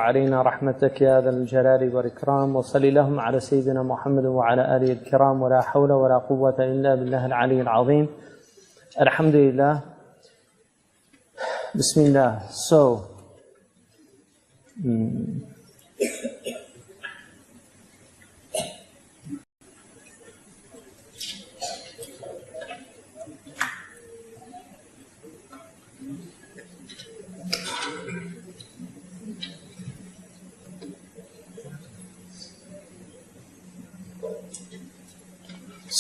علينا رحمتك يا ذا الجلال والإكرام، وصل اللهم على سيدنا محمد وعلى آله الكرام، ولا حول ولا قوة إلا بالله العلي العظيم. الحمد لله. بسم الله.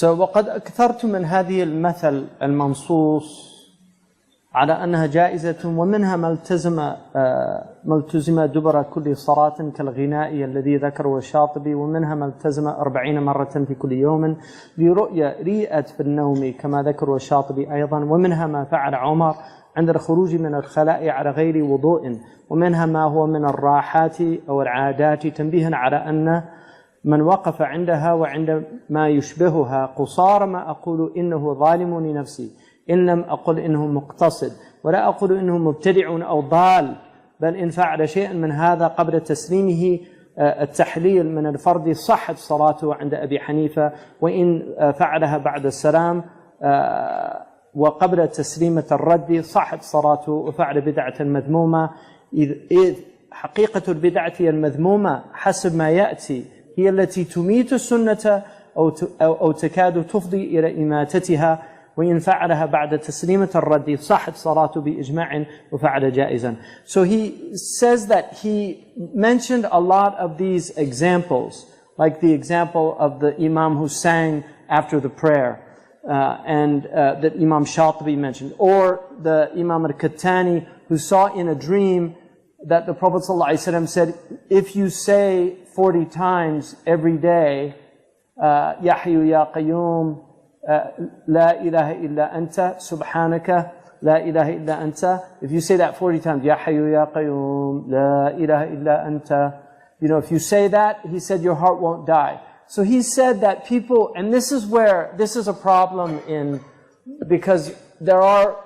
وقد أكثرت من هذه المثل المنصوص على أنها جائزة، ومنها ما التزم دبر كل صلاة كالغنائي الذي ذكره الشاطبي، ومنها ما التزم 40 مرة في كل يوم لرؤيا ريئت في النوم كما ذكره الشاطبي أيضا، ومنها ما فعل عمر عند الخروج من الخلاء على غير وضوء، ومنها ما هو من الراحات أو العادات، تنبيها على أن من وقف عندها وعند ما يشبهها قصار ما أقول إنه ظالم لنفسي، إن لم أقل إنه مقتصد، ولا أقول إنه مبتدع أو ضال، بل إن فعل شيئا من هذا قبل تسليمه التحليل من الفرض صحت صلاته عند أبي حنيفة، وإن فعلها بعد السلام وقبل تسليمة الرد صحت صلاته وفعل بدعة مذمومة. إذ حقيقة البدعة المذمومة حسب ما يأتي هي التي تميت السنة أو تكاد تفضي إلى إماتتها، وإن فعلها بعد تسليمة الرد صحت صلاته بإجماع وفعل جائزا. So he says that he mentioned a lot of these examples, like the example of the Imam who sang after the prayer, and that Imam Shatibi mentioned, or the Imam al-Kattani who saw in a dream that the Prophet ﷺ said, if you say 40 times every day, Ya Hayyu Ya Qayyum, La ilaha illa anta, Subhanaka, La ilaha illa anta. If you say that 40 times, Ya Hayyu Ya Qayyum, La ilaha illa anta, if you say that, he said your heart won't die. So he said that people, and this is a problem because there are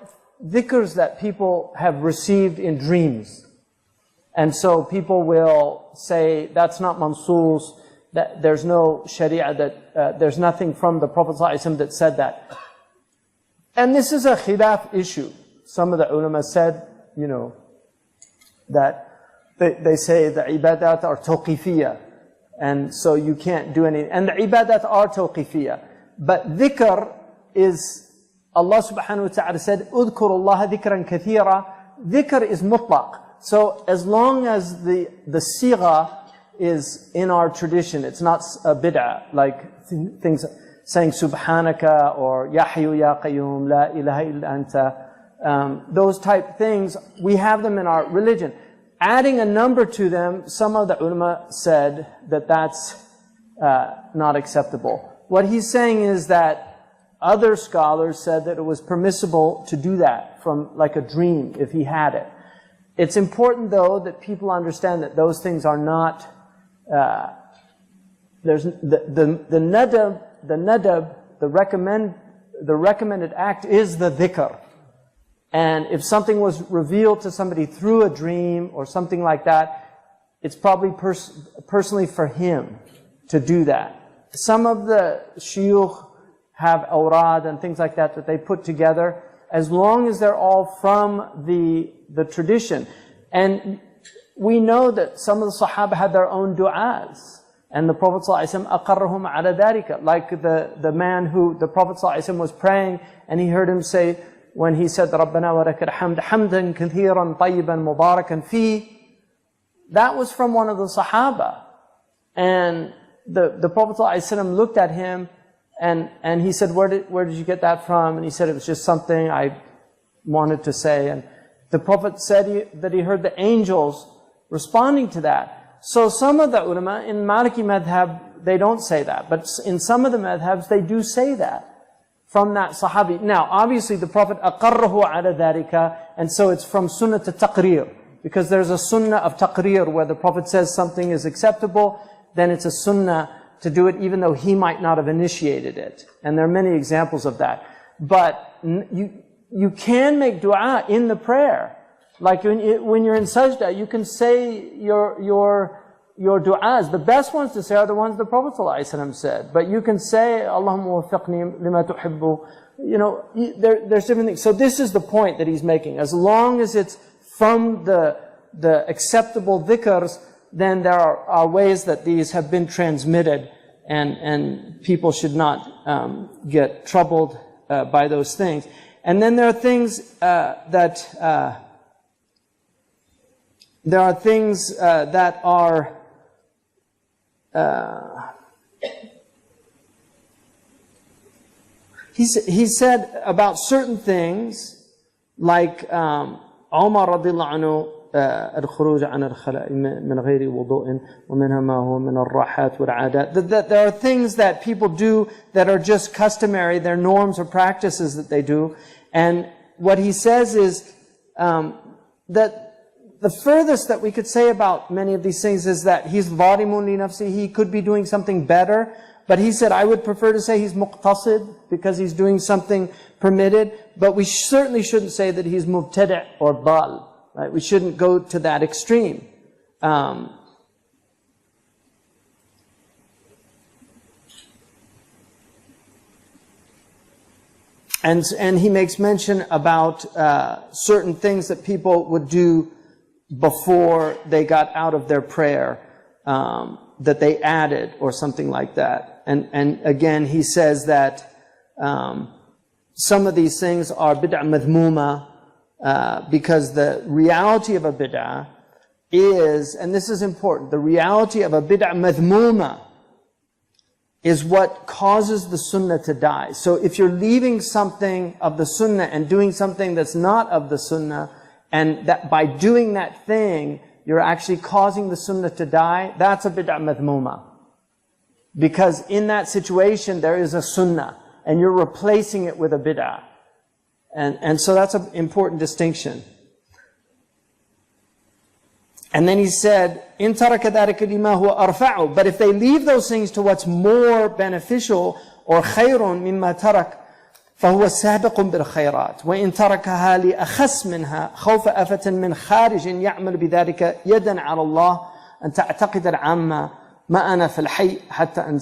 dhikrs that people have received in dreams. And so people will say that's not mansoos, that there's no sharia, that there's nothing from the Prophet ﷺ that said that. And this is a khilaf issue. Some of the ulama said, that they say the ibadat are tawqifiyah, and so you can't do any. And the ibadat are tawqifiyah. But dhikr is, Allah subhanahu wa ta'ala said, اذكروا الله ذكرا كثيرا. Dhikr is mutlaq. So as long as the sigha is in our tradition, it's not a bid'ah, like things saying Subhanaka or Ya Hayyu Ya Qayyum, La ilaha illa anta, those type things, we have them in our religion. Adding a number to them, some of the ulama said that that's not acceptable. What he's saying is that other scholars said that it was permissible to do that from like a dream if he had it. It's important, though, that people understand that those things are not. There's the nadab, the recommended act is the dhikr. And if something was revealed to somebody through a dream or something like that, it's probably personally for him to do that. Some of the shuyukh have awrad and things like that they put together, as long as they're all from the tradition. And we know that some of the Sahaba had their own du'as. And the Prophet ﷺ أَقَرَّهُمْ عَلَى ذَلِكَ. Like the man who the Prophet ﷺ was praying, and he heard him say, when he said, رَبَّنَا وَلَكَ الْحَمْدُ حَمْدًا كَثِيرًا طَيِّبًا مُبَارَكًا فِيهِ. That was from one of the Sahaba. And the Prophet ﷺ looked at him, and he said, where did you get that from? And he said, it was just something I wanted to say. And the Prophet said that he heard the angels responding to that. So some of the ulama, in Maliki madhab, they don't say that. But in some of the madhabs, they do say that from that sahabi. Now, obviously, the Prophet أَقَرَّهُ عَلَى ذَلِكَ, and so it's from sunnah to taqrir. Because there's a sunnah of taqrir where the Prophet says something is acceptable, then it's a sunnah to do it even though he might not have initiated it. And there are many examples of that. But you can make dua in the prayer. Like when you're in sajda, you can say your du'as. The best ones to say are the ones the Prophet ﷺ said. But you can say, Allahumma wafiqni lima tuhibbu. You know, there's different things. So this is the point that he's making. As long as it's from the acceptable dhikrs, then there are ways that these have been transmitted, and people should not get troubled by those things. And then there are things that are he said about certain things, like Umar radiallahu anhu, الخروج عن الخلاء من غير وضوء ومنها ما هو من الراحات والعادات. That there are things that people do that are just customary, they're norms or practices that they do. And what he says is that the furthest that we could say about many of these things is that he's ظالم لنفسه, he could be doing something better. But he said, I would prefer to say he's muqtasid, because he's doing something permitted. But we certainly shouldn't say that he's mubtadi' or dal. Right? We shouldn't go to that extreme. And he makes mention about certain things that people would do before they got out of their prayer, that they added or something like that. And again, he says that some of these things are bid'ah madhmuma, because the reality of a bid'ah is, and this is important, the reality of a bid'ah madhmuma is what causes the sunnah to die. So if you're leaving something of the sunnah and doing something that's not of the sunnah, and that by doing that thing, you're actually causing the sunnah to die, that's a bid'ah madhmuma. Because in that situation, there is a sunnah, and you're replacing it with a bid'ah. And so that's an important distinction. And then he said, إِن تَرَكَ ذَلِكَ لِمَا هُوَ أَرْفَعُ. But if they leave those things to what's more beneficial, or خَيْرٌ مِمَّا تَرَكَ, فهو سابق بالخيرات وإن تركها لأخس منها خوف أفة من خارج يعمل بذلك يدا على الله أن تعتقد العامة ما أنا في الحي حتى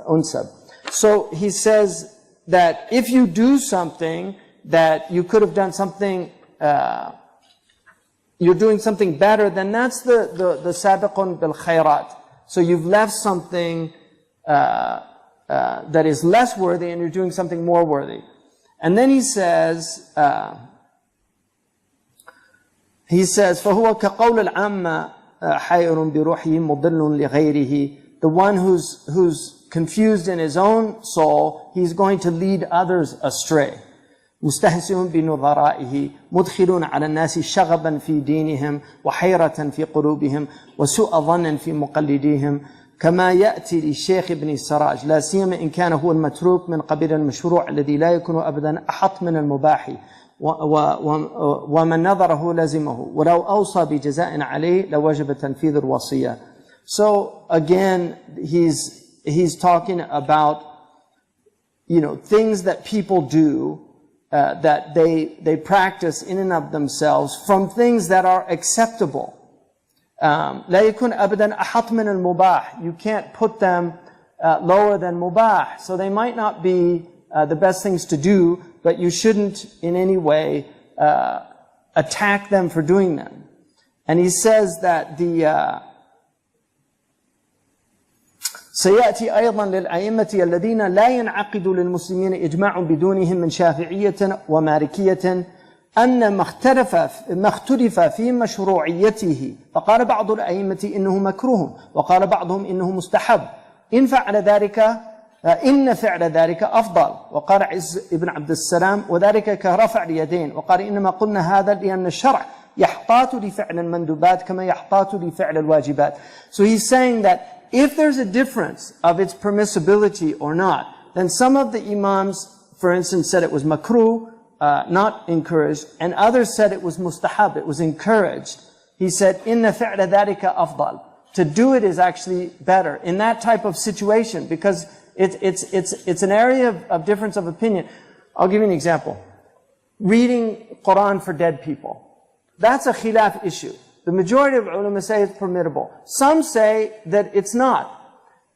أنسب. So he says that if you do something that you could have done something, you're doing something better, then that's the sabiqun bil khayrat. So you've left something that is less worthy and you're doing something more worthy. And then he says, فَهُوَ كَقَوْلِ الْعَامَّةِ حَيْرٌ بِرُوحِهِ مُضِلٌ لِغَيْرِهِ. The one who's confused in his own soul, he's going to lead others astray. مستهزئ بنظرائه مدخلون على الناس شغبا في دينهم وحيرة في قلوبهم وسوء ظن في مقلديهم كما يأتي للشيخ ابن السراج لا سيما إن كان هو المتروك من قبيل المشروع الذي لا يكون أبدا أحط من المباح ومن نظره لزمه ولو أوصى بجزاء عليه لوجب تنفيذ الوصية. So again, he's talking about, you know, things that people do that they practice in and of themselves from things that are acceptable. لا يكون أبدا أحط من المباح. You can't put them lower than mubah. So they might not be the best things to do, but you shouldn't in any way attack them for doing them. And he says that سيأتي أيضا للأئمة الذين لا ينعقد للمسلمين إجماع بدونهم من شافعية ومالكية أن ما اختلف في مشروعيته فقال بعض الأئمة إنه مكروه وقال بعضهم إنه مستحب إن فعل ذلك أفضل. وقال عز ابن عبد السلام وذلك كرفع اليدين. وقال إنما قلنا هذا لأن الشرع يحتاط لفعل المندوبات كما يحتاط لفعل الواجبات. So he's saying that if there's a difference of its permissibility or not, then some of the imams, for instance, said it was makruh, not encouraged, and others said it was mustahab, it was encouraged. He said, "Inna fi'la dhalika afdal." To do it is actually better in that type of situation, because it's an area of difference of opinion. I'll give you an example. Reading Quran for dead people. That's a khilaf issue. The majority of ulama say it's permissible. Some say that it's not.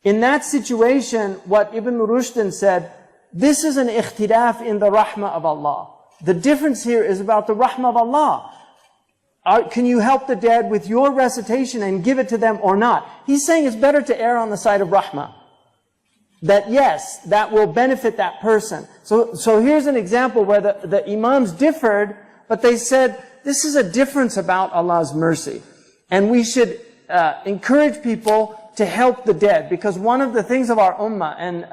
In that situation, what Ibn Rushd said, this is an ikhtilaf in the rahmah of Allah. The difference here is about the rahmah of Allah. Can you help the dead with your recitation and give it to them or not? He's saying it's better to err on the side of rahmah. That yes, that will benefit that person. So here's an example where the imams differed, but they said, this is a difference about Allah's mercy. And we should encourage people to help the dead. Because one of the things of our ummah, and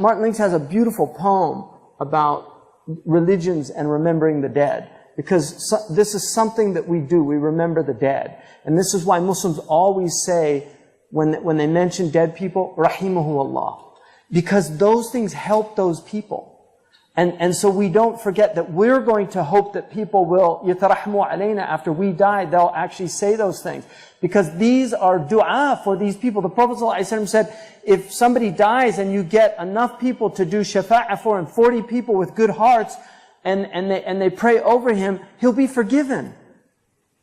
Martin Links has a beautiful poem about religions and remembering the dead. Because this is something that we do. We remember the dead. And this is why Muslims always say, when they mention dead people, Rahimahu Allah. Because those things help those people. And so we don't forget that we're going to hope that people will, يَتَرَحْمُوا عَلَيْنَا, after we die, they'll actually say those things. Because these are dua for these people. The Prophet ﷺ said, if somebody dies and you get enough people to do shafa'ah for him, 40 people with good hearts, and they pray over him, he'll be forgiven.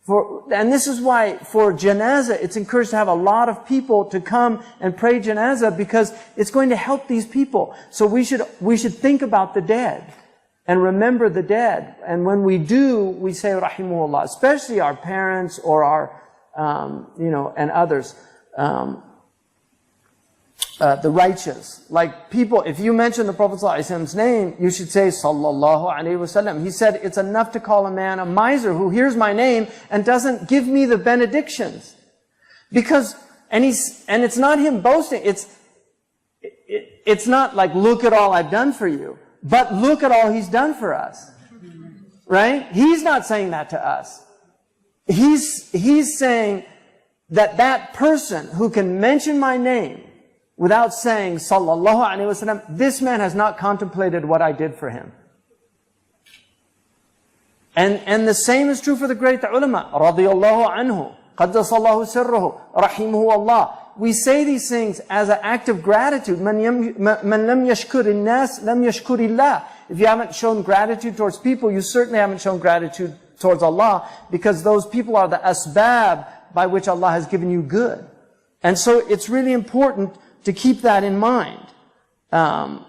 And this is why for janazah, it's encouraged to have a lot of people to come and pray janazah, because it's going to help these people. So we should think about the dead and remember the dead. And when we do, we say rahimahullah, especially our parents or our, and others. The righteous. Like people, if you mention the Prophet ﷺ's name, you should say Sallallahu Alaihi Wasallam. He said, it's enough to call a man a miser who hears my name and doesn't give me the benedictions. Because, and it's not him boasting, it's not like, look at all I've done for you, but look at all he's done for us. Right? He's not saying that to us. He's saying that person who can mention my name without saying, Sallallahu Alaihi Wasallam, this man has not contemplated what I did for him. And the same is true for the great ulama. Radiyallahu anhu, Qaddasallahu sirruhu, Rahimuhu Allah. We say these things as an act of gratitude. Man lam yashkur nas lam yashkurillah. If you haven't shown gratitude towards people, you certainly haven't shown gratitude towards Allah, because those people are the asbab by which Allah has given you good. And so it's really important to keep that in mind. And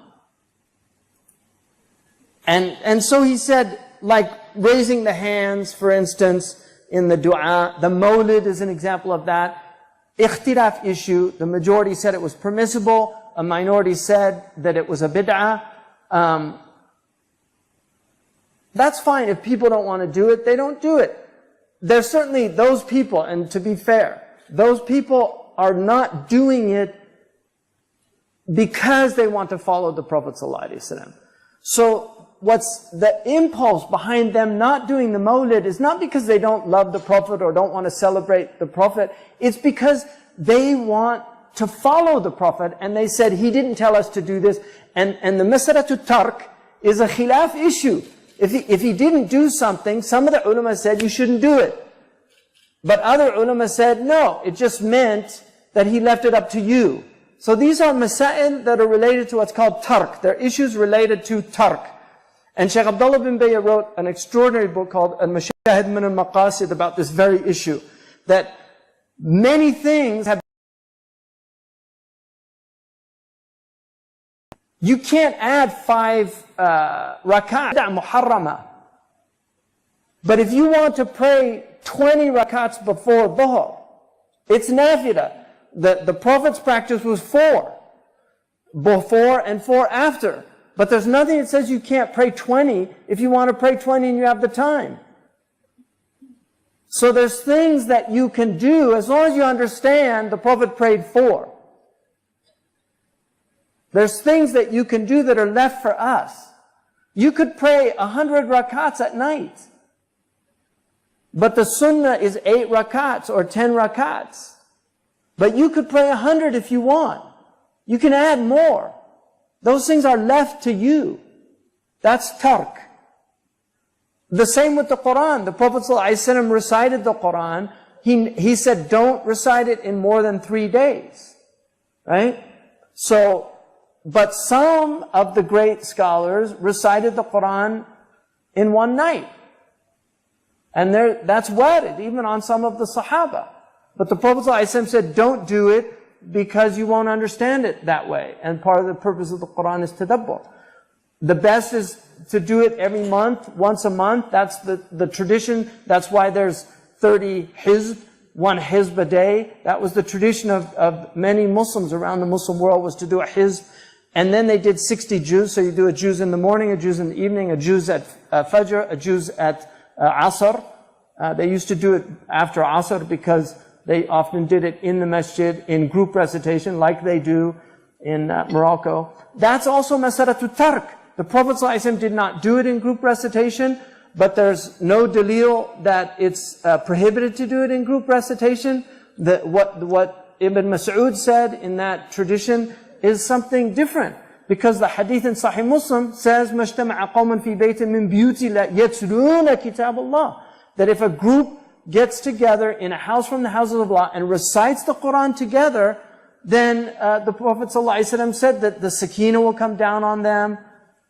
so he said, like raising the hands, for instance, in the dua, the mawlid is an example of that. Ikhtilaf issue, the majority said it was permissible, a minority said that it was a bid'ah. That's fine. If people don't want to do it, they don't do it. There's certainly those people, and to be fair, those people are not doing it because they want to follow the Prophet ﷺ. So what's the impulse behind them not doing the mawlid is not because they don't love the Prophet or don't want to celebrate the Prophet. It's because they want to follow the Prophet, and they said, he didn't tell us to do this. And the mas'alatu tark is a khilaf issue. If he didn't do something, some of the ulama said you shouldn't do it. But other ulama said, no, it just meant that he left it up to you. So these are masail that are related to what's called tark. They're issues related to tark. And Shaykh Abdullah bin Bayy wrote an extraordinary book called Al-Mashahid min al-Maqasid about this very issue. That many things have... You can't add 5 rak'at, muharrama. But if you want to pray 20 rak'ats before dhuhr, it's nafilah. The Prophet's practice was 4. Before and 4 after. But there's nothing that says you can't pray 20 if you want to pray 20 and you have the time. So there's things that you can do as long as you understand the Prophet prayed 4. There's things that you can do that are left for us. You could pray 100 rakats at night. But the sunnah is 8 rakats or 10 rakats. But you could pray 100 if you want. You can add more. Those things are left to you. That's tark. The same with the Quran. The Prophet ﷺ recited the Quran. He said, don't recite it in more than 3 days. Right? So, but some of the great scholars recited the Quran in one night. And that's warid, even on some of the Sahaba. But the Prophet ﷺ said, don't do it because you won't understand it that way. And part of the purpose of the Quran is tadabbur. The best is to do it every month, once a month. That's the tradition. That's why there's 30 hizb, one hizb a day. That was the tradition of many Muslims around the Muslim world, was to do a hizb. And then they did 60 juz. So you do a juz in the morning, a juz in the evening, a juz at Fajr, a juz at Asr. They used to do it after Asr because they often did it in the masjid in group recitation like they do in Morocco. That's also masaratul tark. The Prophet ﷺ did not do it in group recitation, but there's no dalil that it's prohibited to do it in group recitation. What Ibn Mas'ud said in that tradition is something different. Because the hadith in Sahih Muslim says, مَجْتَمَعَ قَوْمًا فِي بَيْتٍ مِّن بِيُوتِ اللَّهِ يَتْلُونَ كِتَابَ اللَّهِ. That if a group gets together in a house from the houses of Allah and recites the Quran together, then the Prophet ﷺ said that the sakina will come down on them.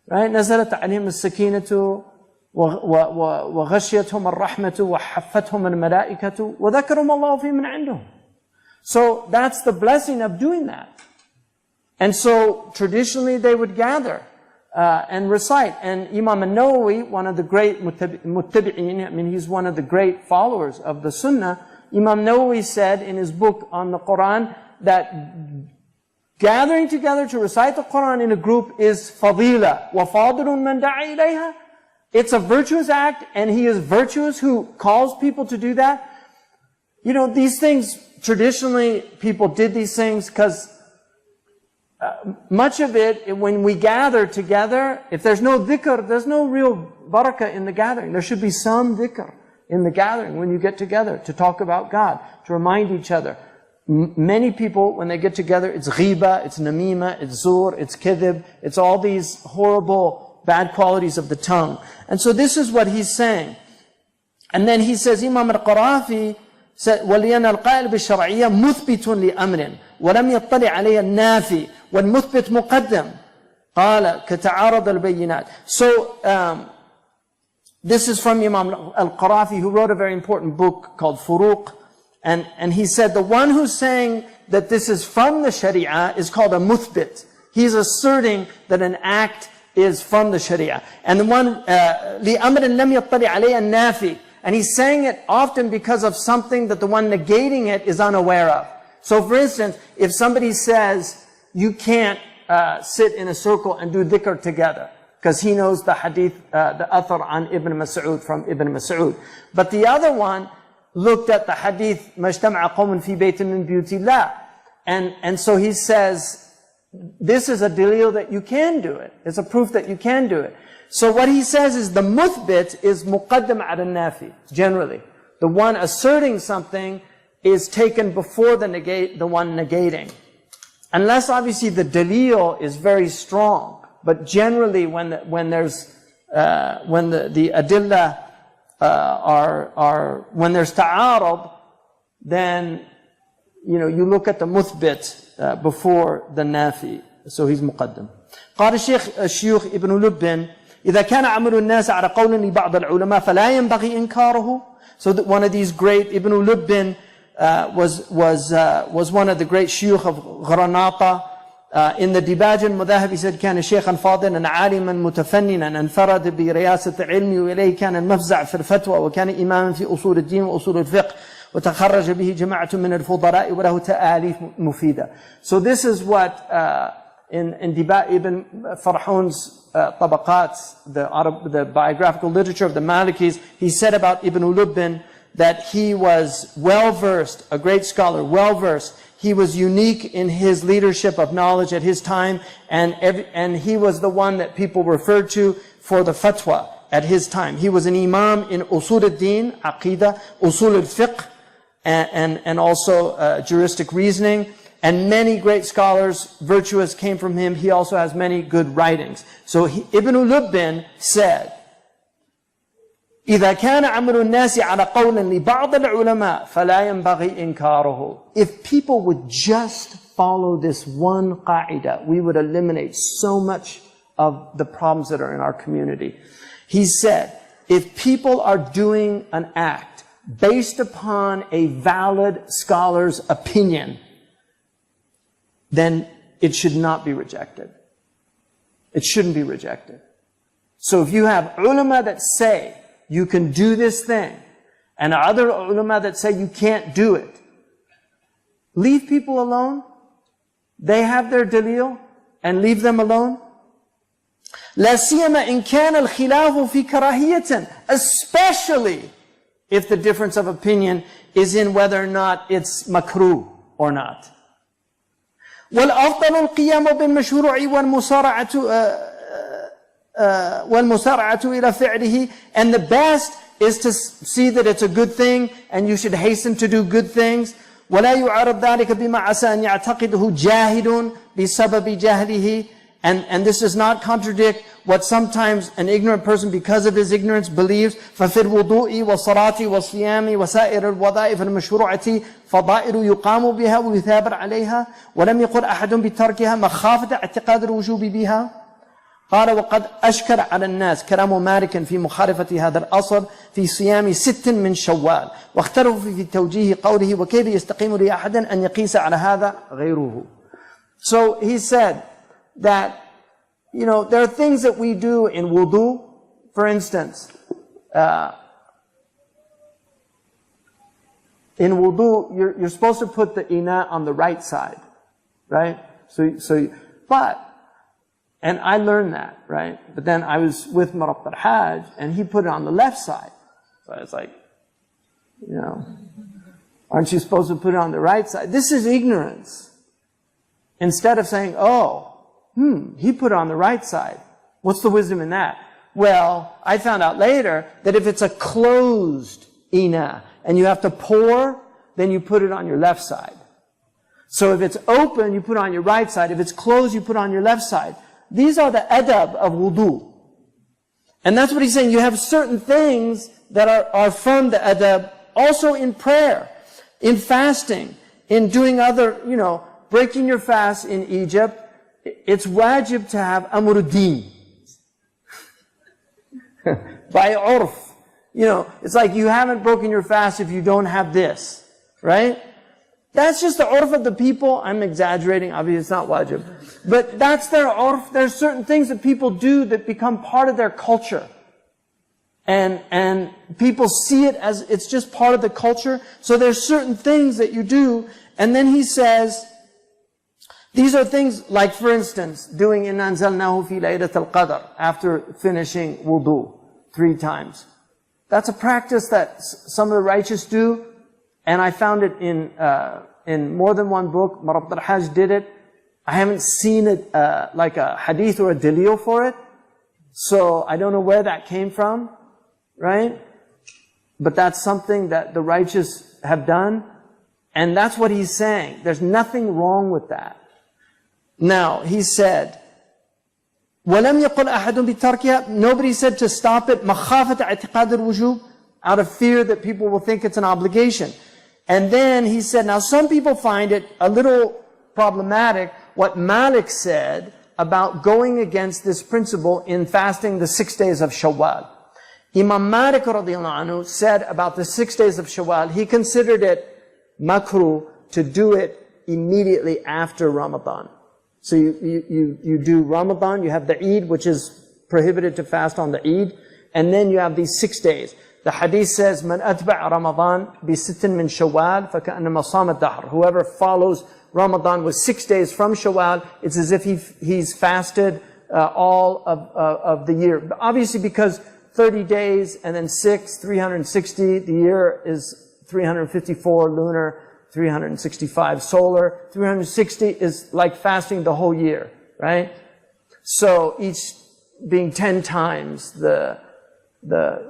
Right? نَزَلَتْ عَلَيْهِمُ السَّكِينَةُ وَغَشِيَتْهُمُ الرَّحْمَةُ وَحَفَّتْهُمُ الْمَلَائِكَةُ وَذَكَرُهُمُ اللَّهُ فِي مَنْ عِنْدُهُ. So that's the blessing of doing that. And so traditionally they would gather and recite. And Imam al-Nawawi, one of the great muttabi'in, I mean he's one of the great followers of the Sunnah, Imam Nawawi said in his book on the Quran that gathering together to recite the Quran in a group is fadila. وَفَاضِلٌ مَنْ دَعَى إِلَيْهَا. It's a virtuous act, and he is virtuous who calls people to do that. You know, these things, traditionally people did these things because much of it, when we gather together, if there's no dhikr, there's no real barakah in the gathering. There should be some dhikr in the gathering when you get together to talk about God, to remind each other. Many people, when they get together, it's ghiba, it's namima, it's zur, it's kidhib, it's all these horrible, bad qualities of the tongue. And so this is what he's saying. And then he says, Imam al-Qarafi said, وَلِيَنَا الْقَائِلْ بِالشَّرْعِيَّةِ مُثْبِتٌ لِأَمْرٍ وَلَمْ يَطَّلِعْ عَلَيْهَ النَّافِي وَالْمُثْبِتْ مُقَدَّمْ قَالَ كَتَعَارَضَ الْبَيِّنَاتِ. So, this is from Imam al-Qarafi, who wrote a very important book called Furuq. And he said, the one who's saying that this is from the Sharia is called a muthbit. He's asserting that an act is from the Sharia. And the one, لِأَمْرٍ لَمْ يَطَّلِعْ عَلَيْهَ النَّافِي. And he's saying it often because of something that the one negating it is unaware of. So for instance, if somebody says, you can't sit in a circle and do dhikr together, because he knows the hadith, the athar on Ibn Mas'ud, from Ibn Mas'ud. But the other one looked at the hadith, مَجْتَمَعَ قَوْمٌ فِي بَيْتٍ مِّن بِيُوتِ اللَّهِ. And so he says, this is a dalil that you can do it. It's a proof that you can do it. So what he says is the muthbit is muqaddam ala nafi, generally. The one asserting something is taken before the one negating. Unless obviously the dalil is very strong. But generally when the adillah when there's ta'arab, then you look at the muthbit before the nafi. So he's muqaddam. قال الشيخ ابن لب إذا كان عمل الناس على قول لبعض العلماء فلا ينبغي إنكاره. So that one of these great, Ibn Lubbin was one of the great shuyukh of Granada. In the Dibaj al-Mudahib he said كان شيخا فاضلا عالما متفننا انفرد برياسة العلم وإليه كان المفزع في الفتوى وكان إماما في أصول الدين وأصول الفقه وتخرج به جماعة من الفضلاء وله تآليف مفيدة. So this is what in Ibn Farhun's Tabaqat, the biographical literature of the Malikis, he said about Ibn Lubbin that he was well-versed, a great scholar, well-versed. He was unique in his leadership of knowledge at his time, and he was the one that people referred to for the fatwa at his time. He was an imam in usul al-din, aqidah, usul al-fiqh, and also juristic reasoning. And many great scholars, virtuous, came from him. He also has many good writings. So Ibn Lubbin said, إذا كان عمل الناس على قول لبعض العلماء فلا ينبغي إنكاره. If people would just follow this one qaida, we would eliminate so much of the problems that are in our community. He said, if people are doing an act based upon a valid scholar's opinion, then it should not be rejected. It shouldn't be rejected. So if you have ulama that say you can do this thing, and other ulama that say you can't do it, leave people alone. They have their dalil, and leave them alone. لا سيما إن كان الخلاف في كراهية, especially if the difference of opinion is in whether or not it's makruh or not. والأفضل القيام بالمشروع والمسارعة إلى فعله, and the best is to see that it's a good thing and you should hasten to do good things. ولا يعارض ذلك بما عسى أن يعتقده جاهل بسبب جهله, and this does not contradict what sometimes an ignorant person, because of his ignorance, believes. ففي الوضوء والصلاة والصيام وسائر الوظائف المشروعة فضائل يقام بها ويثابر عليها ولم يقل أحد بتركها مخافة اعتقاد الوجوب بها. قال وقد أشكل على الناس كلام مالك في مخالفة هذا الأصل في صيام 6 من شوال، واختلفوا في توجيه قوله وكيف يستقيم لأحد أن يقيس على هذا غيره. So he said that, you know, there are things that we do in wudu. For instance, in wudu, you're supposed to put the ina on the right side, right? And I learned that, right? But then I was with Marabt al-Hajj, and he put it on the left side. So I was like, you know, aren't you supposed to put it on the right side? This is ignorance. Instead of saying, oh, he put it on the right side. What's the wisdom in that? Well, I found out later that if it's a closed ina and you have to pour, then you put it on your left side. So if it's open, you put it on your right side. If it's closed, you put it on your left side. These are the adab of wudu. And that's what he's saying. You have certain things that are from the adab, also in prayer, in fasting, in doing other, you know, breaking your fast in Egypt. It's wajib to have amruddin. By urf. You know, it's like you haven't broken your fast if you don't have this. Right? That's just the urf of the people. I'm exaggerating. Obviously, it's not wajib. But that's their urf. There's certain things that people do that become part of their culture. And people see it as it's just part of the culture. So there's certain things that you do. And then he says, these are things like, for instance, doing إِنَّا أَنزَلْنَاهُ فِي لَيْلَةِ الْقَدْرِ after finishing wudu 3 times. That's a practice that some of the righteous do. And I found it in more than one book. Marabt al-Hajj did it. I haven't seen it like a hadith or a dalil for it. So I don't know where that came from, right? But that's something that the righteous have done. And that's what he's saying. There's nothing wrong with that. Now, he said, وَلَمْ يَقُلْ أَحَدٌ بِتَرْكِهَا, nobody said to stop it, مَخَافَةَ اعْتِقَادِ الْوُجُوبِ, out of fear that people will think it's an obligation. And then he said, now some people find it a little problematic what Malik said about going against this principle in fasting the 6 days of Shawwal. Imam Malik radiallahu anhu said about the 6 days of Shawwal, he considered it makruh to do it immediately after Ramadan. So you do Ramadan, you have the Eid, which is prohibited to fast on the Eid, and then you have these 6 days. The hadith says, "Man atba' Ramadan bi sittin min Shawwal, faka'annama sama dahr." Whoever follows Ramadan with 6 days from Shawwal, it's as if he's fasted all of the year. But obviously, because 30 days and then 6, 360, the year is 354 lunar, 365 solar. 360 is like fasting the whole year, right? So each being 10 times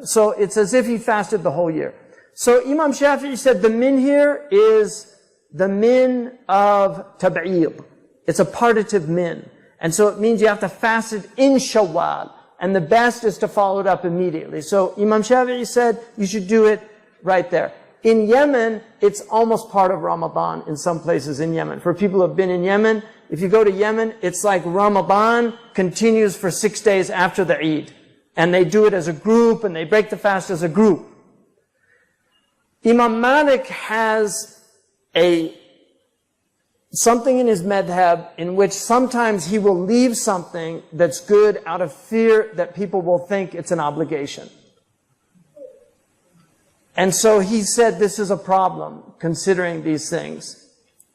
so it's as if he fasted the whole year. So Imam Shafi'i said the min here is the min of tab'id. It's a partitive min. And so it means you have to fast it in Shawwal. And the best is to follow it up immediately. So Imam Shafi'i said you should do it right there. In Yemen, it's almost part of Ramadan in some places in Yemen. For people who have been in Yemen, if you go to Yemen, it's like Ramadan continues for 6 days after the Eid. And they do it as a group, and they break the fast as a group. Imam Malik has something in his madhab in which sometimes he will leave something that's good out of fear that people will think it's an obligation. And so he said this is a problem, considering these things.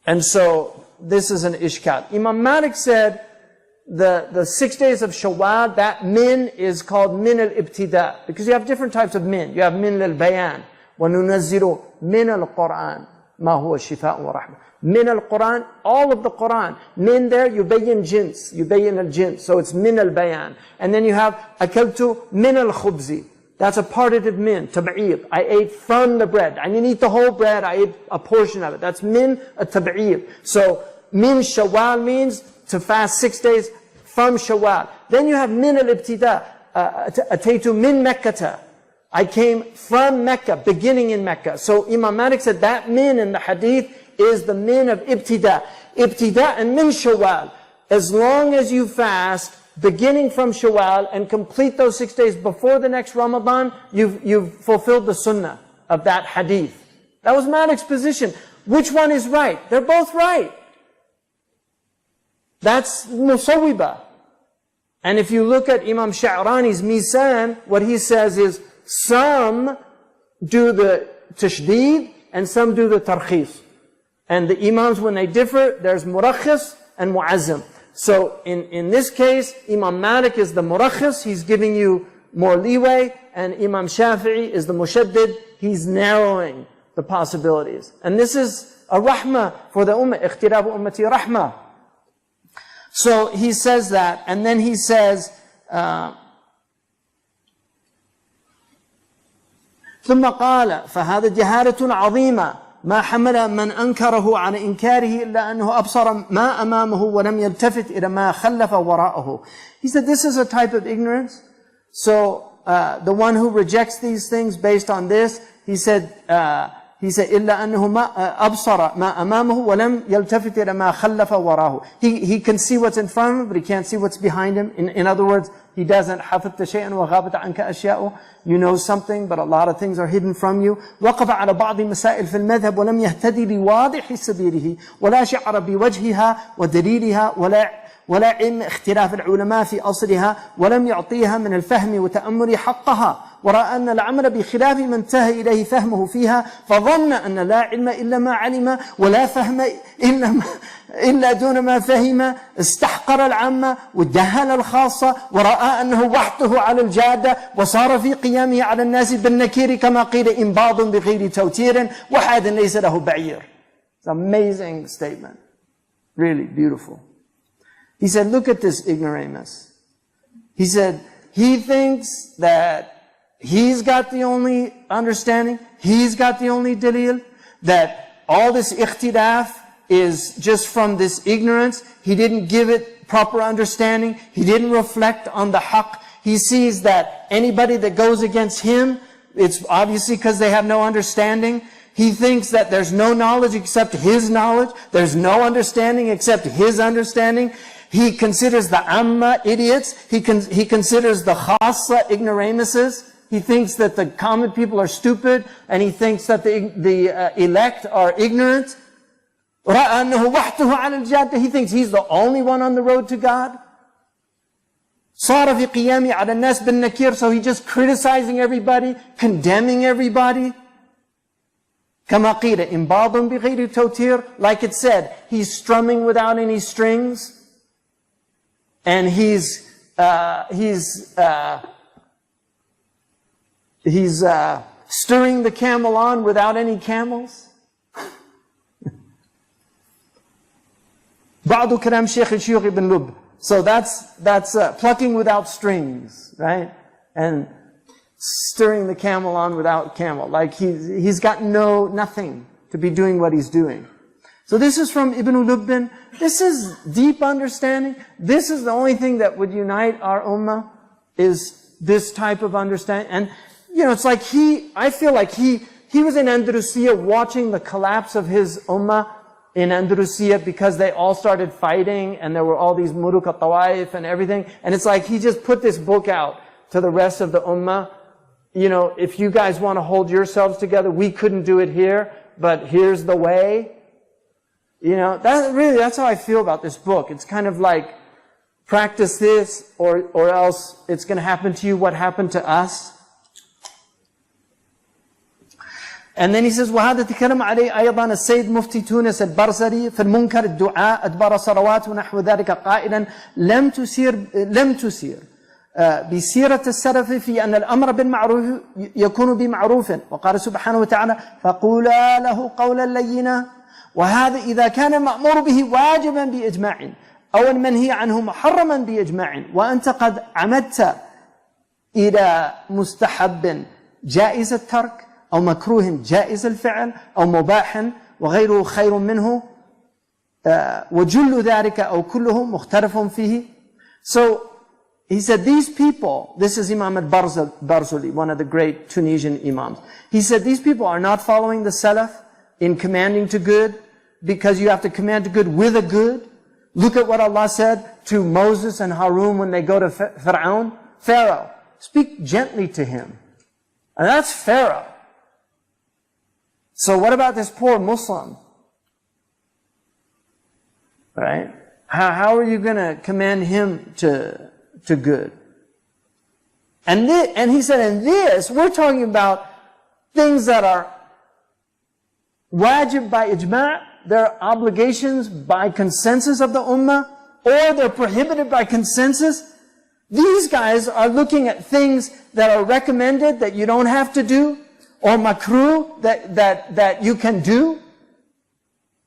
And so this is an ishkal. Imam Malik said the 6 days of Shawwal, that min is called min al-ibtida, because you have different types of min. You have min al-bayan, وَنُنَزِّلُ مِنَ الْقُرْآنِ مَا هُوَ شِفَاءٌ وَرَحْمَةٌ. Min al-Quran, all of the Quran. Min there, yubayyin jins, yubayyin al-jins. So it's min al-bayan. And then you have akaltu min al-khubzi. That's a partitive min, tab'id. I ate from the bread. I didn't eat the whole bread, I ate a portion of it. That's min al-tab'id. So min Shawwal means to fast 6 days from Shawwal. Then you have min al-ibtida. Ataytu min Mekkata. I came from Mecca, beginning in Mecca. So Imam Malik said that min in the hadith is the min of ibtida. Ibtida and min Shawwal. As long as you fast beginning from Shawwal and complete those 6 days before the next Ramadan, you've fulfilled the sunnah of that hadith. That was Malik's position. Which one is right? They're both right. That's Musawwiba. And if you look at Imam Sha'rani's Misan, what he says is, some do the tashdid and some do the tarkhis. And the imams, when they differ, there's murakhis and mu'azzam. So in this case, Imam Malik is the murakhis, he's giving you more leeway, and Imam Shafi'i is the mushaddid, he's narrowing the possibilities. And this is a rahmah for the ummah, ikhtilaf ummati rahmah. So he says that, and then he says, ثم قال فهذا جهالة عظيمة ما حمل من أنكره على إنكاره إلا أنه أبصر ما أمامه ولم يلتفت إلى ما خلف وراءه. He said this is a type of ignorance. So the one who rejects these things based on this, he said إلا أنه ما أبصر ما أمامه ولم يلتفت إلى ما خلف وراءه. He can see what's in front of him, but he can't see what's behind him. In other words, he doesn't حفظت شيئا وغابت عنك أشياء. You know something, but a lot of things are hidden from you. وقف على بعض مسائل في المذهب ولم يهتدي بواضح سبيله ولا شعر بوجهها ودليلها ولا علم اختلاف العلماء في أصلها ولم يعطيها من الفهم وتأمل حقها ورأى أن العمل بخلاف ما انتهى إليه فهمه فيها فظن أن لا علم إلا ما علم ولا فهم إلا دون ما فهم استحقر العامة وجهل الخاصة ورأى أنه وحده على الجادة وصار في قيامه على الناس بالنكير كما قيل إنباض بغير توتير وحاد ليس له بعير. It's an amazing statement. Really beautiful. He said, look at this ignoramus. He said, he thinks that he's got the only understanding, he's got the only dalil, that all this ikhtilaf is just from this ignorance. He didn't give it proper understanding. He didn't reflect on the haqq. He sees that anybody that goes against him, it's obviously because they have no understanding. He thinks that there's no knowledge except his knowledge. There's no understanding except his understanding. He considers the amma idiots. He considers the khassa ignoramuses. He thinks that the common people are stupid, and he thinks that the elect are ignorant. He thinks he's the only one on the road to God. So he's just criticizing everybody, condemning everybody. Like it said, he's strumming without any strings. And he's stirring the camel on without any camels. بعض كلام شيخ الشيوخ ابن لب. So that's plucking without strings, right? And stirring the camel on without camel. Like he's got nothing to be doing what he's doing. So this is from Ibn Lubbin. This is deep understanding. This is the only thing that would unite our ummah, is this type of understanding. And, you know, it's like I feel like he was in Andalusia watching the collapse of his ummah in Andalusia because they all started fighting and there were all these Muruk al-Tawaif and everything. And it's like he just put this book out to the rest of the ummah, you know, if you guys want to hold yourselves together, we couldn't do it here, but here's the way. You know, that's how I feel about this book. It's kind of like, practice this, or else it's going to happen to you what happened to us. And then he says, وهذا تكلم عليه أيضا السيد مفتي تونس البرزري في المنكر الدعاء أدبار صلوات ونحو ذلك قائلا لم تسير بسيرة السلف في أن الأمر بالمعروف يكون بمعروف، وقال سبحانه وتعالى فقولا له قولا لينا، وهذا إذا كان المأمور به واجبا بإجماع أو المنهي عنه محرما بإجماع، وأنت قد عمدت إلى مستحب جائز الترك أو مكروه جائز الفعل أو مباح وغيره خير منه وجل ذلك أو كله مختلف فيه. So he said these people, this is Imam al-Barzuli, one of the great Tunisian imams. He said these people are not following the Salaf in commanding to good, because you have to command to good with a good. Look at what Allah said to Moses and Harun when they go to Pharaoh. Speak gently to him. And that's Pharaoh. So what about this poor Muslim? Right? How are you going to command him to good? And he said, in this, we're talking about things that are wajib by ijma', they're obligations by consensus of the ummah, or they're prohibited by consensus. These guys are looking at things that are recommended that you don't have to do, or makruh that you can do,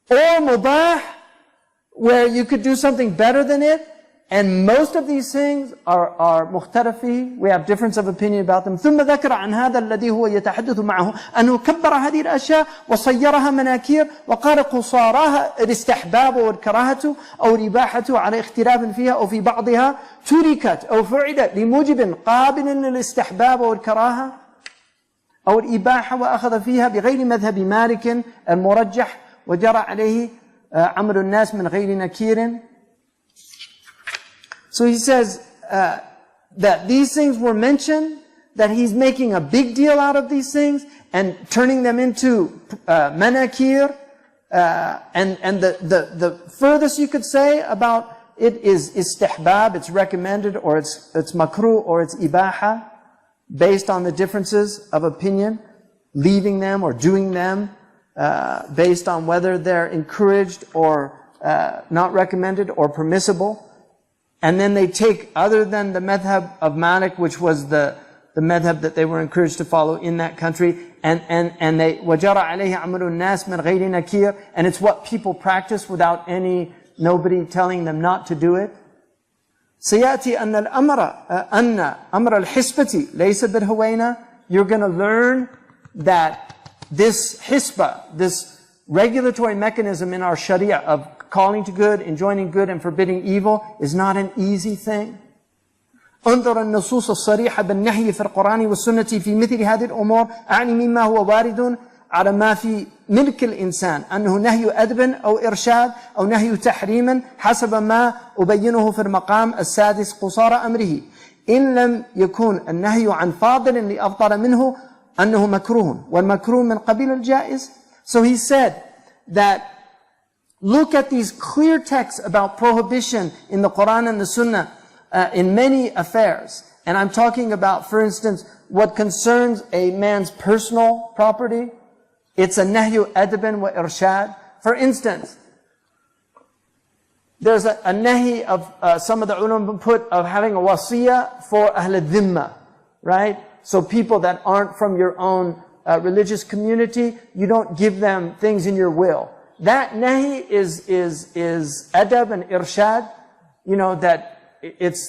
or mubah where you could do something better than it. And most of these things are مختلفي. We have difference of opinion about them. ثم ذكر عن هذا الذي هو يتحدث معه أنه كبر هذه الأشياء وصيرها مناكير وقال قصاراها الاستحباب والكراهة أو الإباحة على اختلاف فيها أو في بعضها تركت أو فعلت لموجب قابل للاستحباب والكراهة أو الإباحة وأخذ فيها بغير مذهب مالك المرجح وجرى عليه عمل الناس من غير نكير. So he says that these things were mentioned, that he's making a big deal out of these things and turning them into manakir. And the furthest you could say about it is istihbab, it's recommended, or it's makruh, or it's ibaha, based on the differences of opinion, leaving them or doing them, based on whether they're encouraged or not recommended or permissible. And then they take, other than the madhab of Malik, which was the madhab that they were encouraged to follow in that country, and they وَجَرَ عَلَيْهِ عَمَلُ النَّاسِ مِنْ غَيْرِ نَكِيرٍ, and it's what people practice without nobody telling them not to do it. سيأتي أن أمر الحسبة ليس بالهوينة. You're going to learn that this hisbah, this regulatory mechanism in our sharia of calling to good, enjoining good, and forbidding evil is not an easy thing. انظر النصوص الصريحة بالنهي في القرآن والسنة في مثل هذه الأمور، أعني مما هو وارد على ما في ملك الإنسان، أنه نهي أدب أو إرشاد أو نهي تحريم حسب ما أبينه في المقام السادس قصار أمره، إن لم يكن النهي عن فاضل لأفضل منه أنه مكروه، والمكروه من قبيل الجائز. So he said that look at these clear texts about prohibition in the Quran and the Sunnah in many affairs. And I'm talking about, for instance, what concerns a man's personal property. It's a nahyu adban wa irshad. For instance, there's a nahi of some of the ulama put of having a wasiyah for ahl al-dhimma, right? So people that aren't from your own religious community, you don't give them things in your will. That nahi is adab and irshad, you know, that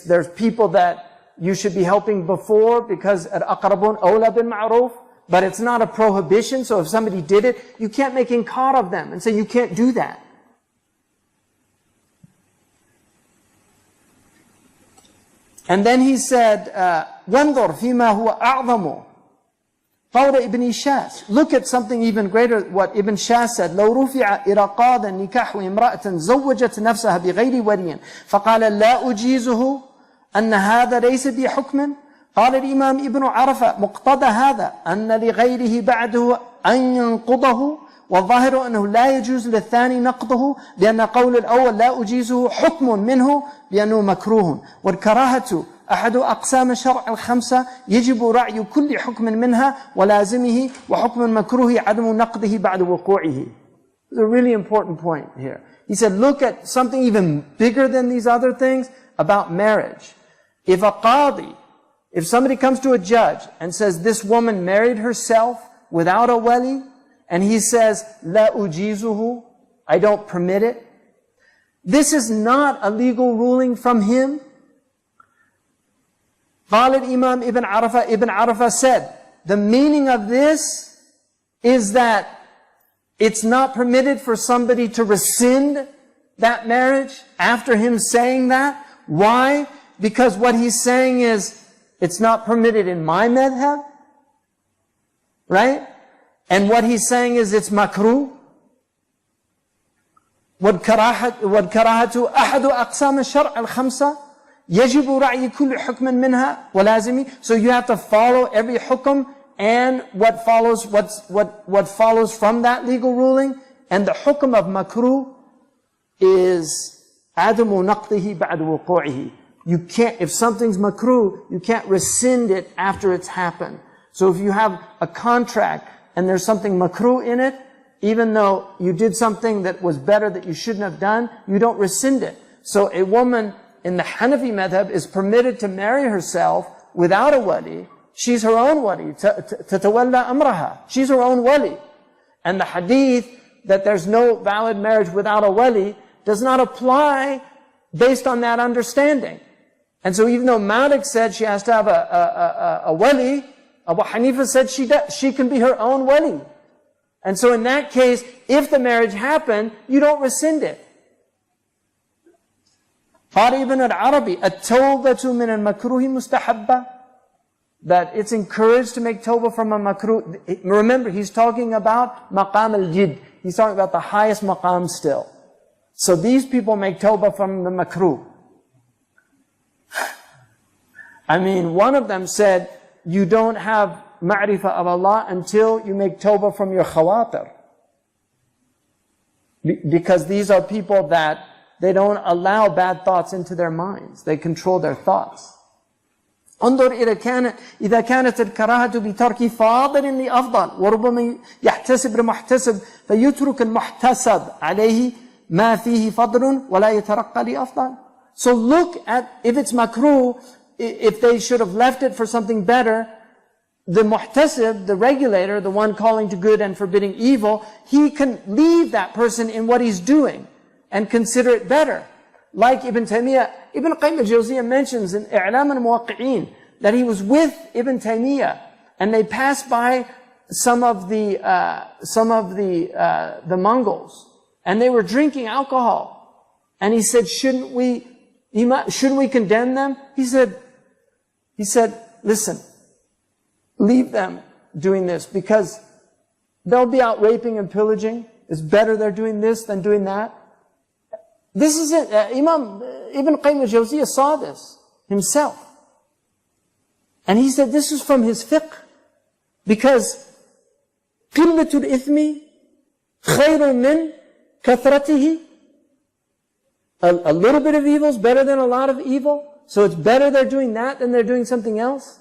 there's people that you should be helping before because al-aqrabun awla bil ma'ruf, but it's not a prohibition. So if somebody did it, you can't make inkar of them and say you can't do that. And then he said, وَانظُرْ فِيمَا هُوَ أَعْظَمُ قول ابن شاس. Look at something even greater, what Ibn Shas said. لو رفع إلى قاض النكاح امرأة زوجت نفسها بغير ولي فقال لا أجيزه أن هذا ليس بحكم قال الإمام ابن عرفة مقتضى هذا أن لغيره بعده أن ينقضه، والظاهر أنه لا يجوز للثاني نقضه، لأن قول الأول لا أجيزه حكم منه بأنه مكروه، والكراهة أحد أقسام الشرع الخمسة يجب رعي كل حكم منها ولازمه، وحكم مكروه عدم نقضه بعد وقوعه. It's a really important point here. He said, look at something even bigger than these other things about marriage. If a qadi, if somebody comes to a judge and says this woman married herself without a wali, and he says, La ujizuhu, I don't permit it. This is not a legal ruling from him. قال الإمام Ibn Arafah said, the meaning of this is that it's not permitted for somebody to rescind that marriage after him saying that. Why? Because what he's saying is, it's not permitted in my madhab, right? And what he's saying is it's makruh. والكراهة أحد أقسام الشرع الخمسة يجب رعي كل حكم منها ولازمي. So you have to follow every hukm and what follows from that legal ruling. And the hukm of makruh is عدم نقضه بعد وقوعه. You can't, if something's makruh, you can't rescind it after it's happened. So if you have a contract and there's something makruh in it, even though you did something that was better that you shouldn't have done, you don't rescind it. So a woman in the Hanafi madhab is permitted to marry herself without a wali. She's her own wali. تتولى أمرها. She's her own wali. And the hadith that there's no valid marriage without a wali does not apply based on that understanding. And so even though Malik said she has to have a wali, Abu Hanifa said she can be her own wali. And so in that case, if the marriage happened, you don't rescind it. قال Ibn al-Arabi, التوبة من المكروه مستحبة, that it's encouraged to make tawbah from a makruh. Remember, he's talking about maqam al-jid. He's talking about the highest maqam still. So these people make tawbah from the makruh. I mean, one of them said, you don't have ma'rifah of Allah until you make tawbah from your khawatir. Because these are people that they don't allow bad thoughts into their minds. They control their thoughts. انظر إذا كانت الكراهة بترك فاضل لأفضل وربما يحتسب المحتسب فيترك المحتسب عليه ما فيه فضل ولا يترقى لأفضل. So look at, if it's makruh, if they should have left it for something better, the muhtasib, the regulator, the one calling to good and forbidding evil, he can leave that person in what he's doing and consider it better. Like Ibn Taymiyyah, Ibn Qayyim al-Jawziyah mentions in I'lam al-Muwaqqi'een that he was with Ibn Taymiyyah and they passed by some of the Mongols and they were drinking alcohol. And he said, shouldn't we condemn them? He said, listen, leave them doing this because they'll be out raping and pillaging. It's better they're doing this than doing that. This is it. Imam Ibn Qayyim al-Jawziyah saw this himself. And he said this is from his fiqh. Because قِلَّةُ الْإِثْمِ خَيْرٌ مِّن كَثْرَتِهِ. A little bit of evil is better than a lot of evil. So it's better they're doing that than they're doing something else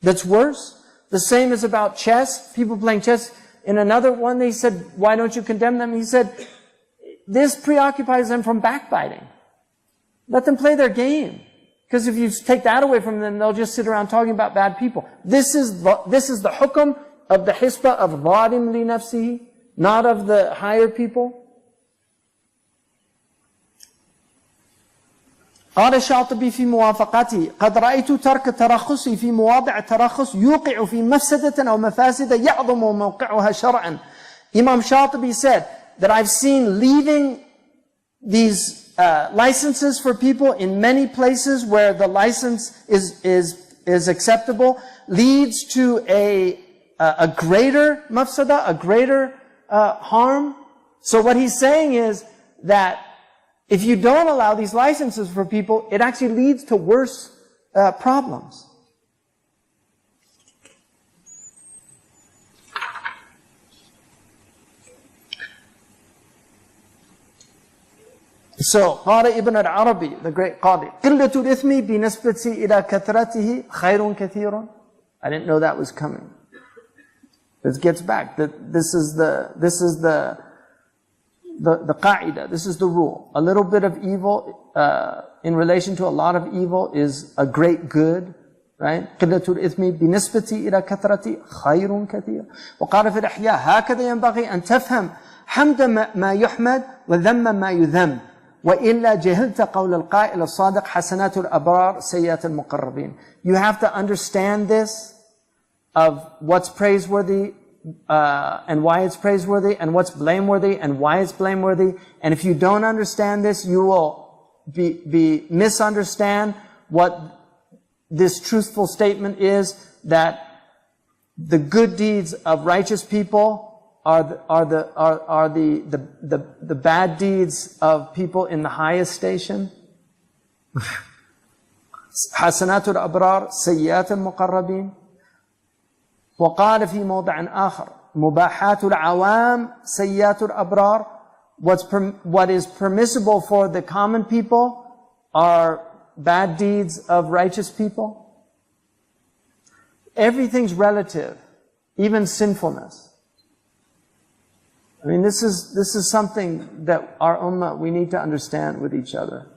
that's worse. The same is about chess. People playing chess. In another one, they said, why don't you condemn them? He said, this preoccupies them from backbiting. Let them play their game. Because if you take that away from them, they'll just sit around talking about bad people. This is the hukm of the hisbah of zalim li nafsihi, not of the higher people. قال الشاطبي في موافقته قد رأيت ترك ترخصي في مواضع الترخص يوقع في مفسدة أو مفاسد يعظم موقعها شرعا. Imam Shatibi said that I've seen leaving these licenses for people in many places where the license is acceptable leads to a greater mafsada, a greater harm. So what he's saying is that if you don't allow these licenses for people, it actually leads to worse problems. So, قال Ibn al-Arabi, the great Qadi, قِلَّةُ الْإِثْمِ بِنَسْبَةِ إِلَى كَثْرَتِهِ خَيْرٌ كَثِيرٌ. I didn't know that was coming. This gets back. This is the qa'idah. This is the rule. A little bit of evil in relation to a lot of evil is a great good. Right? قِلَّةُ الْإِثْمِ بِنَسْبَةِ إِلَى كَثْرَتِهِ خَيْرٌ كَثِيرٌ. وقال في الإحياء هكذا ينبغي أن تفهم حمد ما يحمد وذم ما يذم وإلا جهلت قول القائل الصادق حسنات الأبرار سيئات المقربين. You have to understand this of what's praiseworthy and why it's praiseworthy, and what's blameworthy and why it's blameworthy. And if you don't understand this, you will be misunderstand what this truthful statement is, that the good deeds of righteous people are the bad deeds of people in the highest station. حسنات الأبرار سيئات المقربين. وقال في موضع آخر مباحات العوام سيئات الأبرار. What is permissible for the common people are bad deeds of righteous people. Everything's relative, even sinfulness. I mean, this is something that our ummah, we need to understand with each other.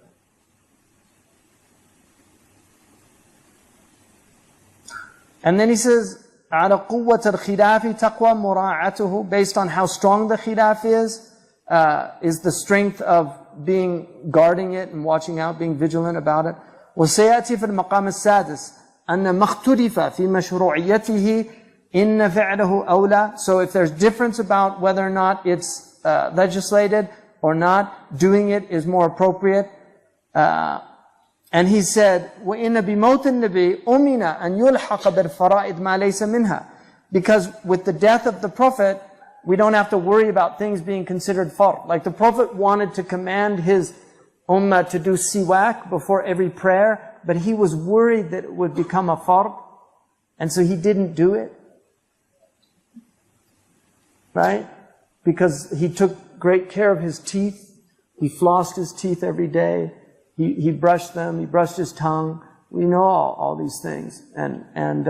And then he says, على قوة الخلاف تقوى مراعاته. Based on how strong the khilaf is the strength of guarding it and watching out, being vigilant about it. وسيأتي في المقام السادس أن ما اختلف في مشروعيته إن فعله أولى. So if there's difference about whether or not it's legislated or not, doing it is more appropriate. And he said, وَإِنَّ بِمَوْتِ النَّبِيِّ أُمِنَ أَنْ يُلْحَقَ بِالْفَرَائِضِ مَا لَيْسَ مِنْهَا. Because with the death of the Prophet, we don't have to worry about things being considered fard. Like the Prophet wanted to command his ummah to do siwak before every prayer, but he was worried that it would become a fard, and so he didn't do it. Right? Because he took great care of his teeth. He flossed his teeth every day. He brushed them. He brushed his tongue. We know all these things. And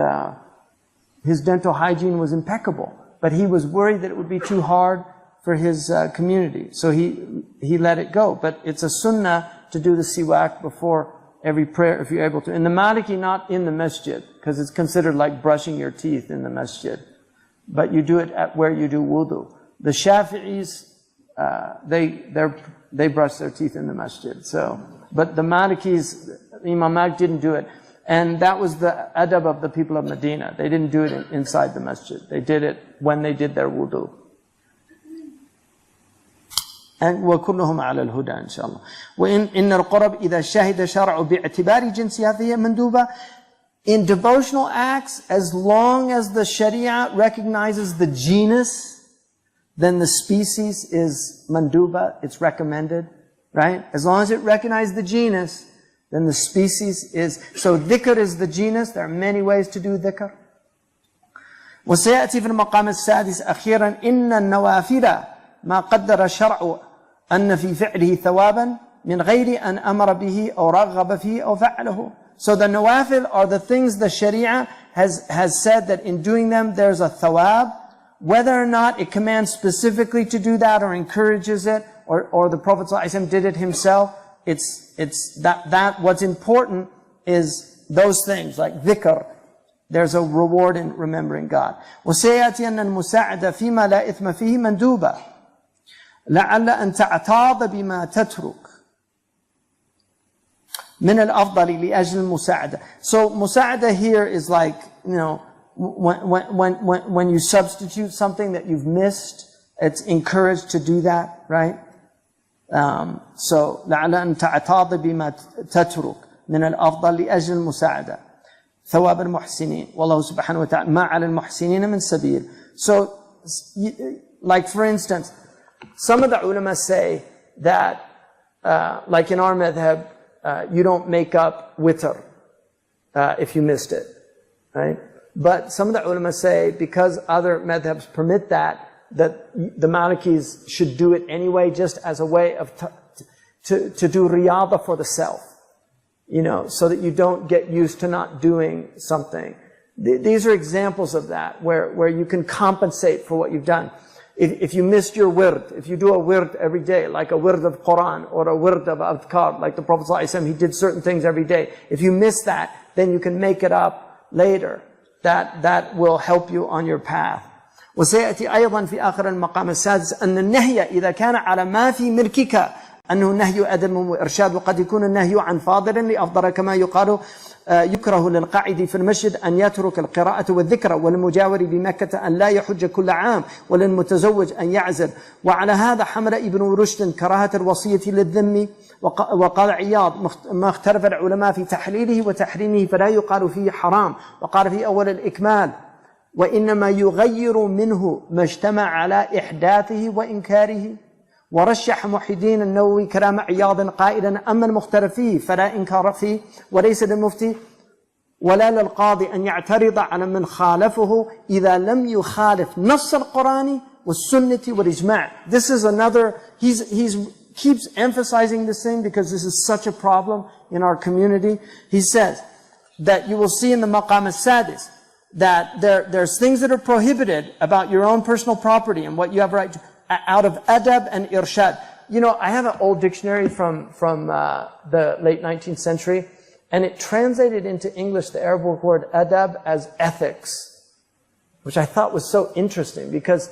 his dental hygiene was impeccable. But he was worried that it would be too hard for his community. So he let it go. But it's a sunnah to do the siwak before every prayer if you're able to. In the Maliki, not in the masjid, because it's considered like brushing your teeth in the masjid. But you do it at where you do wudu. The Shafi'is, they brush their teeth in the masjid. So, but the Malikis, Imam Malik didn't do it. And that was the adab of the people of Medina. They didn't do it inside the masjid. They did it when they did their wudu. And وَكُلُّهُمْ عَلَى الْهُدَى إن شاء الله. وإن القرب إذا شهد شرع باعتبار جنسها فهي مندوبة. In devotional acts, as long as the Sharia recognizes the genus, then the species is manduba, it's recommended, right? As long as it recognizes the genus, then the species is. So dhikr is the genus. There are many ways to do dhikr. وسيأتي في المقام السادس أخيرا إن النوافل ما قدر الشرع أن في فعله ثوابا من غير أن أمر به أو رغب فيه أو فعله. So the nawafil are the things the Sharia has said that in doing them there's a thawab. Whether or not it commands specifically to do that or encourages it, or the Prophet ﷺ did it himself, it's that what's important is those things like dhikr. There's a reward in remembering God. وسيأتي أن المساعدة فيما لا إثم فيه مندوبة لعل أن تعتاض بما تترك من الأفضل لأجل المساعدة. So مساعدة here is like, you know, when you substitute something that you've missed, it's encouraged to do that, right? So لعل أن تعتاض بما تترك من الأفضل لأجل المساعدة ثواب المحسنين والله سبحانه وتعالى ما على المحسنين من سبيل. So like for instance, some of the ulama say that like in our madhab, you don't make up witr if you missed it, right? But some of the ulama say because other madhabs permit that the Malikis should do it anyway, just as a way of to do riyadha for the self, you know, so that you don't get used to not doing something. These are examples of that, where you can compensate for what you've done. If you missed your wird, if you do a wird every day, like a wird of Quran or a wird of adhkar, like the Prophet ﷺ, he did certain things every day. If you miss that, then you can make it up later. That will help you on your path. وسيأتي أيضا في آخر المقام السادس أن النهي إذا كان على ما في ملكك أنه نهي أدب وإرشاد، وقد يكون النهي عن فاضل لأفضل، كما يقال يكره للقاعد في المسجد أن يترك القراءة والذكر، وللمجاور بمكة أن لا يحج كل عام، وللمتزوج أن يعزل. وعلى هذا حمل ابن رشد كراهة الوصية للذم. وقال عياض ما اختلف العلماء في تحليله وتحريمه فلا يقال فيه حرام. وقال في أول الإكمال وإنما يغير منه ما اجتمع على إحداثه وإنكاره. ورشح محي الدين النووي كلام عياض قائلا أما المختلف فيه فلا إنكار فيه، وليس للمفتي ولا للقاضي أن يعترض على من خالفه إذا لم يخالف نص القرآن والسنة والإجماع. This is another, he's keeps emphasizing this thing because this is such a problem in our community. He says that you will see in the Maqam al-Sadis that there's things that are prohibited about your own personal property and what you have right to, out of adab and irshad. You know, I have an old dictionary from the late 19th century, and it translated into English the Arabic word adab as ethics, which I thought was so interesting because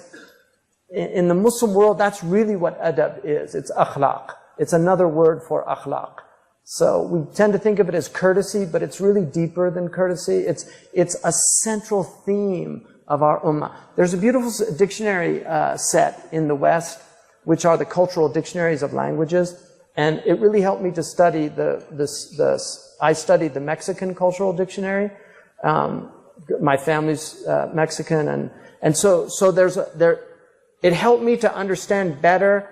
in the Muslim world, that's really what adab is. It's akhlaq. It's another word for akhlaq. So we tend to think of it as courtesy, but it's really deeper than courtesy. It's a central theme of our ummah. There's a beautiful dictionary set in the West, which are the cultural dictionaries of languages, and it really helped me to study I studied the Mexican cultural dictionary. My family's Mexican, and so it helped me to understand better.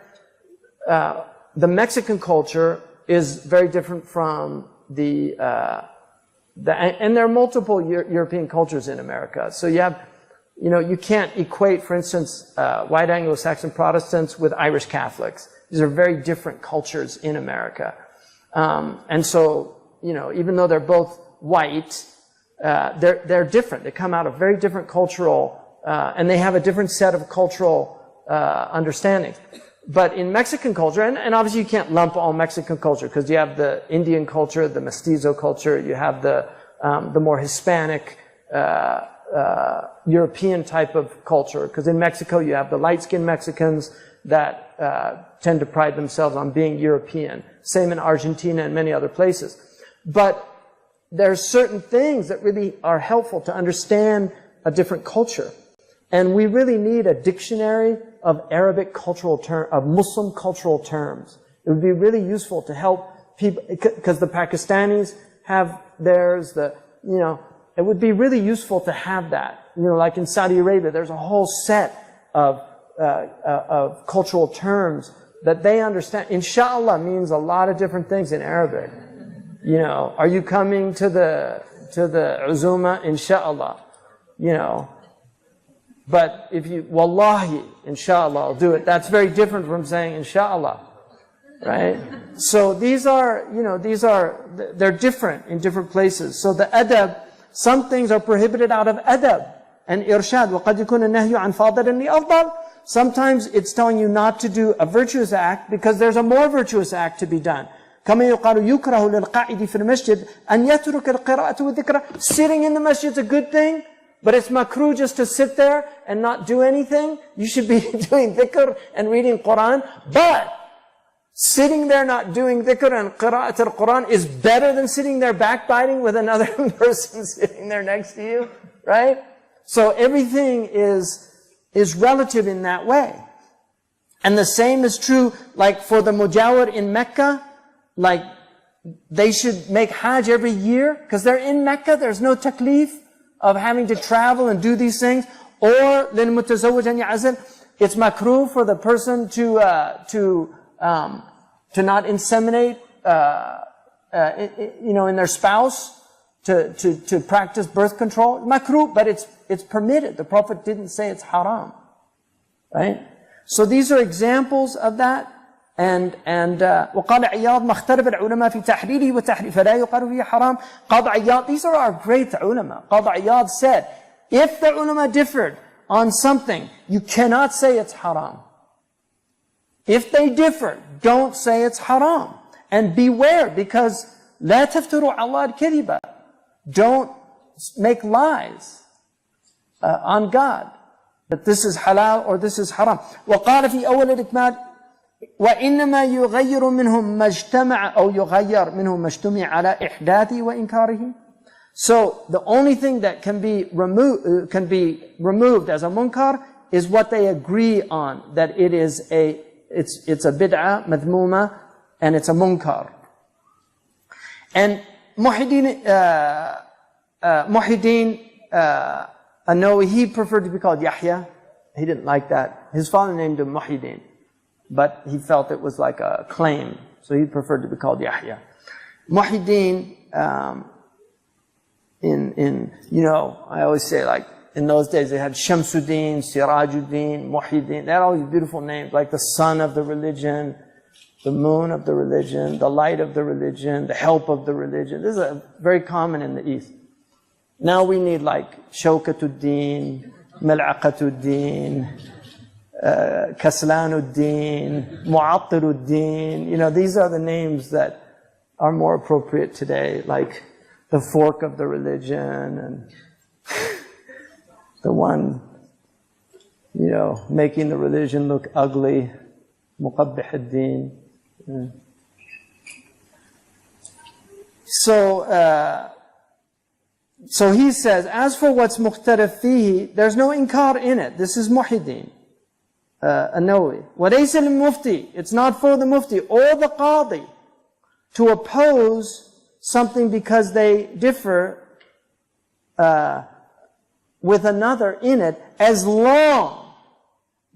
The Mexican culture is very different from and there are multiple European cultures in America. So you have, you know, you can't equate, for instance, white Anglo-Saxon Protestants with Irish Catholics. These are very different cultures in America. And so, you know, even though they're both white, they're different. They come out of very different cultural, and they have a different set of cultural understandings. But in Mexican culture, and obviously you can't lump all Mexican culture because you have the Indian culture, the mestizo culture, you have the more Hispanic, European type of culture. Because in Mexico you have the light-skinned Mexicans that tend to pride themselves on being European. Same in Argentina and many other places. But there are certain things that really are helpful to understand a different culture. And we really need a dictionary of Arabic cultural terms, of Muslim cultural terms. It would be really useful to help people, because the Pakistanis have theirs, you know, it would be really useful to have that. You know, like in Saudi Arabia, there's a whole set of cultural terms that they understand. Inshallah means a lot of different things in Arabic. You know, are you coming to the uzuma? Inshallah. You know. But if you, wallahi, inshallah, I'll do it. That's very different from saying inshallah, right? So these are, you know, they're different in different places. So the adab, some things are prohibited out of adab and irshad. وَقَدْ يَكُونَ النَّهْيُ عَنْ فَاضِلٍ لِأَفْضَلٍ. Sometimes it's telling you not to do a virtuous act because there's a more virtuous act to be done. كَمَا يُقَالُ يُكْرَهُ لِلْقَاعِدِ فِي الْمَسْجِدِ أَنْ يَتْرُكَ الْقِرَاءَةَ وَالذِّكْرَ. Sitting in the masjid is a good thing. But it's makruh just to sit there and not do anything. You should be doing dhikr and reading Quran. But sitting there not doing dhikr and qira'at al-Quran is better than sitting there backbiting with another person sitting there next to you, right? So everything is relative in that way. And the same is true, like for the mujawir in Mecca, like they should make hajj every year because they're in Mecca. There's no taklif of having to travel and do these things. Or لِلْمُتَزَوِّجَ أَنْ يَعْزِلْ. It's makruh for the person to not inseminate, you know, in their spouse, to practice birth control. Makruh, but it's permitted. The Prophet didn't say it's haram. Right? So these are examples of that. وقال عياض ما اختلف العلماء في تحليله وتحريمه فلا يقال فيه حرام. قاضي عياض, these are our great ulama. Qadi Iyad said, if the ulama differed on something, you cannot say it's haram. If they differ, don't say it's haram. And beware, because لا تفتروا على الله الكذبة. Don't make lies on God. That this is halal or this is haram. وقال في أول الإكمال وإنما يغير منهم ما اجتمع أو يغير منهم ما اجتمع على إحداثه وإنكاره. So the only thing that can be removed as a munkar is what they agree on, that it is it's a bid'ah, madhmuma, and it's a munkar. And Muhyiddin An-Nawawi, he preferred to be called Yahya. He didn't like that. His father named him Muhyiddin, but he felt it was like a claim, so he preferred to be called Yahya. Muhyiddin, I always say, like, in those days they had Shamsuddin, Sirajuddin, Muhyiddin. They had all these beautiful names, like the sun of the religion, the moon of the religion, the light of the religion, the help of the religion. This is very common in the East. Now we need like Shawkatuddin, Mal'aqatuddin, Kaslanuddin, Mu'attiruddin. These are the names that are more appropriate today, like the fork of the religion and the one, making the religion look ugly, Muqabbih-ud-din. So he says, as for what's mukhtalif fihi, there's no inkar in it. This is Muhyiddin An-Nawawi. وَلَيْسَ لِلْمُفْتِي, it's not for the mufti or the qadi to oppose something because they differ with another in it, as long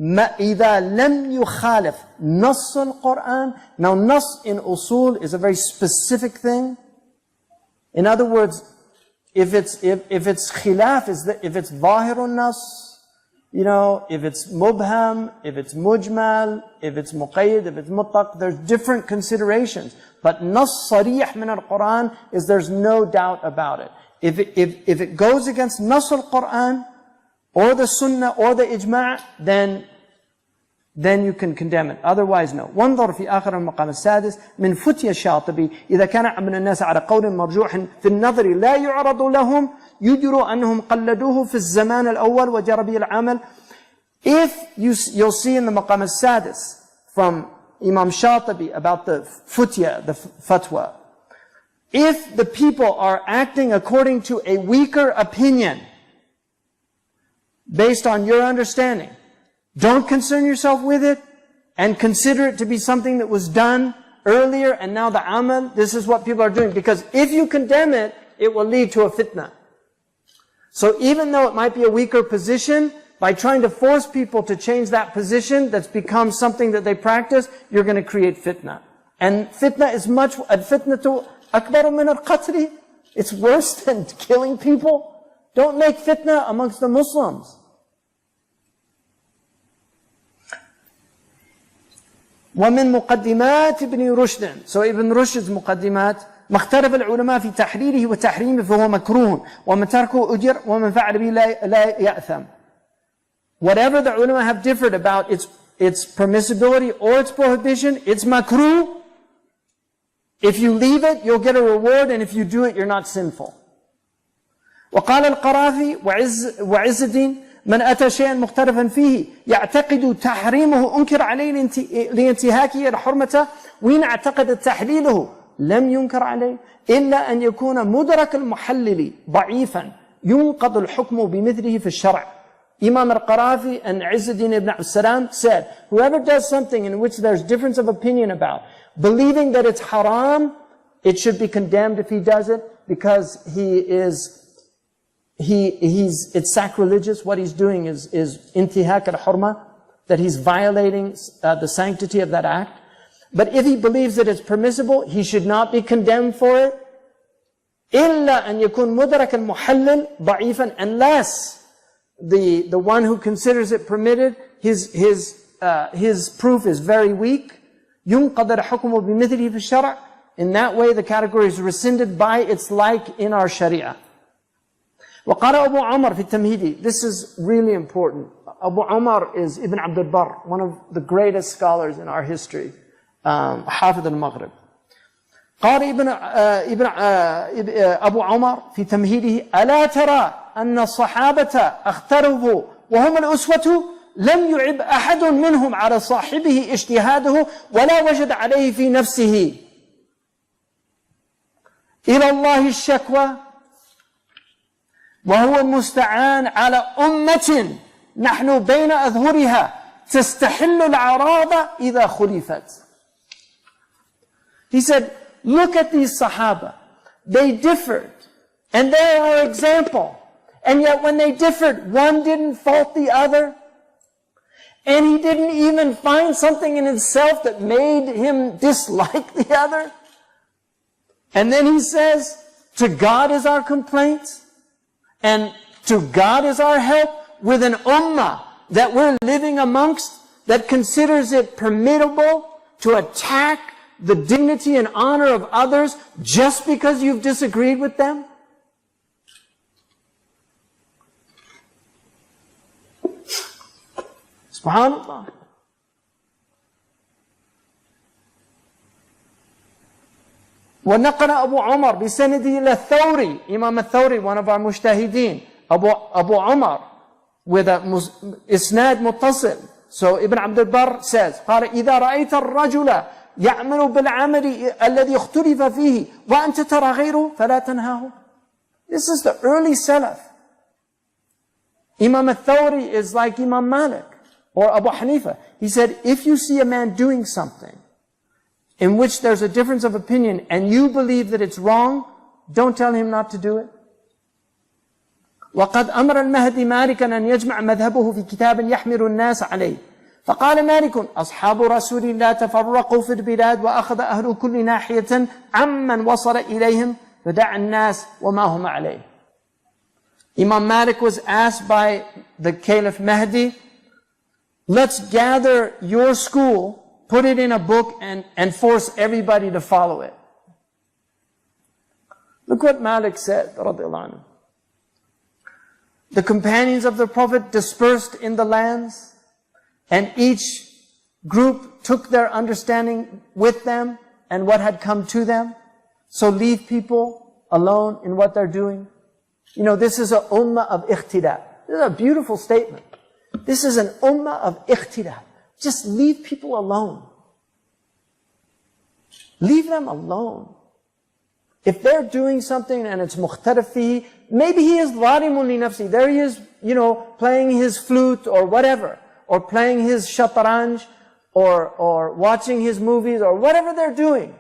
إذا لم يخالف نص القرآن. Now, nas in usul is a very specific thing. In other words, if it's khilaf, if it's zahirun nas, if it's mubham, if it's mujmal, if it's muqayyid, if it's mutlaq, there's different considerations. But nas sarih min al-Quran is there's no doubt about it. If it goes against nas al-Quran, or the sunnah, or the ijma', then you can condemn it. Otherwise, no. وانظر في آخر المقام السادس من فتية الشاطبي إذا كان من الناس على قول مرجوح في النظر لا يعرض لهم يدروا أنهم قلدوه في الزمان الأول وجرى به العمل. If you'll see in the مقام السادس from Imam Shatibi about the futya, the fatwa, if the people are acting according to a weaker opinion based on your understanding, don't concern yourself with it and consider it to be something that was done earlier and now the amal, this is what people are doing. Because if you condemn it, it will lead to a fitna. So even though it might be a weaker position, by trying to force people to change that position that's become something that they practice, you're going to create fitna. And fitna is much, al-fitnatu akbaru min al-qatli. It's worse than killing people. Don't make fitna amongst the Muslims. ومن مقدمات ابن رشد. So Ibn Rushd's مقدمات ما اختلف العلماء في تحليله وتحريمه فهو مكروه ومن تركه أجر ومن فعل به لا يأثم. Whatever the ulama have differed about its permissibility or its prohibition, it's makruh. If you leave it, you'll get a reward, and if you do it, you're not sinful. وقال القرافي وعز الدين من أتى شيئا مختلفا فيه يعتقد تحريمه أنكر عليه لانتهاكه الحرمة وإن اعتقد تحليله لم ينكر عليه إلا أن يكون مدرك المحلل ضعيفا ينقض الحكم بمثله في الشرع. Imam al-Qarafi and Izzuddin ibn al-Salam said, whoever does something in which there's difference of opinion about, believing that it's haram, it should be condemned if he does it, because it's sacrilegious. What he's doing is intihak al-hurma, that he's violating the sanctity of that act. But if he believes that it's permissible, he should not be condemned for it. إلا أن يكون مدرك المحلل ضعيفا, unless the one who considers it permitted, his proof is very weak, ينقض الحكم بمثله في الشرع. In that way, the category is rescinded by its like in our Sharia. وقال أبو عمر في التمهيدي. This is really important. Abu Umar is Ibn Abd al-Barr, one of the greatest scholars in our history. حافظ المغرب. قال أبو عمر في تمهيده: ألا ترى أن الصحابة اختلفوا وهم الأسوة لم يعب أحد منهم على صاحبه اجتهاده ولا وجد عليه في نفسه إلى الله الشكوى وهو المستعان على أمة نحن بين أظهرها تستحل العراض إذا خلفت. He said, look at these Sahaba. They differed. And they are our example. And yet when they differed, one didn't fault the other. And he didn't even find something in himself that made him dislike the other. And then he says, to God is our complaint. And to God is our help with an ummah that we're living amongst that considers it permissible to attack the dignity and honor of others just because you've disagreed with them? Subhanallah. ونقل أبو عمر بسنده إلى الثوري, Imam al-Thawri, one of our mujtahideen, Abu Umar, with a isnad muttasil. So Ibn Abd al-Barr says, قال إذا رأيت الرجل يعمل بالعمل الذي اختلف فيه وأنت ترى غيره فلا تنهاه. This is the early Salaf. Imam al-Thawri is like Imam Malik or Abu Hanifa. He said, if you see a man doing something in which there's a difference of opinion and you believe that it's wrong, don't tell him not to do it. وقد أمر المهدي مالكا أن يجمع مذهبه في كتاب يحمل الناس عليه. فقال مالك: أصحاب رسول الله تفرقوا في البلاد وأخذ أهل كل ناحية عمن وصل إليهم فدع الناس وما هم عليه. Imam Malik was asked by the Caliph Mahdi, let's gather your school, put it in a book and force everybody to follow it. Look what Malik said, radiallahu anhu. The companions of the Prophet dispersed in the lands, and each group took their understanding with them and what had come to them. So leave people alone in what they're doing. You know, this is an ummah of ikhtilaf. This is a beautiful statement. This is an ummah of ikhtilaf. Just leave people alone. Leave them alone. If they're doing something and it's mukhtalif fihi, maybe he is zalimun li nafsi. There he is, you know, playing his flute or whatever, or playing his shatranj, or watching his movies, or whatever they're doing.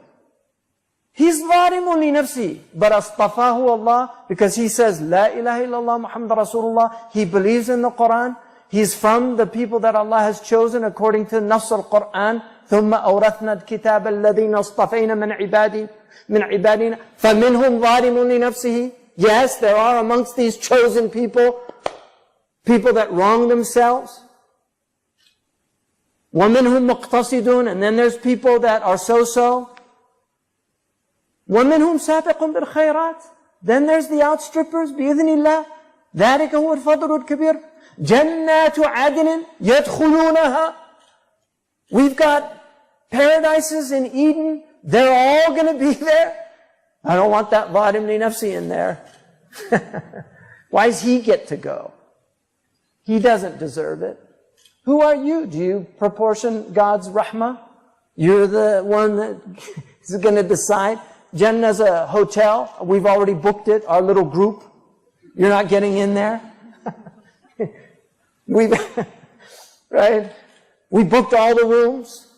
He's zalimun li nafsi. But astafahu Allah, because he says, La ilaha illallah Muhammad Rasulullah. He believes in the Quran. He's from the people that Allah has chosen according to Nafs al-Quran. ثم أورثنا الكتاب الذين اصطفينا من عبادنا فمنهم ظالم لنفسه. Yes, there are amongst these chosen people that wrong themselves. ومنهم مقتصدون, and then there's people that are so-so. ومنهم سابق بالخيرات, then there's the outstrippers بإذن الله. ذلك هو الفضل الكبير. جنات عدن يدخلونها. We've got paradises in Eden. They're all going to be there. I don't want that Vadim li nafsi in there. Why does he get to go? He doesn't deserve it. Who are you? Do you proportion God's rahmah? You're the one that is going to decide. Jannah's a hotel. We've already booked it, our little group. You're not getting in there. Right? We booked all the rooms.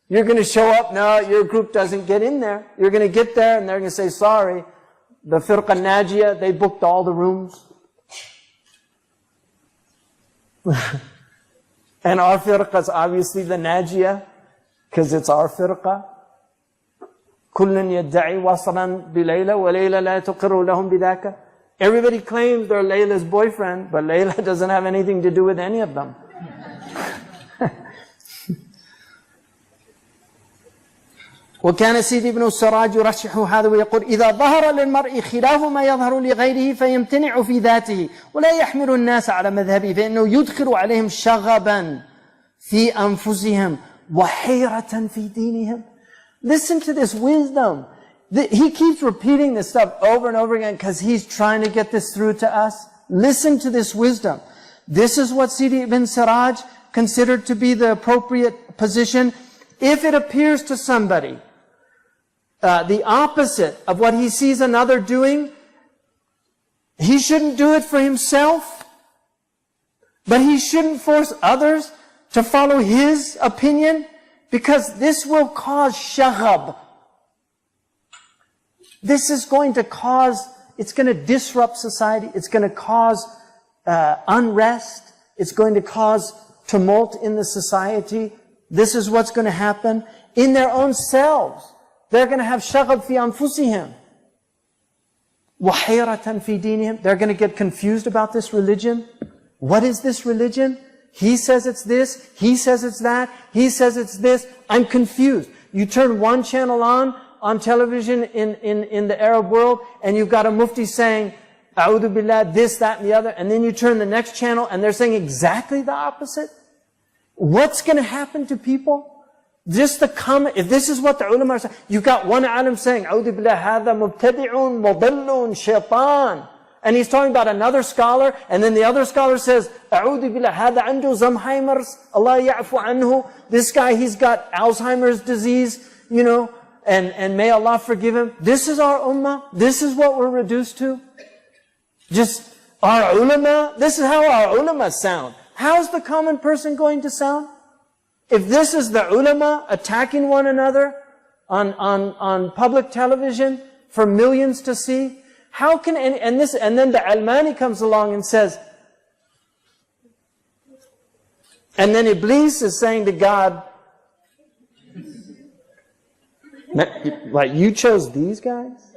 You're going to show up. No, your group doesn't get in there. You're going to get there and they're going to say, sorry, the Firqa Najiyah, they booked all the rooms. And our Firqa is obviously the Najiyah, because it's our Firqa. كُلٌّ يَدَّعِي وَصْلًا بِلَيْلَ وَلَيْلَ لَا تُقِرُّ لَهُمْ بِذَاكَ. Everybody claims they're Layla's boyfriend, but Layla doesn't have anything to do with any of them. وكان سيدي ابن السراج يرشح هذا ويقول إذا ظهر للمرء خلاف ما يظهر لغيره فيمتنع في ذاته ولا يحمل الناس على مذهبه فإنه يدخل عليهم شغبا في أنفسهم وحيرة في دينهم. Listen to this wisdom. He keeps repeating this stuff over and over again because he's trying to get this through to us. Listen to this wisdom. This is what Sidi ibn Siraj considered to be the appropriate position. If it appears to somebody the opposite of what he sees another doing, he shouldn't do it for himself, but he shouldn't force others to follow his opinion, because this will cause shaghab. This is going to cause, it's going to disrupt society, it's going to cause unrest, it's going to cause tumult in the society. This is what's going to happen in their own selves. They're going to have shaghab fi anfusihim. Wahayratan fi dinihim. They're going to get confused about this religion. What is this religion? He says it's this, he says it's that, he says it's this. I'm confused. You turn one channel on television in the Arab world, and you've got a mufti saying, A'udhu billah, this, that, and the other, and then you turn the next channel and they're saying exactly the opposite. What's going to happen to people? Just the comment, if this is what the ulama are saying, you've got one alim saying, A'udhu billah, hadha mubtadi'un, mudallun, shaitan. And he's talking about another scholar, and then the other scholar says, A'udhu billah, hadha andu Zamheimer's, Allah ya'fu anhu. This guy, he's got Alzheimer's disease, and may Allah forgive him. This is our ummah. This is what we're reduced to. Just our ulama, this is how our ulama sound. How's the common person going to sound? If this is the ulama attacking one another on public television for millions to see, how can, and then the Almani comes along and says, and then Iblis is saying to God, like, you chose these guys?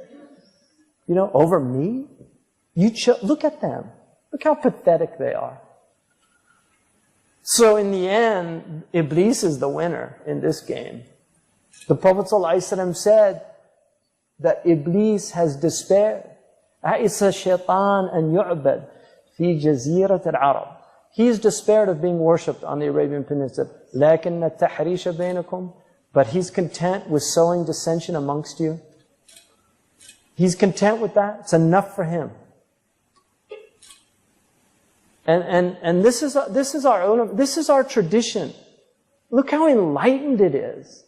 Over me? Look at them. Look how pathetic they are. So in the end, Iblis is the winner in this game. The Prophet ﷺ said that Iblis has despaired. A'isa shaitan an yu'bad fi jazirat al-Arab. He's despaired of being worshipped on the Arabian Peninsula. لَكِنَّ التَّحْرِيشَ بَيْنَكُمْ. But he's content with sowing dissension amongst you. He's content with that. It's enough for him. And this is our tradition. Look how enlightened it is.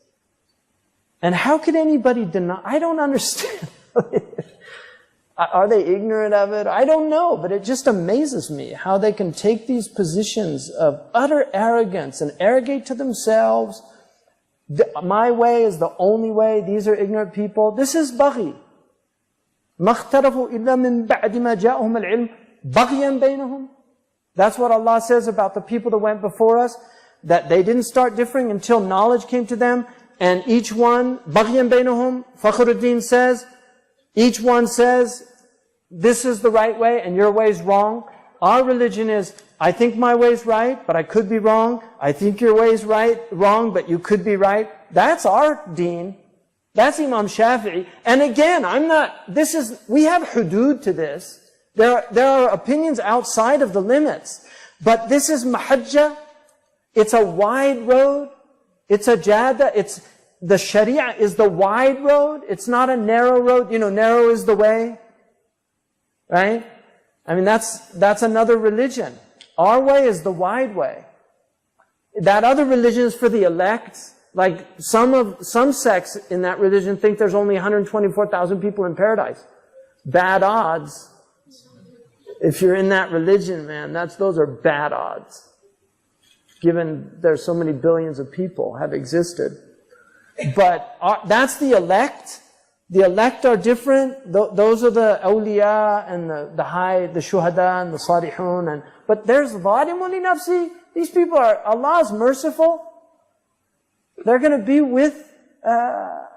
And how could anybody deny? I don't understand. Are they ignorant of it? I don't know, but it just amazes me how they can take these positions of utter arrogance and arrogate to themselves. My way is the only way. These are ignorant people. This is baghi. مَا اخْتَرَفُوا إِلَّا مِن بَعْدِ مَا جَاءَهُمُ الْعِلْمُ بَغْيًا بَيْنَهُم. That's what Allah says about the people that went before us, that they didn't start differing until knowledge came to them, and each one, بَغْيًا بَيْنَهُم, Fakhruddin says, each one says, this is the right way and your way is wrong. Our religion is, I think my way is right, but I could be wrong. I think your way is wrong, but you could be right. That's our deen. That's Imam Shafi'i. And again, we have hudud to this. There are opinions outside of the limits. But this is mahajjah. It's a wide road. It's a jada. The sharia is the wide road. It's not a narrow road. Narrow is the way. Right? I mean, that's another religion. Our way is the wide way. That other religion is for the elect. Like some sects in that religion think there's only 124,000 people in paradise. Bad odds. If you're in that religion, man, those are bad odds. Given there's so many billions of people have existed. But that's the elect. The elect are different. Those are the awliya and the shuhada and the salihun. But there's zalimun li nafsi. These people Allah's merciful. They're going to be with the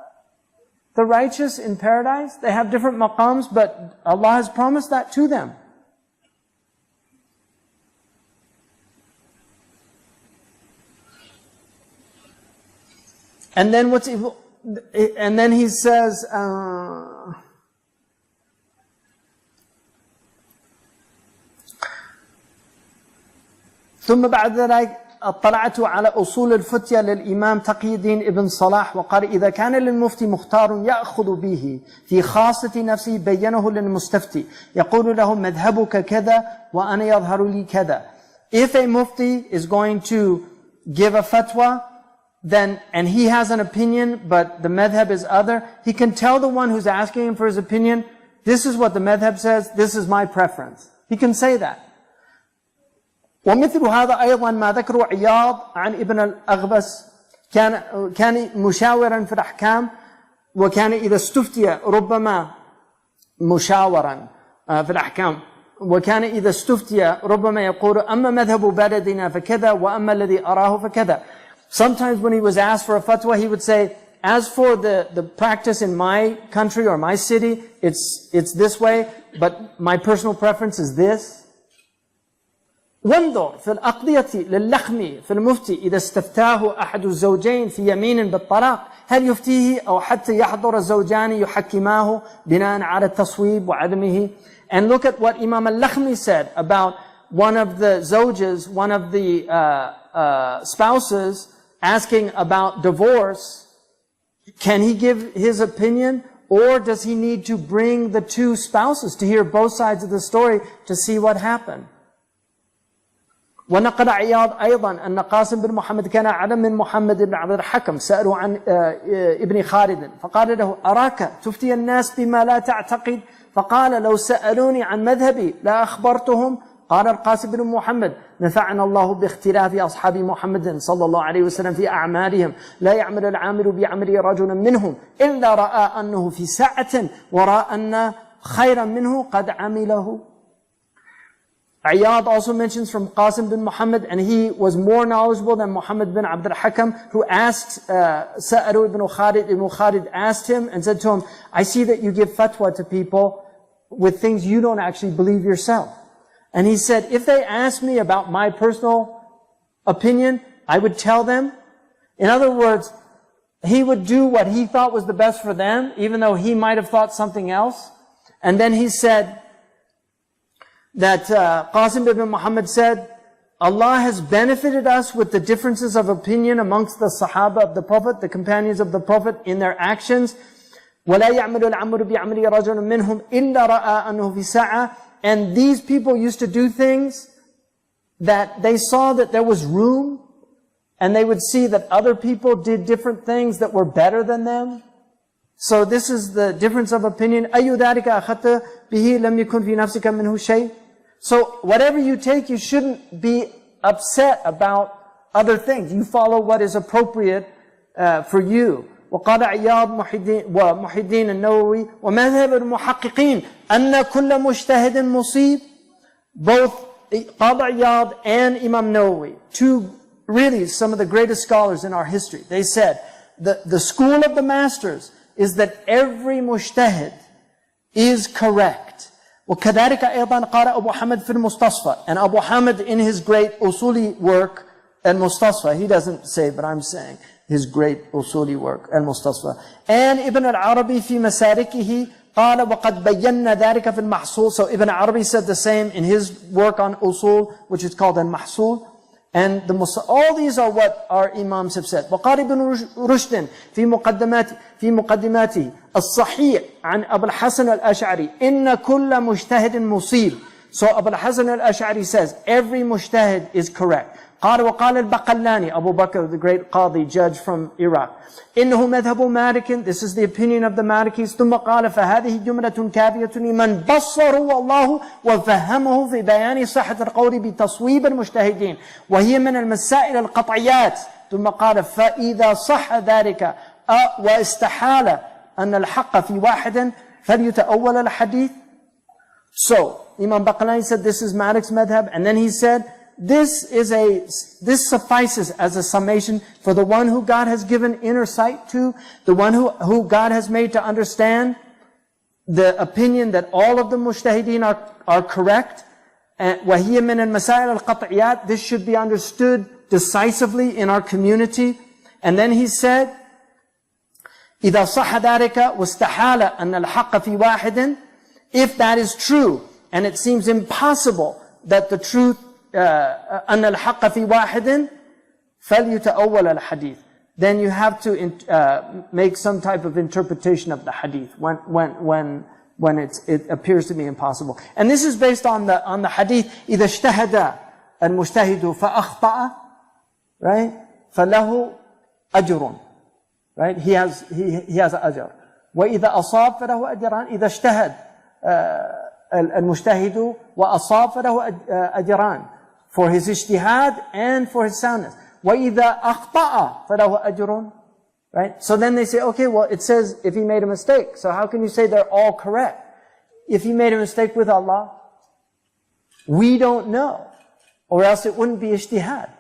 righteous in paradise. They have different maqams, but Allah has promised that to them. And then and then he says, ثم بعد ذلك اطلعت على أصول الفتية للإمام تقي الدين ابن صلاح وقال إذا كان للمفتي مختار يأخذ به في خاصة نفسه بينه للمستفتي يقول له مذهبك كذا وأنا يظهر لي كذا. If a mufti is going to give a fatwa, then, and he has an opinion, but the madhab is other, he can tell the one who's asking him for his opinion, this is what the madhab says, this is my preference. He can say that. ومثل هذا أيضا ما ذكره عياض عن ابن الأغبس كان مشاورا في الأحكام وكان إذا استفتي ربما مشاورا في الأحكام وكان إذا استفتي ربما يقول أما مذهب بلدنا فكذا وأما الذي أراه فكذا. Sometimes when he was asked for a fatwa, he would say, as for the practice in my country or my city, it's this way, but my personal preference is this. وانظر في الأقضية للخمي في المفتي إذا استفتاه أحد الزوجين في يمين بالطلاق هل يفتيه أو حتى يحضر الزوجان يحكماه بناء على التصويب وعدمه. And look at what Imam al-Lakhmi said about one of the zawjas, one of the spouses asking about divorce. Can he give his opinion, or does he need to bring the two spouses to hear both sides of the story to see what happened? ونقل عياض أيضا أن قاسم بن محمد كان أعلم من محمد بن عبد الحكم سألوا عن ابن خالد فقال له أراك تفتي الناس بما لا تعتقد فقال لو سألوني عن مذهبي لا أخبرتهم. قال القاسم بن محمد نفعنا الله باختلاف أصحاب محمد صلى الله عليه وسلم في أعمالهم لا يعمل العامل بعمل رجل منهم إلا رأى أنه في ساعة ورأى أن خيرا منه قد عمله. Iyad also mentions from Qasim bin Muhammad, and he was more knowledgeable than Muhammad bin Abd al-Hakam, who asked Sa'aru ibn Khalid. Ibn Khalid asked him and said to him, I see that you give fatwa to people with things you don't actually believe yourself. And he said, if they ask me about my personal opinion, I would tell them. In other words, he would do what he thought was the best for them, even though he might have thought something else. And then he said that Qasim ibn Muhammad said, Allah has benefited us with the differences of opinion amongst the Sahaba of the Prophet, the companions of the Prophet, in their actions. وَلَا يَعْمَلُ الْعَمْرُ بِعَمْلِ رَجُلٍ مِّنْهُمْ إِلَّا رَأَى أَنَّهُ فِي سَاعَةٍ. And these people used to do things that they saw that there was room, and they would see that other people did different things that were better than them. So this is the difference of opinion. أَيُّ ذَلِكَ أَخَذْتَ بِهِ لَمْ يَكُنْ فِي نَفْسِكَ مِنْهُ شَيْءٍ. So whatever you take, you shouldn't be upset about other things. You follow what is appropriate for you. وقال عياض ومحي الدين النووي ومذهب المحققين أن كل مجتهد مصيب. Both Qadi Iyad and Imam Nawawi, two really some of the greatest scholars in our history, they said the school of the masters is that every mujtahid is correct. وكذلك أيضا قال أبو حمد في المستصفى. And Abu Hamid in his great usuli work, al-Mustasfa, he doesn't say, but I'm saying, his great usuli work, al-Mustasfa. And Ibn al-Arabi في مساركه قال وقد بينا ذلك في المحصول. So Ibn Arabi said the same in his work on usul, which is called al-Mahsul. And all these are what our imams have said. وقال ابن رشد في مقدماته الصحيح عن أبو الحسن الأشعري إن كل مجتهد مصيب. So Abu al-Hasan al-Ash'ari says, every mujtahid is correct. قال وقال البقلاني, Abu Bakr, the great Qadi, judge from Iraq, إنه مذهب مالك, this is the opinion of the Malikis. ثم قال فهذه جملة كافية لمن بصروا الله وفهمه في بيان صحة القول بتصويب المجتهدين وهي من المسائل القطعيات. ثم قال فإذا صح ذلك واستحال أن الحق في واحد فليتأول الحديث. So Imam Baqlani said this is Malik's madhab, and then he said this suffices as a summation for the one who God has given inner sight to, the one who God has made to understand the opinion that all of the mujtahideen are correct. And وَهِيَ مِنَ الْمَسَائِلِ الْقَطْعِيَاتِ, this should be understood decisively in our community. And then he said, إذا صح ذلك واستحال أن الحق في واحد, if that is true and it seems impossible that the truth أن الحق في واحد فليتأول الحديث, then you have to make some type of interpretation of the hadith when it appears to be impossible. And this is based on the hadith, إذا اجتهد المجتهد فأخطأ, right? فله أجر, right? He has أجر. وإذا أصاب فله أجران. إذا اجتهد المجتهد وأصاب فله أجران, for his ijtihad and for his soundness. وَإِذَا أَخْطَأَ فَلَهُ أَجْرٌ. Right? So then they say, okay, well, it says if he made a mistake. So how can you say they're all correct? If he made a mistake with Allah, we don't know. Or else it wouldn't be ijtihad.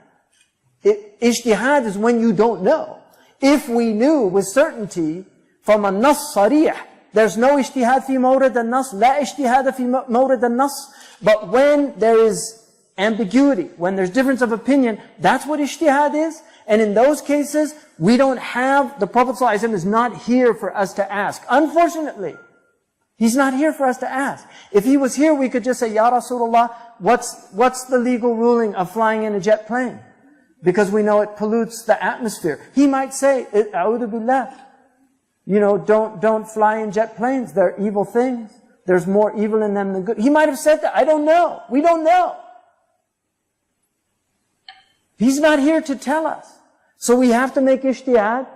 Ijtihad is when you don't know. If we knew with certainty from a nas sarih, there's no ijtihad fi mawrid al-nas, la ijtihad fi mawrid al-nas. But when there is ambiguity, when there's difference of opinion, that's what ijtihad is. And in those cases, we don't have, the Prophet ﷺ is not here for us to ask. Unfortunately, he's not here for us to ask. If he was here, we could just say, Ya Rasulullah, what's the legal ruling of flying in a jet plane? Because we know it pollutes the atmosphere. He might say, A'udhu billah, don't fly in jet planes. They're evil things. There's more evil in them than good. He might have said that. I don't know. We don't know. He's not here to tell us. So we have to make ijtihad.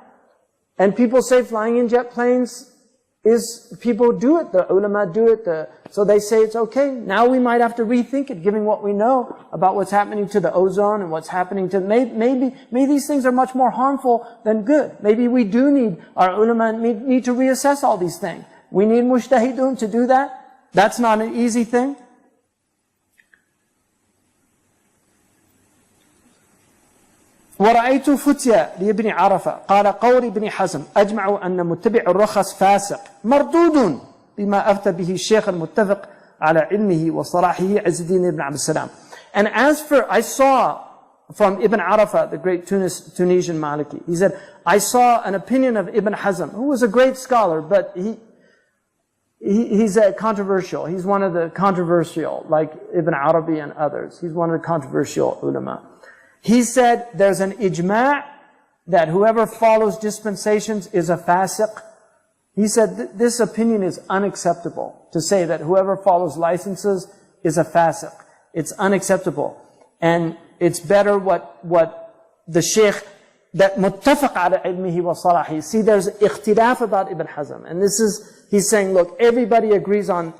And people say flying in jet planes people do it. The ulama do it. So they say it's okay. Now we might have to rethink it, given what we know about what's happening to the ozone and what's happening to, maybe these things are much more harmful than good. Maybe we do need, our ulama need to reassess all these things. We need mujtahidun to do that. That's not an easy thing. ورأيت فتيا لابن عرفة قال قول ابن حزم أجمعوا أن متبع الرخص فاسق مردود بما أفتى به الشيخ المتفق على علمه وصلاحه عز الدين ibn Abd salam. And as for, I saw from Ibn Arafah, the great Tunisian Maliki, he said, I saw an opinion of Ibn Hazm, who was a great scholar, but he's controversial. He's one of the controversial, like Ibn Arabi and others. He's one of the controversial ulama. He said there's an ijma' that whoever follows dispensations is a fasiq. He said this opinion is unacceptable, to say that whoever follows licenses is a fasiq. It's unacceptable. And it's better what the Shaykh, that muttafaq ala ilmihi wa salahi. See, there's ikhtilaf about Ibn Hazm. And this is, he's saying, look, everybody agrees on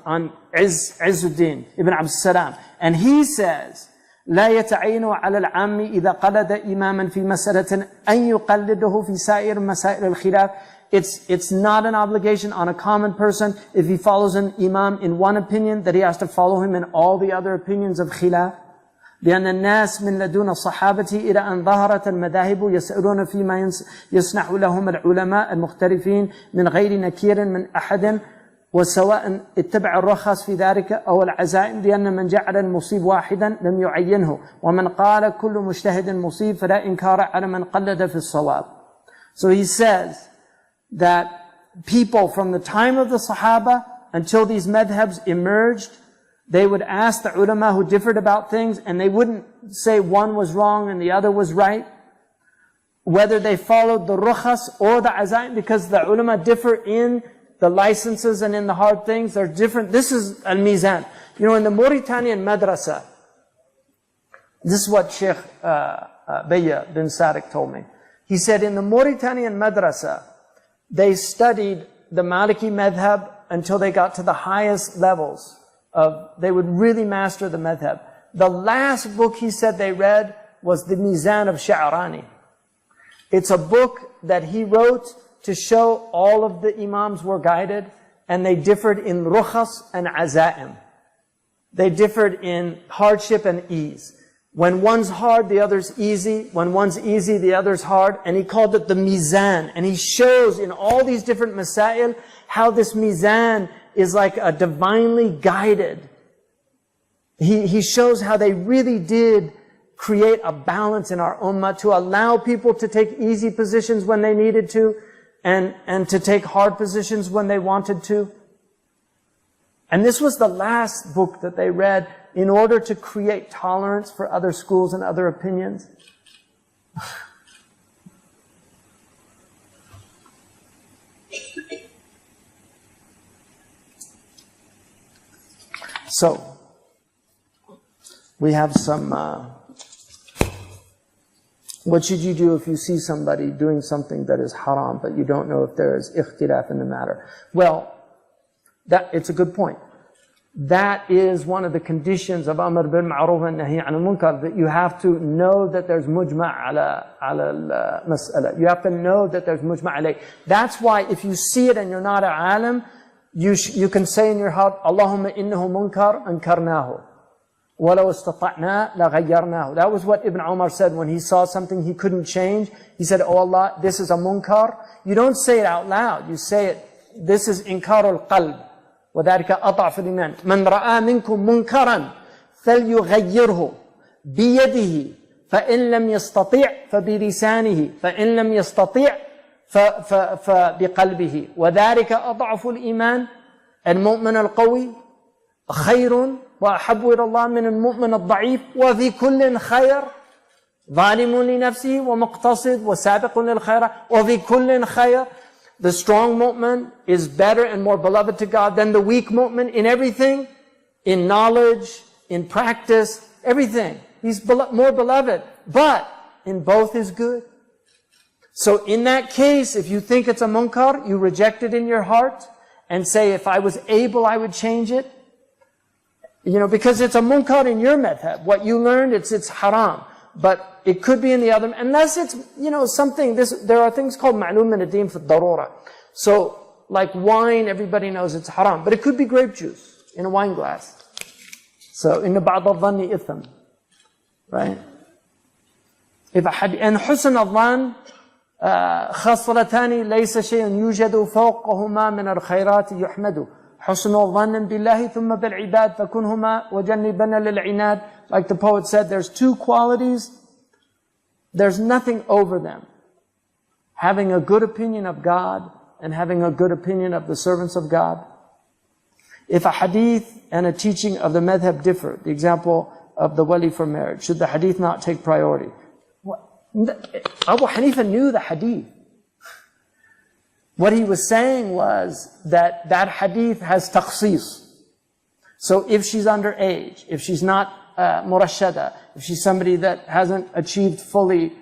Izzuddin ibn Abd salam. And he says, لا يتعين على العام إذا قلد إماما في مسألة أن يقلده في سائر مسائل الخلاف. It's not an obligation on a common person if he follows an imam in one opinion that he has to follow him in all the other opinions of khilaf. لأن الناس من لدن الصحابة إلى أن ظهرت المذاهب يسألون فيما يصنع لهم العلماء المختلفين من غير نكير من أحد وسواء اتبع الرخص في ذلك أو العزائم لأن من جعل المصيب واحدا لم يعينه ومن قال كل مجتهد مصيب فلا إنكار على من قلد في الصواب. So he says that people from the time of the Sahaba until these madhabs emerged, they would ask the ulama who differed about things, and they wouldn't say one was wrong and the other was right, whether they followed the rukhas or the azaim, because the ulama differ in the licenses and in the hard things. They're different. This is al-mizan. In the Mauritanian madrasa, this is what Shaykh Bayya bin Sadiq told me. He said in the Mauritanian madrasa, they studied the Maliki madhab until they got to the highest levels they would really master the madhab. The last book he said they read was the Mizan of Sha'rani. It's a book that he wrote to show all of the imams were guided, and they differed in rukhas and azaim. They differed in hardship and ease. When one's hard, the other's easy. When one's easy, the other's hard. And he called it the mizan. And he shows in all these different masail how this mizan is like a divinely guided. He shows how they really did create a balance in our ummah to allow people to take easy positions when they needed to and to take hard positions when they wanted to. And this was the last book that they read in order to create tolerance for other schools and other opinions. So, we have some, what should you do if you see somebody doing something that is haram, but you don't know if there is ikhtilaf in the matter? Well, it's a good point. That is one of the conditions of Amr bil Ma'ruf and Nahi anil Munkar, that you have to know that there's mujma' ala al-mas'ala. You have to know that there's mujma' alayh. That's why if you see it and you're not an alim, you can say in your heart, Allahumma innahu munkar ankarnahu. وَلَوْ اسْتَطَعْنَا لَغَيَّرْنَاهُ. That was what Ibn Umar said when he saw something he couldn't change. He said, oh Allah, this is a munkar. You don't say it out loud. You say it, this is inkarul qalb. وَذَلِكَ أَضْعَفُ الْإِيمَانِ مَنْ رَأَى مِنْكُمْ مُنْكَرًا فَلْيُغَيِّرْهُ بِيَدِهِ فَإِنْ لَمْ يَسْتَطِعْ فَبِلِسَانِهِ فَإِنْ لَمْ يَسْتَطِعْ فَبِقَلْبِهِ وَذَلِكَ أَضْعَفُ الْإِيمَانِ المؤمن القوي خير وأحب إلى الله من المؤمن الضعيف وفي كل خير ظالم لنفسه ومقتصد وسابق للخير وفي كل خير. The strong mu'min is better and more beloved to God than the weak mu'min in everything, in knowledge, in practice, everything. He's more beloved, but in both is good. So in that case, if you think it's a munkar, you reject it in your heart and say, if I was able, I would change it. You know, because it's a munkar in your madhab. What you learned, it's haram. But it could be in the other, unless it's, you know, something, there are things called ma'lum min ad-din fi darura. So, like wine, everybody knows it's haram. But it could be grape juice in a wine glass. So, inna ba'd al-dhanni itham. Right? And husn al-dhan, خصلتان ليس شيء يوجد فوقهما من الخيرات يحمد حسن الظن بالله ثم بالعباد فكنهما وجنبنا للعناد. Like the poet said, there's two qualities, there's nothing over them. Having a good opinion of God and having a good opinion of the servants of God. If a hadith and a teaching of the madhab differ, the example of the wali for marriage, should the hadith not take priority? Abu Hanifa knew the hadith. What he was saying was that that hadith has takhsis. So if she's underage, if she's not murashada, if she's somebody that hasn't achieved fully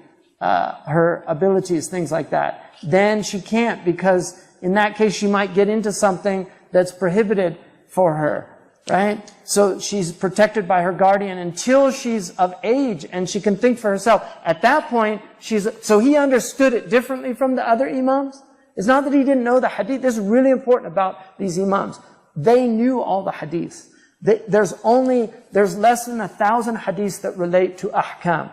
her abilities, things like that, then she can't, because in that case she might get into something that's prohibited for her. Right? So she's protected by her guardian until she's of age and she can think for herself. At that point, so he understood it differently from the other imams. It's not that he didn't know the hadith. This is really important about these imams. They knew all the hadiths. There's less than 1,000 hadiths that relate to ahkam.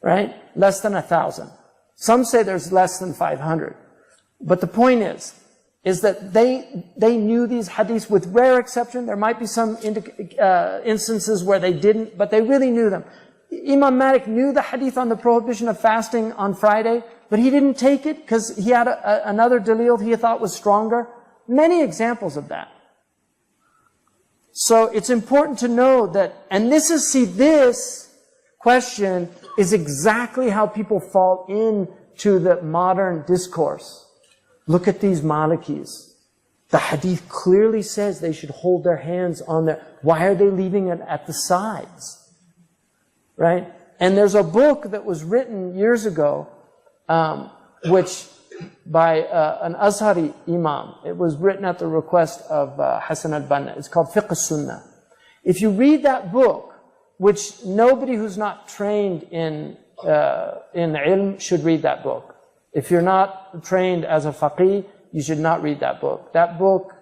Right? Less than 1,000. Some say there's less than 500. But the point is that they knew these hadiths with rare exception. There might be some instances where they didn't, but they really knew them. Imam Malik knew the hadith on the prohibition of fasting on Friday, but he didn't take it because he had another dalil he thought was stronger. Many examples of that. So it's important to know that, and this question is exactly how people fall into the modern discourse. Look at these Malikis. The hadith clearly says they should hold their hands on their... Why are they leaving it at the sides? Right? And there's a book that was written years ago, which by an Azhari imam. It was written at the request of Hassan al-Banna. It's called Fiqh al-Sunnah. If you read that book, which nobody who's not trained in ilm should read that book. If you're not trained as a faqih, you should not read that book. That book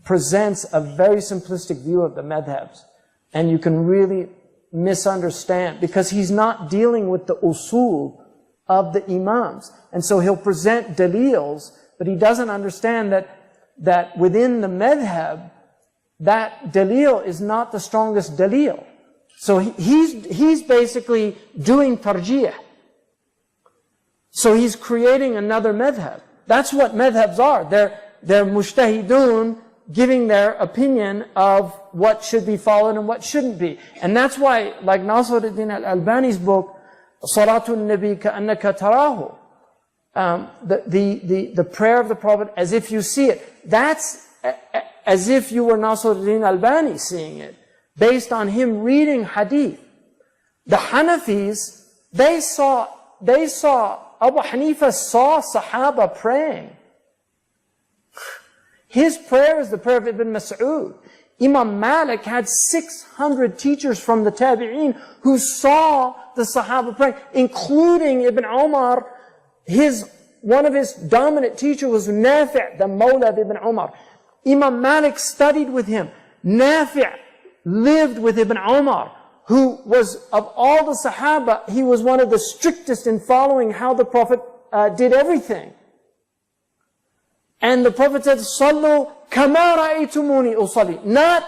presents a very simplistic view of the madhabs. And you can really misunderstand, because he's not dealing with the usul of the imams. And so he'll present dalils, but he doesn't understand that within the madhab, that dalil is not the strongest dalil. So he's basically doing tarjih. So he's creating another madhab. That's what madhabs are. They're mujtahidun giving their opinion of what should be followed and what shouldn't be. And that's why, like Nasiruddin al-Albani's book, Salatun Nabi Ka'annaka Tarahu, the prayer of the Prophet as if you see it. That's as if you were Nasiruddin al-Albani seeing it, based on him reading hadith. The Hanafis, they saw, Abu Hanifa saw Sahaba praying. His prayer is the prayer of Ibn Mas'ud. Imam Malik had 600 teachers from the Tabi'een who saw the Sahaba praying, including Ibn Umar. One of his dominant teachers was Nafi', the Mawla of Ibn Umar. Imam Malik studied with him. Nafi' lived with Ibn Umar, who was, of all the Sahaba, he was one of the strictest in following how the Prophet did everything. And the Prophet said, Sallu kama ra'aytumuni usalli. Not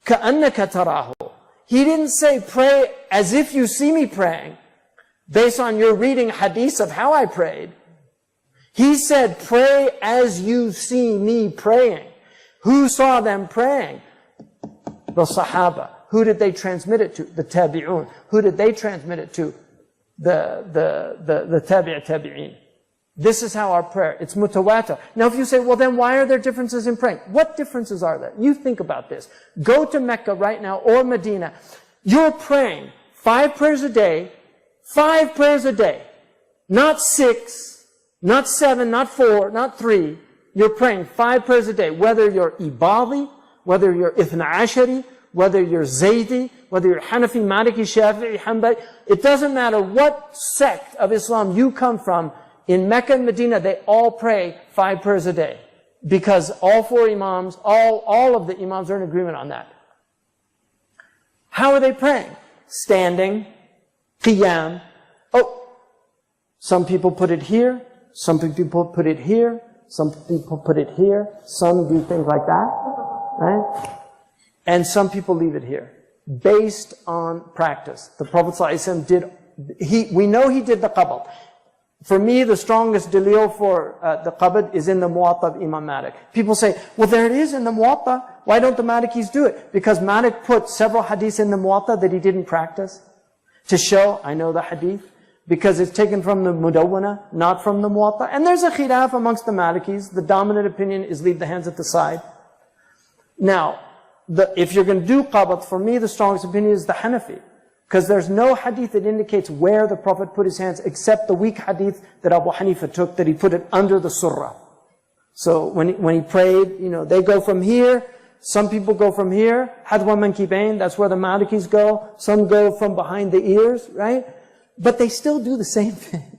ka'annaka tarahu. He didn't say pray as if you see me praying, based on your reading hadiths of how I prayed. He said pray as you see me praying. Who saw them praying? The Sahaba. Who did they transmit it to? The Tabi'un. Who did they transmit it to? The Tabi'een. This is how our prayer, it's mutawatir. Now if you say, well then why are there differences in praying? What differences are there? You think about this. Go to Mecca right now or Medina. You're praying 5 prayers a day, 5 prayers a day. Not 6, not 7, not 4, not 3. You're praying 5 prayers a day. Whether you're Ibadi, whether you're Ithna Ashari, whether you're Zaydi, whether you're Hanafi, Maliki, Shafi'i, Hanbali. It doesn't matter what sect of Islam you come from. In Mecca and Medina, they all pray 5 prayers a day. Because all 4 imams, all of the imams are in agreement on that. How are they praying? Standing, qiyam. Oh, some people put it here, some people put it here, some people put it here, some do things like that, right? And some people leave it here, based on practice. The Prophet ﷺ we know he did the qabd. For me, the strongest dalil for the qabd is in the Muwatta of Imam Malik. People say, well, there it is in the Muwatta. Why don't the Malikis do it? Because Malik put several hadiths in the Muwatta that he didn't practice. To show, I know the hadith. Because it's taken from the Mudawwana, not from the Muwatta. And there's a khilaf amongst the Malikis. The dominant opinion is leave the hands at the side. Now, if you're going to do qabd, for me, the strongest opinion is the Hanafi. Because there's no hadith that indicates where the Prophet put his hands, except the weak hadith that Abu Hanifa took, that he put it under the surah. So when he prayed, they go from here. Some people go from here, hadwa mankibain, that's where the Malikis go. Some go from behind the ears, right? But they still do the same thing,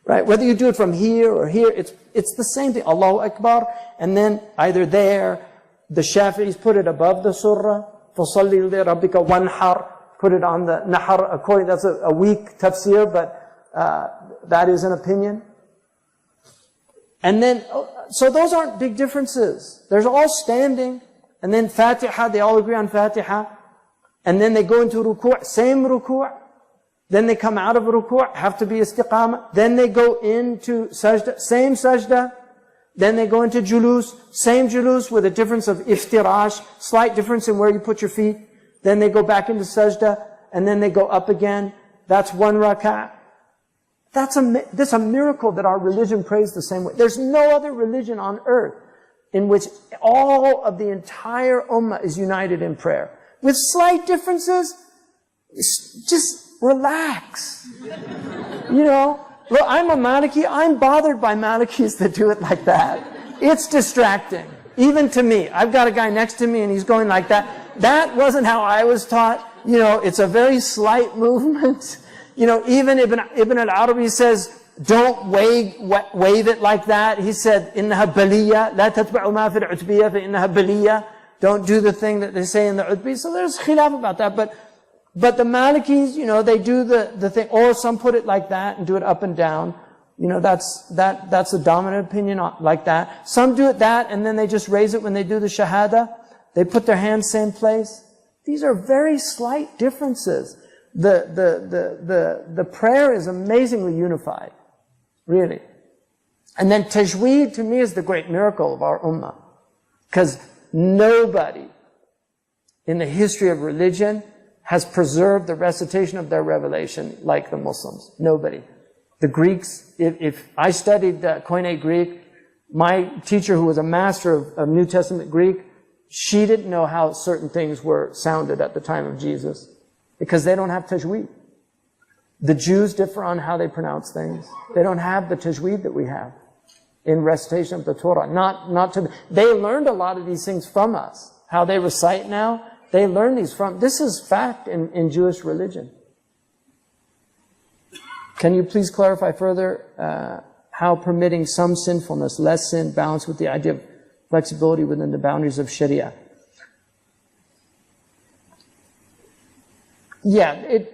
right? Whether you do it from here or here, it's the same thing. Allahu Akbar, and then either there, the Shafi'is put it above the surah, فَصَلِّ لِرَبِّكَ وَانْحَرْ, put it on the nahar, according, that's a weak tafsir, but that is an opinion. And then, so those aren't big differences. There's all standing, and then Fatiha, they all agree on Fatiha, and then they go into ruku', same ruku', then they come out of ruku', have to be istiqamah, then they go into sajda, same sajda, then they go into julus, same julus with a difference of iftirash, slight difference in where you put your feet. Then they go back into sajda, and then they go up again. That's 1 rak'ah. That's a miracle that our religion prays the same way. There's no other religion on earth in which all of the entire ummah is united in prayer. With slight differences, just relax. Look, I'm a Maliki, I'm bothered by Malikis that do it like that. It's distracting. Even to me. I've got a guy next to me and he's going like that. That wasn't how I was taught. It's a very slight movement. Even Ibn al-Arabi says, don't wave it like that. He said, إِنَّهَا بَلِيَّةٌ لَا تَتْبَعُ مَا فِي الْعُتْبِيَّةِ فَإِنَّهَا بَلِيَّةٌ. Don't do the thing that they say in the Utbi. So there's khilaf about that. But the Malikis, they do the thing, or some put it like that and do it up and down. That's the dominant opinion like that. Some do it that, and then they just raise it when they do the shahada. They put their hands same place. These are very slight differences. The prayer is amazingly unified. really. And then tajweed to me is the great miracle of our ummah. Because nobody in the history of religion has preserved the recitation of their revelation like the Muslims. Nobody. The Greeks, if I studied Koine Greek, my teacher who was a master of New Testament Greek, she didn't know how certain things were sounded at the time of Jesus. Because they don't have tajweed. The Jews differ on how they pronounce things. They don't have the tajweed that we have in recitation of the Torah. They learned a lot of these things from us. How they recite now, they learn these from, this is fact in Jewish religion. Can you please clarify further how permitting some sinfulness, less sin, balanced with the idea of flexibility within the boundaries of Sharia? Yeah,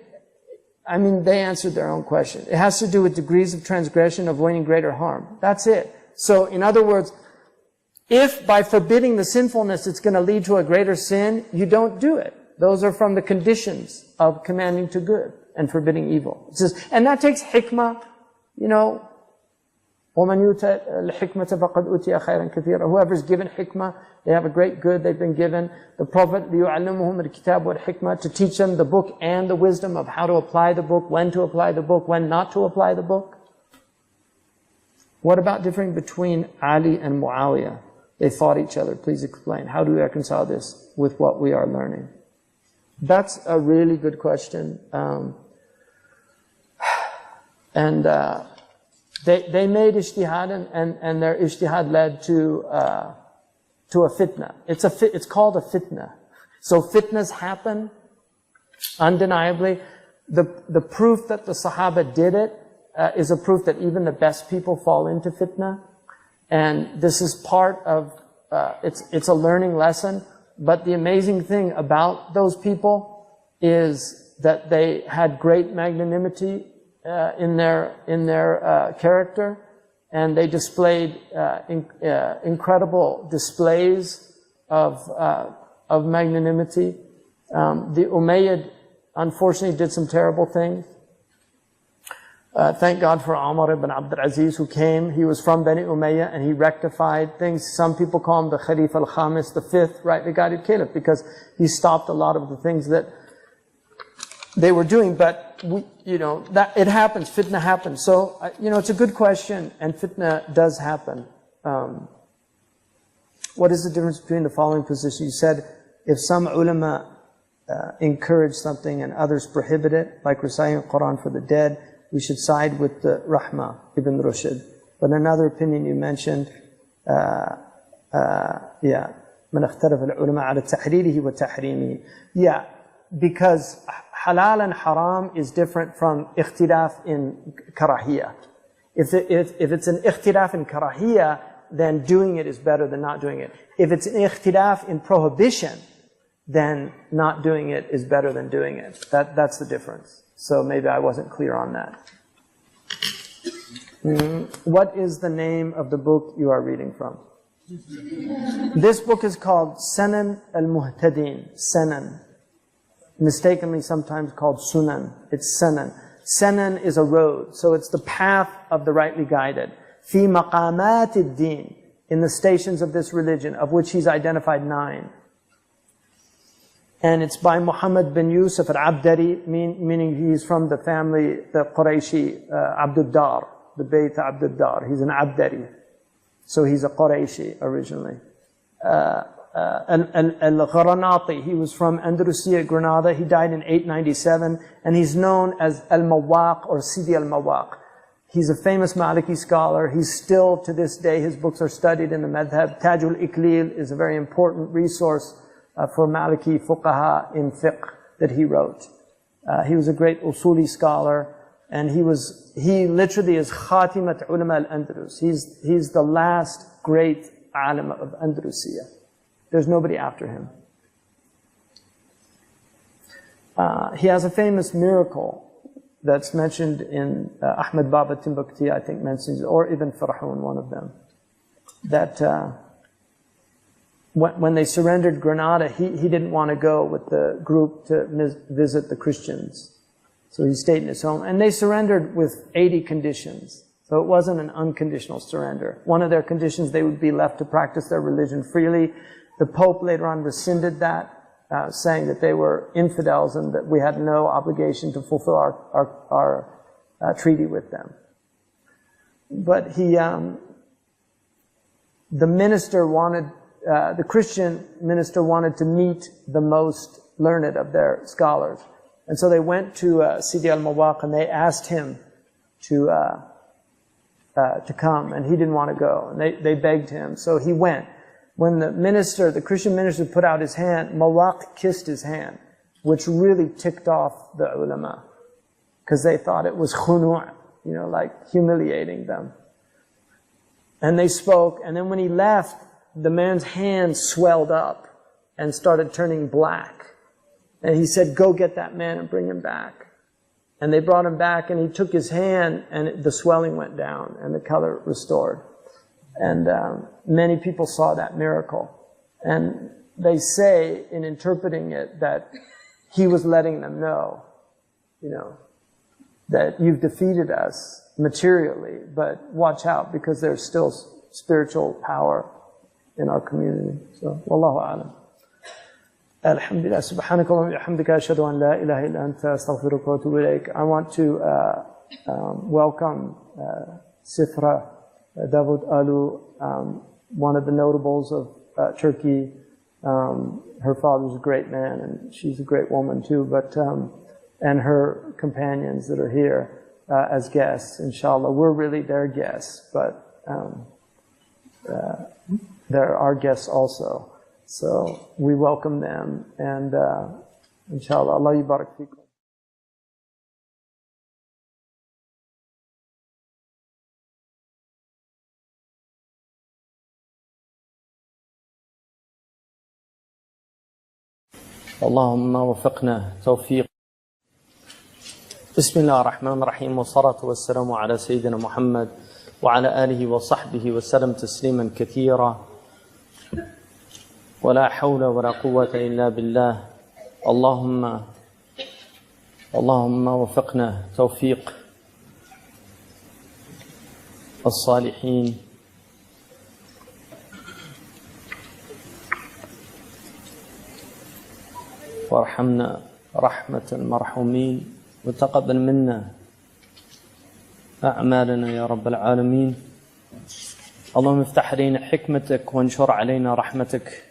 I mean, they answered their own question. It has to do with degrees of transgression, avoiding greater harm. That's it. So, in other words, if by forbidding the sinfulness it's going to lead to a greater sin, you don't do it. Those are from the conditions of commanding to good and forbidding evil. It says, and that takes hikmah, you know, وَمَنْ يُؤْتَ الْحِكْمَةَ فَقَدْ أُوتِيَ خَيْرًا كَثِيرًا. Whoever's given hikmah, they have a great good they've been given. The Prophet, لِيُعَلِّمُهُمُ الْكِتَابُ وَالْحِكْمَةِ, to teach them the book and the wisdom of how to apply the book, when to apply the book, when not to apply the book. What about differing between Ali and Muawiyah? They fought each other. Please explain. How do we reconcile this with what we are learning? That's a really good question. They made ijtihad, and their ijtihad led to a fitna. It's called a fitna. So fitnas happen, undeniably. The proof that the Sahaba did it is a proof that even the best people fall into fitna. And this is part of, it's a learning lesson. But the amazing thing about those people is that they had great magnanimity in their character, and they displayed incredible displays of magnanimity. The Umayyad, unfortunately, did some terrible things. Thank God for Umar ibn Abdul Aziz, who came. He was from Bani Umayyah, and he rectified things. Some people call him the Khalif al-Khamis, the fifth rightly guided caliph, because he stopped a lot of the things that they were doing. But that it happens. Fitna happens. So it's a good question, and fitna does happen. What is the difference between the following position? You said if some ulama encourage something and others prohibit it, like reciting the Quran for the dead, we should side with the Rahmah, Ibn Rushd. But another opinion you mentioned, من اختلف العلماء على تحريره وتحريمه. Yeah, because halal and haram is different from ikhtilaf in karahiyah. If it's an ikhtilaf in karahiyah, then doing it is better than not doing it. If it's an ikhtilaf in prohibition, then not doing it is better than doing it. That's the difference. So maybe I wasn't clear on that. What is the name of the book you are reading from? This book is called Sanan al-Muhtadin. Sanan. Mistakenly sometimes called Sunan. It's Sanan. Sanan is a road. So it's the path of the rightly guided. Fi maqamat ad-din. In the stations of this religion, of which he's identified 9. And it's by Muhammad bin Yusuf al-Abdari, meaning he's from the family, the Qurayshi, Abdul Dar, the Bayt Abdul Dar. He's an Abdari. So he's a Qurayshi originally. Al-Gharanati, he was from Andalusia, Granada. He died in 897, and he's known as Al-Mawaq or Sidi Al-Mawaq. He's a famous Maliki scholar. He's still, to this day, his books are studied in the madhab. Tajul Iklil is a very important resource for Maliki fuqaha in fiqh that he wrote. He was a great usuli scholar, and he literally is khatimat ulama al-Andalus. He's the last great alim of Andalusia. There's nobody after him. He has a famous miracle that's mentioned in Ahmad Baba Timbukti, I think mentions, or Ibn Farahun, one of them, that when they surrendered Granada, he didn't want to go with the group to visit the Christians. So he stayed in his home. And they surrendered with 80 conditions. So it wasn't an unconditional surrender. One of their conditions, they would be left to practice their religion freely. The Pope later on rescinded that, saying that they were infidels and that we had no obligation to fulfill our treaty with them. But the minister wanted, the Christian minister wanted to meet the most learned of their scholars. And so they went to Sidi al-Mawaq and they asked him to come, and he didn't want to go. And they begged him, so he went. When the Christian minister put out his hand, Mawaq kissed his hand, which really ticked off the ulama, because they thought it was khunu', like humiliating them. And they spoke, and then when he left, the man's hand swelled up and started turning black. And he said, "Go get that man and bring him back." And they brought him back, and he took his hand, and the swelling went down, and the color restored. And many people saw that miracle. And they say, in interpreting it, that he was letting them know, that you've defeated us materially, but watch out, because there's still spiritual power in our community. So, wallahu a'lam. Alhamdulillah, subhanakallah wa bihamdika, ashhadu an la ilaha illa anta, astaghfiruka wa atubu ilayk. I want to welcome Sifra Davud Alu, one of the notables of Turkey. Her father's a great man, and she's a great woman too, but and her companions that are here as guests, inshallah. We're really their guests, but they're our guests also. So we welcome them, and inshallah, Allah yubarak fikum. اللهم وفقنا توفيق. بسم الله الرحمن الرحيم، والصلاة والسلام على سيدنا محمد وعلى آله وصحبه وسلم تسليما كثيرا. ولا حول ولا قوة إلا بالله. اللهم وفقنا توفيق الصالحين وارحمنا رحمة المرحومين، وتقبل منا أعمالنا يا رب العالمين. اللهم افتح علينا حكمتك وانشر علينا رحمتك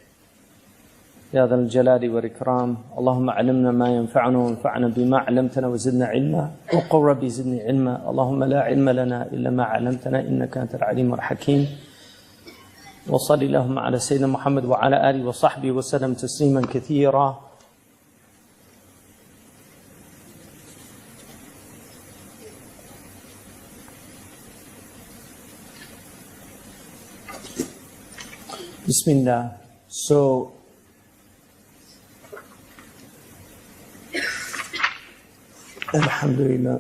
يا ذا الجلال والإكرام. اللهم علمنا ما ينفعنا وانفعنا بما علمتنا وزدنا علما، وقل ربي زدني علما. اللهم لا علم لنا إلا ما علمتنا إنك أنت العليم الحكيم. وصل اللهم على سيدنا محمد وعلى آله وصحبه وسلم تسليما كثيرا. Bismillah. So, Alhamdulillah.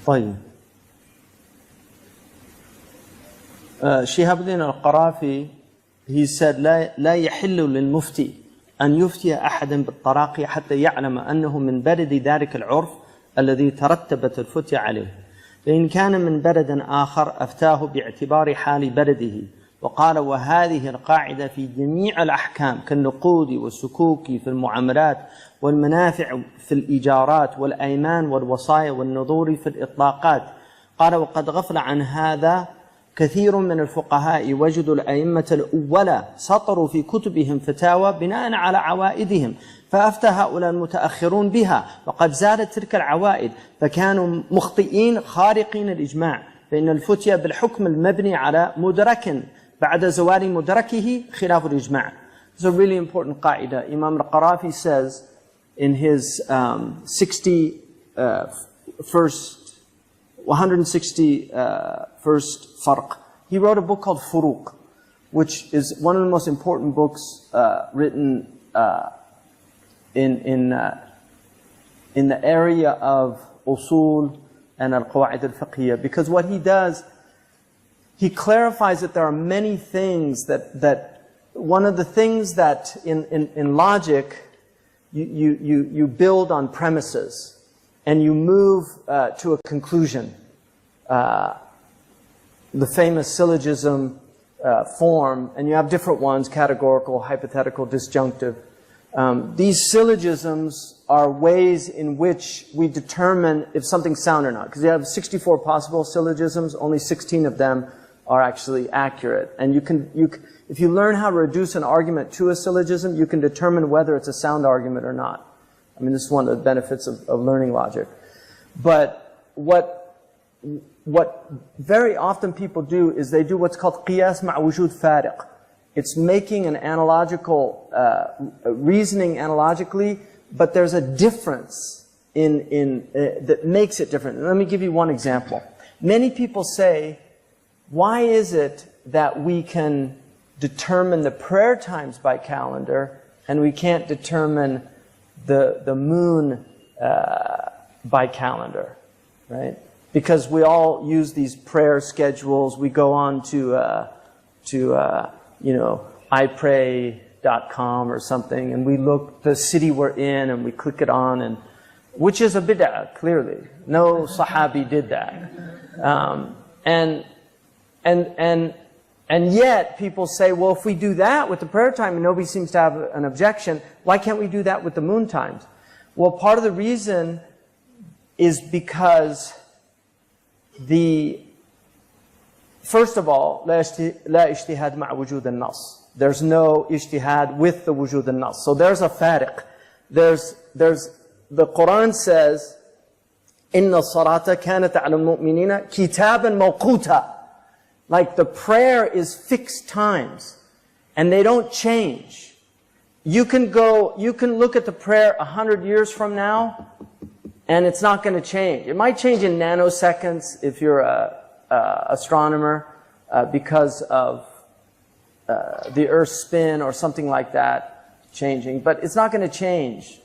طيب. شهاب الدين القرافي he said لا يحل للمفتي أن يفتي أحدا بالطلاق حتى يعلم أنه من بلد ذلك العرف الذي ترتبت الفتية عليه، فإن كان من بلد آخر أفتاه باعتبار حال بلده. وقال وهذه القاعدة في جميع الأحكام كالنقود والسكوك في المعاملات والمنافع في الإيجارات والأيمان والوصايا والنذور في الإطلاقات. قال وقد غفل عن هذا كثير من الفقهاء، وجدوا الأئمة الأولى سطروا في كتبهم فتاوى بناء على عوائدهم، فأفتى هؤلاء المتأخرون بها وقد زالت تلك العوائد، فكانوا مخطئين خارقين الإجماع، فإن الفتية بالحكم المبني على مدرك بعد زوال مدركه خلاف الإجماع. It's a really important قاعدة. Imam al-Qarafi says in his 61st 161st farq. He wrote a book called Furuq, which is one of the most important books written in the area of usul and al-qawa'id al-fiqhiyya. Because what he does, he clarifies that there are many things that one of the things that in logic, you build on premises and you move to a conclusion. The famous syllogism form, and you have different ones: categorical, hypothetical, disjunctive. These syllogisms are ways in which we determine if something's sound or not. Because you have 64 possible syllogisms, only 16 of them are actually accurate. And if you learn how to reduce an argument to a syllogism, you can determine whether it's a sound argument or not. I mean, this is one of the benefits of learning logic. But what very often people do is they do what's called qiyas ma' wujud fariq. It's making an analogical, reasoning analogically, but there's a difference that makes it different. And let me give you one example. Many people say, why is it that we can determine the prayer times by calendar and we can't determine the moon by calendar, right? Because we all use these prayer schedules. We go on to iPray.com or something, and we look the city we're in, and we click it on, and which is a bid'ah, clearly. No Sahabi did that, and yet people say, well, if we do that with the prayer time, and nobody seems to have an objection, why can't we do that with the moon times? Well, part of the reason is because first of all, لا اجتهاد مع وجود النص. There's no ijtihad with the wujud al-nas. So there's a fariq. The Quran says, إِنَّ الصَّلَاةَ كَانَتْ عَلَى الْمُؤْمِنِينَ كِتَابًا مَوْقُوتًا. Like the prayer is fixed times, and they don't change. You can look at the prayer 100 years from now, and it's not going to change. It might change in nanoseconds if you're an astronomer because of the Earth's spin or something like that changing, but it's not going to change.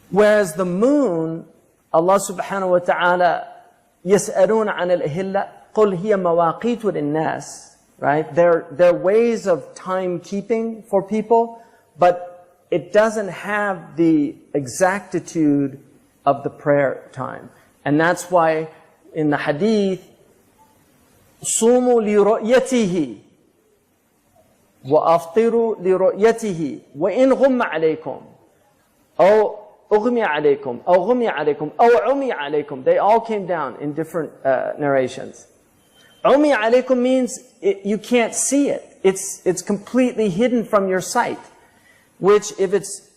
Whereas the moon, Allah subhanahu wa ta'ala, يَسْأَلُونَ عَنِ الْأَهِلَّةِ قُلْ هِيَ مَوَاقِيتُ لِلنَّاسِ. Right? They're ways of timekeeping for people, but it doesn't have the exactitude of the prayer time. And that's why in the hadith, صُومُوا لِرُؤْيَتِهِ وَأَفْطِرُوا لِرُؤْيَتِهِ وَإِنْ غُمَّ عَلَيْكُمْ أو أغمي عليكم أو غمي عليكم أو عمي عليكم. They all came down in different narrations. عمي عليكم means you can't see it. It's completely hidden from your sight. Which if it's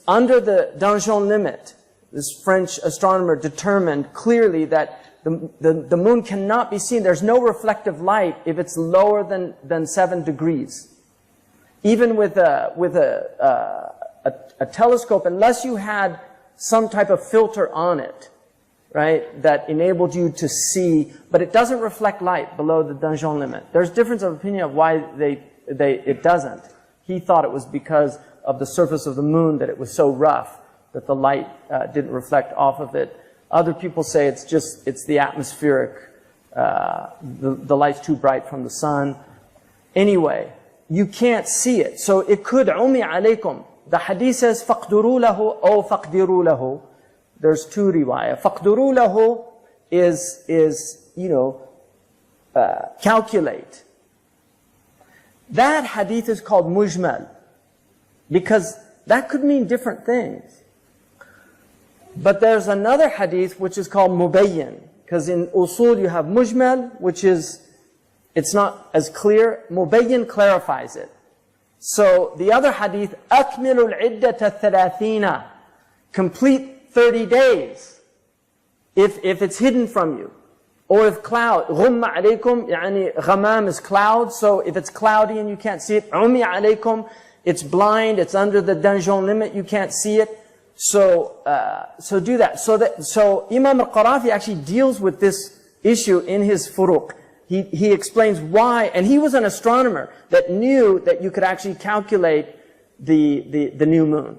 under the Danjon limit, this French astronomer determined clearly that the moon cannot be seen. There's no reflective light if it's lower than 7 degrees. Even with a telescope, unless you had some type of filter on it, right, that enabled you to see, but it doesn't reflect light below the Danjon limit. There's difference of opinion of why it doesn't. He thought it was because of the surface of the moon, that it was so rough that the light didn't reflect off of it. Other people say it's the atmospheric, the light's too bright from the sun. Anyway, you can't see it. So it could, عُمِي عَلَيْكُمْ. The hadith says, فَقْدُرُوا لَهُ أو فَقْدِرُوا لَهُ. There's two riwayah. فَقْدُرُوا لَهُ is calculate. That hadith is called mujmal, because that could mean different things. But there's another hadith which is called mubayyin, because in usul you have mujmal, which is, it's not as clear. Mubayyin clarifies it. So the other hadith, أَكْمِلُ الْعِدَّةَ الثَّلَاثِينَ, complete 30 days, if it's hidden from you. Or if cloud, غُمَّ عَلَيْكُمْ, يعني غَمَام is cloud, so if it's cloudy and you can't see it, عُمِي عَلَيْكُمْ, it's blind, it's under the Danjon limit, you can't see it. So do that. So Imam al-Qarafi actually deals with this issue in his Furuq. He explains why, and he was an astronomer that knew that you could actually calculate the new moon.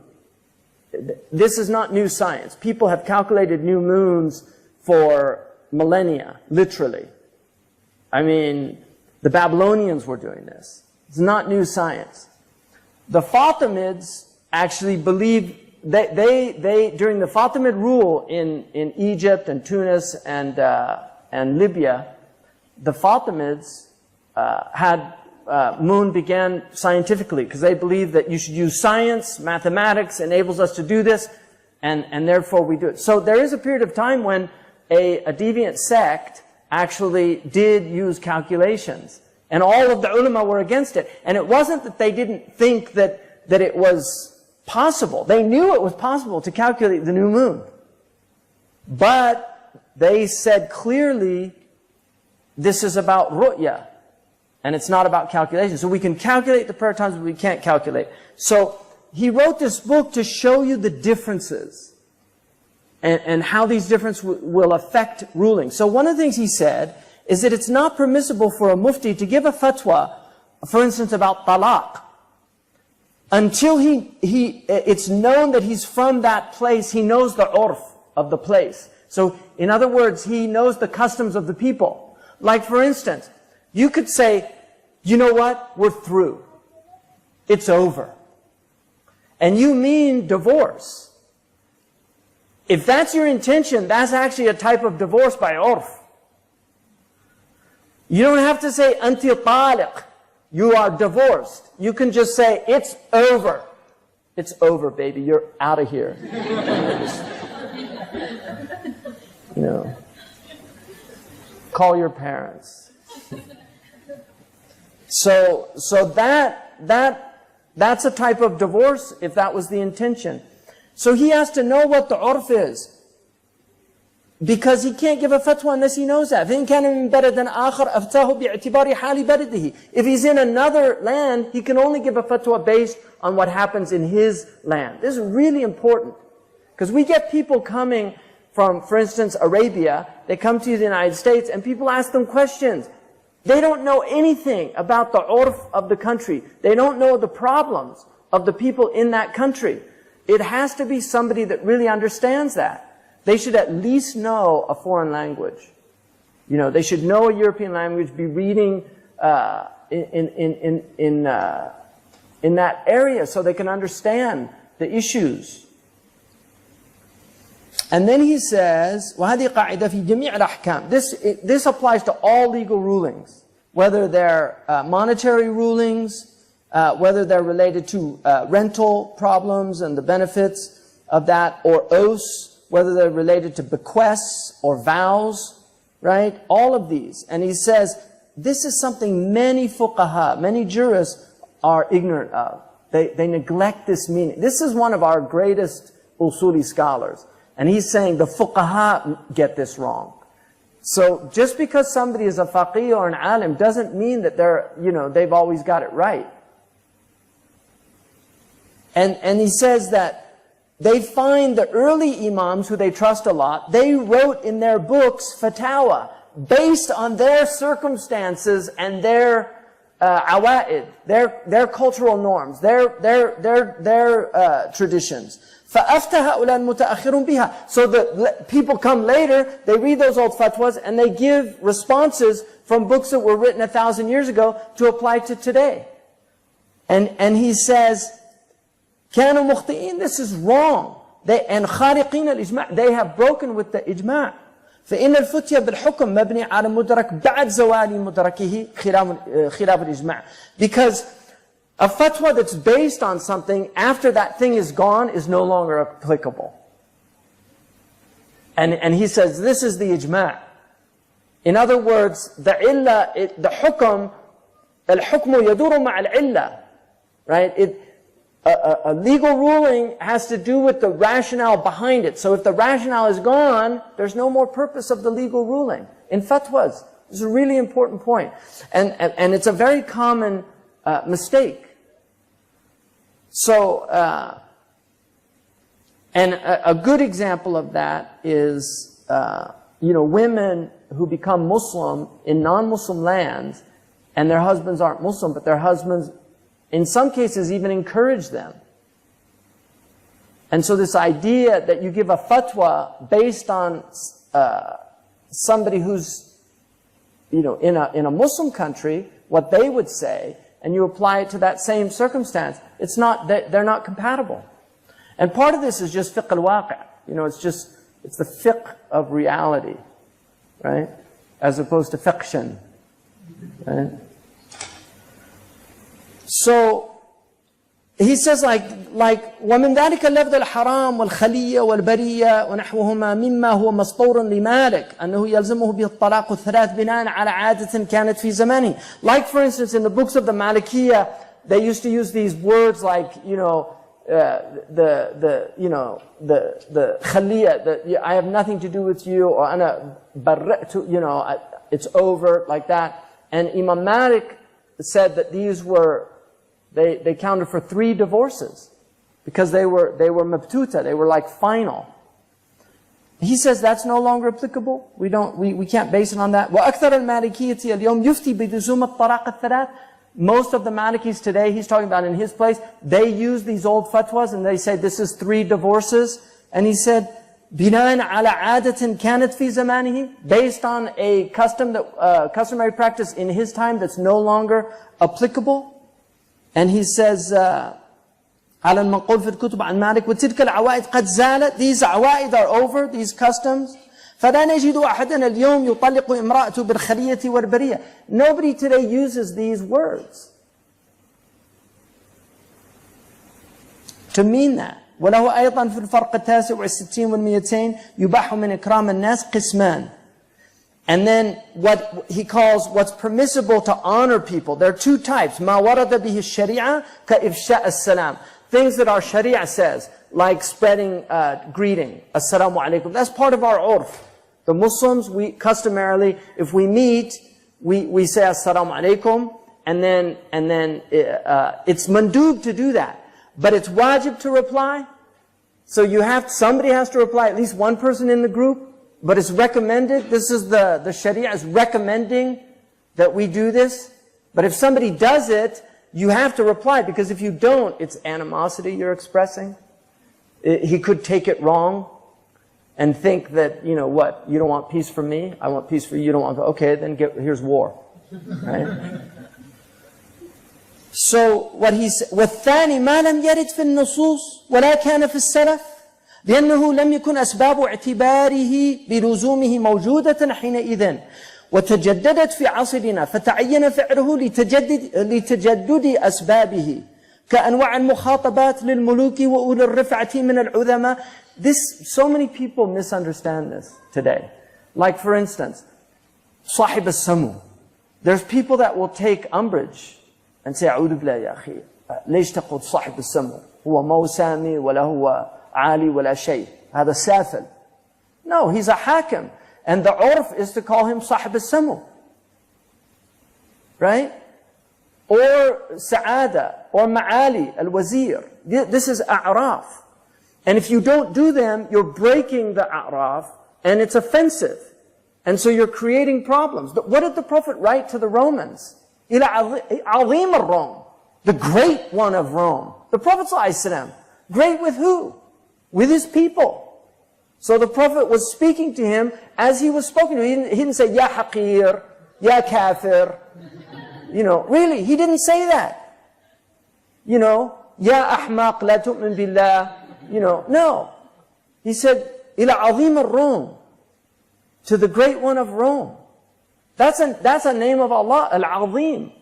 This is not new science. People have calculated new moons for millennia, literally. I mean, the Babylonians were doing this. It's not new science. The Fatimids actually believed, they during the Fatimid rule in Egypt and Tunis and Libya, the Fatimids moon began scientifically because they believed that you should use science, mathematics enables us to do this, and therefore we do it. So there is a period of time when a deviant sect actually did use calculations, and all of the ulama were against it. And it wasn't that they didn't think that it was possible. They knew it was possible to calculate the new moon. But they said clearly, this is about ru'ya, and it's not about calculation. So we can calculate the prayer times, but we can't calculate. So he wrote this book to show you the differences and how these differences will affect ruling. So one of the things he said is that it's not permissible for a mufti to give a fatwa, for instance, about talaq, until it's known that he's from that place. He knows the urf of the place. So in other words, he knows the customs of the people. Like for instance, you could say, you know what, we're through. It's over. And you mean divorce. If that's your intention, that's actually a type of divorce by urf. You don't have to say, anti taliq, you are divorced. You can just say, it's over. It's over, baby, you're out of here. You know, call your parents. So that's a type of divorce if that was the intention. So he has to know what the urf is, because he can't give a fatwa unless he knows that. If he's in another land, he can only give a fatwa based on what happens in his land. This is really important, because we get people coming from, for instance, Arabia. They come to the United States and people ask them questions. They don't know anything about the urf of the country. They don't know the problems of the people in that country. It has to be somebody that really understands that. They should at least know a foreign language. You know, they should know a European language, be reading in that area so they can understand the issues. And then he says, وَهَذِي قَاعِدَةٌ فِي جَمِيعِ الْأَحْكَامِ. This applies to all legal rulings, whether they're monetary rulings, whether they're related to rental problems and the benefits of that, or oaths, whether they're related to bequests or vows, right? All of these. And he says, this is something many fuqaha, many jurists are ignorant of. They neglect this meaning. This is one of our greatest usuli scholars. And he's saying the fuqaha get this wrong. So just because somebody is a faqih or an alim doesn't mean that they've always got it right. And he says that they find the early imams who they trust a lot, they wrote in their books fatawa based on their circumstances and their awa'id, their cultural norms, their traditions. فَأَفْتَ هَؤُلَاءِ الْمُتَأَخِّرُونَ بِهَا. So the people come later, they read those old fatwas, and they give responses from books that were written 1,000 years ago to apply to today. And he says, كَانُوا مُخْطِئِينَ, this is wrong. And خَارِقِينَ الْإِجْمَاعِ, they have broken with the ijma'. فإن الفتية بالحكم مبني على مدرك بعد زوال مدركه خلاف الإجماع. Because a fatwa that's based on something after that thing is gone is no longer applicable. And he says this is the ijma'. In other words, the illa, the hukm, al-hukmu yaduru ma' al-illa, right? A legal ruling has to do with the rationale behind it. So if the rationale is gone, there's no more purpose of the legal ruling. In fatwas, this is a really important point. And it's a very common mistake. So And a good example of that is, women who become Muslim in non-Muslim lands, and their husbands aren't Muslim, but their husbands, in some cases, even encourage them. And so this idea that you give a fatwa based on somebody who's, in a Muslim country, what they would say, and you apply it to that same circumstance, they're not compatible. And part of this is just fiqh al-waqi'. It's the fiqh of reality, right? As opposed to fiction, right? So, he says وَمِنْ ذَلِكَ اللَّفْظِ الْحَرَامِ وَالْخَلِيَّةِ وَالْبَرِيَّةِ وَنَحْوُهُمَا مِمَّا هُوَ مَسْطُورٌ لِمَالِكَ أَنَّهُ يَلْزَمُهُ بِهِ الطَّلَاقُ الثَّلَاثِ بِنَاءً عَلَى عَادَةٍ كَانَتْ فِي زَمَانِهِ. Like, for instance, in the books of the Malikiya, they used to use these words like, the khaliya, I have nothing to do with you, or ana barra'tu, it's over, like that. And Imam Malik said that these were, they counted for 3 divorces, because they were mabtuta, they were like final. He says that's no longer applicable. We can't base it on that. وَأَكْثَرَ الْمَالِكِيَّةِ الْيَوْمِ يُفْتِي بِلُزُومِ الطَّلَاقِ الثَّلَاثِ. Most of the Malikis today, he's talking about in his place, they use these old fatwas and they say this is 3 divorces. And he said, بِنَاءً عَلَى عَادَةٍ كَانَتْ فِي زَمَانِهِ, based on a customary practice in his time that's no longer applicable. And he says, على المنقول في الكتب عن مالك وتلك العوائد قد زالت. These عوائد are over, these customs. فلا نجد أحدنا اليوم يطلق امرأته بالخلية والبرية. Nobody today uses these words to mean that. وله أيضا في الفرق 69 و200 يباح من إكرام الناس قسمان. And then what he calls what's permissible to honor people. There are 2 types. ما ورد به الشريعة كإفشاء السلام. Things that our sharia says, like spreading greeting. Assalamu alaikum. That's part of our urf. The Muslims, we customarily, if we meet, we say assalamu alaikum, and then it's mandub to do that. But it's wajib to reply. So somebody has to reply, at least one person in the group. But it's recommended. This is the Sharia is recommending that we do this. But if somebody does it, you have to reply, because if you don't, it's animosity you're expressing. He could take it wrong and think that, you don't want peace from me, I want peace for you, you don't want, okay, then here's war. Right? So what he said, والثاني ما لم يرد في النصوص ولا كان في السلف لأنه لم يكن أسباب اعتباره بلزومه موجودة حينئذ وتجددت في عصرنا فتعين فعله لتجدد أسبابه كأنواع المخاطبات للملوك وأولي الرفعة من العظماء. So many people misunderstand this today. Like, for instance, صاحب السمو. There's people that will take umbrage and say, أعوذ بالله يا أخي ليش تقول صاحب السمو هو مو سامي ولا هو عالي ولا شيء هذا سافل. No, he's a hakim. And the urf is to call him صاحب السمو. Right? Or Sa'ada, or Ma'ali, al-Wazir. This is a'raf. And if you don't do them, you're breaking the a'raf, and it's offensive. And so you're creating problems. What did the Prophet write to the Romans? Ila azim al-Rom, the great one of Rome. The Prophet ﷺ, great with who? With his people. So the Prophet was speaking to him as he was spoken to. He didn't say, Ya haqir, Ya kafir. Really, he didn't say that. Ya ahmaq, la tu'min billah. No. He said, ila azim al-Rom, to the great one of Rome. That's a name of Allah, al-Azim.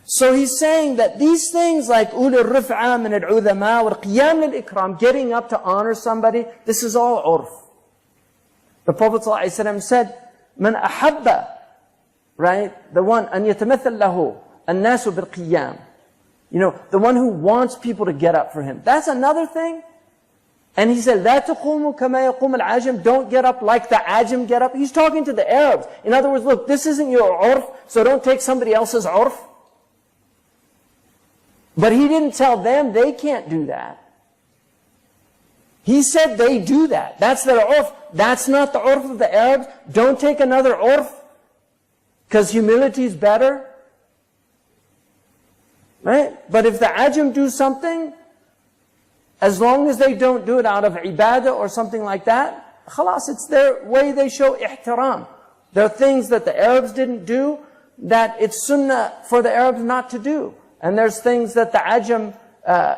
So he's saying that these things like ul al-rif'a min al-udhama wal qiyam lil-ikram, getting up to honor somebody, this is all urf. The Prophet ﷺ said, man ahabba, right? The one, an yatamathal lahu, an-nasu bil-qiyam. The one who wants people to get up for him. That's another thing. And he said, لا تقوموا كما يقوم العاجم, don't get up like the ajam get up. He's talking to the Arabs. In other words, look, this isn't your urf, so don't take somebody else's urf. But he didn't tell them they can't do that. He said they do that. That's their urf. That's not the urf of the Arabs. Don't take another urf because humility is better. Right? But if the Ajam do something, as long as they don't do it out of ibadah or something like that, khalas, it's their way they show ihtiram. There are things that the Arabs didn't do that it's sunnah for the Arabs not to do. And there's things that the Ajam,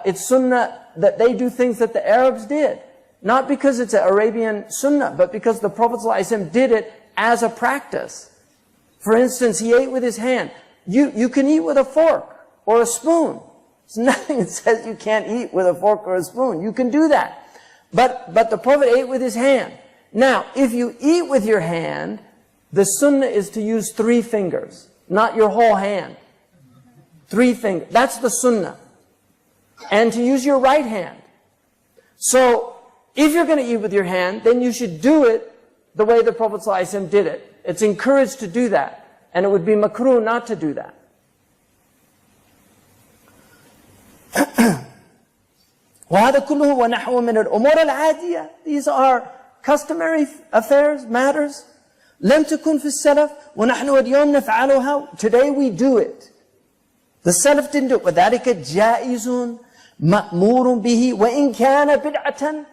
it's sunnah that they do things that the Arabs did. Not because it's an Arabian sunnah, but because the Prophet ﷺ did it as a practice. For instance, he ate with his hand. You can eat with a fork or a spoon. There's nothing that says you can't eat with a fork or a spoon. You can do that. But the Prophet ate with his hand. Now, if you eat with your hand, the sunnah is to use 3 fingers, not your whole hand. 3 fingers. That's the sunnah. And to use your right hand. So, if you're going to eat with your hand, then you should do it the way the Prophet ﷺ did it. It's encouraged to do that. And it would be makruh not to do that. وهذا كله ونحو من الأمور العادية. These are customary affairs, matters. لم تكن في السلف ونحن اليوم نفعلها. Today we do it. The Salaf didn't do it. وذلك جائز مأمور به وإن كان بدعة.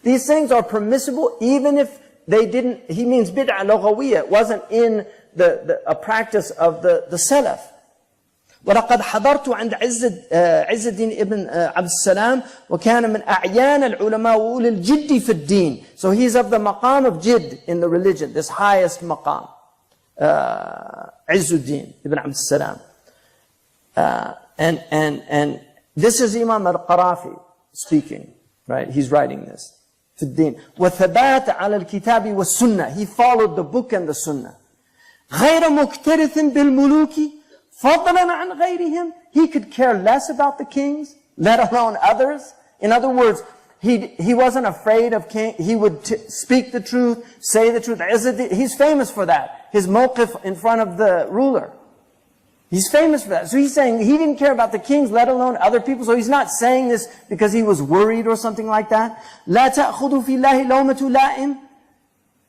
These things are permissible even if they didn't, he means bid'ah lughawiyya. It wasn't in a practice of the Salaf. ولقد حضرت عند عز الدين ابن عبد السلام وكان من أعيان العلماء وأولي الجد في الدين. So he's of the maqam of jidd in the religion, this highest maqam. عز الدين ابن عبد السلام. And this is Imam al-Qarafi speaking, right? He's writing this. في الدين. وثبات على الكتاب والسنة. He followed the book and the sunnah. غير مكترث بالملوك فضلا عن غيرهم. He could care less about the kings, let alone others. In other words, he wasn't afraid of king. He would speak the truth, say the truth. He's famous for that. His mawqif in front of the ruler. He's famous for that. So he's saying he didn't care about the kings, let alone other people. So he's not saying this because he was worried or something like that. لا تأخذ في الله لومة لائم.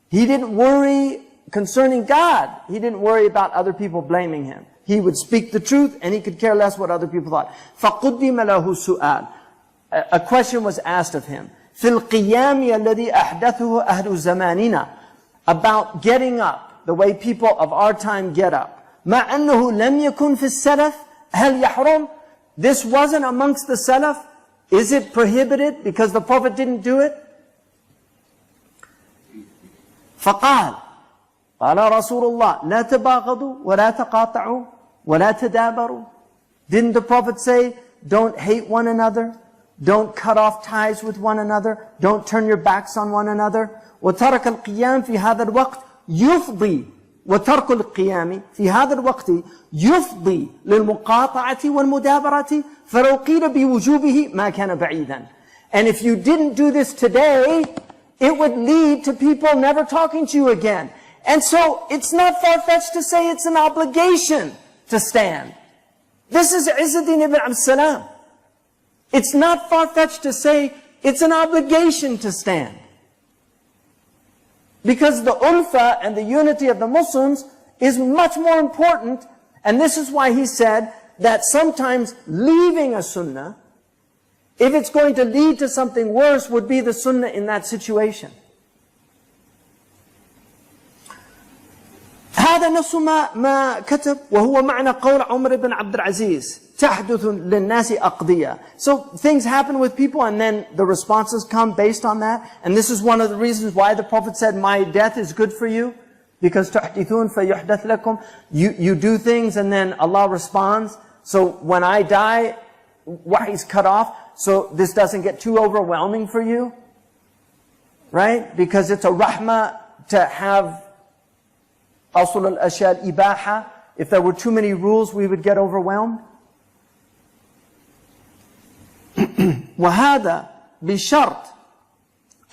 He didn't worry concerning God. He didn't worry about other people blaming him. He would speak the truth and he could care less what other people thought. فَقُدِّمَ لَهُ سُؤَالٍ. A question was asked of him. فِي الْقِيَامِ الَّذِي أَحْدَثُهُ أَهْلُ زَمَانِنَا. About getting up, the way people of our time get up. مع أنه لم يكن في السلف هل يحرم. This wasn't amongst the Salaf. Is it prohibited because the Prophet didn't do it? فقال قال رسول الله لا تباغضوا ولا تقاطعوا ولا تدابروا. Didn't the Prophet say, don't hate one another, don't cut off ties with one another, don't turn your backs on one another. وترك القيام في هذا الوقت يفضي وترك القيام في هذا الوقت يفضي للمقاطعة والمدابرة فلو قيل بوجوبه ما كان بعيدا. And if you didn't do this today, it would lead to people never talking to you again. And so it's not far-fetched to say it's an obligation to stand. This is Izzuddin ibn Abd Salam. It's not far-fetched to say it's an obligation to stand. Because the ulfa and the unity of the Muslims is much more important. And this is why he said that sometimes leaving a sunnah, if it's going to lead to something worse, would be the sunnah in that situation. هذا نص ما كتب وهو معنى قول عمر بن عبد العزيز تحدث للناس أقضية. So things happen with people and then the responses come based on that. And this is one of the reasons why the Prophet said, my death is good for you. Because تحدثون فيحدث لكم. You do things and then Allah responds. So when I die, wahy's cut off. So this doesn't get too overwhelming for you. Right? Because it's a rahmah to have أصل الأشياء الإباحة. If there were too many rules, we would get overwhelmed. وهذا بشرط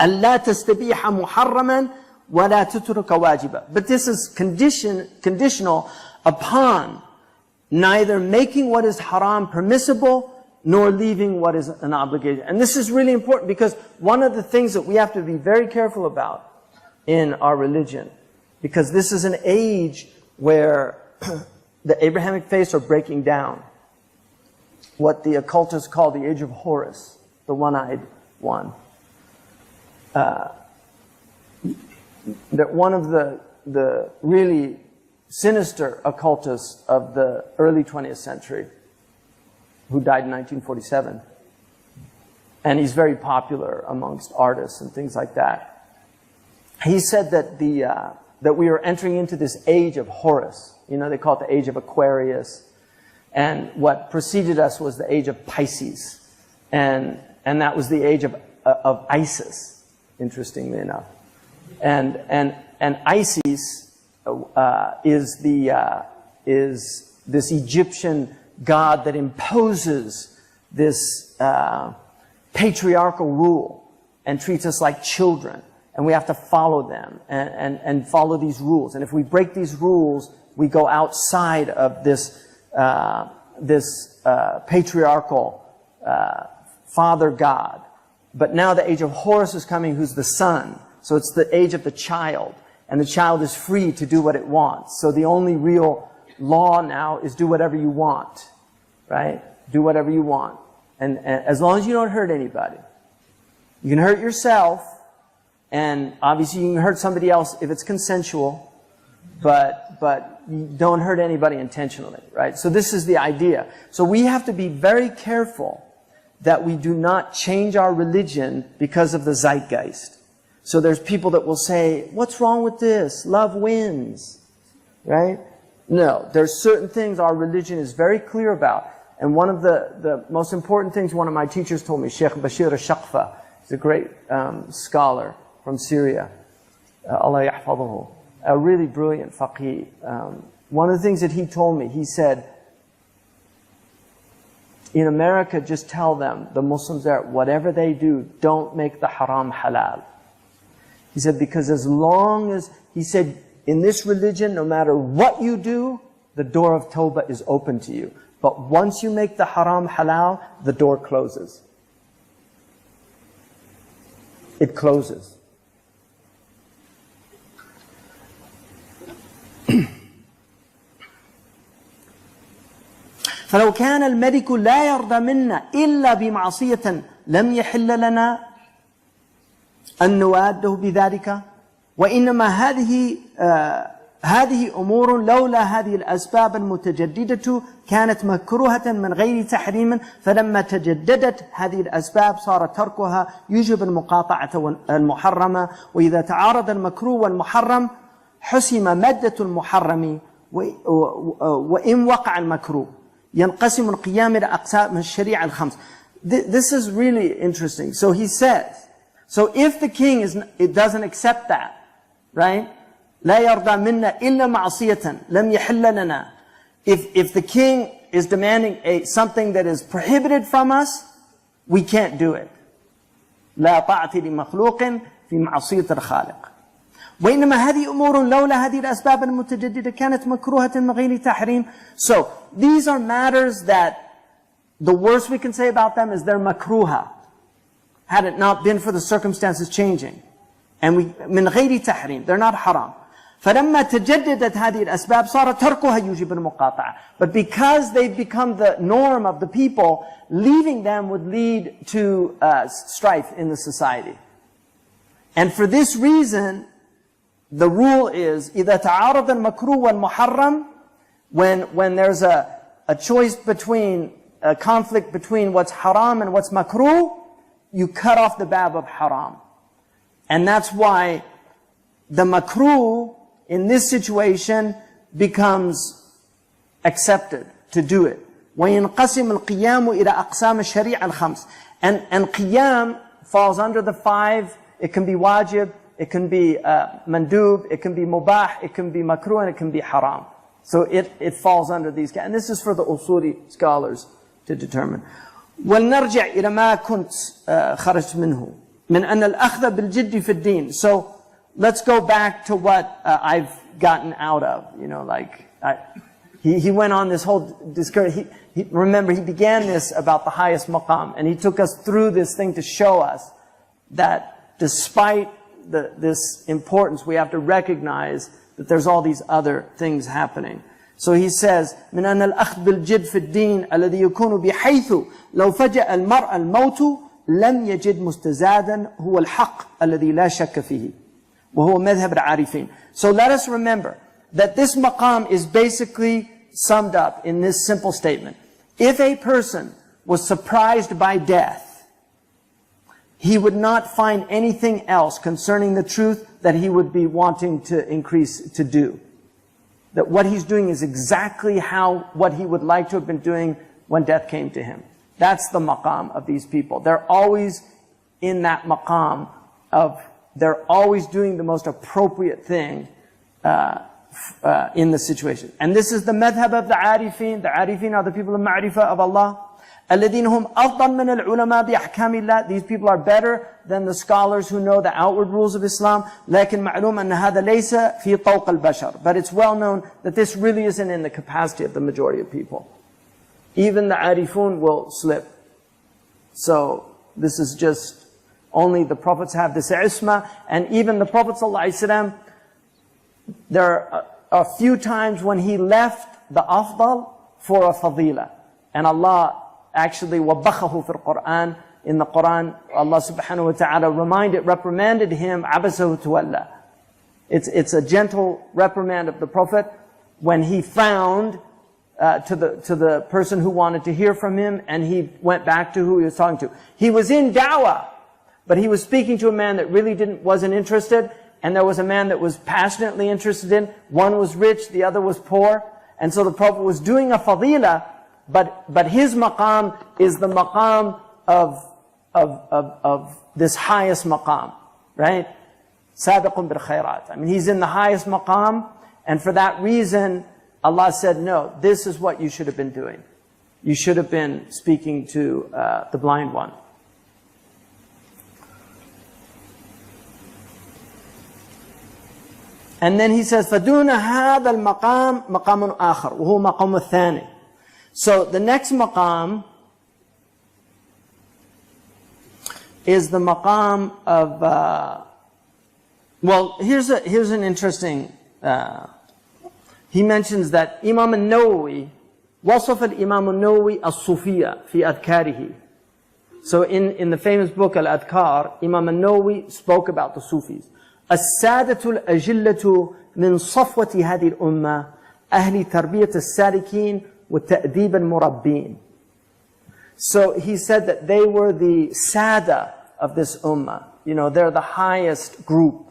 ألا تستبيح محرما ولا تترك واجبا. But this is conditional upon neither making what is haram permissible nor leaving what is an obligation. And this is really important because one of the things that we have to be very careful about in our religion, because this is an age where the Abrahamic faiths are breaking down. What the occultists call the age of Horus, the one-eyed one. That one of the really sinister occultists of the early 20th century, who died in 1947, and he's very popular amongst artists and things like that. He said that that we are entering into this age of Horus. You know, they call it the age of Aquarius, and what preceded us was the age of Pisces, and that was the age of Isis, interestingly enough, and Isis is this Egyptian god that imposes this patriarchal rule and treats us like children, and we have to follow them and follow these rules. And if we break these rules, we go outside of this patriarchal father god. But now the age of Horus is coming, who's the son. So it's the age of the child, and the child is free to do what it wants. So the only real law now is do whatever you want, right? Do whatever you want. And as long as you don't hurt anybody. You can hurt yourself, and obviously you can hurt somebody else if it's consensual, but you don't hurt anybody intentionally, right? So this is the idea. So we have to be very careful that we do not change our religion because of the zeitgeist. So there's people that will say, what's wrong with this? Love wins, right? No, there's certain things our religion is very clear about. And one of the most important things one of my teachers told me, Shaykh Bashir al-Shaqfa, he's a great scholar from Syria, Allah yahfaduhu, a really brilliant faqih. One of the things that he told me, he said, in America, just tell them, the Muslims there, whatever they do, don't make the haram halal. He said, because as long as, he said, in this religion, no matter what you do, the door of tawbah is open to you. But once you make the haram halal, the door closes. It closes. فلو كان الملك لا يرضى منا إلا بمعصية لم يحل لنا أن نواده بذلك وإنما هذه أمور لولا هذه الأسباب المتجددة كانت مكروهة من غير تحريم فلما تجددت هذه الأسباب صار تركها يوجب المقاطعة المحرمة وإذا تعارض المكروه والمحرم حسم مادة المحرم وإن وقع المكروه ينقسم القيام إلى أقسام الشريعة الخمس. This is really interesting. So he says, so if the king it doesn't accept that, right? لا يرضى منا إلا معصية لم يحل لنا. If the king is demanding something that is prohibited from us, we can't do it. لا طاعة لمخلوق في معصية الخالق. وإنما هذه أمور لولا هذه الأسباب المتجددة كانت مكروهة من غير تحريم. So these are matters that the worst we can say about them is they're makruha, had it not been for the circumstances changing. And من غير تحريم, they're not haram. فلما تجددت هذه الأسباب صار تركها يوجب المقاطعة. But because they've become the norm of the people, leaving them would lead to strife in the society. And for this reason, the rule is إذا تعارض المكروه والمحرم, when there's a choice between, a conflict between what's haram and what's makruh, you cut off the bab of haram. And that's why the makruh in this situation becomes accepted to do it. وينقسم القيام إلى أقسام الشريعة الخمس. And qiyam falls under the five. It can be wajib, it can be mandub, it can be mubah, it can be makruh, and it can be haram. So it falls under these. And this is for the usuli scholars to determine. ولنرجع إلى ما كنت خرجت منه من أن الأخذ بالجد في الدين. So let's go back to what I've gotten out of. You know, like He went on this whole discourse. Remember, he began this about the highest maqam, and he took us through this thing to show us that despite this importance, we have to recognize that there's all these other things happening. So he says, من أن الأخذ بالجد في الدين الذي يكون بحيث لو فجأ المرء الموت لم يجد مستزادا هو الحق الذي لا شك فيه وهو مذهب العارفين. So let us remember that this maqam is basically summed up in this simple statement. If a person was surprised by death, he would not find anything else concerning the truth that he would be wanting to do. That what he's doing is exactly what he would like to have been doing when death came to him. That's the maqam of these people. They're always in that maqam of, they're always doing the most appropriate thing in the situation. And this is the madhab of the arifin. The arifin are the people of ma'rifah of Allah. الَّذِينَ هُمْ أَفْضَلْ مِنَ الْعُلَمَاء بِأَحْكَامِ اللَّهِ. These people are better than the scholars who know the outward rules of Islam. لكن معلوم أن هذا ليس في طوق البشر. But it's well known that this really isn't in the capacity of the majority of people. Even the arifun will slip. So this is just, only the prophets have this isma, and even the Prophet ﷺ, there are a few times when he left the afdal for a fadila. And Allah actually, وَبَخَهُ فِي الْقُرْآنِ, in the Quran, Allah subhanahu wa ta'ala reprimanded him, عَبَسَهُ تُوَلَّى. It's a gentle reprimand of the Prophet when he found to the person who wanted to hear from him, and he went back to who he was talking to. He was in da'wah, but he was speaking to a man that really wasn't interested, and there was a man that was passionately interested in. One was rich, the other was poor. And so the Prophet was doing a fadila, but his maqam is the maqam of this highest maqam, right? Sabiqun bil khairat. I mean, he's in the highest maqam, and for that reason, Allah said, no, this is what you should have been doing. You should have been speaking to the blind one. And then he says, فَدُونَ هَذَا الْمَقَامِ مَقَامٌ آخَرُ وَهُوَ مَقَامُ الثَّانِي. So the next maqam is the maqam of, well, here's an interesting, he mentions that Imam al-Nawawi, وصف الإمام النووي الصوفية في أذكاره. So in the famous book Al-Adhkar, Imam al-Nawawi spoke about the Sufis. السادة الأجلة من صفوة هذه الأمة أهل تربية السالكين وتأديب المربين. So he said that they were the sada of this ummah. You know, they're the highest group.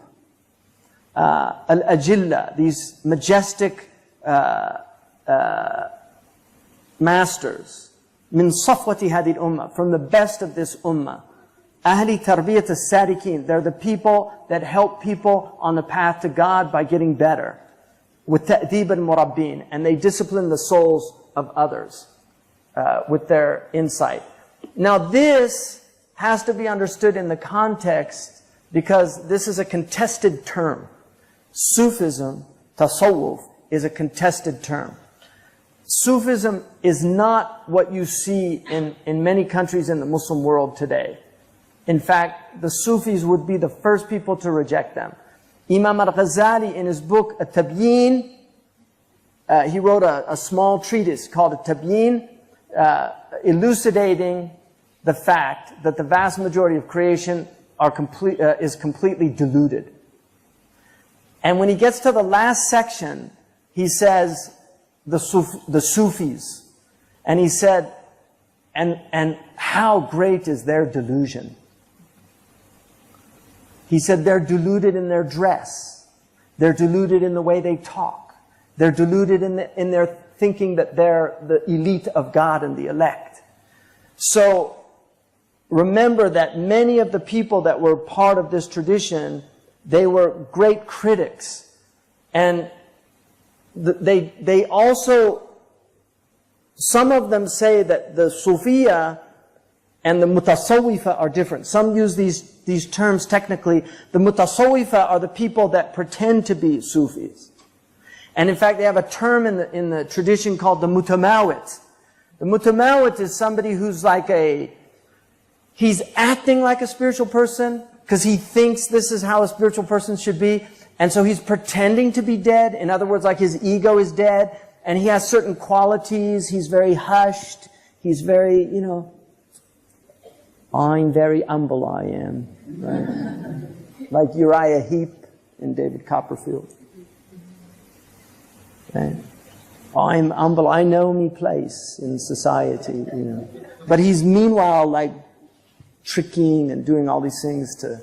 Al-Ajilla, these majestic masters. من صفوة هذه الأمة, from the best of this ummah. Ahli tarbiyat as-sadiqeen, they're the people that help people on the path to God by getting better. With ta'deeb al-murabbin, and they discipline the souls of others with their insight. Now this has to be understood in the context, because this is a contested term. Sufism, tasawwuf, is a contested term. Sufism is not what you see in many countries in the Muslim world today. In fact, the Sufis would be the first people to reject them. Imam al-Ghazali, in his book, At-Tabyin, he wrote a small treatise called At-Tabyin, elucidating the fact that the vast majority of creation is completely deluded. And when he gets to the last section, he says, the Sufis, and he said, and how great is their delusion. He said they're deluded in their dress. They're deluded in the way they talk. They're deluded in their thinking that they're the elite of God and the elect. So remember that many of the people that were part of this tradition, they were great critics. And they also, some of them say that the Sufiya and the Mutasawwifa are different. Some use these terms technically. The Mutasawwifa are the people that pretend to be Sufis. And in fact, they have a term in the tradition called the mutamawit. The mutamawit is somebody who's like he's acting like a spiritual person because he thinks this is how a spiritual person should be. And so he's pretending to be dead. In other words, like his ego is dead. And he has certain qualities. He's very hushed. He's very, you know, I'm very humble, I am. Right? Like Uriah Heep in David Copperfield. Right? I'm humble, I know me place in society, you know. But he's meanwhile like tricking and doing all these things to...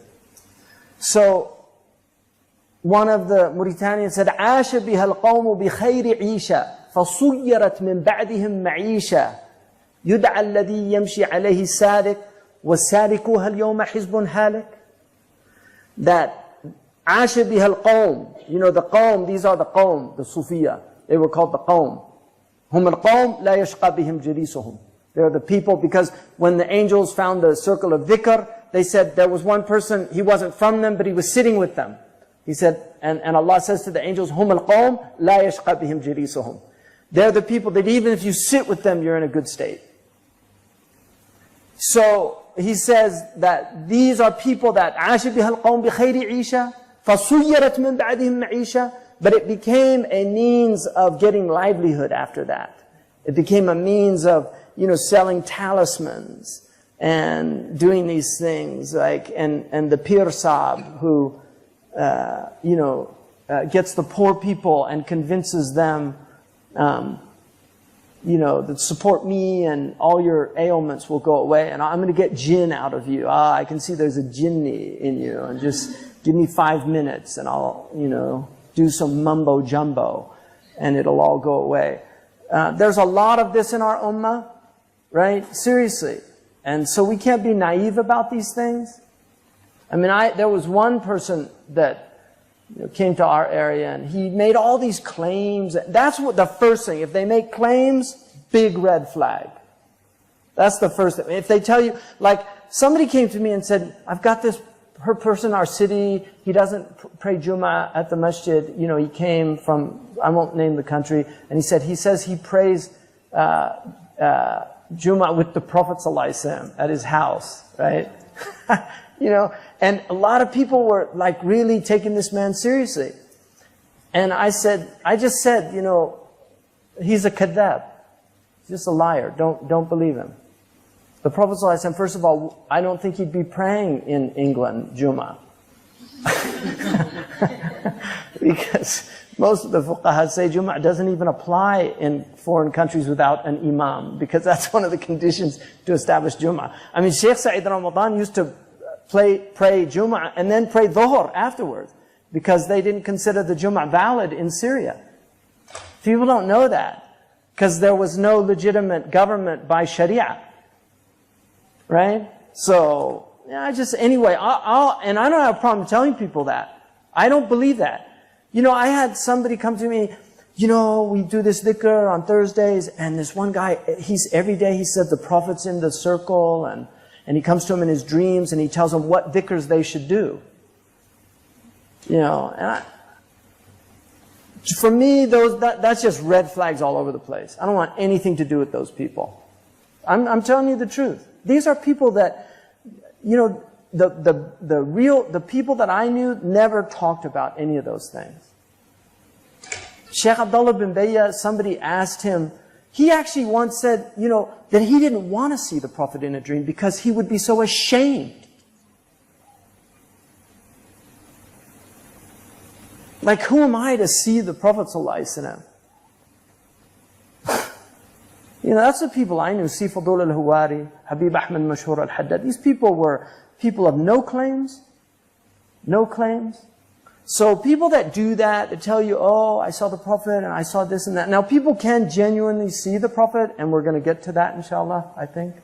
So, one of the Mauritanians said, عاش بها القوم بخير عيشة فصيرت من بعدهم معيشة يدعى الذي يمشي عليه السالك والسالكوها اليوم حزب هالك. That عاش بها القوم, you know the qawm, these are the qawm, the Sufiya, they were called the qawm. هم القوم لا يشقى بهم جليسهم. They're the people, because when the angels found the circle of dhikr, they said there was one person, he wasn't from them, but he was sitting with them. He said, and Allah says to the angels, هُمَ الْقَوْمِ لَا يَشْقَى بِهِمْ جِلِيسُهُمْ. They're the people that even if you sit with them, you're in a good state. So, he says that these are people that عَاشِ بِهَا الْقَوْمِ بِخَيْرِ عِيشَةٍ فَصُيَّرَتْ مِنْ بَعْدِهِمْ مَعِيشَةً. But it became a means of getting livelihood after that. It became a means of, you know, selling talismans and doing these things, like, and the Pir Sahib who, you know, gets the poor people and convinces them, you know, that support me and all your ailments will go away and I'm going to get jinn out of you. Ah, I can see there's a jinni in you and just give me 5 minutes and I'll, you know, do some mumbo jumbo and it'll all go away. There's a lot of this in our ummah, right? Seriously. And so we can't be naive about these things. I mean, there was one person that, you know, came to our area and he made all these claims. That's what the first thing. If they make claims, big red flag. That's the first thing. If they tell you, like, somebody came to me and said, I've got this person in our city, he doesn't pray Jummah at the masjid. You know, he came from, I won't name the country, and he says he prays Jummah with the Prophet ﷺ at his house, right? You know, and a lot of people were like really taking this man seriously. And I just said, you know, he's a kadhab. He's just a liar. Don't believe him. The Prophet ﷺ, first of all, I don't think he'd be praying in England, Jummah. Because most of the fuqaha say Jummah doesn't even apply in foreign countries without an imam, because that's one of the conditions to establish Jummah. I mean, Shaykh Sa'id Ramadan used to pray Jummah and then pray Dhuhr afterwards, because they didn't consider the Jummah valid in Syria. People don't know that, because there was no legitimate government by Sharia. Right? So, yeah, anyway, and I don't have a problem telling people that. I don't believe that. You know, I had somebody come to me, you know, we do this dhikr on Thursdays, and this one guy, every day he said the Prophet's in the circle, and he comes to him in his dreams, and he tells them what dhikrs they should do. You know, and for me, that's just red flags all over the place. I don't want anything to do with those people. I'm telling you the truth. These are people that, you know, the people that I knew never talked about any of those things. Shaykh Abdullah bin Bayya, somebody asked him, he actually once said, you know, that he didn't want to see the Prophet in a dream because he would be so ashamed. Like, who am I to see the Prophet ﷺ? You know, that's the people I knew. Sifadul al-Huwari, Habib Ahmed Mashhur al-Haddad. These people were people of no claims. No claims. So people that do that, that tell you, oh, I saw the Prophet and I saw this and that. Now people can genuinely see the Prophet, and we're going to get to that inshallah, I think.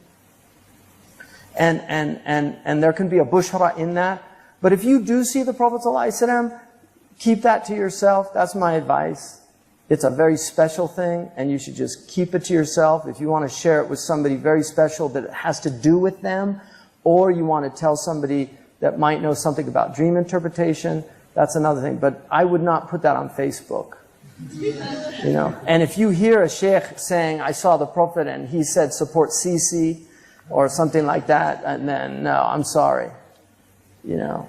And there can be a bushra in that. But if you do see the Prophet ﷺ, keep that to yourself. That's my advice. It's a very special thing, and you should just keep it to yourself. If you want to share it with somebody very special that it has to do with them, or you want to tell somebody that might know something about dream interpretation, that's another thing. But I would not put that on Facebook. You know, and if you hear a sheikh saying, I saw the Prophet and he said support Sisi or something like that, and then, no, I'm sorry. You know.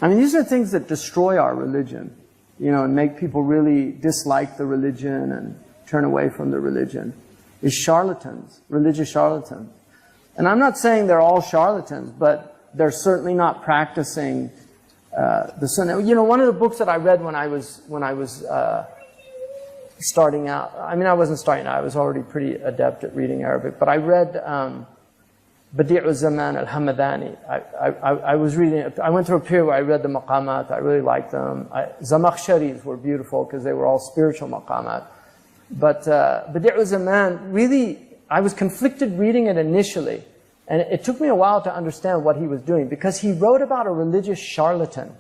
I mean, these are things that destroy our religion, you know, and make people really dislike the religion and turn away from the religion. Is charlatans, religious charlatans. And I'm not saying they're all charlatans, but they're certainly not practicing the Sunnah. You know, one of the books that I read when I was starting out, I mean, I wasn't starting out, I was already pretty adept at reading Arabic, but I read Badi'u Zaman al-Hamadani. I was reading, I went through a period where I read the maqamat, I really liked them. Zamakhsharis were beautiful because they were all spiritual maqamat. But Badi'u Zaman, really, I was conflicted reading it initially. And it took me a while to understand what he was doing, because he wrote about a religious charlatan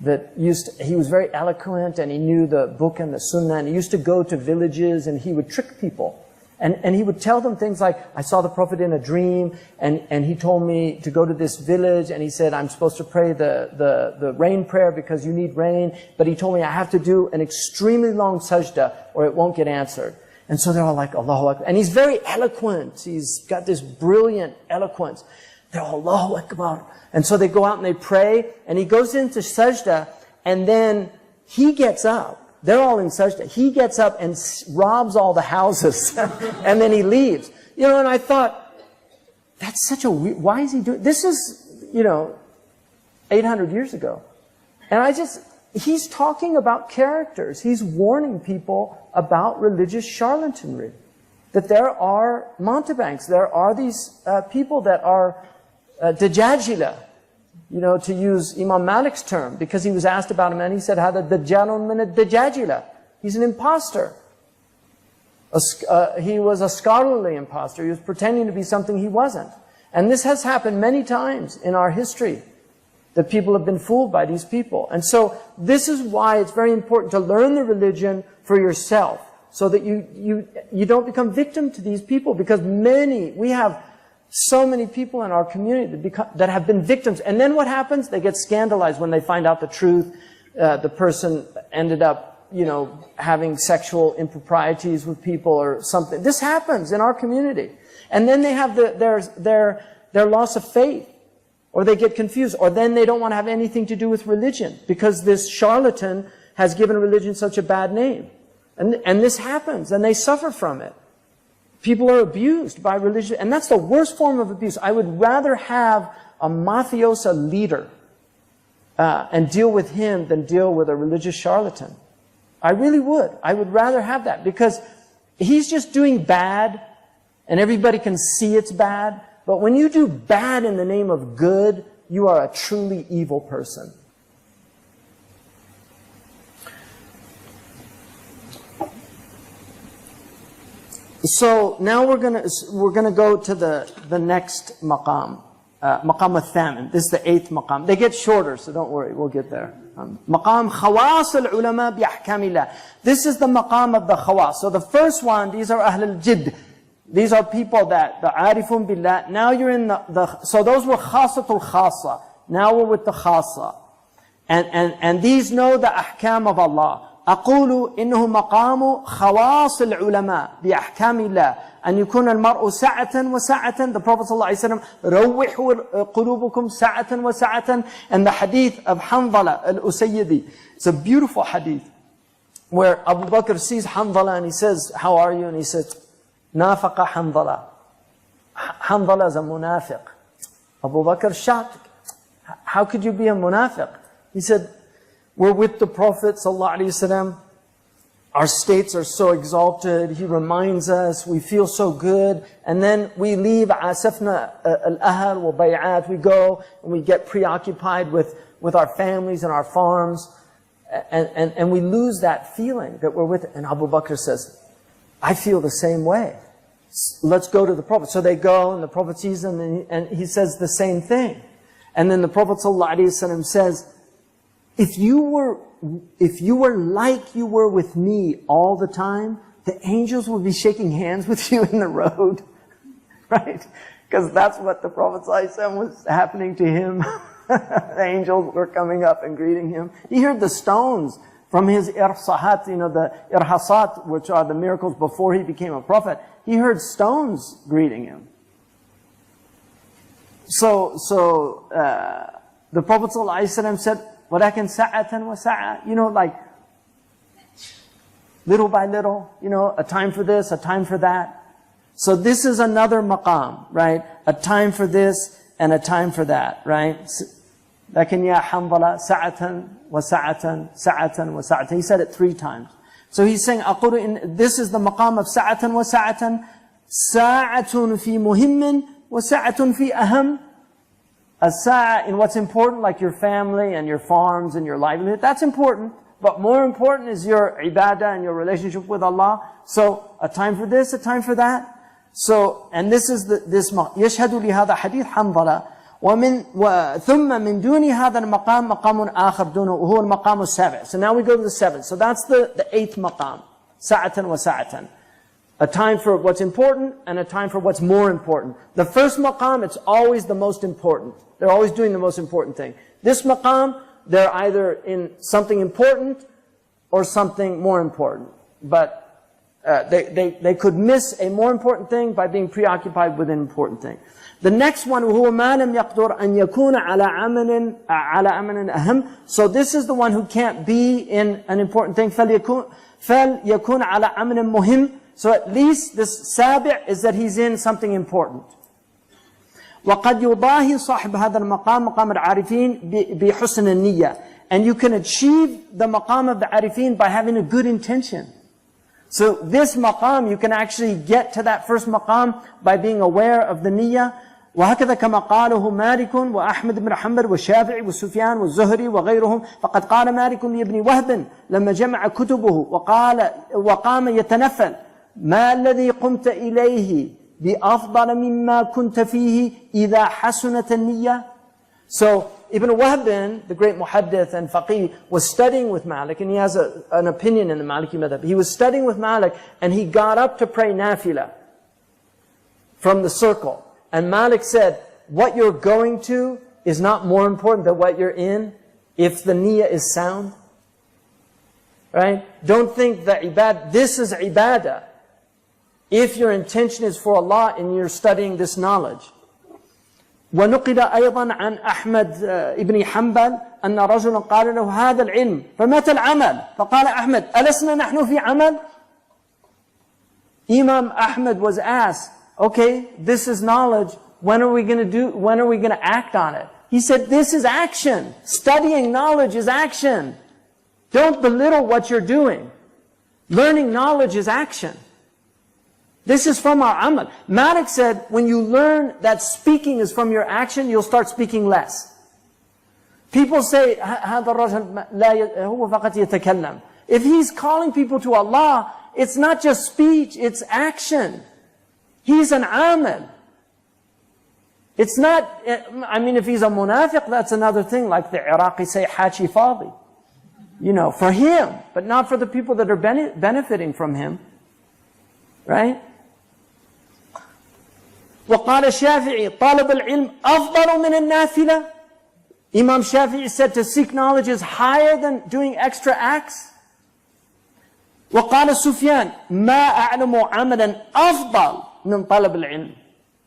that he was very eloquent and he knew the book and the sunnah, and he used to go to villages and he would trick people. And he would tell them things like, I saw the Prophet in a dream and he told me to go to this village and he said, I'm supposed to pray the rain prayer because you need rain. But he told me I have to do an extremely long sajda or it won't get answered. And so they're all like, Allahu Akbar. And he's very eloquent. He's got this brilliant eloquence. They're all, Allahu Akbar. And so they go out and they pray. And he goes into sajda. And then he gets up. They're all in sajda. He gets up and robs all the houses. And then he leaves. You know, and I thought, that's such a weird, why is he doing, this is, you know, 800 years ago. And he's talking about characters. He's warning people about religious charlatanry. That there are mountebanks. There are these people that are dajajila. You know, to use Imam Malik's term, because he was asked about him and he said, Hada dajjalun min ad-dajajila. He's an imposter. He was a scholarly imposter. He was pretending to be something he wasn't. And this has happened many times in our history, that people have been fooled by these people. And so this is why it's very important to learn the religion for yourself, so that you don't become victim to these people, because we have so many people in our community that have been victims. And then what happens? They get scandalized when they find out the truth. The person ended up, you know, having sexual improprieties with people or something. This happens in our community. And then they have their loss of faith. Or they get confused. Or then they don't want to have anything to do with religion, because this charlatan has given religion such a bad name. And this happens, and they suffer from it. People are abused by religion, and that's the worst form of abuse. I would rather have a mafiosa leader and deal with him than deal with a religious charlatan. I really would. I would rather have that, because he's just doing bad, and everybody can see it's bad. But when you do bad in the name of good, you are a truly evil person. So now we're gonna go to the next maqam, maqam al-thamin. This is the 8th maqam. They get shorter, so don't worry, we'll get there. Maqam khawas al-ulama bi ahkamillah. This is the maqam of the khawas. So the first one, these are ahl al-jidd. These are people that, the arifun billah. Now you're in so those were khasatul khasa. Now we're with the khasa. And these know the ahkam of Allah. أقول إنه مقام خواص العلماء بأحكام الله أن يكون المرء سعة وسعة. The Prophet ﷺ روحوا قلوبكم سعة وسعة. And the hadith of Hanzala al-Usayyidi. It's a beautiful hadith where Abu Bakr sees Hanzala and he says, how are you? And he says, نافق Hanzala. Hanzala is a munafiq. Abu Bakr shocked. How could you be a munafiq? He said, we're with the Prophet ﷺ. Our states are so exalted. He reminds us. We feel so good. And then we leave. Asafna al-ahl wa bay'at. We go and we get preoccupied with our families and our farms. And we lose that feeling that we're with. And Abu Bakr says, I feel the same way. Let's go to the Prophet. So they go and the Prophet sees them and he says the same thing. And then the Prophet ﷺ says, if you were like you were with me all the time, the angels would be shaking hands with you in the road. Right? Because that's what the Prophet ﷺ was happening to him. The angels were coming up and greeting him. He heard the stones from his irsahat, the irhasat, which are the miracles before he became a prophet. He heard stones greeting him. So the Prophet ﷺ said, وَلَكِنْ سَعَةً وَسَعَةً, like little by little, a time for this, a time for that. So this is another maqam, right? A time for this and a time for that, right? لَكِنْ يَا حَنْظَلَ سَعَةً وَسَعَةً سَعَةً وَسَعَةً. He said it 3 times. So he's saying, this is the maqam of سَعَةً وَسَعَةً. سَاعَةٌ فِي مُهِمٍ وَسَعَةٌ فِي أَهَمٍ. A sa'a in what's important, like your family and your farms and your livelihood, that's important. But more important is your ibadah and your relationship with Allah. So, a time for this, a time for that. So, and this is this يشهد لهذا حديث حنظلة ثم من دون هذا المقام مقام آخر دونه وهو المقام السابع. So now we go to the 7th. So that's the 8th maqam. ساعة وساعة. A time for what's important and a time for what's more important. The first maqam, it's always the most important. They're always doing the most important thing. This maqam, they're either in something important or something more important. But they could miss a more important thing by being preoccupied with an important thing. The next one, وَهُوَ مَا لَمْ يَقْدُرْ أَنْ يَكُونَ عَلَى أَمْرٍ أَهَمٍ. So this is the one who can't be in an important thing. فَلْيَكُونَ عَلَى أَمْرٍ مُهِمٍ. So at least this sabi' is that he's in something important. وَقَدْ يُضَاهِي صَاحِبْ هَذَا الْمَقَامِ مَقَامَ الْعَارِفِينَ بِحُسْنِ النِّيَّةِ. And you can achieve the maqam of the arifin by having a good intention. So this maqam, you can actually get to that first maqam by being aware of the niyyah. وهكذا كما قاله مالك وأحمد بن حنبل والشافعي والسفيان والزهري وغيرهم. فقد قال مالك لابن وهب لما جمع كتبه وقام يتنفل ما الذي قمت إليه بأفضل مما كنت فيه إذا حسنت النية. So Ibn Wahb, the great muhaddith and faqih, was studying with Malik, and he has an opinion in the Maliki madhab. He was studying with Malik, and he got up to pray nafila from the circle. And Malik said, what you're going to is not more important than what you're in, if the niyyah is sound. Right? Don't think that this is ibadah if your intention is for Allah and you're studying this knowledge. ونقل أيضا عن أحمد ابن حنبل أن رجلا قال له هذا العلم فمتى العمل؟ فقال أحمد ألسنا نحن في عمل؟ Imam Ahmad was asked, okay, this is knowledge, when are we going to act on it? He said, this is action. Studying knowledge is action. Don't belittle what you're doing. Learning knowledge is action. This is from our amal. Malik said, when you learn that speaking is from your action, you'll start speaking less. People say, هذا الرجل هو فقط يتكلم. If he's calling people to Allah, it's not just speech, it's action. He's an amal. It's not, if he's a munafiq, that's another thing, like the Iraqi say, hachi fadi. For him, but not for the people that are benefiting from him. Right? وقال الشافعي طالب العلم أفضل من النافلة. Imam Shafi'i said to seek knowledge is higher than doing extra acts. وقال سفيان ما أعلم عملا أفضل من طلب العلم.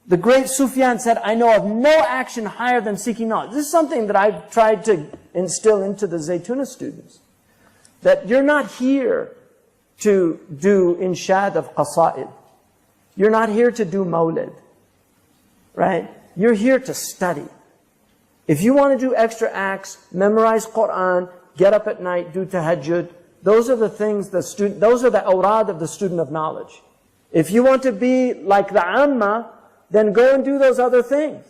The great Sufyan said, I know of no action higher than seeking knowledge. This is something that I've tried to instill into the Zaytuna students. That you're not here to do inshad of qasa'id. You're not here to do mawlid. Right? You're here to study. If you want to do extra acts, memorize Quran, get up at night, do tahajjud, those are the things those are the awrad of the student of knowledge. If you want to be like the amma, then go and do those other things.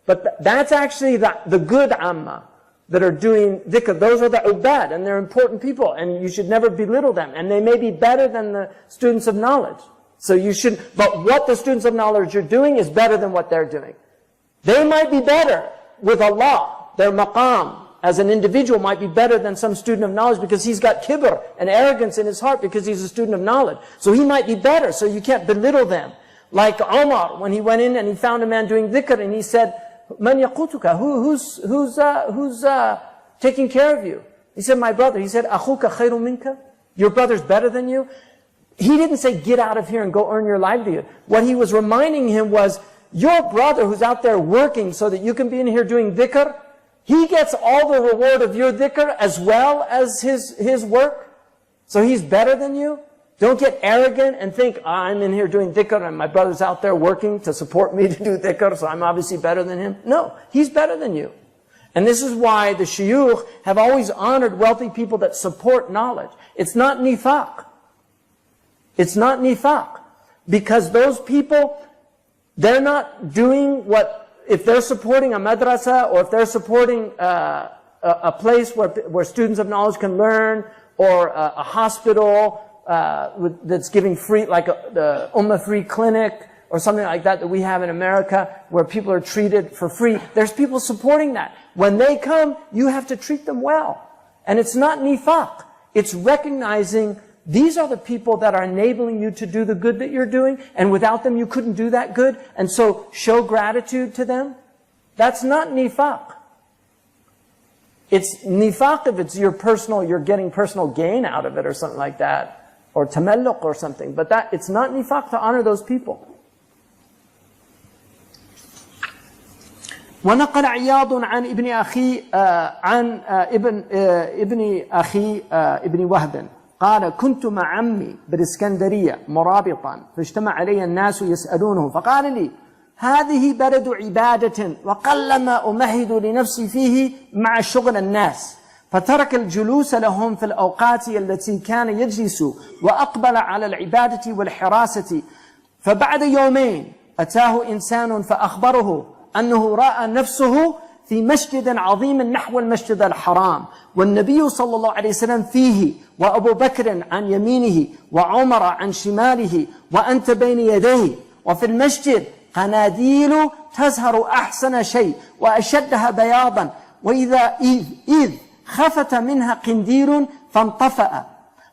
But that's actually the good amma that are doing dhikr. Those are the ubad, and they're important people, and you should never belittle them. And they may be better than the students of knowledge. So you should, but what the students of knowledge are doing is better than what they're doing. They might be better with Allah. Their maqam as an individual might be better than some student of knowledge because he's got kibr and arrogance in his heart because he's a student of knowledge. So he might be better, so you can't belittle them. Like Omar, when he went in and he found a man doing dhikr, and he said, Man yaqutuka? Who's taking care of you? He said, my brother. He said, Akhuka khairu minka? Your brother's better than you? He didn't say, get out of here and go earn your livelihood. What he was reminding him was, your brother who's out there working so that you can be in here doing dhikr, he gets all the reward of your dhikr as well as his work. So he's better than you. Don't get arrogant and think, I'm in here doing dhikr and my brother's out there working to support me to do dhikr, so I'm obviously better than him. No, he's better than you. And this is why the shuyukh have always honored wealthy people that support knowledge. It's not nifaq. It's not nifaq. Because those people, they're not doing what, if they're supporting a madrasa, or if they're supporting a place where students of knowledge can learn, or a hospital that's giving free, like the Ummah Free Clinic, or something like that we have in America, where people are treated for free. There's people supporting that. When they come, you have to treat them well. And it's not nifaq. It's recognizing these are the people that are enabling you to do the good that you're doing, and without them you couldn't do that good, and so show gratitude to them. That's not nifaq. It's nifaq if it's you're getting personal gain out of it or something like that, or tamalluq or something, but it's not nifaq to honor those people. ونقل عياض عن ابن أخي ابن وهب قال كنت مع عمي بالإسكندرية مرابطا فاجتمع علي الناس يسألونه فقال لي هذه بلد عبادة وقلما أمهد لنفسي فيه مع شغل الناس فترك الجلوس لهم في الأوقات التي كان يجلس وأقبل على العبادة والحراسة فبعد يومين أتاه إنسان فأخبره أنه رأى نفسه في مسجد عظيم نحو المسجد الحرام والنبي صلى الله عليه وسلم فيه وأبو بكر عن يمينه وعمر عن شماله وأنت بين يديه وفي المسجد قناديل تزهر أحسن شيء وأشدها بياضا إذ خفت منها قنديل فانطفأ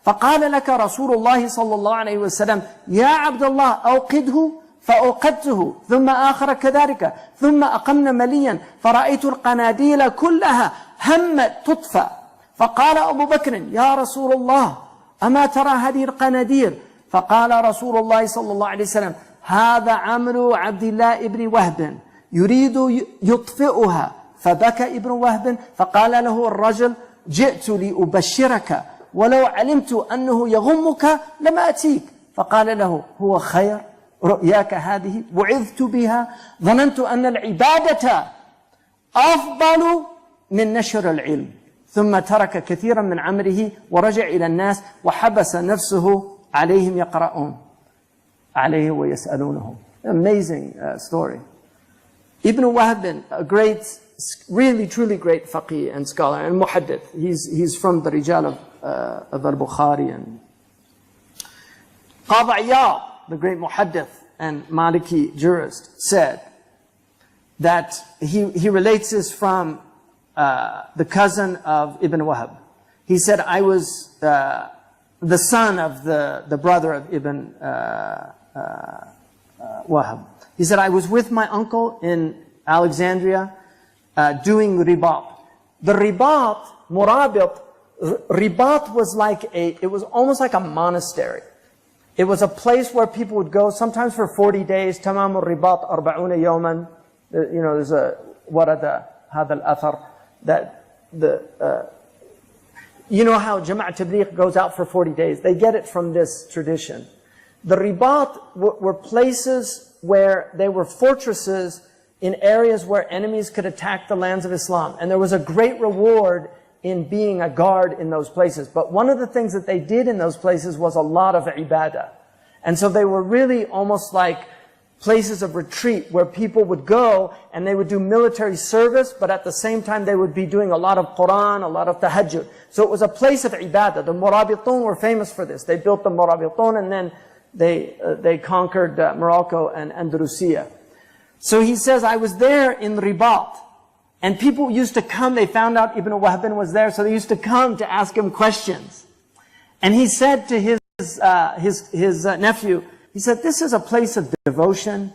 فقال لك رسول الله صلى الله عليه وسلم يا عبد الله أوقده فأوقدته ثم آخر كذلك ثم أقمنا مليا فرأيت القناديل كلها همت تطفأ فقال أبو بكر يا رسول الله أما ترى هذه القناديل فقال رسول الله صلى الله عليه وسلم هذا عمل عبد الله ابن وهب يريد يطفئها فبكى ابن وهب فقال له الرجل جئت لأبشرك ولو علمت أنه يغمك لما أتيك فقال له هو خير رؤياك هذه وعظت بها ظننت أن العبادة أفضل من نشر العلم ثم ترك كثيرا من عمله ورجع إلى الناس وحبس نفسه عليهم يقرؤون عليه ويسألونه. Amazing story. Ibn Wahb, a great, really truly great faqih and scholar and muhaddith. He's from the Rijal of al-Bukhari. And Qadi Iyad, the great muhaddith and Maliki jurist, said that he relates this from the cousin of Ibn Wahb. He said, I was the son of the brother of Ibn Wahb. He said, I was with my uncle in Alexandria doing ribat. The ribat, murabit, ribat was like it was almost like a monastery. It was a place where people would go sometimes for 40 days. Tamam al-ribat arba'una yawman. You know, there's a warada hadha al-athar that you know how Jama'at Tabligh goes out for 40 days. They get it from this tradition. The ribat were places where they were fortresses in areas where enemies could attack the lands of Islam. And there was a great reward in being a guard in those places. But one of the things that they did in those places was a lot of ibadah. And so they were really almost like places of retreat where people would go and they would do military service, but at the same time they would be doing a lot of Quran, a lot of tahajjud. So it was a place of ibadah. The Murabitun were famous for this. They built the Murabitun and then they conquered Morocco and Andalusia. So he says, I was there in Ribat. And people used to come, they found out Ibn Wahb was there, so they used to come to ask him questions. And he said to his nephew, He said, this is a place of devotion.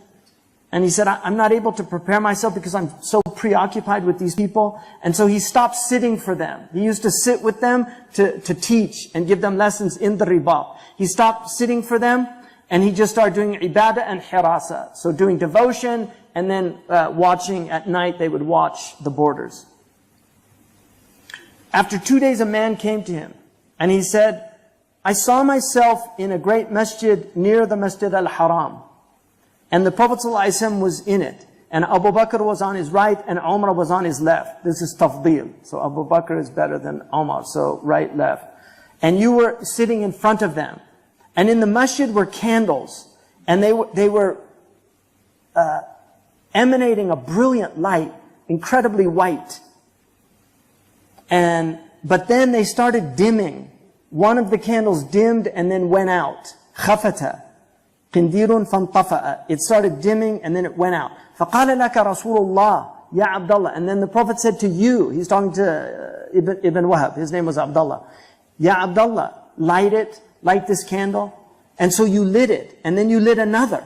And he said, I'm not able to prepare myself because I'm so preoccupied with these people. And so he stopped sitting for them. He used to sit with them to teach and give them lessons in the ribat. He stopped sitting for them and he just started doing ibadah and hirasa. So doing devotion and then watching at night, they would watch the borders. After 2 days, a man came to him and he said, I saw myself in a great masjid near the Masjid al-Haram. And the Prophet ﷺ was in it. And Abu Bakr was on his right and Umar was on his left. This is tafdeel. So Abu Bakr is better than Umar. So right, left. And you were sitting in front of them. And in the masjid were candles. And they were emanating a brilliant light, incredibly white. But then they started dimming. One of the candles dimmed and then went out. خَفَتَ قِنْدِيرٌ فَانْطَفَأَ. It started dimming and then it went out. فَقَالَ لَكَ رَسُولُ اللَّهِ يَا عَبْدَ اللَّهِ. And then the Prophet said to you, he's talking to Ibn Wahab, his name was Abdullah. Ya Abdullah, light this candle. And so you lit it, and then you lit another.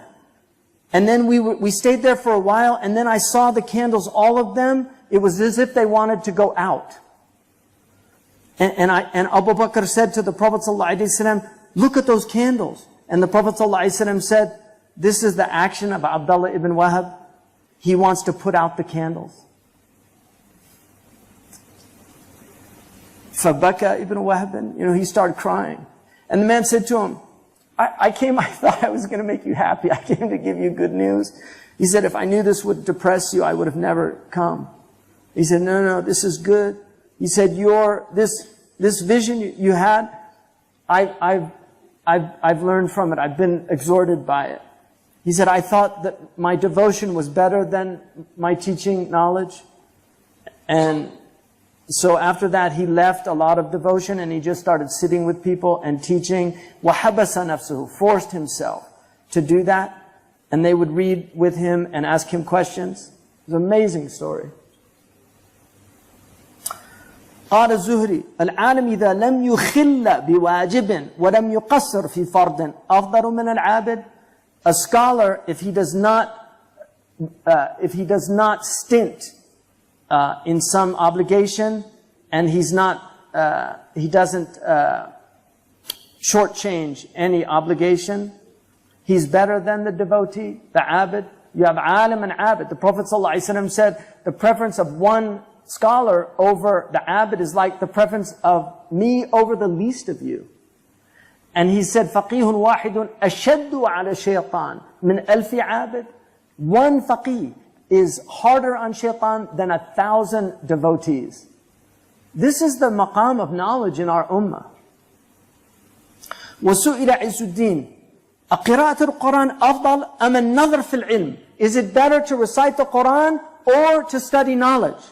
And then we stayed there for a while, and then I saw the candles, all of them, it was as if they wanted to go out. And Abu Bakr said to the Prophet ﷺ, look at those candles. And the Prophet ﷺ said, this is the action of Abdullah ibn Wahab. He wants to put out the candles. فَبَكَى ibn Wahab, he started crying. And the man said to him, I thought I was going to make you happy. I came to give you good news. He said, if I knew this would depress you, I would have never come. He said, no, this is good. He said, this vision you had, I've learned from it. I've been exhorted by it. He said, I thought that my devotion was better than my teaching knowledge. And so after that, he left a lot of devotion and he just started sitting with people and teaching. وَحَبَسَ نَفْسُهُ, forced himself to do that. And they would read with him and ask him questions. It's an amazing story. قال الزهري العالم إذا لم يخل بواجب ولم يقصر في فرض أفضل من العابد. A scholar, if he does not stint in some obligation and he doesn't shortchange any obligation, he's better than the devotee, the abid. You have alim and abid. The Prophet ﷺ said the preference of one scholar over the abid is like the preference of me over the least of you. And he said, فَقِيهٌ وَاحِدٌ أَشَدُّ عَلَى الشَّيْطَانِ مِنْ أَلْفِ عَابِدٍ. One faqih is harder on shaitan than 1,000 devotees. This is the maqam of knowledge in our ummah. وَسُئِلَ عِزُّ الدِّينِ أَقِرَاءَةُ الْقُرْآنِ أَفْضَلُ أَمَ النَّظْرُ فِي الْعِلْمِ. Is it better to recite the Quran or to study knowledge?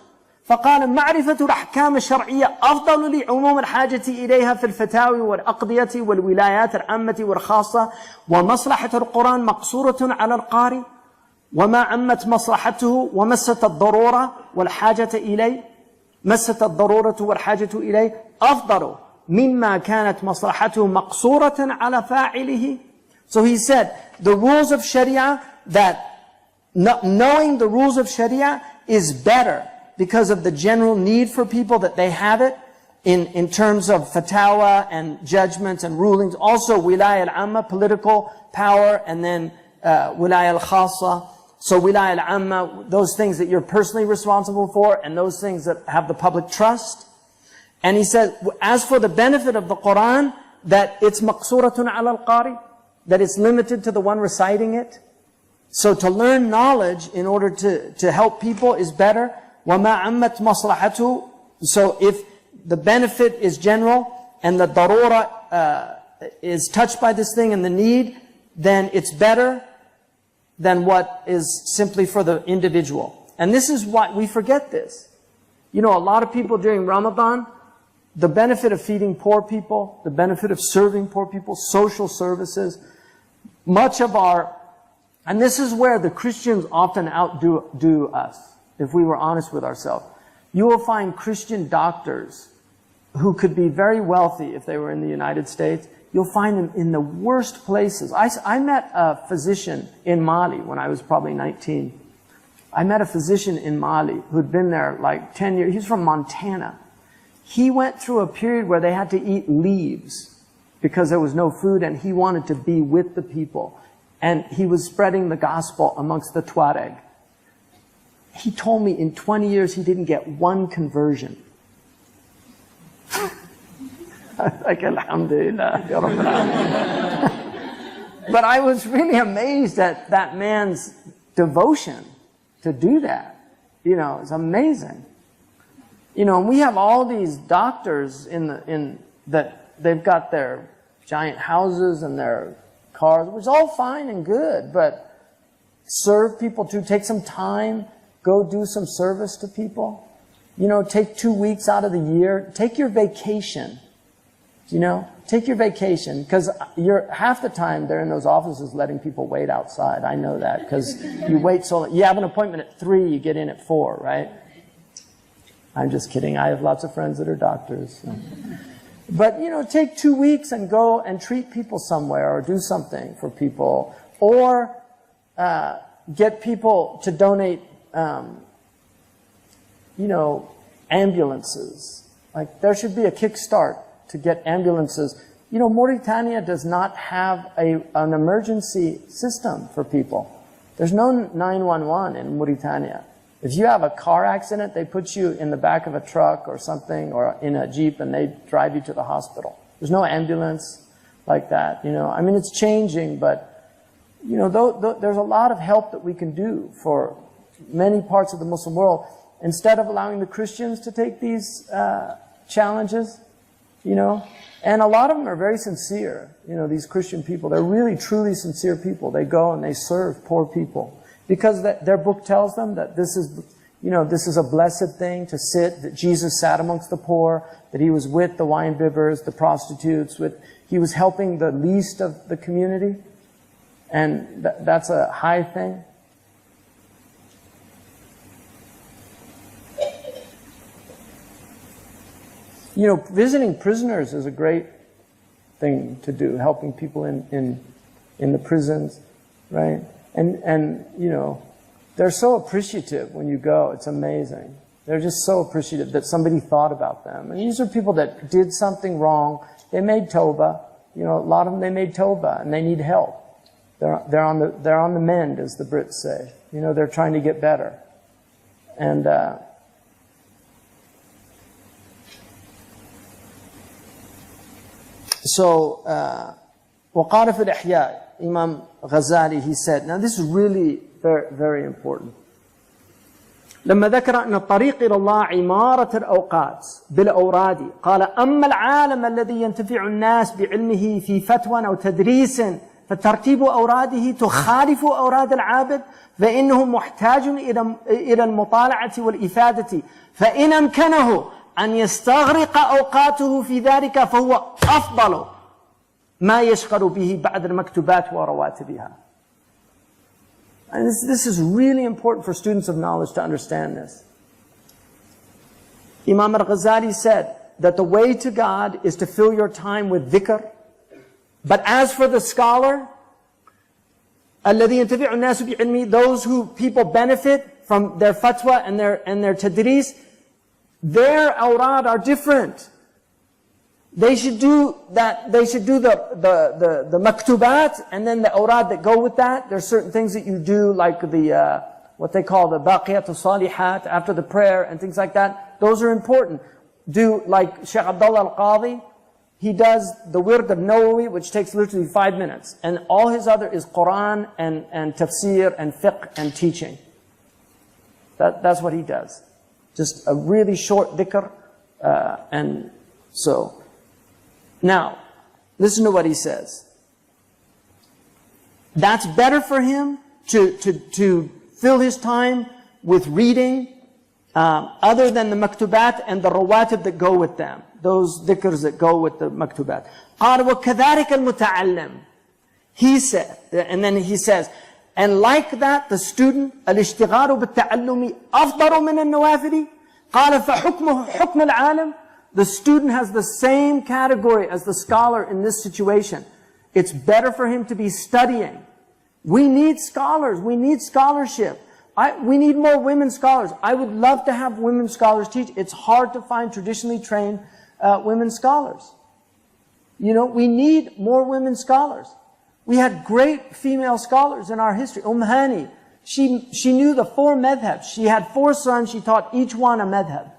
فقال معرفة الأحكام الشرعية أفضل لعموم الحاجة إليها في الفتاوي والأقضية والولايات العامة والخاصة ومصلحة القرآن مقصورة على القارئ وما عمت مصلحته ومست الضرورة والحاجة إليه أفضل مما كانت مصلحته مقصورة على فاعله. So he said the rules of Sharia, that knowing the rules of Sharia is better because of the general need for people that they have it in terms of fatawa and judgments and rulings. Also wilaya al-amma, political power, and then wilaya al-khassa. So wilaya al-amma, those things that you're personally responsible for and those things that have the public trust. And he said, as for the benefit of the Quran, that it's maqsuratun ala al-qari, that it's limited to the one reciting it. So to learn knowledge in order to help people is better. وَمَا عَمَّتْ مَصْلَحَتُهُ. So if the benefit is general and the darura is touched by this thing and the need, then it's better than what is simply for the individual. And this is why we forget this. A lot of people during Ramadan, the benefit of feeding poor people, the benefit of serving poor people, social services, much of and this is where the Christians often outdo us. If we were honest with ourselves, you will find Christian doctors who could be very wealthy if they were in the United States, you'll find them in the worst places. I met a physician in Mali when I was probably 19. I met a physician in Mali who'd been there like 10 years. He's from Montana. He went through a period where they had to eat leaves because there was no food, and he wanted to be with the people. And he was spreading the gospel amongst the Tuareg. He told me in 20 years he didn't get one conversion. Like, alhamdulillah, ya Rabbil Alamin. But I was really amazed at that man's devotion to do that. You know, it's amazing. You know, and we have all these doctors that they've got their giant houses and their cars, which is all fine and good, but serve people too. Take some time, go do some service to people. You know, take 2 weeks out of the year. Take your vacation. You know, take your vacation, because half the time they're in those offices letting people wait outside. I know that, because you wait so long. You have an appointment at 3, you get in at 4, right? I'm just kidding. I have lots of friends that are doctors. So. But, you know, take 2 weeks and go and treat people somewhere, or do something for people, or get people to donate, you know, ambulances. Like, there should be a kickstart to get ambulances. You know, Mauritania does not have an emergency system for people. There's no 911 in Mauritania. If you have a car accident, they put you in the back of a truck or something, or in a Jeep, and they drive you to the hospital. There's no ambulance like that, you know. I mean, it's changing, but, you know, there's a lot of help that we can do for many parts of the Muslim world. Instead of allowing the Christians to take these challenges, you know, and a lot of them are very sincere, you know, these Christian people. They're really, truly sincere people. They go and they serve poor people because their book tells them that this is, you know, this is a blessed thing to sit, that Jesus sat amongst the poor, that he was with the wine bibbers, the prostitutes, he was helping the least of the community, and that's a high thing. You know, visiting prisoners is a great thing to do, helping people in the prisons, right? And you know, they're so appreciative when you go. It's amazing. They're just so appreciative that somebody thought about them. And these are people that did something wrong. They made tawbah. You know, a lot of them, they made tawbah, and they need help. They're on the mend, as the Brits say. You know, they're trying to get better. And so, وقال في الإحياء, Imam Ghazali, he said, now this is really very, very important. لما ذكر أن الطريق إلى الله عمارة الأوقات بالأوراد قال أما العالم الذي ينتفع الناس بعلمه في فتوى أو تدريس فترتيب أوراده تخالف أوراد العابد فإنه محتاج إلى المطالعة والإفادة فإن أمكنه أن يستغرق أوقاته في ذلك فهو أفضل ما يشغل به بعد المكتوبات ورواتبها. And this is really important for students of knowledge to understand this. Imam al-Ghazali said that the way to God is to fill your time with dhikr. But as for the scholar, الذي ينتفع الناس بعلمه, those who people benefit from their fatwa and their tadris, their awrad are different. They should do that. They should do the maktubat, and then the awrad that go with that. There's certain things that you do, like the what they call the baqiyat al-salihat after the prayer and things like that. Those are important. Do like Shaykh Abdullah al-Qadhi. He does the wird al-Nawawi, which takes literally 5 minutes, and all his other is Quran and tafsir and fiqh and teaching. That's what he does. Just a really short dhikr, and so. Now, listen to what he says. That's better for him to fill his time with reading, other than the maktubat and the rawatib that go with them. Those dhikrs that go with the maktubat. قال وكذلك المتعلم. He said, and then he says, and like that, the student, الاشتغال بالتعلم أفضل من النوافل. قال فحكمه حكم العالم. The student has the same category as the scholar in this situation. It's better for him to be studying. We need scholars. We need scholarship. We need more women scholars. I would love to have women scholars teach. It's hard to find traditionally trained women scholars. You know, we need more women scholars. We had great female scholars in our history. Hani, she knew the 4 madhabs. She had 4 sons. She taught each one a madhab.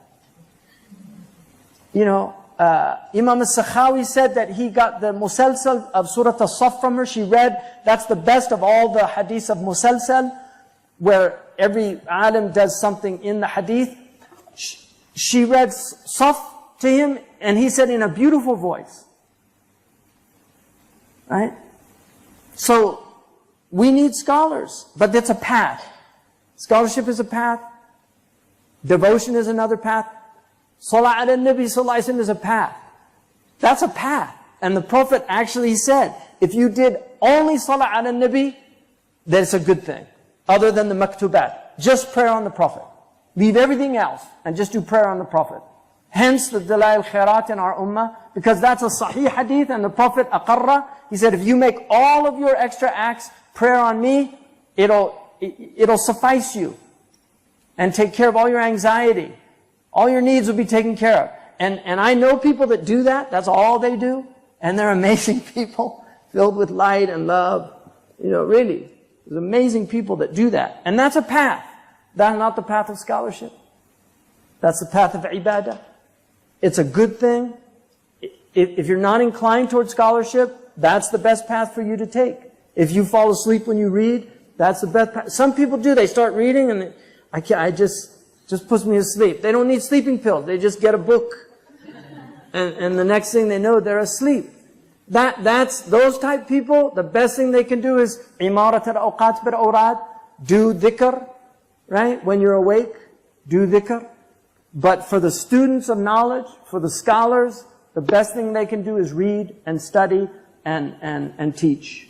You know, Imam al-Sakhawi said that he got the musalsal of Surah As-Saff from her. She read, that's the best of all the hadiths of musalsal, where every alim does something in the hadith. She read Saff to him, and he said in a beautiful voice. Right? So, we need scholars, but it's a path. Scholarship is a path. Devotion is another path. Salah ala Nabi sallallahu alayhi wa sallam is a path. That's a path. And the Prophet actually said, if you did only Salah ala Nabi, then it's a good thing. Other than the maktubat. Just prayer on the Prophet. Leave everything else and just do prayer on the Prophet. Hence the Dalail Khairat in our ummah, because that's a sahih hadith, and the Prophet aqarra, he said, if you make all of your extra acts prayer on me, it'll suffice you and take care of all your anxiety. All your needs will be taken care of. And I know people that do that. That's all they do. And they're amazing people, filled with light and love. You know, really. There's amazing people that do that. And that's a path. That's not the path of scholarship. That's the path of ibadah. It's a good thing. If you're not inclined towards scholarship, that's the best path for you to take. If you fall asleep when you read, that's the best path. Some people do. They start reading and I just puts me to sleep. They don't need sleeping pills. They just get a book. And the next thing they know, they're asleep. That's those type people, the best thing they can do is imarat al-awqat bil-awrad. Do dhikr, right? When you're awake, do dhikr. But for the students of knowledge, for the scholars, the best thing they can do is read and study and teach.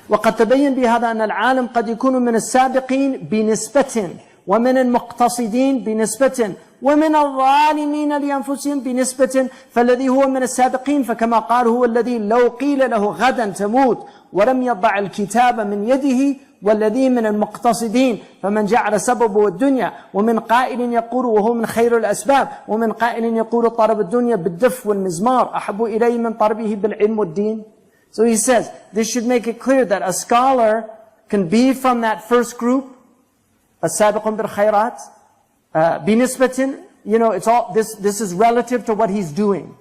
وقد تبين بهذا أن العالم قد يكون من السابقين بنسبة ومن المقتصدين بنسبة ومن الظالمين لأنفسهم بنسبة فالذي هو من السابقين فكما قال هو الذي لو قيل له غدا تموت ولم يضع الكتاب من يده والذي من المقتصدين فمن جعل سببه الدنيا ومن قائل يقول وهو من خير الأسباب ومن قائل يقول طلب الدنيا بالدف والمزمار أحب إليه من طلبه بالعلم والدين. So he says, this should make it clear that a scholar can be from that first group, as-sabiqun bil khairat, binisbatin, you know, it's all, this is relative to what he's doing.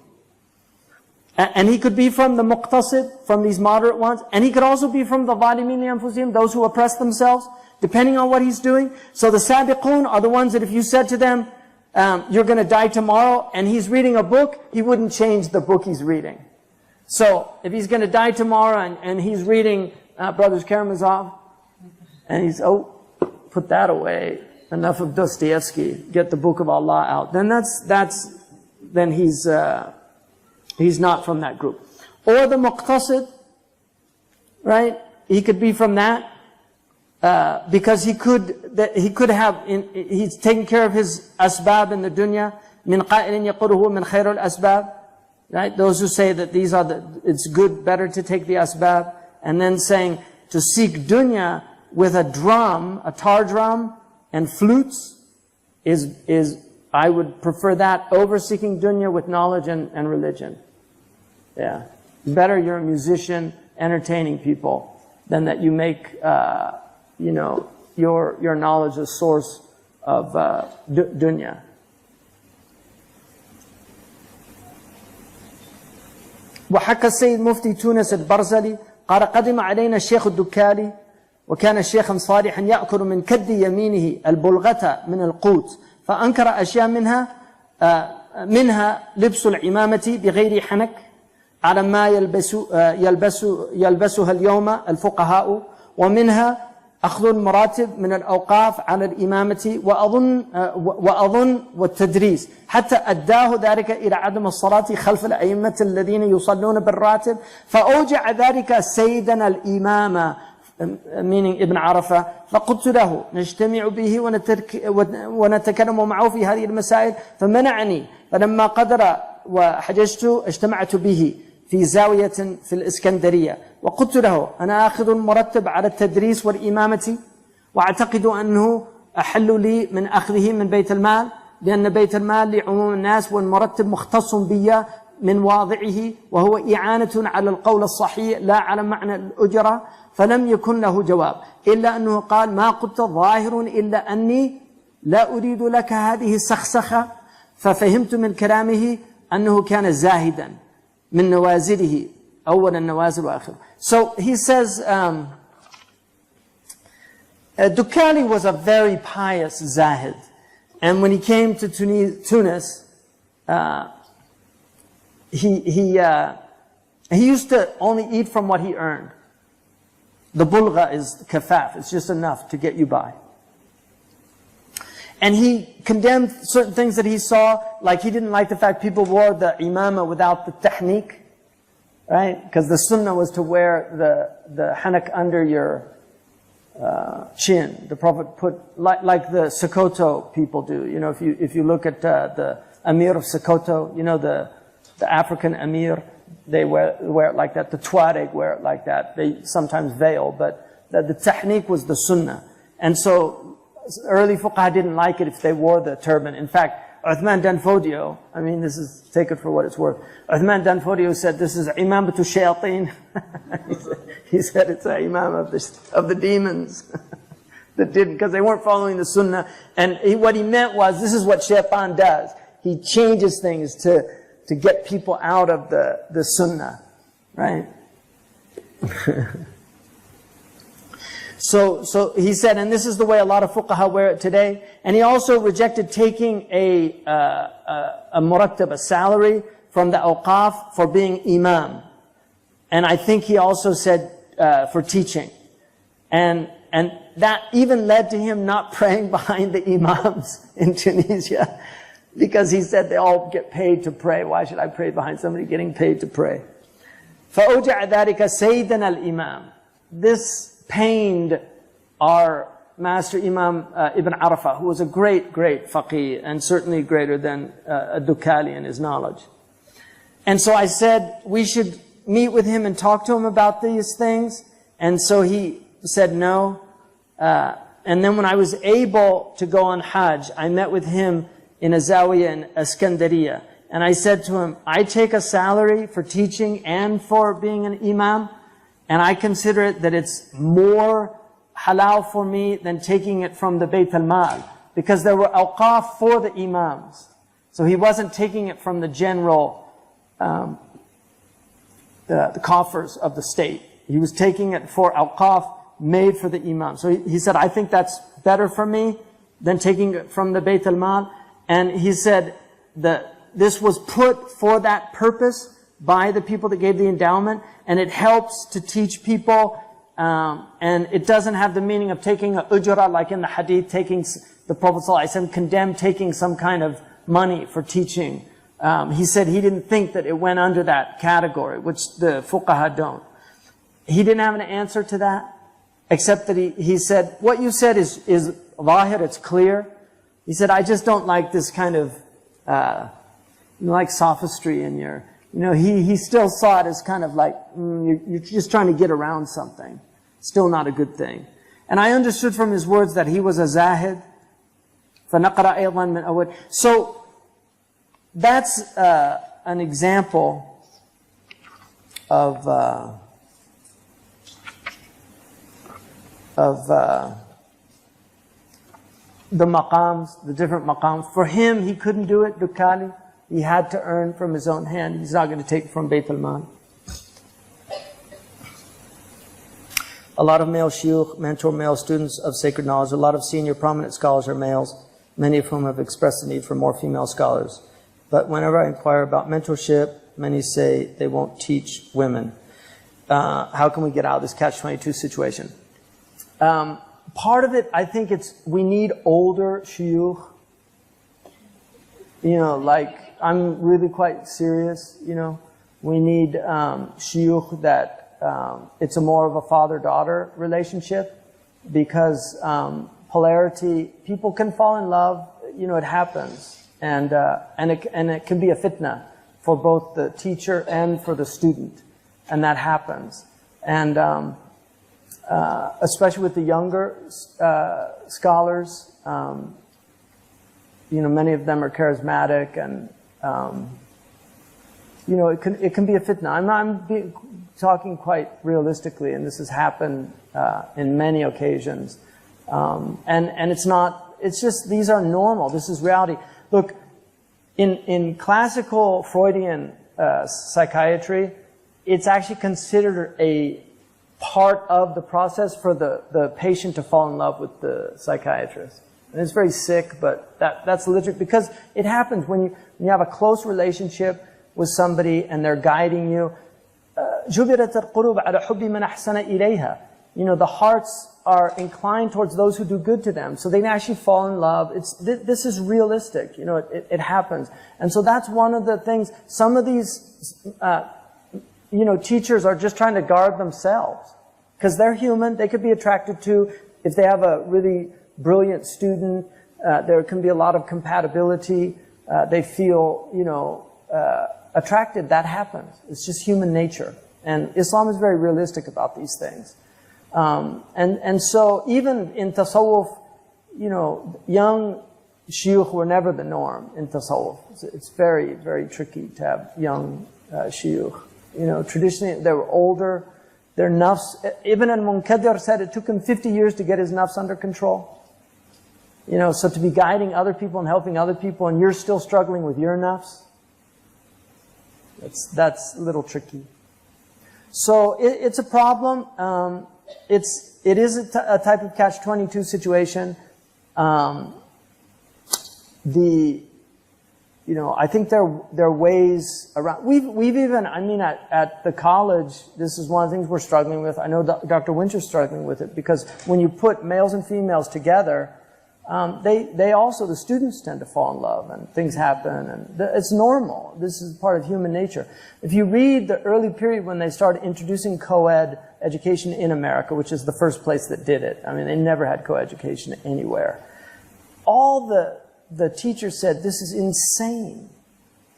And he could be from the muqtasid, from these moderate ones, and he could also be from the zalimin li anfusihim, those who oppress themselves, depending on what he's doing. So the sabiqun are the ones that if you said to them, you're going to die tomorrow, and he's reading a book, he wouldn't change the book he's reading. So, if he's going to die tomorrow and he's reading Brothers Karamazov, and he's, oh, put that away, enough of Dostoevsky, get the Book of Allah out, then then he's not from that group. Or the muqtasid, right? He could be from that, because he could have, he's taking care of his asbab in the dunya, min qa'ilin yaquluhu min khairul asbab. Right? Those who say that it's good, better to take the asbab, and then saying to seek dunya with a drum, a tar drum, and flutes, I would prefer that over seeking dunya with knowledge and religion. Yeah. Better you're a musician, entertaining people, than that you make, you know, your knowledge a source of dunya. وحكى السيد مفتي تونس البرزلي قال قدم علينا الشيخ الدكالي وكان شيخا صالحا يأكل من كد يمينه البلغة من القوت فأنكر أشياء منها لبس العمامة بغير حنك على ما يلبسها اليوم الفقهاء ومنها أخذ المراتب من الأوقاف على الإمامة وأظن والتدريس حتى أداه ذلك إلى عدم الصلاة خلف الأئمة الذين يصلون بالراتب فأوجع ذلك سيدنا الإمام meaning Ibn Arafah. فقلت له نجتمع به ونتكلم معه في هذه المسائل فمنعني، فلما قدر وحججت اجتمعت به في زاوية في الإسكندرية، وقلت له أنا آخذ مرتب على التدريس والإمامة، وأعتقد أنه أحل لي من أخذه من بيت المال، لأن بيت المال لعموم الناس، والمرتب مختص بي من واضعه، وهو إعانة على القول الصحيح لا على معنى الأجرة. فلم يكن له جواب، إلا أنه قال ما قلت ظاهر إلا أني لا أريد لك هذه السخسخة. ففهمت من كلامه أنه كان زاهدا من نوازله، أول النوازل وآخره. So he says, Dukali was a very pious zahid. And when he came to Tunis, he used to only eat from what he earned. The bulgha is kafaf. It's just enough to get you by. And he condemned certain things that he saw, like he didn't like the fact people wore the imama without the tahniq, right? Because the sunnah was to wear the hanak under your chin. The Prophet put, like the Sokoto people do. You know, if you look at the Amir of Sokoto, you know, the African Amir, they wear it like that. The Tuareg wear it like that. They sometimes veil, but the tahniq was the sunnah. And so early fuqaha didn't like it if they wore the turban. In fact, Uthman Danfodio, I mean, this is, take it for what it's worth. Uthman Danfodio said, this is imamatu shayateen. He said it's an imam of the demons that didn't, because they weren't following the sunnah. And what he meant was, this is what shaitan does. He changes things to get people out of the sunnah, right? So he said, and this is the way a lot of fuqaha wear it today. And he also rejected taking a murattab, a salary from the awqaf for being imam. And I think he also said for teaching. And that even led to him not praying behind the imams in Tunisia, because he said they all get paid to pray. Why should I pray behind somebody getting paid to pray? فَأُوجَعَ ذَلِكَ سَيْدَنَا الْإِمَامِ. This pained our master Imam Ibn Arafah, who was a great, great faqih, and certainly greater than Dukali in his knowledge. And so I said, we should meet with him and talk to him about these things. And so he said no. And then when I was able to go on Hajj, I met with him in a zawiya in Iskandariya. And I said to him, I take a salary for teaching and for being an imam, and I consider it that it's more halal for me than taking it from the Bayt al-Mal, because there were awqaf for the imams. So he wasn't taking it from the general, the coffers of the state. He was taking it for awqaf made for the imam. So he said, I think that's better for me than taking it from the Bayt al-Mal. And he said that this was put for that purpose by the people that gave the endowment, and it helps to teach people, and it doesn't have the meaning of taking a ujra, like in the hadith, taking, the Prophet ﷺ condemned taking some kind of money for teaching. He said he didn't think that it went under that category, which the fuqaha don't. He didn't have an answer to that, except that he said, what you said is zahir, it's clear. He said, I just don't like this kind of, like sophistry in your, he still saw it as kind of like, you're just trying to get around something. Still not a good thing. And I understood from his words that he was a zahid. فَنَقْرَأَ أَيْضًا مِنْ أَوَّلِ. So, that's an example of the maqams, the different maqams. For him, he couldn't do it, Dukali. He had to earn from his own hand. He's not going to take from Bayt al-Mal. A lot of male shuyukh mentor male students of sacred knowledge. A lot of senior prominent scholars are males, many of whom have expressed the need for more female scholars. But whenever I inquire about mentorship, many say they won't teach women. How can we get out of this catch-22 situation? Part of it, I think we need older shuyukh. Like, I'm really quite serious, we need shuyukh that it's a more of a father-daughter relationship because polarity, people can fall in love, you know, it happens. And it can be a fitna for both the teacher and for the student. And that happens. And especially with the younger scholars, you know, many of them are charismatic and, you know, it can be a fitna. I'm talking quite realistically, and this has happened in many occasions. And it's just, these are normal. This is reality. Look, in classical Freudian psychiatry, it's actually considered a part of the process for the patient to fall in love with the psychiatrist. And it's very sick, but that's legit because it happens when you have a close relationship with somebody and they're guiding you. جُبِلَتِ الْقُلُوبُ عَلَى حُبِّ مَنْ أَحْسَنَ إِلَيْهَا. You know, the hearts are inclined towards those who do good to them. So they can actually fall in love. This is realistic. You know, it happens. And so that's one of the things. Some of these, you know, teachers are just trying to guard themselves. Because they're human. They could be attracted to, if they have a really brilliant student, there can be a lot of compatibility. They feel, you know, attracted. That happens. It's just human nature. And Islam is very realistic about these things. And so even in tasawwuf, you know, young shuyukh were never the norm in tasawwuf. It's very, very tricky to have young shuyukh. You know, traditionally they were older. Their nafs, Ibn al-Munkadir said it took him 50 years to get his nafs under control. You know, so to be guiding other people and helping other people and you're still struggling with your nafs, that's a little tricky. So it's a problem. It is a type of catch-22 situation. You know, I think there are ways around. We've even, I mean, at the college, this is one of the things we're struggling with. I know Dr. Winter's struggling with it because when you put males and females together, they also, the students tend to fall in love and things happen and it's normal. This is part of human nature. If you read the early period when they started introducing co-ed education in America, which is the first place that did it. I mean, they never had co-education anywhere. All the teachers said, this is insane.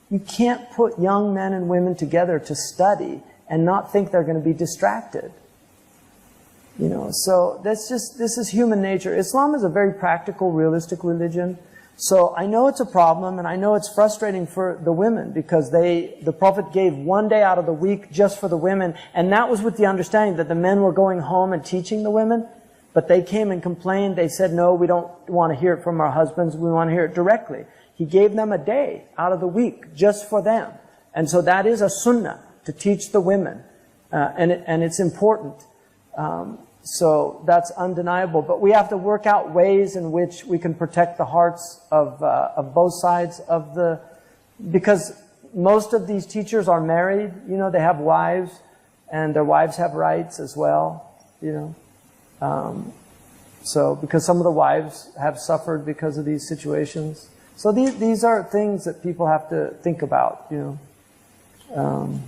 You can't put young men and women together to study and not think they're going to be distracted. You know, so this is human nature. Islam is a very practical, realistic religion. So I know it's a problem and I know it's frustrating for the women because the Prophet gave one day out of the week just for the women, and that was with the understanding that the men were going home and teaching the women. But they came and complained. They said, no, we don't want to hear it from our husbands. We want to hear it directly. He gave them a day out of the week just for them. And so that is a sunnah to teach the women. And it's important. So that's undeniable. But we have to work out ways in which we can protect the hearts of both sides of the... Because most of these teachers are married. You know, they have wives. And their wives have rights as well. You know. So because some of the wives have suffered because of these situations. So these are things that people have to think about, you know.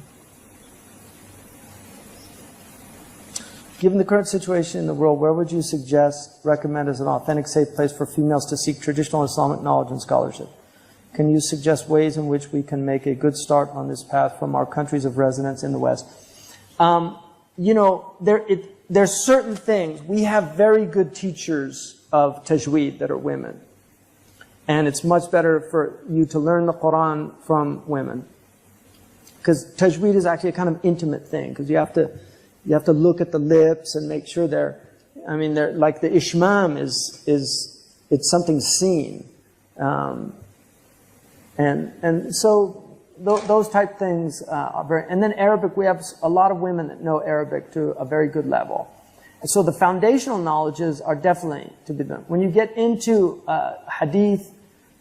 Given the current situation in the world, where would you recommend as an authentic, safe place for females to seek traditional Islamic knowledge and scholarship? Can you suggest ways in which we can make a good start on this path from our countries of residence in the West? You know, there's certain things. We have very good teachers of tajweed that are women. And it's much better for you to learn the Quran from women. Because tajweed is actually a kind of intimate thing. Because you have to look at the lips and make sure they're like the ishmam it's something seen. And so those type things are very, and then Arabic, we have a lot of women that know Arabic to a very good level. And so the foundational knowledges are definitely to be done. When you get into hadith,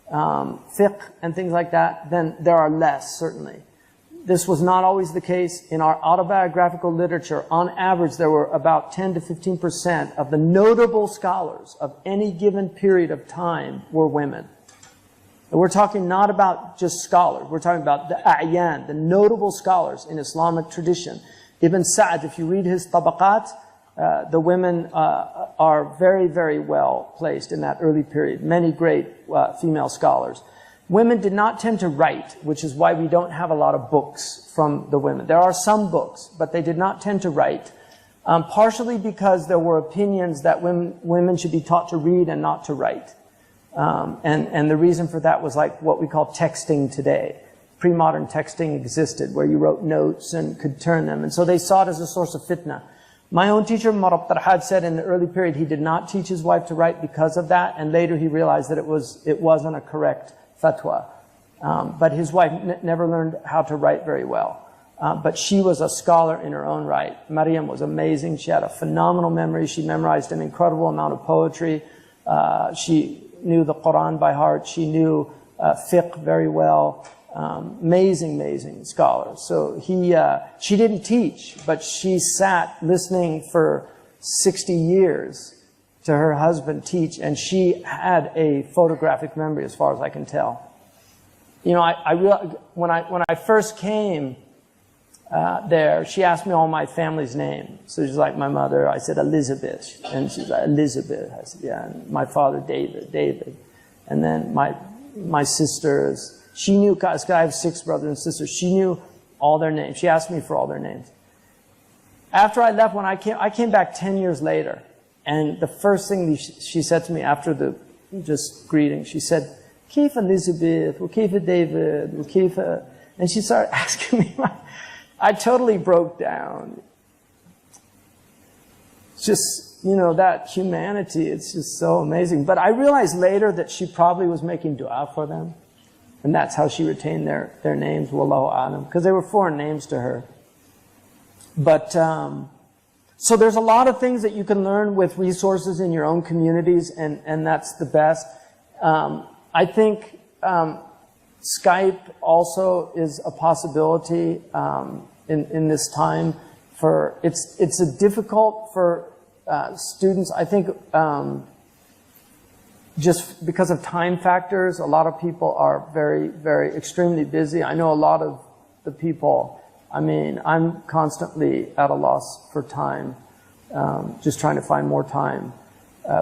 fiqh, and things like that, then there are less, certainly. This was not always the case. In our autobiographical literature, on average, there were about 10 to 15% of the notable scholars of any given period of time were women. And we're talking not about just scholars. We're talking about the a'yan, the notable scholars in Islamic tradition. Ibn Sa'd, if you read his tabaqat, the women are very, very well placed in that early period. Many great female scholars. Women did not tend to write, which is why we don't have a lot of books from the women. There are some books, but they did not tend to write, partially because there were opinions that women should be taught to read and not to write. And the reason for that was like what we call texting today. Pre-modern texting existed, where you wrote notes and could turn them. And so they saw it as a source of fitna. My own teacher, Marab Tarhad, said in the early period he did not teach his wife to write because of that, and later he realized that it wasn't a correct fatwa. But his wife never learned how to write very well. But she was a scholar in her own right. Maryam was amazing. She had a phenomenal memory. She memorized an incredible amount of poetry. She knew the Quran by heart. She knew fiqh very well. Amazing scholar. So she didn't teach, but she sat listening for 60 years to her husband teach, and she had a photographic memory as far as I can tell. You know, I realized when I first came there, she asked me all my family's names. So she's like, my mother, I said Elizabeth, and she's like, Elizabeth. I said, yeah, and my father, David. And then my sisters, she knew, because I have 6 brothers and sisters, she knew all their names. She asked me for all their names. After I left, when I came back 10 years later, and the first thing she said to me after the just greeting, she said, Kif Elizabeth, Kif David, Kif, and she started asking me, I totally broke down. It's just, you know, that humanity, it's just so amazing. But I realized later that she probably was making dua for them. And that's how she retained their names, wallahu alam, because they were foreign names to her. But, so there's a lot of things that you can learn with resources in your own communities, and that's the best. I think Skype also is a possibility in this time. It's difficult for students, I think, just because of time factors. A lot of people are very extremely busy. I know a lot of the people, I mean, I'm constantly at a loss for time, just trying to find more time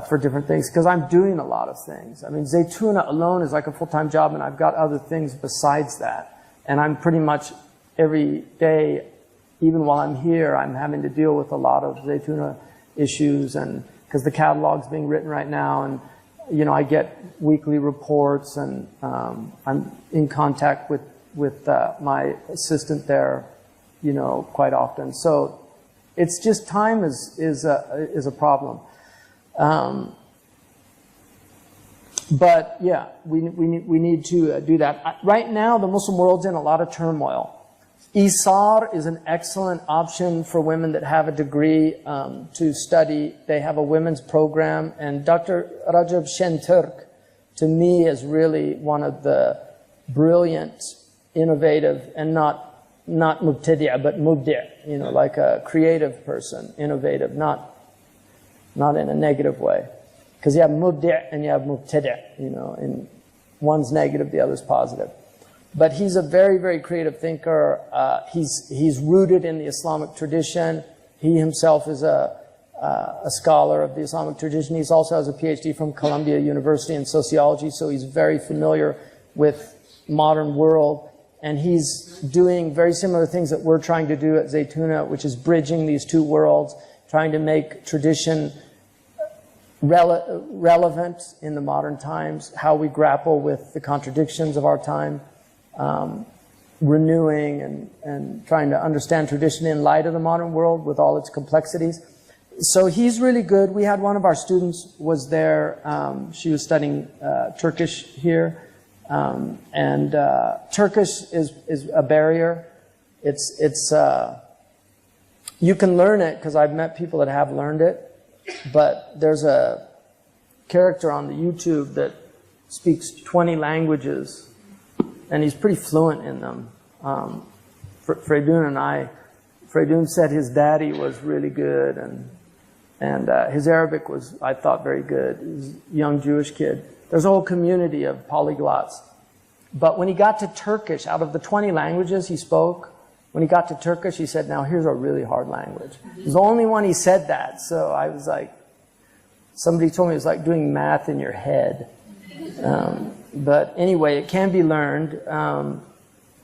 for different things, because I'm doing a lot of things. I mean, Zaytuna alone is like a full-time job, and I've got other things besides that. And I'm pretty much every day, even while I'm here, I'm having to deal with a lot of Zaytuna issues, and because the catalog's being written right now, and you know, I get weekly reports, and I'm in contact with my assistant there, you know, quite often. So it's just time is a problem. But yeah, we need to do that. Right now, the Muslim world's in a lot of turmoil. Isar is an excellent option for women that have a degree to study. They have a women's program, and Dr. Rajab Shenturk, to me, is really one of the brilliant, innovative, and not mubtadi', but mubdi', you know, like a creative person, innovative, not in a negative way. Because you have mubdi' and you have mubtadi', you know, and one's negative, the other's positive. But he's a very creative thinker. He's rooted in the Islamic tradition. He himself is a scholar of the Islamic tradition. He also has a PhD from Columbia University in sociology, so he's very familiar with modern world. And he's doing very similar things that we're trying to do at Zaytuna, which is bridging these two worlds, trying to make tradition relevant in the modern times, how we grapple with the contradictions of our time. Renewing and trying to understand tradition in light of the modern world with all its complexities. So he's really good. We had one of our students was there. She was studying Turkish here. Turkish is a barrier. You can learn it, because I've met people that have learned it, but there's a character on the YouTube that speaks 20 languages, and he's pretty fluent in them. Freydun said his daddy was really good, and his Arabic was, I thought, very good. He was a young Jewish kid. There's a whole community of polyglots. But when he got to Turkish, out of the 20 languages he spoke, When he got to Turkish, he said, now here's a really hard language. It was the only one he said that. So I was like, somebody told me it was like doing math in your head. But anyway, it can be learned.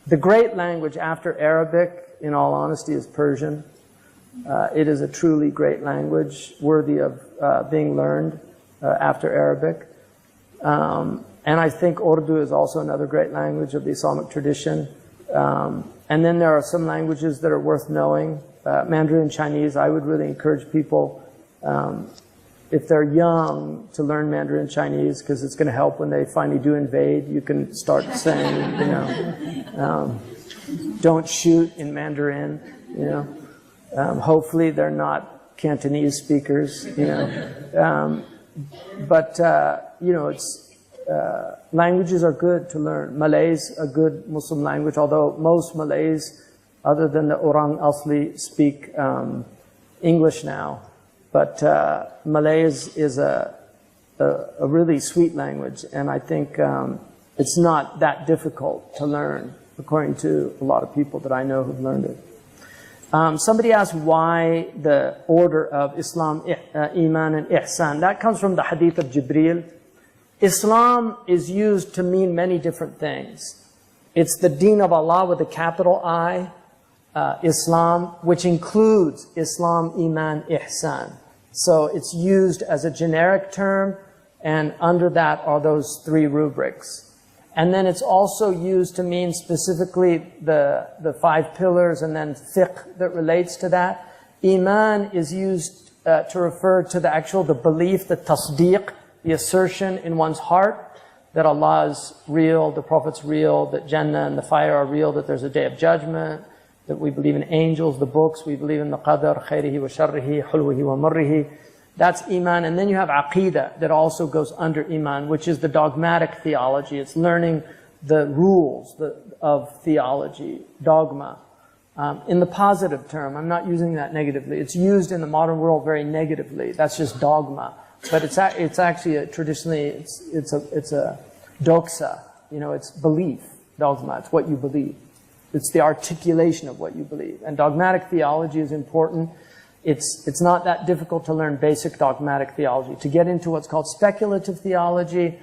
The great language after Arabic, in all honesty, is Persian. It is a truly great language, worthy of being learned after Arabic. And I think Urdu is also another great language of the Islamic tradition. And then there are some languages that are worth knowing. Mandarin Chinese, I would really encourage people, if they're young, to learn Mandarin Chinese, because it's going to help when they finally do invade. You can start saying, you know, don't shoot in Mandarin, you know. Hopefully they're not Cantonese speakers, you know. You know, languages are good to learn. Malay's a good Muslim language, although most Malays, other than the Orang Asli, speak English now. But Malay is a really sweet language, and I think it's not that difficult to learn, according to a lot of people that I know who've learned it. Somebody asked why the order of Islam, Iman, and Ihsan. That comes from the hadith of Jibreel. Islam is used to mean many different things. It's the deen of Allah with a capital I, Islam, which includes Islam, Iman, Ihsan. So it's used as a generic term, and under that are those three rubrics. And then it's also used to mean specifically the 5 pillars, and then fiqh that relates to that. Iman is used to refer to the belief, the tasdeeq, the assertion in one's heart that Allah is real, the Prophet's real, that Jannah and the fire are real, that there's a day of judgment, that we believe in angels, the books, we believe in the qadar, khayrihi wa sharrihi, hulwihi wa marrihi. That's Iman. And then you have Aqidah that also goes under Iman, which is the dogmatic theology. It's learning the rules of theology, dogma. In the positive term, I'm not using that negatively. It's used in the modern world very negatively. That's just dogma. But it's actually traditionally, it's a doxa. You know, it's belief, dogma. It's what you believe. It's the articulation of what you believe. And dogmatic theology is important. It's not that difficult to learn basic dogmatic theology. To get into what's called speculative theology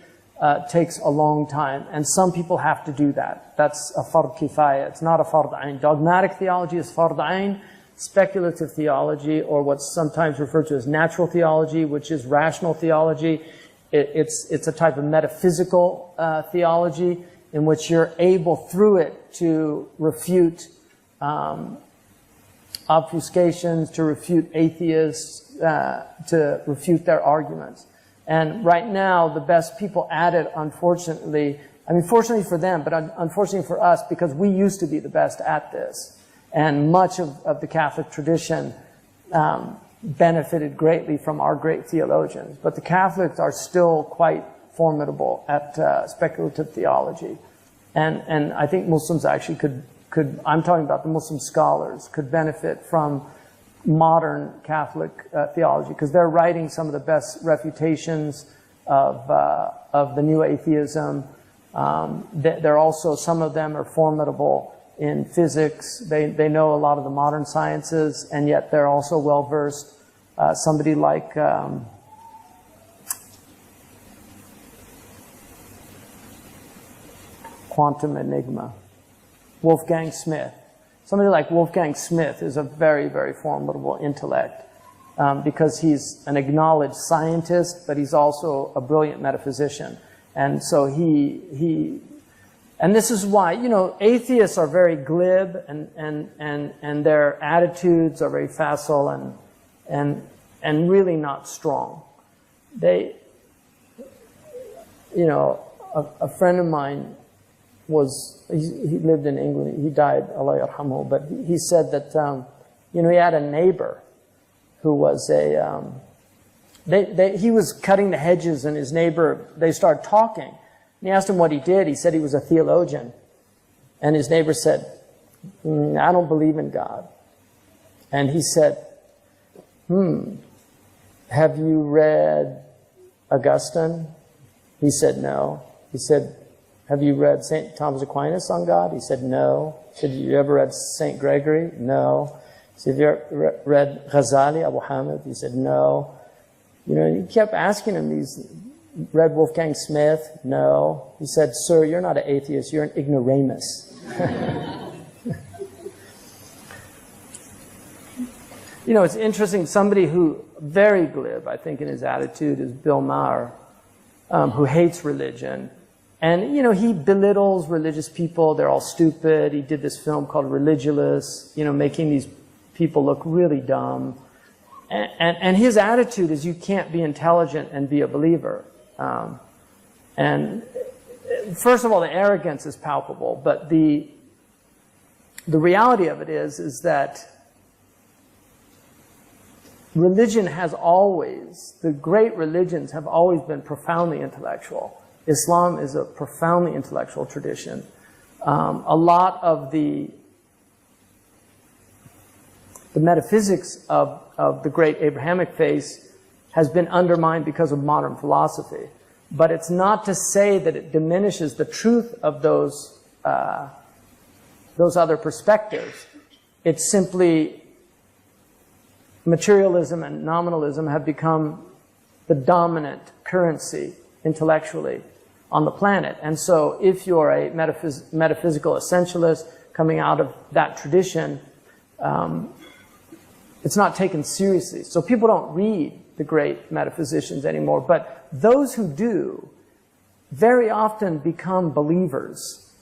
takes a long time. And some people have to do that. That's a fard kifaya. It's not a fard ayn. Dogmatic theology is fard ayn. Speculative theology, or what's sometimes referred to as natural theology, which is rational theology, it's a type of metaphysical theology in which you're able through it to refute obfuscations, to refute atheists, to refute their arguments. And right now, the best people at it, unfortunately, I mean, fortunately for them, but unfortunately for us, because we used to be the best at this. And much of the Catholic tradition benefited greatly from our great theologians. But the Catholics are still quite formidable at speculative theology. And I think Muslims actually could, I'm talking about the Muslim scholars, could benefit from modern Catholic theology, because they're writing some of the best refutations of the new atheism. They're also, some of them are formidable in physics. They know a lot of the modern sciences, and yet they're also well-versed. Somebody like quantum enigma, Wolfgang Smith. Somebody like Wolfgang Smith is a very, very formidable intellect because he's an acknowledged scientist, but he's also a brilliant metaphysician. And so and this is why, you know, atheists are very glib, and their attitudes are very facile and really not strong. They, you know, a friend of mine he lived in England. He died, Allah yarhamhu, but he said that, you know, he had a neighbor who was he was cutting the hedges, and his neighbor, they started talking. And he asked him what he did. He said he was a theologian. And his neighbor said, I don't believe in God. And he said, have you read Augustine? He said, no. He said, have you read St. Thomas Aquinas on God? He said, no. He said, you ever read St. Gregory? No. He said, have you ever read Ghazali, Abu Hamid? He said, no. You know, you kept asking him these, read Wolfgang Smith? No. He said, sir, you're not an atheist, you're an ignoramus. You know, it's interesting, somebody who, very glib, I think, in his attitude is Bill Maher, who hates religion. And, you know, he belittles religious people. They're all stupid. He did this film called Religulous, you know, making these people look really dumb. And his attitude is you can't be intelligent and be a believer. And first of all, the arrogance is palpable. But the reality of it is that religion has always, the great religions have always been profoundly intellectual. Islam is a profoundly intellectual tradition. A lot of the metaphysics of the great Abrahamic faith has been undermined because of modern philosophy. But it's not to say that it diminishes the truth of those other perspectives. It's simply materialism and nominalism have become the dominant currency intellectually on the planet. And so if you're a metaphysical essentialist coming out of that tradition, it's not taken seriously. So people don't read the great metaphysicians anymore. But those who do very often become believers.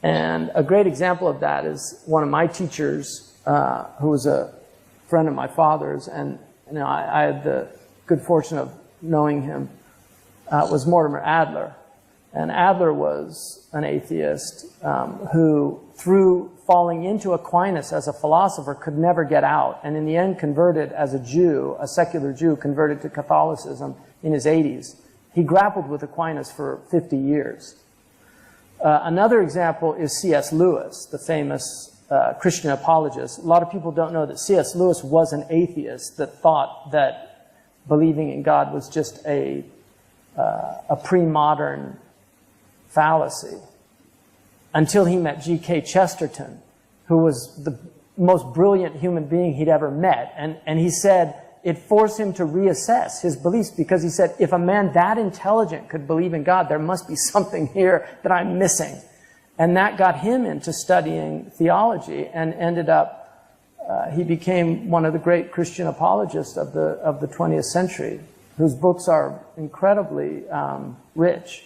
And a great example of that is one of my teachers, who was a friend of my father's, and you know, I had the good fortune of knowing him, was Mortimer Adler. And Adler was an atheist who, through falling into Aquinas as a philosopher, could never get out, and in the end converted as a Jew, a secular Jew, converted to Catholicism in his 80s. He grappled with Aquinas for 50 years. Another example is C.S. Lewis, the famous Christian apologist. A lot of people don't know that C.S. Lewis was an atheist that thought that believing in God was just a pre-modern fallacy, until he met G.K. Chesterton, who was the most brilliant human being he'd ever met. And he said it forced him to reassess his beliefs, because he said, if a man that intelligent could believe in God, there must be something here that I'm missing. And that got him into studying theology, and ended up, he became one of the great Christian apologists of the 20th century, whose books are incredibly rich.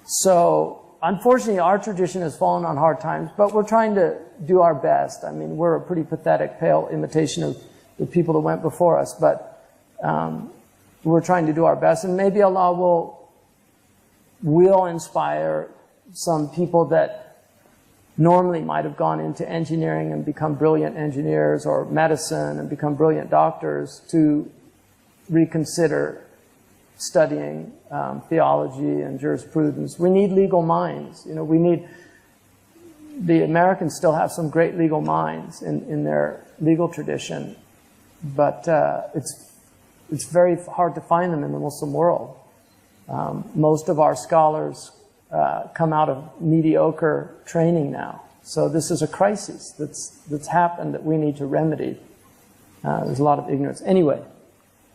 So, unfortunately, our tradition has fallen on hard times, but we're trying to do our best. I mean, we're a pretty pathetic, pale imitation of the people that went before us, but we're trying to do our best, and maybe Allah will inspire some people that normally might have gone into engineering and become brilliant engineers, or medicine and become brilliant doctors, to reconsider studying theology and jurisprudence. We need legal minds. You know, we need, the Americans still have some great legal minds in their legal tradition, but it's very hard to find them in the Muslim world. Most of our scholars come out of mediocre training now. So this is a crisis that's happened that we need to remedy. There's a lot of ignorance. Anyway,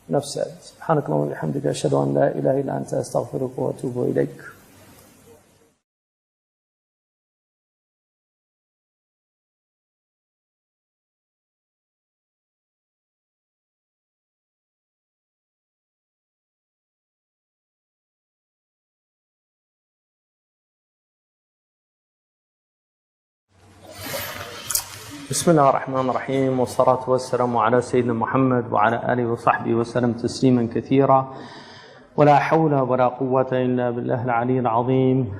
enough said. سبحانك اللهم وبحمدك أشهد أن لا إله إلا أنت أستغفرك وأتوب إليك. بسم الله الرحمن الرحيم، والصلاة والسلام على سيدنا محمد وعلى آله وصحبه وسلم تسليما كثيرا، ولا حول ولا قوة إلا بالله العلي العظيم.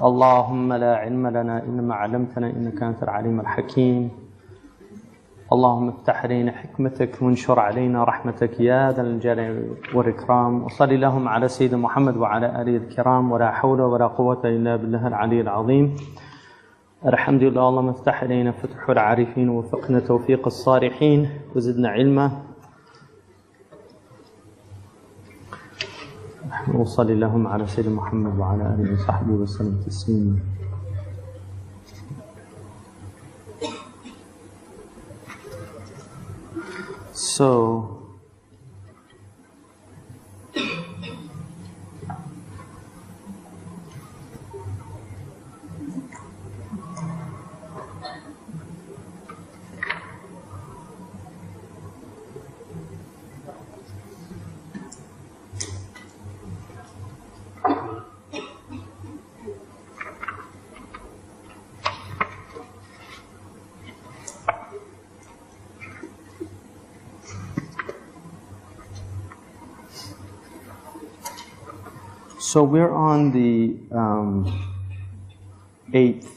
اللهم لا علم لنا إلا ما علمتنا إنك أنت العليم الحكيم. اللهم افتح علينا حكمتك وانشر علينا رحمتك يا ذا الجلال والإكرام. وصلي اللهم على سيدنا محمد وعلى آله الكرام، ولا حول ولا قوة إلا بالله العلي العظيم. الحمد لله. اللهم افتح علينا فتح العارفين، ووفقنا توفيق الصالحين، وزدنا علما. وصلى اللهم على سيدنا محمد وعلى آله وصحبه وسلم تسليما. So we're on the 8th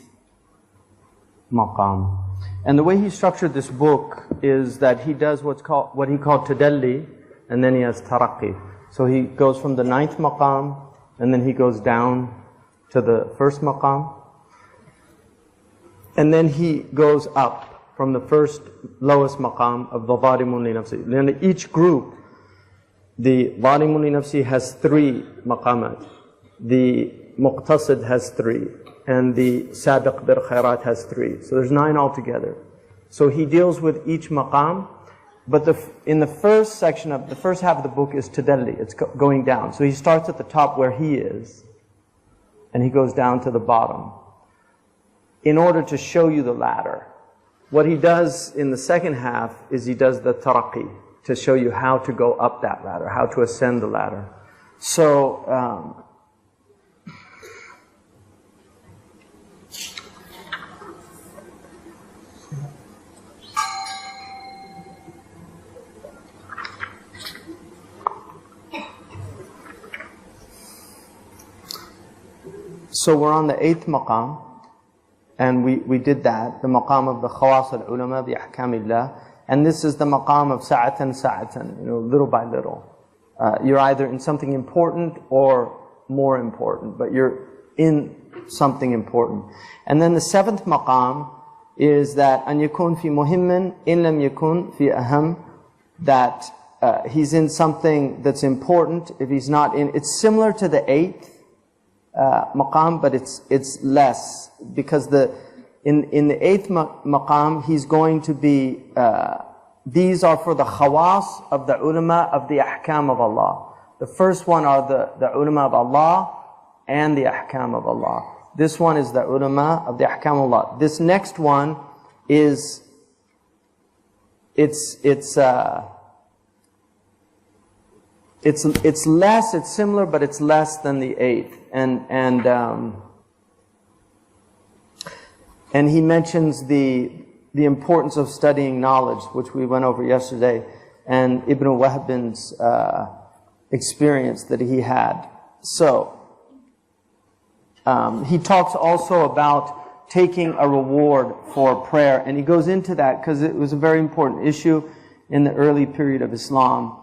maqam. And the way he structured this book is that he does what he called tadalli, and then he has taraqi. So he goes from the 9th maqam, and then he goes down to the 1st maqam. And then he goes up from the first lowest maqam of the zalimun li nafsi. Then each group, the zalimun li nafsi has 3 maqamat. The muqtasid has 3. And the sabiq bil khairat has 3. So there's 9 altogether. So he deals with each maqam. But in the first section of the first half of the book is tadalli. It's going down. So he starts at the top where he is. And he goes down to the bottom. In order to show you the ladder. What he does in the second half is he does the taraqi, to show you how to go up that ladder, how to ascend the ladder. So, so we're on the 8th maqam, and we did that, the maqam of the khawas al-ulama bi ahkamillah. And this is the maqam of sa'atan, little by little. You're either in something important or more important, but you're in something important. And then the 7th maqam is that an yakun fi muhimmin in lam yakun fi aham, that he's in something that's important if he's not in. It's similar to the 8th maqam, but it's less, because in the 8th maqam, he's going to be, these are for the khawas of the ulama of the ahkam of Allah. The first one are the ulama of Allah and the ahkam of Allah. This one is the ulama of the ahkam of Allah. This next one is, it's less, it's similar, but it's less than the 8th. And he mentions the importance of studying knowledge, which we went over yesterday, and Ibn Wahbin's experience that he had. So, he talks also about taking a reward for prayer, and he goes into that because it was a very important issue in the early period of Islam,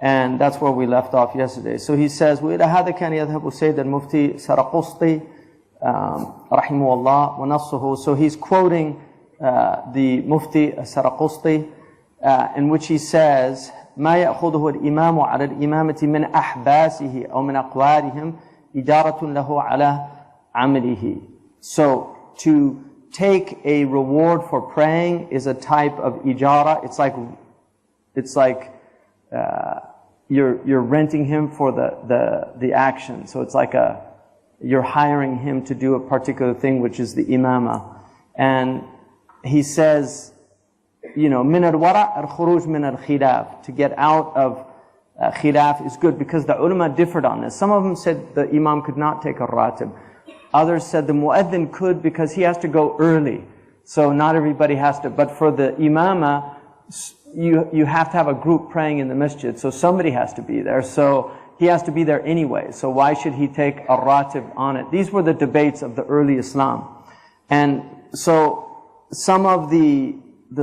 and that's where we left off yesterday. So he says, وَإِلَى هَذَا كَانَ يَذْهَبُ سَيْدَ الْمُفْتِي سَرَقُسْطِي rahimahullah wa nassuhu. So he's quoting the Mufti Saraqusti, in which he says, ما يأخذه الإمام على الإمامة من أحباسه أو من أقوالهم إدارة له على عمله. So to take a reward for praying is a type of ijara. It's like you're renting him for the action. So it's like you're hiring him to do a particular thing, which is the imama. And he says, min al-wara' al-khuruj min al-khilaf. To get out of khilaf is good, because the ulama differed on this. Some of them said the imam could not take a ratib. Others said the mueddin could, because he has to go early. So not everybody has to. But for the imama, you have to have a group praying in the masjid. So somebody has to be there. So he has to be there anyway. So why should he take a ratib on it? These were the debates of the early Islam. And so some of the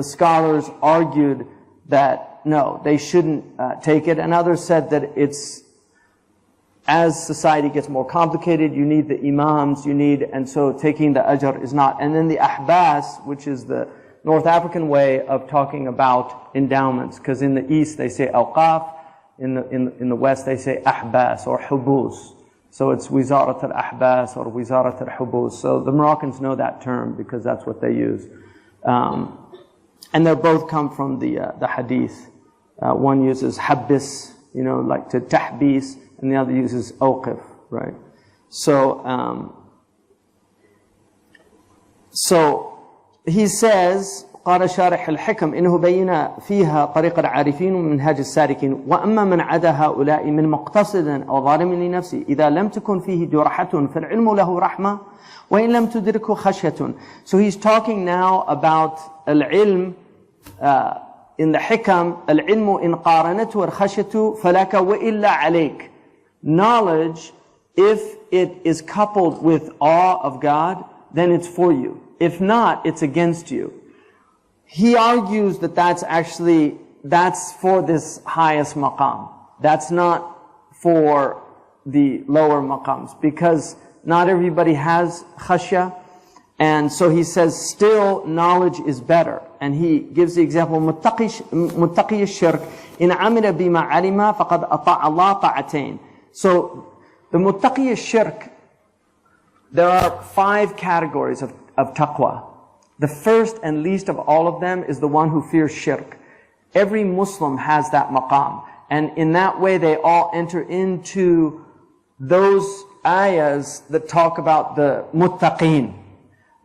scholars argued that no, they shouldn't take it. And others said that as society gets more complicated, you need the imams, and so taking the ajr is not. And then the ahbas, which is the North African way of talking about endowments, because in the East they say awqaf, In the West, they say ahbas or hubus. So it's wizarat al-ahbas or wizarat al-hubus. So the Moroccans know that term because that's what they use. And they both come from the hadith. One uses habbis, like to tahbis, and the other uses awqif, right? So he says, قال شارح الحكم إنه بين فيها طريق العارفين ومنهاج السالكين وأما من عدا هؤلاء من مقتصد أو ظالم لنفسه إذا لم تكن فيه جرحة فالعلم له رحمة وإن لم تدركه خشية. So he's talking now about العلم in the hikam, العلم إن قارنته الخشية فلك وإلا عليك. Knowledge, if it is coupled with awe of God, then it's for you. If not, it's against you. He argues that that's for this highest maqam. That's not for the lower maqams, because not everybody has khashya. And so he says still knowledge is better. And he gives the example, muttaqi ash-shirk in amila bima alima faqad ata'a Allah ta'atain. So the muttaqi ash-shirk, there are 5 categories of taqwa. The first and least of all of them is the one who fears shirk. Every Muslim has that maqam. And in that way they all enter into those ayahs that talk about the muttaqeen.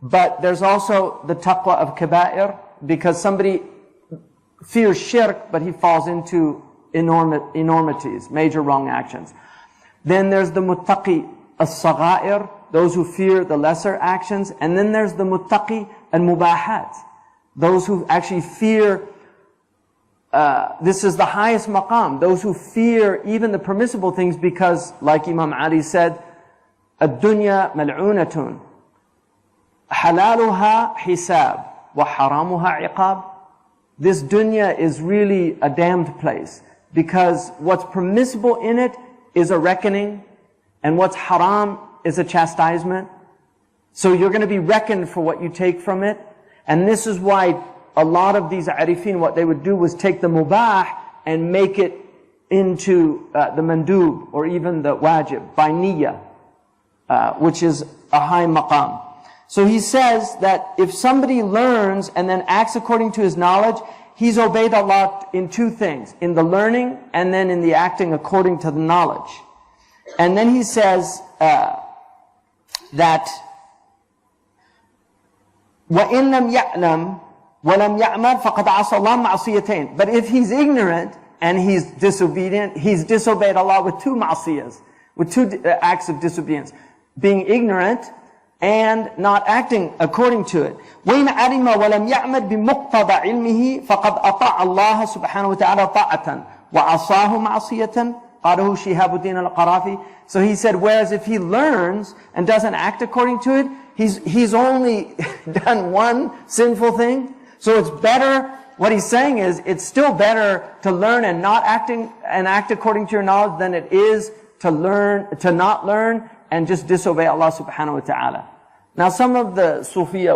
But there's also the taqwa of kaba'ir, because somebody fears shirk, but he falls into enormities, major wrong actions. Then there's the muttaqi as-sagha'ir, those who fear the lesser actions. And then there's the muttaqi al-mubahat, those who actually fear, this is the highest maqam, those who fear even the permissible things, because like Imam Ali said, ad-dunya mal'unatun, halaluha hisab, wa haramuha iqab. This dunya is really a damned place, because what's permissible in it is a reckoning, and what's haram is a chastisement. So you're going to be reckoned for what you take from it. And this is why a lot of these arifin, what they would do was take the mubah and make it into the mandub, or even the wajib, by niyyah, which is a high maqam. So he says that if somebody learns and then acts according to his knowledge, he's obeyed Allah in 2 things, in the learning and then in the acting according to the knowledge. And then he says that وَإِن لَمْ يَعْلَمْ وَلَمْ يَعْمَلْ فَقَدْ عَصَى اللَّهَ مَعْصِيَتَيْنِ. But if he's ignorant and he's disobedient, he's disobeyed Allah with 2 ma'siyas, with 2 acts of disobedience. Being ignorant and not acting according to it. وَإِنْ عَلِمَ وَلَمْ يَعْمَلْ بِمُقْتَضَى عِلْمِهِ فَقَدْ أَطَاعَ اللَّهَ سُبْحَانَهُ وَتَعَالَى طَاعَةً وَعَصَاهُ مَعْصِيَةً. قاله شهاب الدين القرافي. So he said, whereas if he learns and doesn't act according to it, he's only done one sinful thing. So it's better, what he's saying is, it's still better to learn and not act according to your knowledge than it is to not learn and just disobey Allah subhanahu wa ta'ala. Now some of the Sufiya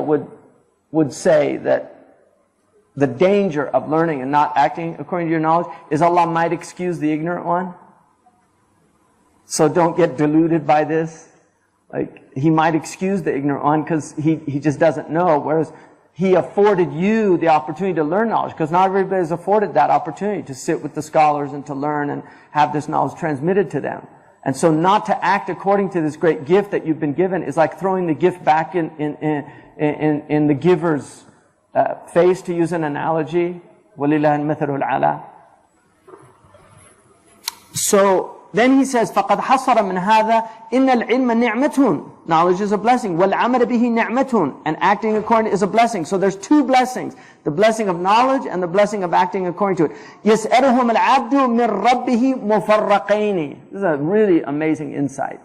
would say that the danger of learning and not acting according to your knowledge is Allah might excuse the ignorant one. So don't get deluded by this. Like, He might excuse the ignorant one because he just doesn't know, whereas He afforded you the opportunity to learn knowledge, because not everybody is afforded that opportunity to sit with the scholars and to learn and have this knowledge transmitted to them. And so not to act according to this great gift that you've been given is like throwing the gift back in the giver's face, to use an analogy. وَلِلَّهِ الْمَثَلُ الْعَلَى. So then he says, فَقَدْ حَصَرَ مِنْ هَذَا إِنَّ الْعِلْمَ نِعْمَةٌ. Knowledge is a blessing. وَالْعَمَلَ بِهِ نِعْمَةٌ. And acting according is a blessing. So there's 2 blessings. The blessing of knowledge and the blessing of acting according to it. يَسْأَلُهُمْ الْعَبْدُ مِنْ رَبِّهِ مُفَرَّقَيْنِ. This is a really amazing insight.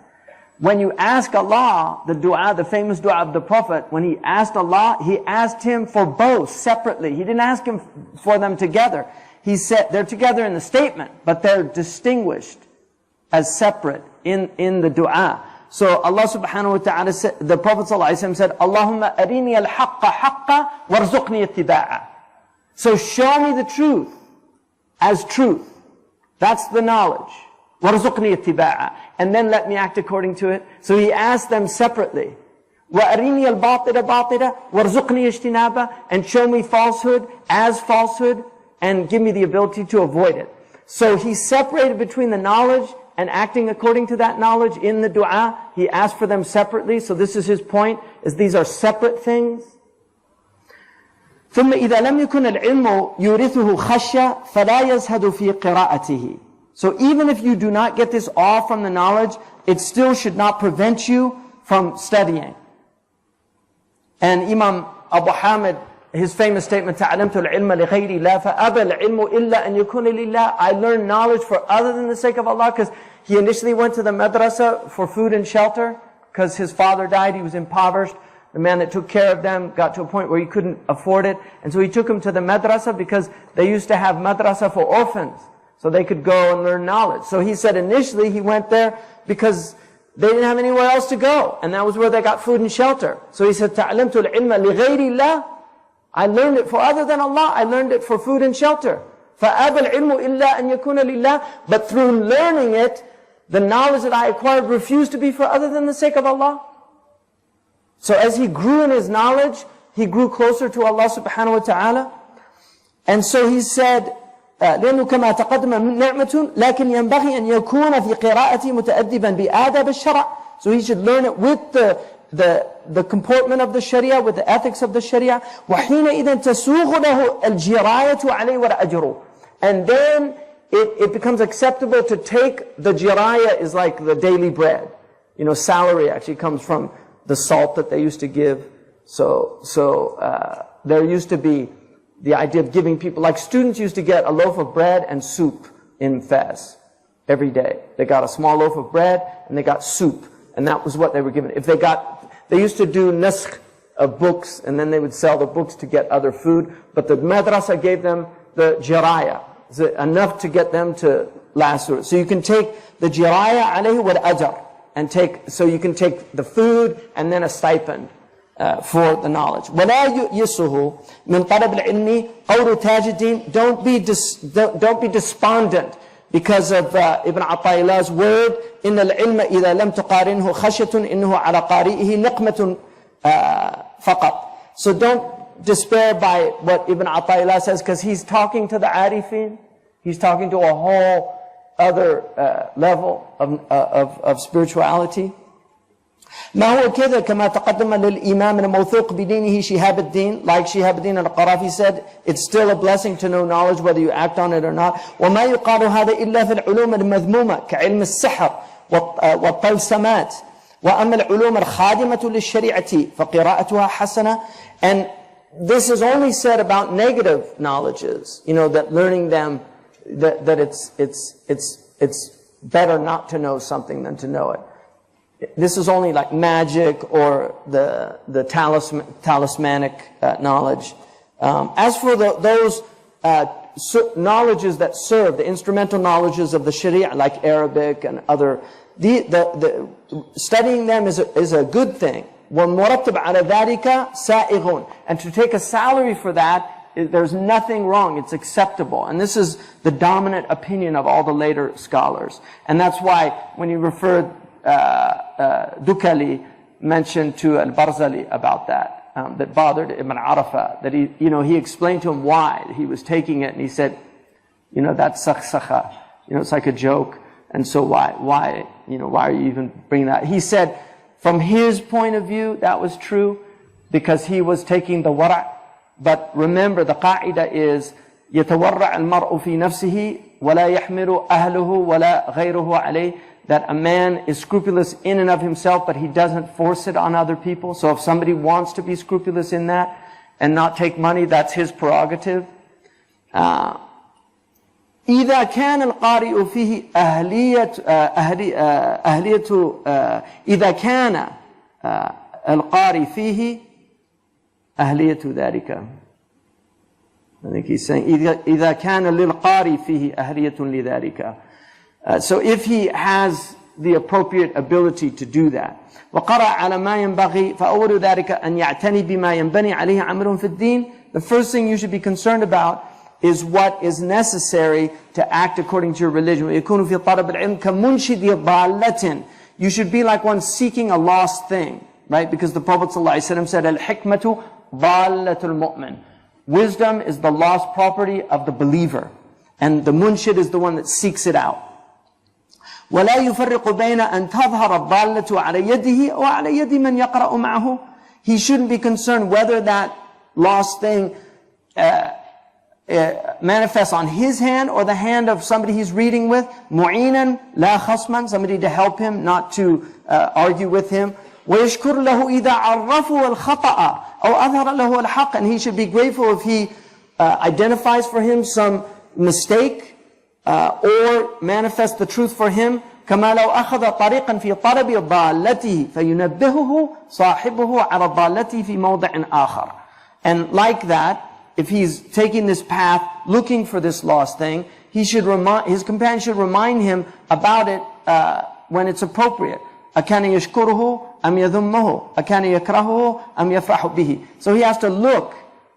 When you ask Allah, the dua, the famous dua of the Prophet, when he asked Allah, he asked him for both separately. He didn't ask him for them together. He said they're together in the statement, but they're distinguished as separate in the dua. So Allah subhanahu wa ta'ala said, the Prophet sallallahu alaihi wasallam said, Allahumma arini al-haqqa haqqa warzuqni ittiba'a. So show me the truth as truth, That's the knowledge. وَارْزُقْنِي اتِّبَاعًا. And then let me act according to it. So he asked them separately. وَأَرِنِيَ الْبَاطِلَ بَاطِلًا وَارْزُقْنِي اجْتِنَابًا. And show me falsehood as falsehood and give me the ability to avoid it. So he separated between the knowledge and acting according to that knowledge in the dua. He asked for them separately. So this is his point, is these are separate things. ثُمَّ إِذَا لَمْ يَكُنَ الْعِلْمُ يُورِثُهُ خَشْيَةً فَلَا يَزْهَدُ فِي قِرَاءَتِهِ. So even if you do not get this awe from the knowledge, it still should not prevent you from studying. And Imam Abu Hamid, his famous statement, تَعْلَمْتُ الْعِلْمَ لِغَيْرِ اللَّهِ فَأَبَى الْعِلْمُ إِلَّا أَنْ يَكُونَ لِلَّهِ. I learned knowledge for other than the sake of Allah, because he initially went to the madrasa for food and shelter, because his father died, he was impoverished. The man that took care of them got to a point where he couldn't afford it. And so he took him to the madrasa because they used to have madrasa for orphans, so they could go and learn knowledge. So he said initially he went there because they didn't have anywhere else to go. And that was where they got food and shelter. So he said, تَعْلَمْتُ الْعِلْمَ لِغَيْرِ اللَّهِ. I learned it for other than Allah. I learned it for food and shelter. فَأَبَى الْعِلْمُ إِلَّا أَنْ يَكُونَ لِلَّهِ. But through learning it, the knowledge that I acquired refused to be for other than the sake of Allah. So as he grew in his knowledge, he grew closer to Allah subhanahu wa ta'ala. And so he said, لأنه كما تقدم نعمة لكن ينبغي أن يكون في قراءته متأدبا بآداب الشرع. So he should learn it with the comportment of the Sharia, with the ethics of the Sharia. وحينئذ تسوغ له الجراية عليه والأجر. And then it becomes acceptable to take the jiraya, is like the daily bread. You know, salary actually comes from the salt that they used to give. So there used to be the idea of giving people, like students used to get a loaf of bread and soup in Fez every day. They got a small loaf of bread and they got soup, and that was what they were given. If they used to do naskh of books, and then they would sell the books to get other food, but the madrasa gave them the jiraya, enough to get them to last through it. So you can take the jiraya alayhi wal ajr, so you can take the food and then a stipend for the knowledge. وَلَا يُؤْيِسُهُ مِنْ طَلَبِ الْعِلْمِ قَوْلُ تَاجِ الدِّينِ. Don't be despondent because of Ibn Ata'illah's word, إِنَّ الْعِلْمَ إِذَا لَمْ تُقَارِنْهُ خَشْيَةٌ إِنَّهُ عَلَى قَارِئِهِ نِقْمَةٌ فَقَطْ. So don't despair by what Ibn Ata'illah says, because he's talking to the arifin. He's talking to a whole other level of spirituality. ما هو كذا كما تقدم للإمام الموثوق بدينه شهاب الدين. Like Shihab al-Din al-Qarafi said, it's still a blessing to know knowledge whether you act on it or not. وما يقال هذا إلا في العلوم المذمومة كعلم السحر والطلسمات. وأما العلوم الخادمة للشريعة فقراءتها حسنة. And this is only said about negative knowledges, you know, that learning them, that it's better not to know something than to know it. This is only like magic or the talismanic knowledge. As for those knowledges that serve, the instrumental knowledges of the Sharia, like Arabic and other, studying them is a good thing. وَالْمُرَتِّبْ عَلَى ذَلِكَ سَائِغٌ. And to take a salary for that, there's nothing wrong, it's acceptable. And this is the dominant opinion of all the later scholars. And that's why when you referred, Dukali mentioned to Al-Barzali about that, that bothered Ibn Arafah, that he explained to him why he was taking it, and he said, that's sakhsakha, it's like a joke, and so why are you even bringing that? He said, from his point of view, that was true, because he was taking the wara'. But remember, the qa'idah is, يَتَوَرَّعَ الْمَرْءُ فِي نَفْسِهِ وَلَا يَحْمِلُ أَهْلُهُ وَلَا غَيْرُهُ عَلَيْهِ. That a man is scrupulous in and of himself, but he doesn't force it on other people. So if somebody wants to be scrupulous in that and not take money, that's his prerogative. إذا كان القارئ فيه إذا كان القارئ فيه أهلية ذلك. I think he's saying إذا كان للقارئ فيه أهلية لذلك. So if he has the appropriate ability to do that. وقرأ على ما ينبغي فأول ذلك أن يعتني بما ينبني عليه عمل في الدين. The first thing you should be concerned about is what is necessary to act according to your religion. وَيَكُونُ فِي طَلَبِ الْعِلْمِ كَمُنْشِدِ ضَالَّةٍ. You should be like one seeking a lost thing, right? Because the Prophet ﷺ said, الْحِكْمَةُ ضَالَّةُ الْمُؤْمِنِ. Wisdom is the lost property of the believer. And the munshid is the one that seeks it out. وَلَا يُفَرِّقُ بَيْنَ أَن تَظْهَرَ الضَّالَّةُ عَلَى يَدِهِ أو على يد من يقرأ معه. He shouldn't be concerned whether that lost thing manifests on his hand or the hand of somebody he's reading with. مُعِينًا لَا خَصْمًا. Somebody to help him, not to argue with him. وَيَشْكُرْ لَهُ إِذَا عَرَّفُوا الْخَطَأَ أو أظهر له الحق. And he should be grateful if he identifies for him some mistake or manifests the truth for him. كما لو أخذ طريقا في طلب ضالته فينبهه صاحبه على ضالته في موضع آخر. And like that, if he's taking this path, looking for this lost thing, his companion should remind him about it when it's appropriate. أكان يشكره أم يذمه أكان يكرهه أم يفرح به. So he has to look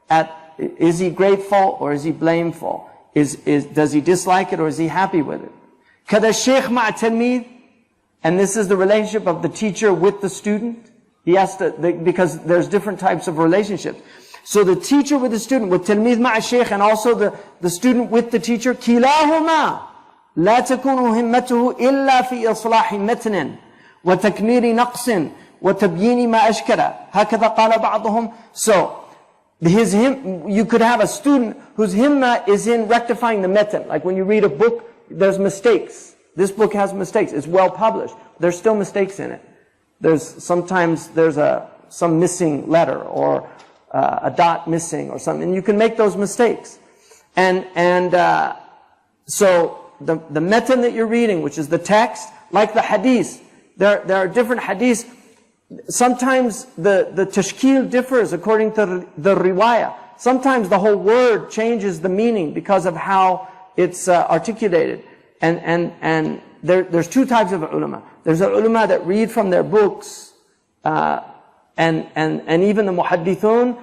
at, is he grateful or is he blameful? Does he dislike it or is he happy with it? كذا الشيخ مع التلميذ. And this is the relationship of the teacher with the student. He has to, because there's different types of relationships. So the teacher with the student, with تلميذ مع الشيخ, and also the student with the teacher, كلاهما لا تكون همته إلا في إصلاح متن وتكميل نقص وتبيين ما أشكل هكذا قال بعضهم. So you could have a student whose himma is in rectifying the matan. Like when you read a book, there's mistakes. This book has mistakes. It's well published. There's still mistakes in it. Sometimes there's some missing letter or a dot missing or something. And you can make those mistakes. So the matan that you're reading, which is the text, like the hadith, there are different hadiths. Sometimes the tashkil differs according to the riwayah. Sometimes the whole word changes the meaning because of how it's articulated. And there's two types of ulama. There's the ulama that read from their books, and even the muhaddithun.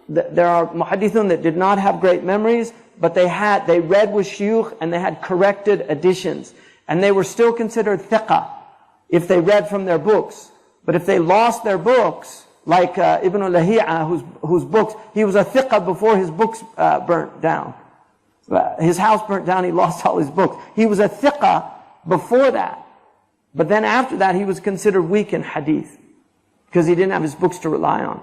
There are muhaddithun that did not have great memories, but they read with shuyukh and they had corrected additions. And they were still considered thiqah if they read from their books. But if they lost their books, like Ibn al-Lahi'a, whose books, he was a thiqah before his books burnt down. His house burnt down, he lost all his books. He was a thiqah before that. But then after that, he was considered weak in hadith, because he didn't have his books to rely on.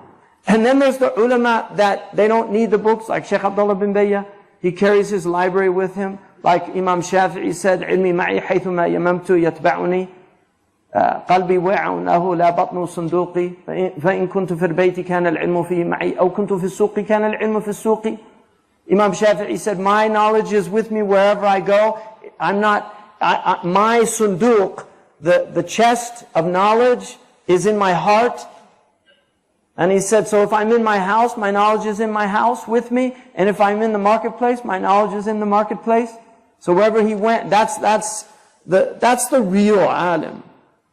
And then there's the ulama that they don't need the books, like Shaykh Abdullah bin Bayyah. He carries his library with him. Like Imam Shafi'i said, علمي معي حيثما يممت يتبعني قلبي وعونه لا بطن صندوقي فإن كنت في البيت كان العلم فيه معي أو كنت في السوق كان العلم في السوق. Imam Shafi'i said, my knowledge is with me wherever I go. My sunduq, the chest of knowledge, is in my heart. And he said, so if I'm in my house, my knowledge is in my house with me. And if I'm in the marketplace, my knowledge is in the marketplace. So wherever he went, that's the real alim,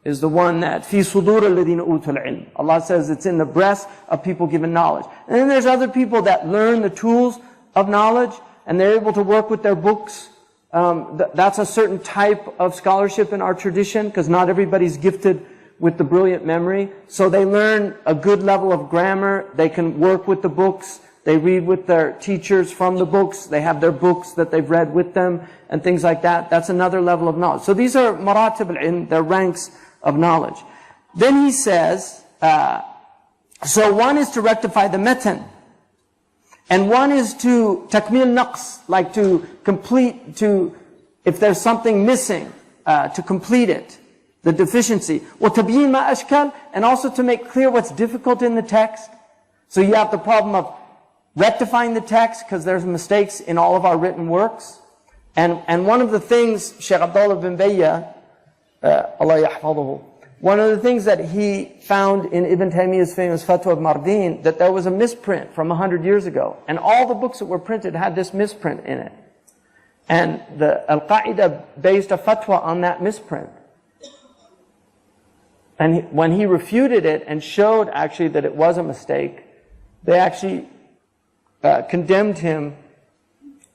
is the one that fi sudur alladhina utul ilm. Allah says it's in the breast of people given knowledge. And then there's other people that learn the tools of knowledge and they're able to work with their books. That's a certain type of scholarship in our tradition, because not everybody's gifted with the brilliant memory. So they learn a good level of grammar. They can work with the books. They read with their teachers from the books. They have their books that they've read with them and things like that. That's another level of knowledge. So these are maratib al-ilm, they're ranks of knowledge. Then he says, so one is to rectify the matan. And one is to takmil naqs, like to complete, if there's something missing, to complete it, the deficiency. وَتَبْيِينَ مَا أَشْكَالٍ, and also to make clear what's difficult in the text. So you have the problem of rectifying the text, because there's mistakes in all of our written works. And one of the things, Shaykh Abdullah bin Bayyah, Allah yahfaduhu, one of the things that he found in Ibn Taymiyyah's famous Fatwa of Mardin, that there was a misprint from 100 years ago. And all the books that were printed had this misprint in it. And the Al-Qaeda based a fatwa on that misprint. And when he refuted it and showed actually that it was a mistake, they actually condemned him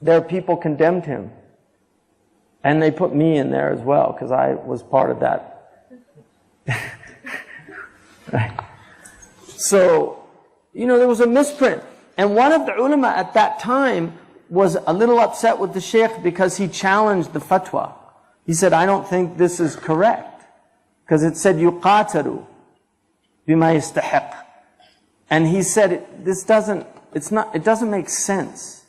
their people condemned him. And they put me in there as well, because I was part of that. Right. So, there was a misprint. And one of the ulama at that time was a little upset with the sheikh because he challenged the fatwa. He said, I don't think this is correct. Because it said, yuqatalu bima yastahiq. And he said, it doesn't make sense.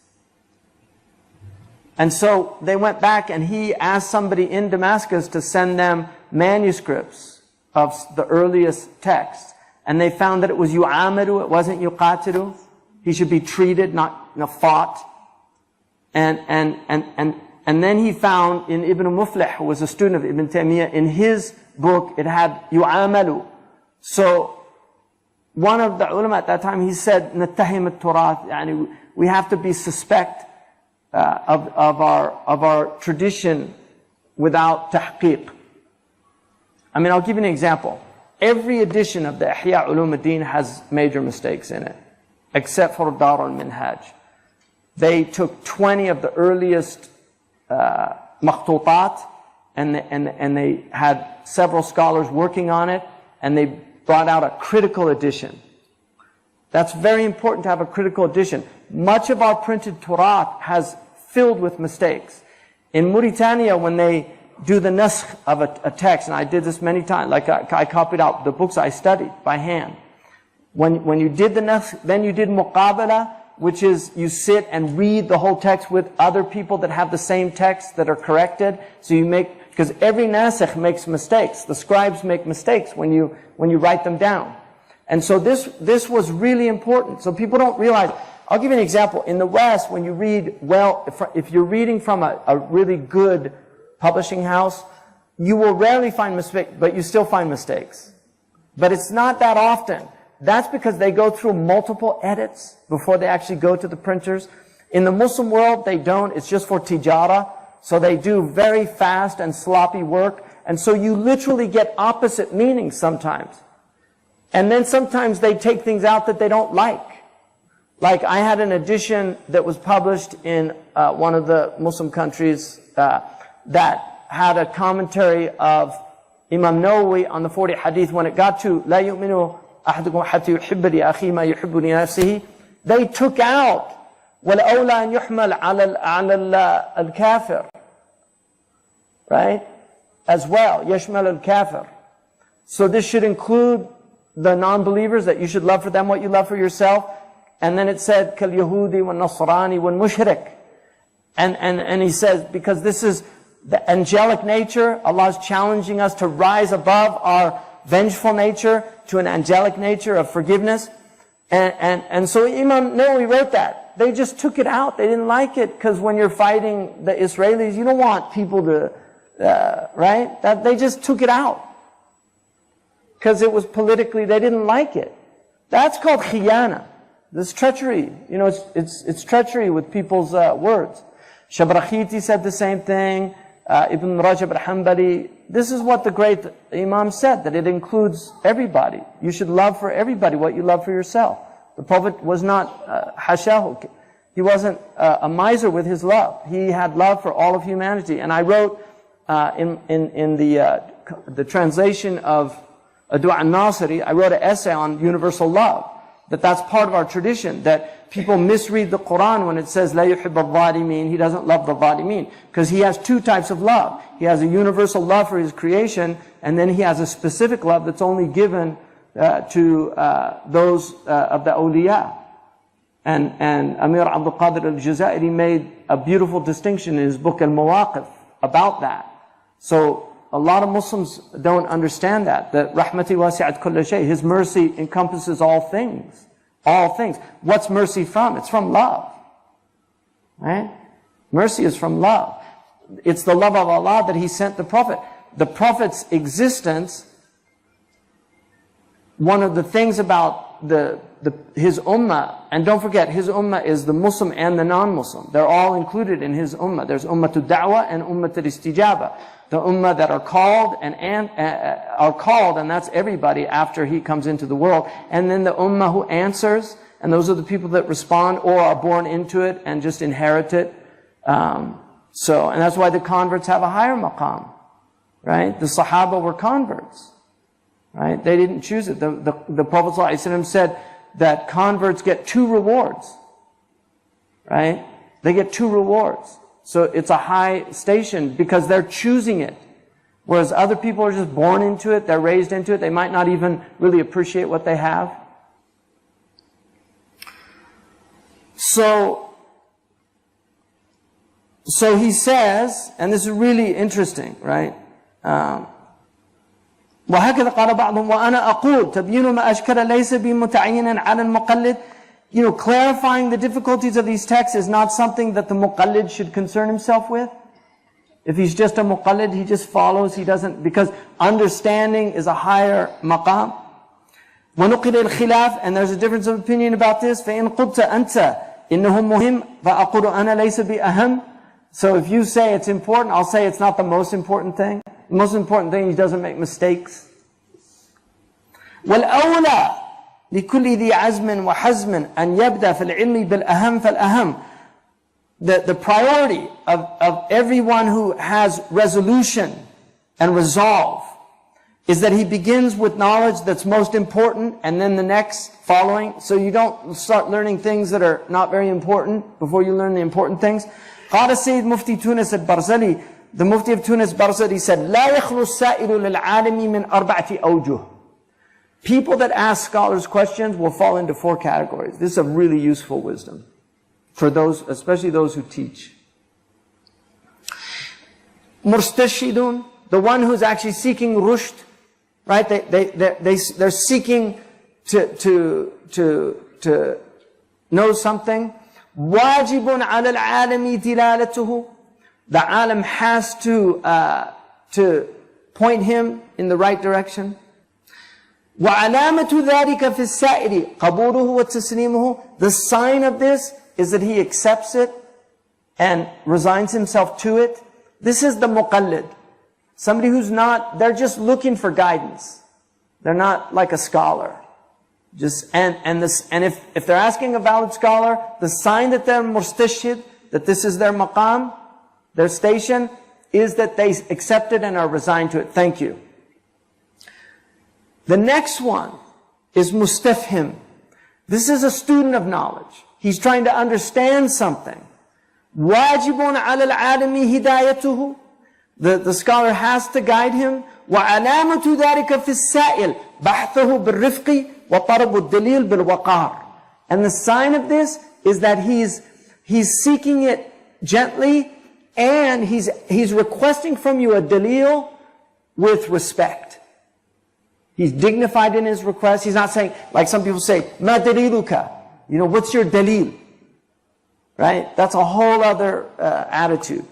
And so they went back and he asked somebody in Damascus to send them manuscripts of the earliest texts. And they found that it was yu'amidu, it wasn't yuqatilu. He should be treated, not fought. And then he found in Ibn Muflih, who was a student of Ibn Taymiyyah, in his book it had yu'amalu. So one of the ulama at that time, he said, نَتَّهِمَ التُّرَاث, يعني we have to be suspect of our tradition without tahqiq. I mean, I'll give you an example. Every edition of the Ihya Ulumuddin has major mistakes in it, except for Dar al-Minhaj. They took 20 of the earliest makhtutat, and they had several scholars working on it, and they brought out a critical edition. That's very important to have a critical edition. Much of our printed Turath has filled with mistakes. In Mauritania, when they do the naskh of a text, and I did this many times, like I copied out the books I studied by hand. When you did the naskh, then you did muqabala, which is you sit and read the whole text with other people that have the same text that are corrected. So you make, because every nasikh makes mistakes. The scribes make mistakes when you write them down. And so this was really important. So people don't realize. I'll give you an example. In the West, when you read, if you're reading from a really good publishing house, you will rarely find mistakes, but you still find mistakes. But it's not that often. That's because they go through multiple edits before they actually go to the printers. In the Muslim world, they don't. It's just for tijara. So they do very fast and sloppy work. And so you literally get opposite meanings sometimes. And then sometimes they take things out that they don't like. Like I had an edition that was published in one of the Muslim countries that had a commentary of Imam Nawawi on the 40 hadith. When it got to لا يؤمن أحدكم حتى يحب لأخيه ما يحب لنفسه, they took out والأولى أن يحمل على الكافر, right? As well, يشمل الكافر. So this should include the non-believers, that you should love for them what you love for yourself. And then it said كاليهودي والنصراني والمشرك. And he says, because this is the angelic nature, Allah is challenging us to rise above our vengeful nature to an angelic nature of forgiveness. And so Imam Nawawi wrote that. They just took it out. They didn't like it, because when you're fighting the Israelis, you don't want people to, right? They just took it out. Because it was politically, they didn't like it. That's called khiyana. This treachery. You know, it's treachery with people's words. Shabrakhiti said the same thing. Ibn Rajab al-Hanbali. This is what the great Imam said, that it includes everybody. You should love for everybody what you love for yourself. The Prophet was not hashahu. He wasn't a miser with his love. He had love for all of humanity. And I wrote in the translation of Dua al-Nasiri, I wrote an essay on universal love. That's part of our tradition, that people misread the Quran when it says, La yuhib al-zalimin, he doesn't love the zalimin. Because he has two types of love. He has a universal love for his creation, and then he has a specific love that's only given to those of the awliya. And Amir Abdul Qadir al-Jazairi made a beautiful distinction in his book Al-Mawaqif about that. So a lot of Muslims don't understand that rahmati wasi'at kulla shay. His mercy encompasses all things. All things. What's mercy from? It's from love. Right? Mercy is from love. It's the love of Allah that He sent the Prophet. The Prophet's existence, one of the things about his ummah, and don't forget, his ummah is the Muslim and the non-Muslim. They're all included in his ummah. There's ummatul da'wah and ummatul istijaba. The ummah that are called and that's everybody after he comes into the world. And then the ummah who answers, and those are the people that respond or are born into it and just inherit it. And that's why the converts have a higher maqam, right? The Sahaba were converts, right? They didn't choose it. The Prophet ﷺ said that converts get 2 rewards, right? They get 2 rewards. So it's a high station because they're choosing it. Whereas other people are just born into it, they're raised into it, they might not even really appreciate what they have. So he says, and this is really interesting, right? وهكذا قال بعضهم وأنا أقول تبيين ما أشكل ليس بمتعين على المقلد. Clarifying the difficulties of these texts is not something that the muqallid should concern himself with. If he's just a muqallid, he just follows, he doesn't, because understanding is a higher maqam. وَنُقِلَ الْخِلَافِ, and there's a difference of opinion about this. فَإِنْ قُلْتَ أَنْتَ إِنَّهُ مُهِمْ فَأَقُولُ أَنَا لَيْسَ بِأَهَمْ. So if you say it's important, I'll say it's not the most important thing. The most important thing, he doesn't make mistakes. وَالْأَوْلَى لِكُلِّ ذِي عَزْمٍ وَحَزْمٍ أَنْ يَبْدَأ فِي الْعِلْمِ بِالْأَهَمْ فَالْأَهَمْ. The priority of everyone who has resolution and resolve is that he begins with knowledge that's most important and then the next following. So you don't start learning things that are not very important before you learn the important things. قال السيد مفتي تونس البرزلي, the Mufti of Tunis Barzali said, لا يخلو السائل للعالم من أربعة أوجه. People that ask scholars questions will fall into 4 categories. This is a really useful wisdom for those, especially those who teach. Murstashidun, the one who's actually seeking rushd, right? They're seeking to know something. Wajibun ala al-alami dilalatuhu. The alim has to point him in the right direction. وَعَلَامَةُ ذَلِكَ فِي السَّائِرِ قَبُولُهُ وَتَسْلِيمُهُ. The sign of this is that he accepts it and resigns himself to it. This is the muqallid. Somebody who's not, they're just looking for guidance. They're not like a scholar. And if they're asking a valid scholar, the sign that they're mustashid, that this is their maqam, their station, is that they accept it and are resigned to it. Thank you. The next one is mustafhim. This is a student of knowledge. He's trying to understand something. Wajibun ala al-alimi hidayatuhu. The scholar has to guide him. وَعَلَامَةُ ذَلِكَ فِي السَّائِلِ بَحْثُهُ بِالرِّفْقِ وَطَرَبُ الدَّلِيلِ بِالْوَقَارِ. And the sign of this is that he's seeking it gently and he's requesting from you a dalil with respect. He's dignified in his request. He's not saying, like some people say, مَا دَلِيلُكَ? What's your dalil? Right? That's a whole other attitude.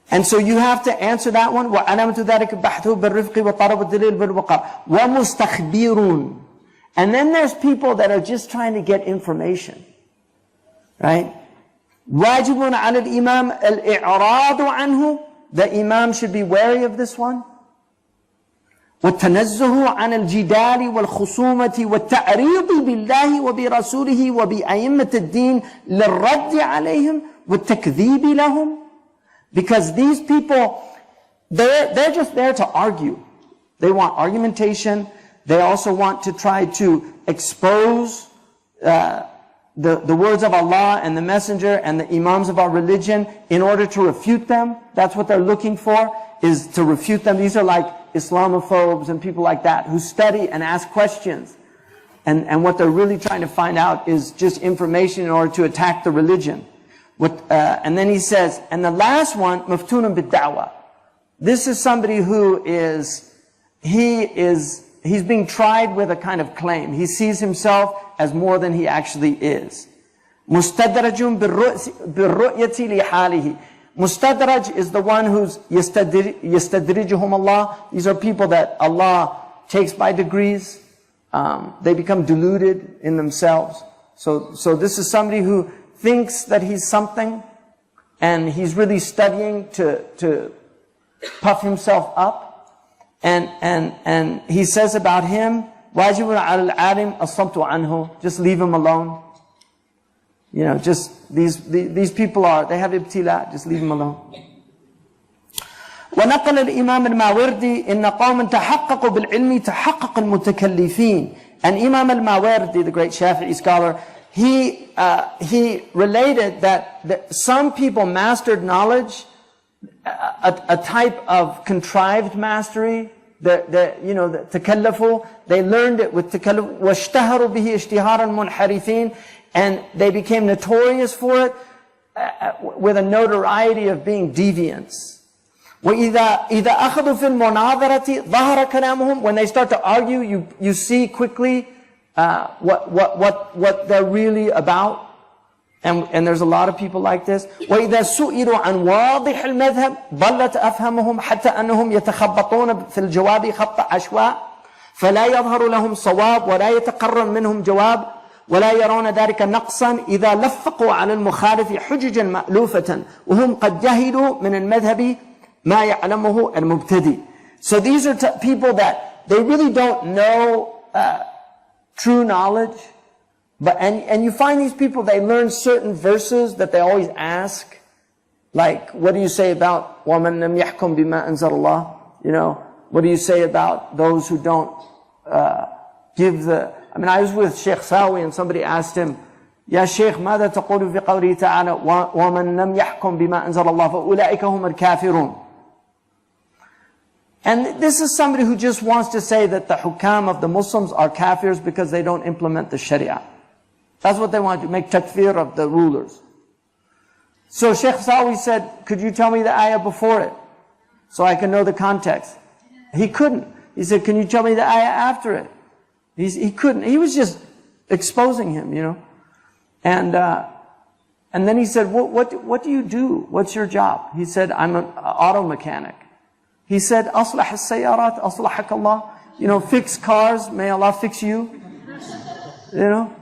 And so you have to answer that one. وَعَلَامَةُ ذَلِكَ بَحْثُهُ بِالرِّفْقِ وَطَرَبُ الدَّلِيلِ بِالْوَقَارِ وَمُسْتَخْبِرٌ. And then there's people that are just trying to get information. Right? وَاجِبٌ عَلَى الْإِمَامِ الْإِعْرَاضُ عَنْهُ. The imam should be wary of this one. وَالتَّنَزُّهُ عَنَ الْجِدَالِ وَالْخُصُومَةِ وَالتَّعْرِيضِ بِاللَّهِ وَبِرَسُولِهِ وَبِأَئِمَّةِ الدِّينِ لِلرَّدِّ عَلَيْهِمْ وَالتَّكْذِيبِ لَهُمْ. Because these people, they're just there to argue. They want argumentation. They also want to try to expose the words of Allah and the Messenger and the Imams of our religion in order to refute them. That's what they're looking for, is to refute them. These are like Islamophobes and people like that who study and ask questions. And what they're really trying to find out is just information in order to attack the religion. And then he says, and the last one, maftunun bid-da'wah. This is somebody who he's being tried with a kind of claim. He sees himself as more than he actually is. Mustadrajun birru'yati li halihi. Mustadraj is the one who's yastadrijuhum Allah. These are people that Allah takes by degrees. They become deluded in themselves. So this is somebody who thinks that he's something, and he's really studying to puff himself up. And he says about him, wajibun al alim as-samtu anhu. Just leave him alone. You know, just these people they have ibtila, just leave them alone. ونقل الإمام الماوردي إن قوما تحققوا بالعلم تحقق المتكلفين. And Imam al-Mawardi, the great Shafi'i scholar, he related that some people mastered knowledge, a type of contrived mastery, the takallafu, they learned it with takalluf, واشتهروا به اشتهارا منحرفين, and they became notorious for it with a notoriety of being deviants. وإذا أخذوا في المناظرة ظهر كلامهم. When they start to argue, you see quickly what they're really about. And there's a lot of people like this. وإذا سئلوا عن واضح المذهب ضلت أفهمهم حتى أنهم يتخبطون في الجواب خط عشواء فلا يظهر لهم صواب ولا يتقرر منهم جواب ولا يرون ذلك نقصا إذا لفقوا على المخالف حججا مألوفة وهم قد جهلوا من المذهب ما يعلمه المبتدئ. So these are people that they really don't know true knowledge, and you find these people, they learn certain verses that they always ask, like, what do you say about وَمَنْ لَمْ يَحْكُمْ بِمَا أَنزَلَ اللَّهِ? You know, what do you say about those who don't give the... I mean, I was with Shaykh Sawi and somebody asked him, يا شيخ ماذا تقول في قوله تعالى ومن لم يحكم بما أنزل الله فأولئك هم الكافرون. And this is somebody who just wants to say that the hukam of the Muslims are kafirs because they don't implement the Sharia. That's what they want to make takfir of the rulers. So Shaykh Sawi said, could you tell me the ayah before it so I can know the context? He couldn't. He said, can you tell me the ayah after it? He couldn't. He was just exposing him, you know. And then he said, what do you do? What's your job? He said, I'm an auto mechanic. He said, أصلح السيارات أصلحك الله. You know, fix cars, may Allah fix you. You know?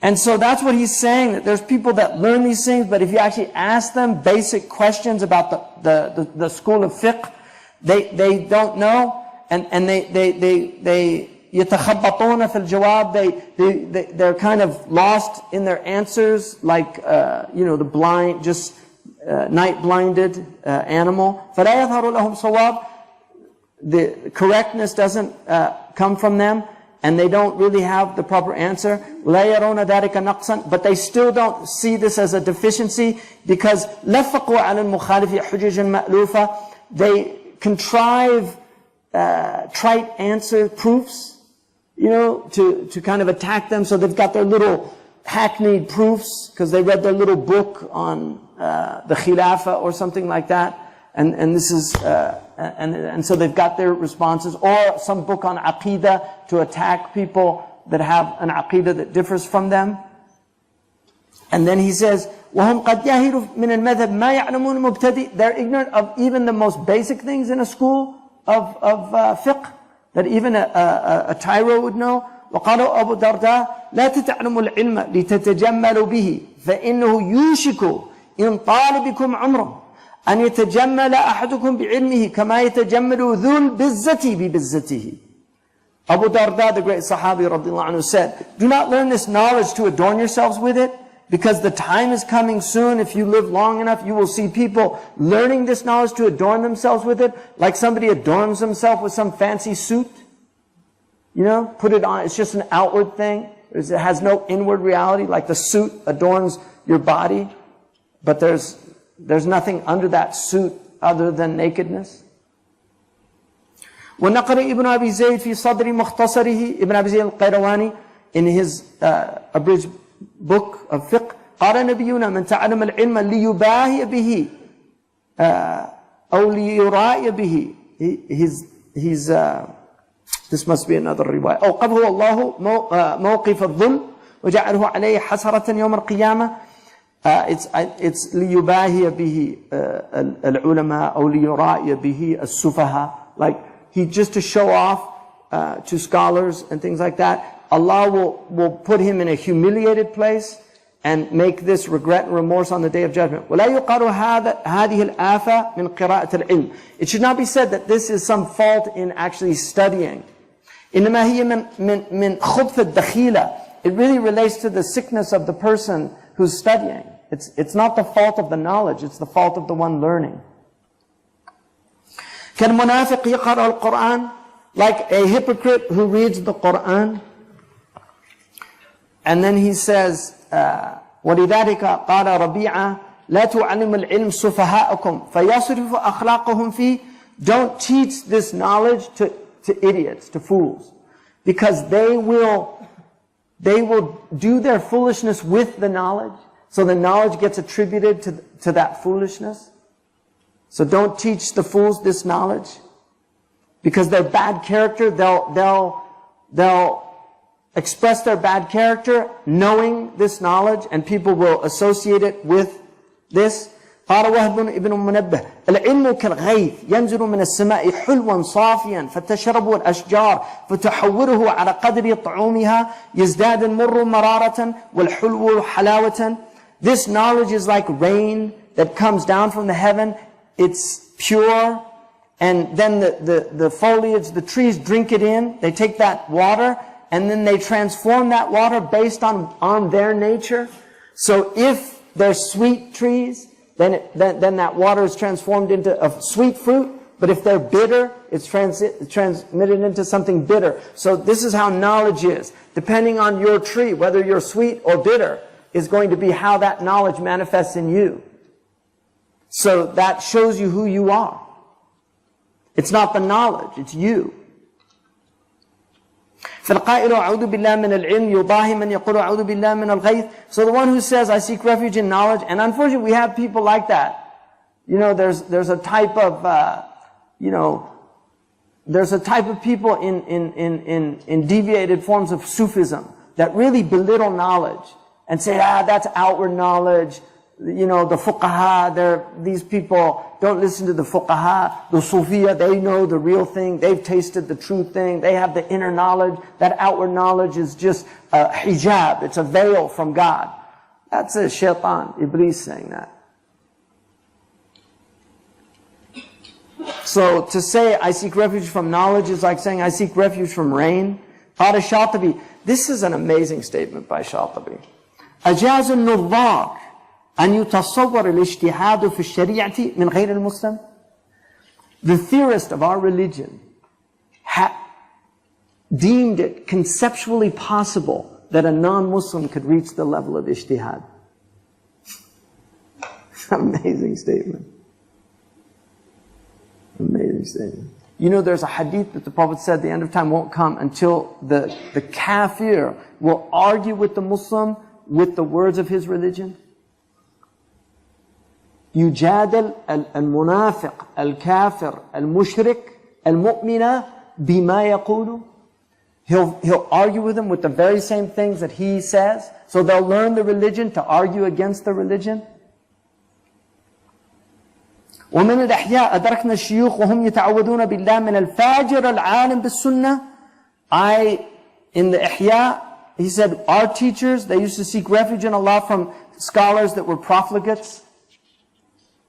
And so that's what he's saying, that there's people that learn these things, but if you actually ask them basic questions about the school of fiqh, they don't know, and they يتخبطون في الجواب, they're kind of lost in their answers, like, the blind, just night-blinded animal. فَلَا يَظْهَرُ لَهُمْ صَوَابٌ. The correctness doesn't come from them, and they don't really have the proper answer. لَا يَرَوْنَ ذَلِكَ نَقْصًا. But they still don't see this as a deficiency, because لَفَقُوا عَلَى الْمُخَالِفِ حُجَجًا مَأْلُوفًا. They contrive trite answer proofs, to kind of attack them. So they've got their little hackneyed proofs, because they read their little book on the Khilafah or something like that. And this is, and so they've got their responses, or some book on Aqidah to attack people that have an Aqidah that differs from them. And then he says, وَهُمْ قَدْ يَهِرُوا مِنَ الْمَذْهَبِ مَا يَعْلَمُونَ مُبْتَدِئ. They're ignorant of even the most basic things in a school of fiqh, that even a tyro would know. وقالوا أبو درداء لا تتعلموا العلم لتتجملوا به فإنه يوشك إن طال بكم عمره أن يتجمل أحدكم بعلمه كما يتجمل ذو البزة ببزته. Abu Darda, the great Sahabi radiallahu anhu, said, do not learn this knowledge to adorn yourselves with it, because the time is coming soon. If you live long enough, you will see people learning this knowledge to adorn themselves with it, like somebody adorns himself with some fancy suit. Put it on. It's just an outward thing. It has no inward reality, like the suit adorns your body, but there's nothing under that suit other than nakedness. وَنَقَرَ Ibn Abi Zayd fi sadri mukhtasarihi. Ibn Abi Zayd al-Qayrawani, in his abridged book of fiqh, قال نبينا من تعلم العلم ليباهي به أو ليرائي به. He's this must be another riwayah. أو قبه الله موقف الظلم وجعله عليه حسرة يوم القيامة. It's ليباهي به العلماء أو ليرائي به السفهاء. Like, just to show off to scholars and things like that. Allah will put him in a humiliated place and make this regret and remorse on the Day of Judgment. وَلَا يُقَالُ هَذِهِ الْآفَةِ مِنْ قِرَاءَةِ الْعِلْمِ. It should not be said that this is some fault in actually studying. إِنَّمَا هِيَ مِنْ خُبْثِ الدَّخِيلَةِ. it really relates to the sickness of the person who's studying. It's not the fault of the knowledge, it's the fault of the one learning. كالمنافق يقرأ القرآن, like a hypocrite who reads the Quran, and then he says, ولذلك قال ربيعة لا تعلم العلم سفهاءكم فيصرف أخلاقهم فيه. Don't teach this knowledge to idiots, to fools, because they will do their foolishness with the knowledge, so the knowledge gets attributed to that foolishness. So don't teach the fools this knowledge, because their bad character, they'll express their bad character knowing this knowledge, and people will associate it with this. قال وهب ابن منبه العلم كالغيث ينزل من السماء حلوا صافيا فتشربه الأشجار فتحوره على قدر طعومها يزداد المر مرارة والحلو حلاوة. This knowledge is like rain that comes down from the heaven. It's pure, and then the foliage, the trees drink it in. They take that water and then they transform that water based on their nature. So if they're sweet trees, then that water is transformed into a sweet fruit. But if they're bitter, it's transmitted into something bitter. So this is how knowledge is. Depending on your tree, whether you're sweet or bitter, is going to be how that knowledge manifests in you. So that shows you who you are. It's not the knowledge, it's you. فالقائل أعوذ بالله من العلم يضاهي من يقول أعوذ بالله من الغيث. So the one who says, I seek refuge in knowledge, and unfortunately we have people like that. You know, there's a type of, there's a type of people in deviated forms of Sufism that really belittle knowledge and say, that's outward knowledge. You know, the fuqaha, these people don't listen to the fuqaha. The Sufiya, they know the real thing. They've tasted the true thing. They have the inner knowledge. That outward knowledge is just a hijab. It's a veil from God. That's a shaitan, Iblis saying that. So to say, I seek refuge from knowledge is like saying, I seek refuge from rain. قال الشاطبي. This is an amazing statement by Shatibi. أجاز النظار أن يتصور الاجتهاد في الشريعة من غير المسلم. The theorist of our religion deemed it conceptually possible that a non-Muslim could reach the level of ijtihad. Amazing statement. Amazing statement. You know, there's a hadith that the Prophet said the end of time won't come until the kafir will argue with the Muslim with the words of his religion. يجادل المنافق الكافر المشرك المؤمن بما يقول. He'll argue with him with the very same things that he says. So they'll learn the religion to argue against the religion. ومن الأحياء أدركنا الشيوخ وهم يتعوذون بالله من الفاجر العالم بالسنة. In the Ihya, he said, our teachers, they used to seek refuge in Allah from scholars that were profligates,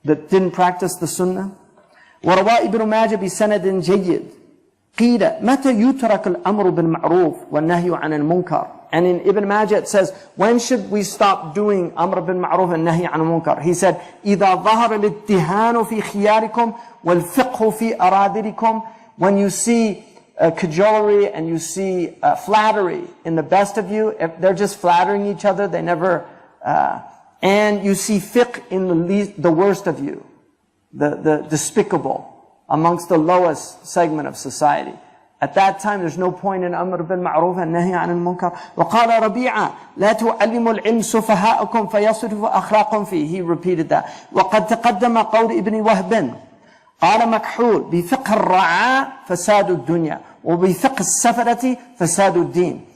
that didn't practice the Sunnah. وروى ابن ماجه بسند جيد قيل متى يترك الأمر بالمعروف والنهي عن المنكر. And in Ibn Majah it says, when should we stop doing Amr bil Ma'ruf and Nahi an Munkar? He said, إِذَا ظَهَرَ الْإِتِّهَانُ فِي خِيَارِكُمْ وَالْفِقْهُ فِي أَرَادِرِكُمْ. When you see cajolery and you see flattery in the best of you, if they're just flattering each other, they never, and you see fiqh in the worst of you, the despicable, amongst the lowest segment of society. At that time, there's no point in Amr bil Ma'ruf and Nahi an al-Munkar. وقال ربيعة لا تعلم العلم سفهاءكم فيصرف أخلاقهم فيه. He repeated that. وقد تقدم قول ابن وهب قال مكحول بفقه الرعاء فساد الدنيا وبفقه السفرة فساد الدين.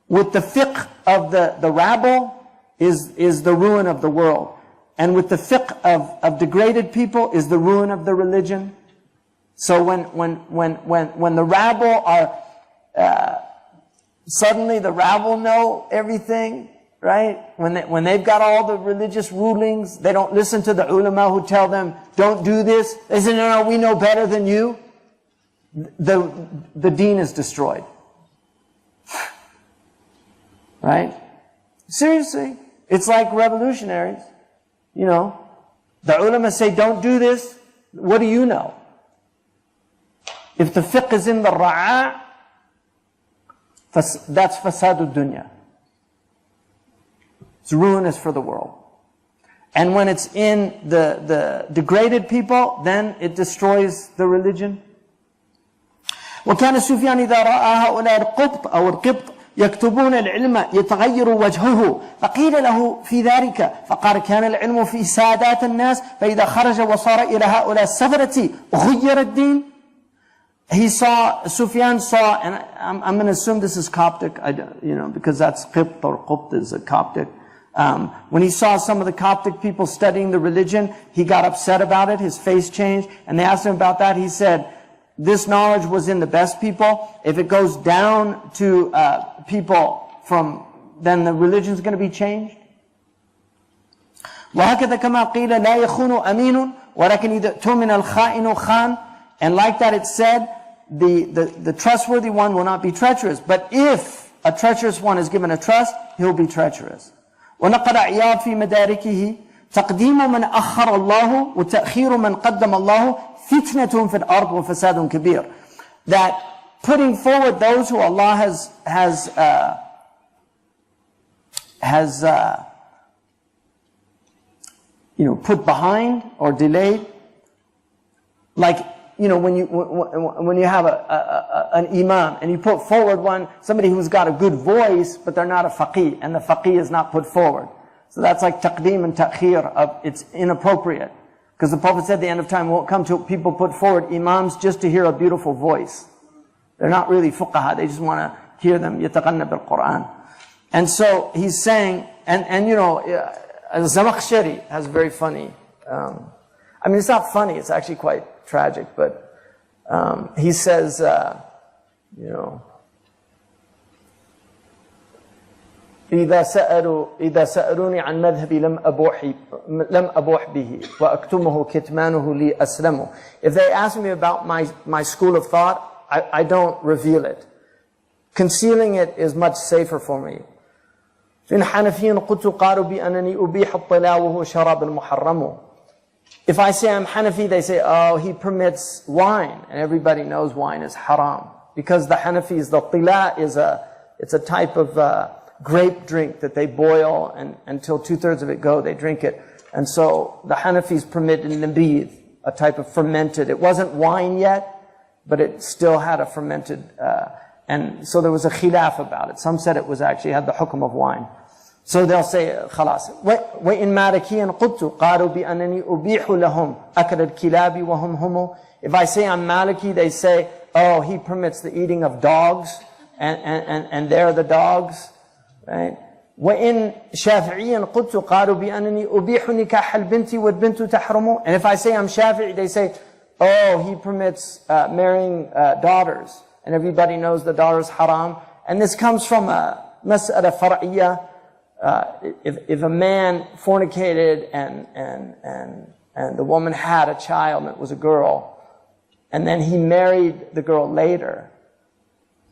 With the fiqh of the rabble is the ruin of the world. And with the fiqh of degraded people is the ruin of the religion. So when the rabble are, suddenly the rabble know everything, right? When they've got all the religious rulings, they don't listen to the ulama who tell them, don't do this. They say, no, we know better than you. The deen is destroyed. Right? Seriously. It's like revolutionaries. You know, the ulama say, don't do this. What do you know? If the fiqh is in the ra'a, that's fasad dunya. It's ruinous for the world. And when it's in the degraded people, then it destroys the religion. وكان سفيان إذا رأى هؤلاء القبط أو القبط يكتبون العلم يتغير وجهه فقيل له في ذلك فقال كان العلم في سادات الناس فإذا خرج وصار إلى هؤلاء السفرة غير الدين. Sufyan saw, and I'm going to assume this is Coptic, because that's Qibt, or Qubt is a Coptic. When he saw some of the Coptic people studying the religion, he got upset about it, his face changed, and they asked him about that. He said, this knowledge was in the best people. If it goes down to people then the religion is going to be changed. وَهَكَذَا كَمَا قِيلَ لَا يَخُونُ أَمِينٌ وَلَكِنْ إِذَا اؤْتُمِنَ الْخَائِنُ خَانٌ. And like that it said, the trustworthy one will not be treacherous. But if a treacherous one is given a trust, he'll be treacherous. ونقل عياض في مداركه تقديم من أخر الله وتأخير من قدم الله فتنة في الأرض وفساد كبير. That putting forward those who Allah has put behind or delayed, like when you have an imam and you put forward somebody who's got a good voice, but they're not a faqih, and the faqih is not put forward. So that's like taqdeem and ta'khir, it's inappropriate. Because the Prophet said the end of time won't come to people put forward imams just to hear a beautiful voice. They're not really fuqaha, they just want to hear them yataghanna bil Quran. And so he's saying, Zamakhshari has very funny, it's not funny, it's actually quite tragic, but he says, إذا سألوني عن مذهبي لم أبوح به وأكتمه كتمانه لي أسلم. If they ask me about my school of thought, I don't reveal it. Concealing it is much safer for me. إن حنفي قلت قالوا بأنني أبيح الطلاء وهو شراب المحرم. If I say I'm Hanafi, they say, oh, he permits wine. And everybody knows wine is haram. Because the Hanafis, the tila it's a type of grape drink that they boil, and until 2/3 of it go, they drink it. And so the Hanafis permit nabidh, a type of fermented. It wasn't wine yet, but it still had a fermented, and so there was a khilaf about it. Some said it was actually had the hukm of wine. So they'll say, خلاص. وَإِن مَالِكِيًا قُلْتُ قَالُوا بِأَنَّنِي أُبِيحُ لَهُمْ أَكَلَ الْكِلَابِ وَهُمْ هُمُ. If I say I'm Maliki, they say, oh, he permits the eating of dogs, and they're the dogs. Right? وَإِن شَافِعِيًا قُلْتُ قَالُوا بِأَنَّنِي أُبِيحُ نِكَاحَ الْبِنْتِ وَالْبِنْتُ تَحْرُمُ. And if I say I'm Shafi'i, they say, oh, he permits marrying daughters. And everybody knows the daughter's haram. And this comes from a mas'ala far'iyya. If a man fornicated and the woman had a child and it was a girl, and then he married the girl later,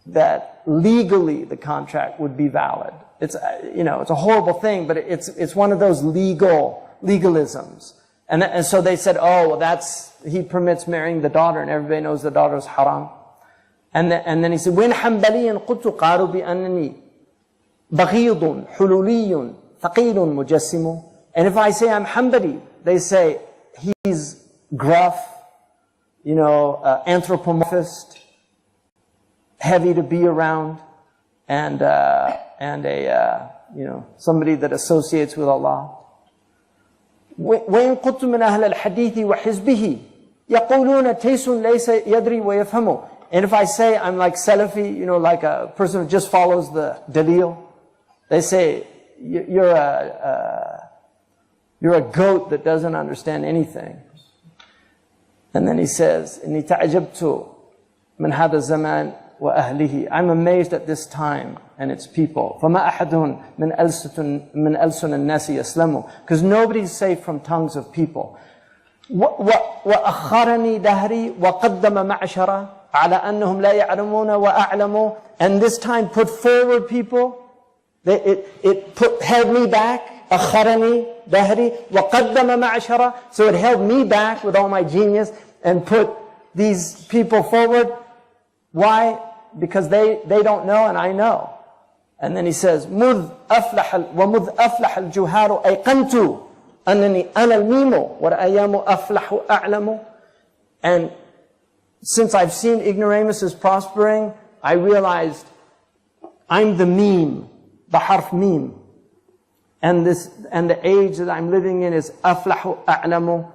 that legally the contract would be valid. It's it's a horrible thing, but it's one of those legalisms. And so they said, oh, well, he permits marrying the daughter, and everybody knows the daughter is haram. And then he said, وَإِنْ حَنْبَلِيًا قُلْتُ قَالُوا بِأَنَّنِي بغيض حلولي ثقيل مجسم. And if I say I'm Hanbali, they say he's gruff, anthropomorphist, heavy to be around, and somebody that associates with Allah. وإن قلت من أهل الحديث وحزبه يقولون تيس ليس يدري ويفهمه. And if I say I'm like Salafi, like a person who just follows the dalil, they say, you're a goat that doesn't understand anything. And then he says, إني تعجبت من هذا الزمان وأهله. I'm amazed at this time and its people. فما أحد من ألسن الناس يسلم. Because nobody's safe from tongues of people. وأخرني دهري وقدم معشرة على أنهم لا يعلمون وأعلموا. And this time put forward people It held me back. أخرني دهري وقدم معشرة. So it held me back with all my genius and put these people forward. Why? Because they don't know and I know. And then he says, ومذ أفلح الجهال أيقنت أنني أنا الميم والأيام أفلح أعلم. And since I've seen ignoramuses prospering, I realized I'm the meme, the harf meme. And the age that I'm living in is aflahu a'lamu.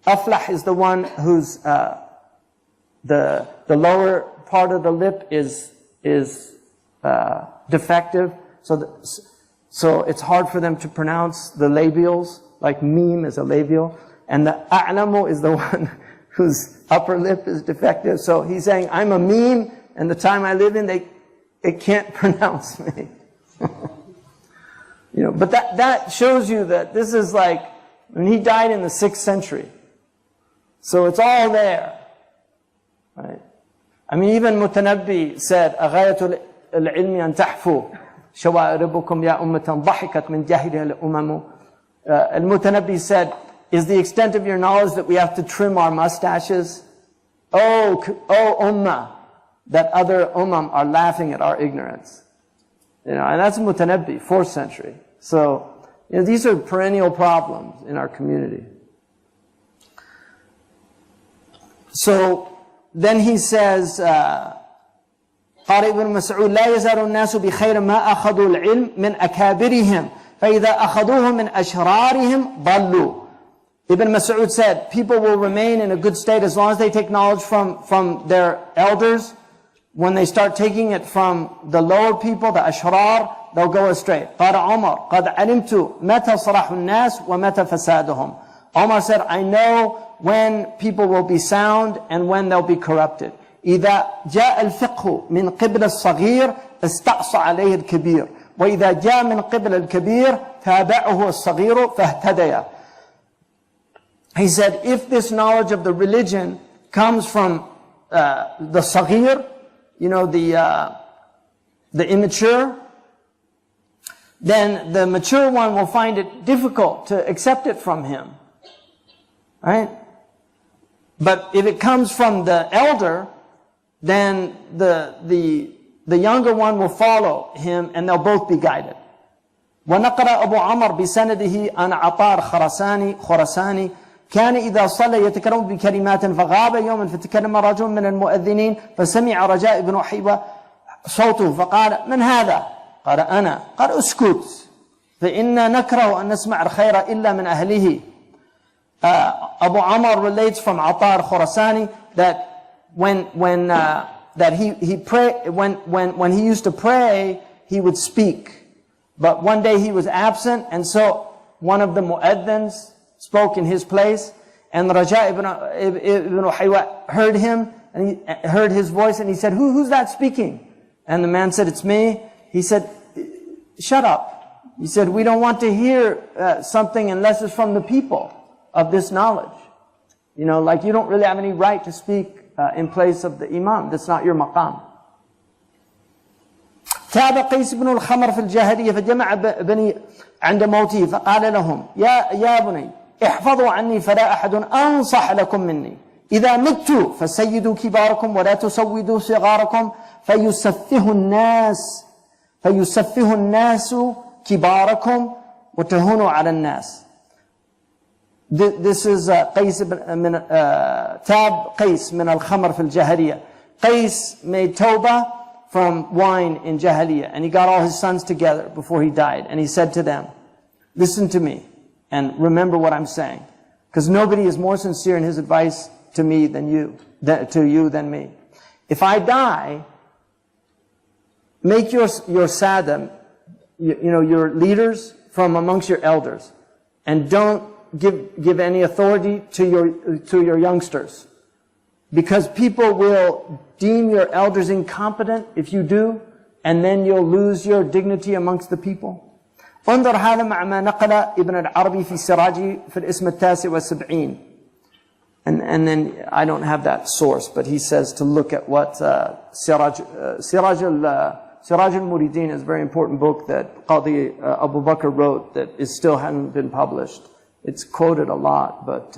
Aflah is the one who's the lower part of the lip is defective, so it's hard for them to pronounce the labials. Like meme is a labial, and the a'lamu is the one whose upper lip is defective. So he's saying, I'm a meme, and the time I live in, it can't pronounce me. You know, but that shows you that this is like, when he died in the 6th century. So it's all there. Right? I mean, even Mutanabbi said, أغاية العلم أن تحفو شواربكم يا أمة ضحكت من جاهلها الأمم. Al-Mutanabbi said, is the extent of your knowledge that we have to trim our mustaches? Oh ummah, that other are laughing at our ignorance. You know, and that's Mutanabbi, 4th century. So, you know, these are perennial problems in our community. So, then he says, قال ابن مسعود لا يزال الناس بخير ما أخذوا العلم من أكابرهم فإذا أخذوه من أشرارهم ضلوا. Ibn Mas'ud said, people will remain in a good state as long as they take knowledge from their elders. When they start taking it from the lower people, the ashrar, they'll go astray. قال عمر قد علمت متى صلاح الناس ومتى فسادهم. Omar said, I know when people will be sound and when they'll be corrupted. إذا جاء الفقه من قبل الصغير استقصى عليه الكبير وإذا جاء من قبل الكبير تابعه الصغير فاهتدى. He said, if this knowledge of the religion comes from the saghir, you know, the immature, then the mature one will find it difficult to accept it from him. Right? But if it comes from the elder, then the younger one will follow him and they'll both be guided. ونقل أبو عمر بسنده عن عطار خرساني كان إذا صلى يتكلم بكلمات فغاب يوما فتكلم رجل من المؤذنين فسمع رجاء بن حيوة صوته فقال من هذا؟ قال أنا. قال اسكت فإنا نكره أن نسمع الخير إلا من أهله. Abu Amr relates from Atar Khurasani that when he used to pray, he would speak. But one day he was absent, and so one of the mu'adhins spoke in his place, and Raja ibn Haywa heard him, and he heard his voice, and he said, who's that speaking? And the man said, it's me. He said, shut up. He said, we don't want to hear something unless it's from the people of this knowledge. You know, like you don't really have any right to speak in place of the imam. That's not your maqam. تاب قيس بن الخمر في الجاهلية فجمع بني عند موته فقال لهم يا بني احفظوا عني فلا أحد أنصح لكم مني إذا مت فسيدوا كباركم ولا تسودوا صغاركم فيسفه الناس كباركم وتهونوا على الناس. This is قيس من تاب قيس من الخمر في الجاهلية. Qais made tawbah from wine in Jahiliyyah, and he got all his sons together before he died, and he said to them, listen to me and remember what I'm saying, because nobody is more sincere in his advice to me than than me. If I die, make your sadam, your leaders from amongst your elders, and don't give any authority to your youngsters, because people will deem your elders incompetent if you do, and then you'll lose your dignity amongst the people. انظر هذا مع ما نقل ابن العربي في سراجي في الاسم التاسع والسبعين. And then I don't have that source, but he says to look at what Siraj Siraj al-Muridin is a very important book that Qadi Abu Bakr wrote that still hasn't been published. It's quoted a lot, but...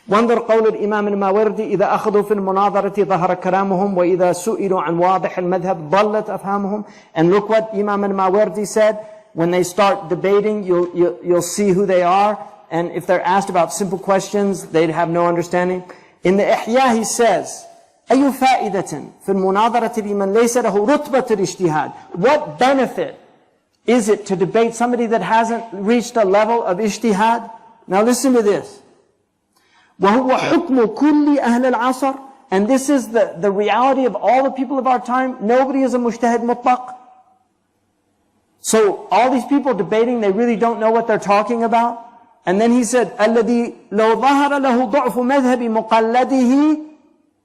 وانظر قول الإمام الماوردي إذا أخذوا في المناظرة ظهر كلامهم وإذا سئلوا عن واضح المذهب ضلت أفهامهم. And look what Imam al-Mawardi said. When they start debating, you'll see who they are. And if they're asked about simple questions, they'd have no understanding. In the Ihya, he says, أي فائدة في المناظرة لمن ليس له رتبة الاجتهاد. What benefit is it to debate somebody that hasn't reached a level of ijtihad? Now listen to this. وهو حكم كل أهل العصر. And this is the reality of all the people of our time. Nobody is a mujtahid mutlaq. So all these people debating, they really don't know what they're talking about. And then he said, الذي لو ظهر له ضعف مذهب مقلده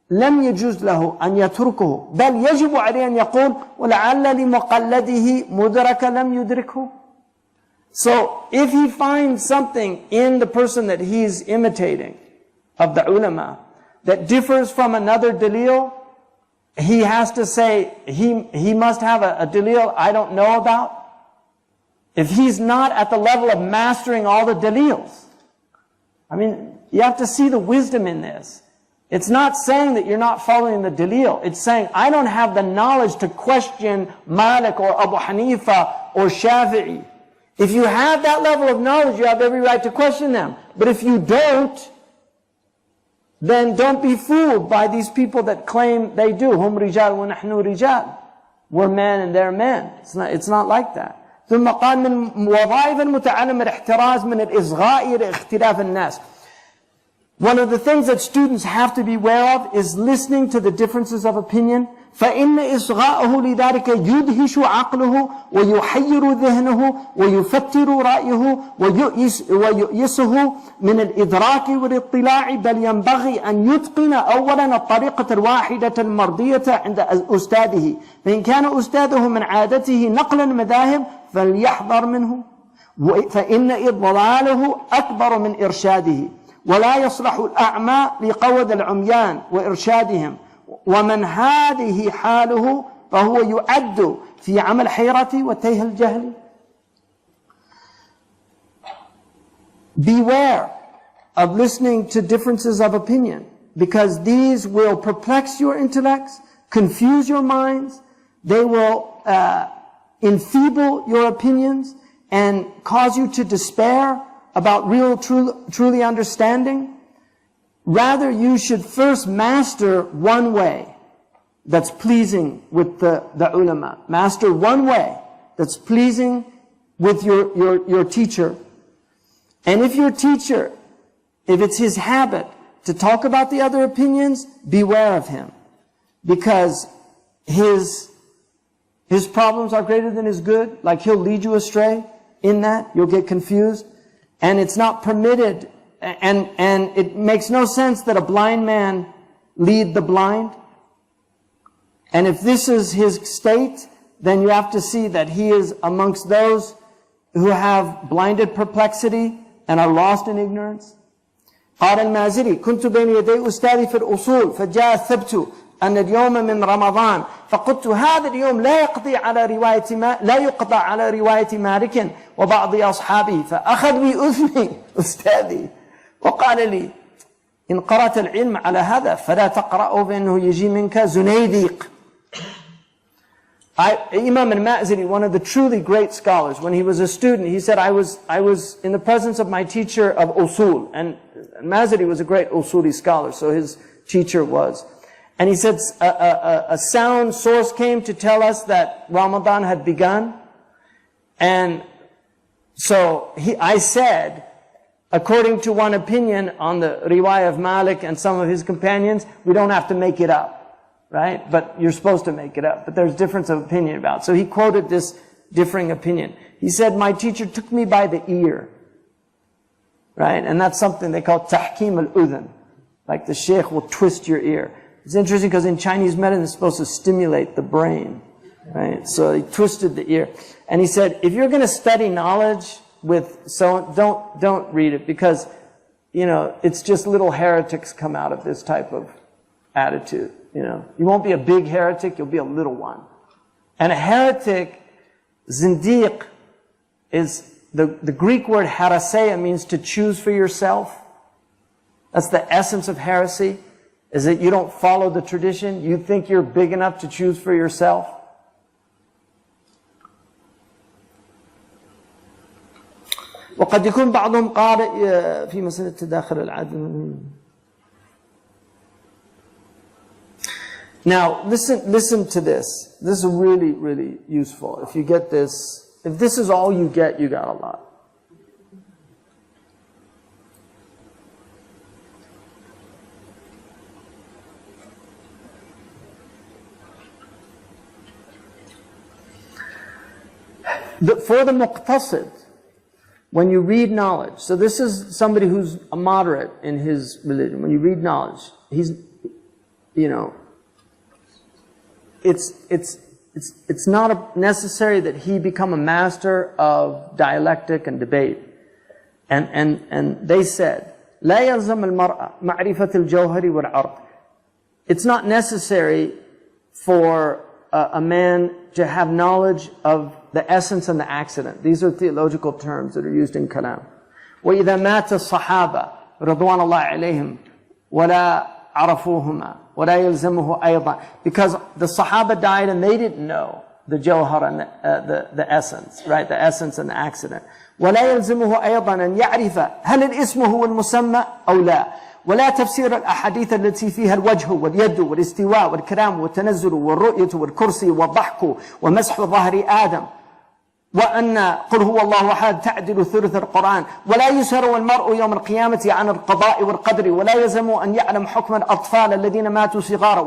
لم يجوز له أن يتركه بل يجب عليه أن يقول ولعل لمقلده مدرك لم يدركه. So if he finds something in the person that he's imitating of the ulama that differs from another dalil, he has to say he must have a dalil I don't know about. If he's not at the level of mastering all the dalils. I mean, you have to see the wisdom in this. It's not saying that you're not following the dalil. It's saying, I don't have the knowledge to question Malik or Abu Hanifa or Shafi'i. If you have that level of knowledge, you have every right to question them. But if you don't, then don't be fooled by these people that claim they do. Hum rijal wa nahnu rijal. We're men and they're men. It's not like that. ثم قال من وظائف المتعلم الاحتراز من الإصغاء إلى اختلاف الناس. One of the things that students have to be aware of is listening to the differences of opinion. فإن إصغاءه لذلك يدهش عقله ويحير ذهنه ويفتر رأيه ويؤيسه من الإدراك والاطلاع بل ينبغي أن يتقن أولا الطريقة الواحدة المرضية عند أستاذه فإن كان أستاذه من عادته نقل المذاهب فليحذر منه فإن إضلاله أكبر من إرشاده ولا يصلح الأعمى لقود العميان وإرشادهم ومن هذه حاله فهو يعد في عمل حيرة وتيه الجهل. Beware of listening to differences of opinion because these will perplex your intellects, confuse your minds, they will enfeeble your opinions and cause you to despair about truly understanding. Rather, you should first master one way that's pleasing with the ulama. Master one way that's pleasing with your teacher. And if your teacher, if it's his habit to talk about the other opinions, beware of him. Because his problems are greater than his good. Like he'll lead you astray in that. You'll get confused. And it's not permitted, and it makes no sense that a blind man lead the blind. And if this is his state, then you have to see that he is amongst those who have blinded perplexity and are lost in ignorance. قال المازري كنت بين يدي أستاذي في الأصول فجاء الثبت أن اليوم من رمضان فقلت هذا اليوم لا يقضى على رواية مالك وبعض أصحابه فأخذ بأذني أستاذي وقال لي إن قرأت العلم على هذا فلا تقرأه فإنه يجي منك زنيديق. Imam al-Ma'ziri, one of the truly great scholars, when he was a student, he said, I was in the presence of my teacher of usul, and Maziri was a great usuli scholar, so his teacher was. And he said, a sound source came to tell us that Ramadan had begun, and so I said, according to one opinion on the riwayah of Malik and some of his companions, we don't have to make it up. Right? But you're supposed to make it up. But there's difference of opinion about it. So he quoted this differing opinion. He said, my teacher took me by the ear. Right? And that's something they call tahkim al-udhun. Like the sheikh will twist your ear. It's interesting because in Chinese medicine it's supposed to stimulate the brain. Right? So he twisted the ear. And he said, if you're going to study knowledge don't read it because, it's just little heretics come out of this type of attitude. You won't be a big heretic, you'll be a little one. And a heretic, zindiq, is the Greek word heraseia, means to choose for yourself. That's the essence of heresy, is that you don't follow the tradition. You think you're big enough to choose for yourself. وقد يكون بعضهم قارئ في مسألة تداخل العدل. Now, listen to this. This is really, really useful. If you get this, if this is all you get a lot. For the muqtasid, when you read knowledge, so this is somebody who's a moderate in his religion. When you read knowledge, he's, you know, it's not necessary that he become a master of dialectic and debate. And they said, لا يلزم المرأة معرفة الجوهر والعرض. It's not necessary for a man to have knowledge of the essence and the accident. These are theological terms that are used in kalam. وإذا مات الصحابة رضوان الله عليهم ولا عرفوهما ولا يلزمه أيضا. Because the Sahaba died and they didn't know the jawhar and the essence, right? The essence and the accident. ولا يلزمه أيضا أن يعرف هل الاسم هو المسمى أو لا. ولا تفسير الأحاديث التي فيها الوجه واليد والاستواء والكلام والتنزل والرؤية والكرسي والضحك ومسح ظهر آدم. وأن قل هو الله أحد تعدل ثلث القرآن. ولا يسأل المرء يوم القيامة عن القضاء والقدر. ولا يلزم أن يعلم حكم الأطفال الذين ماتوا صغارا.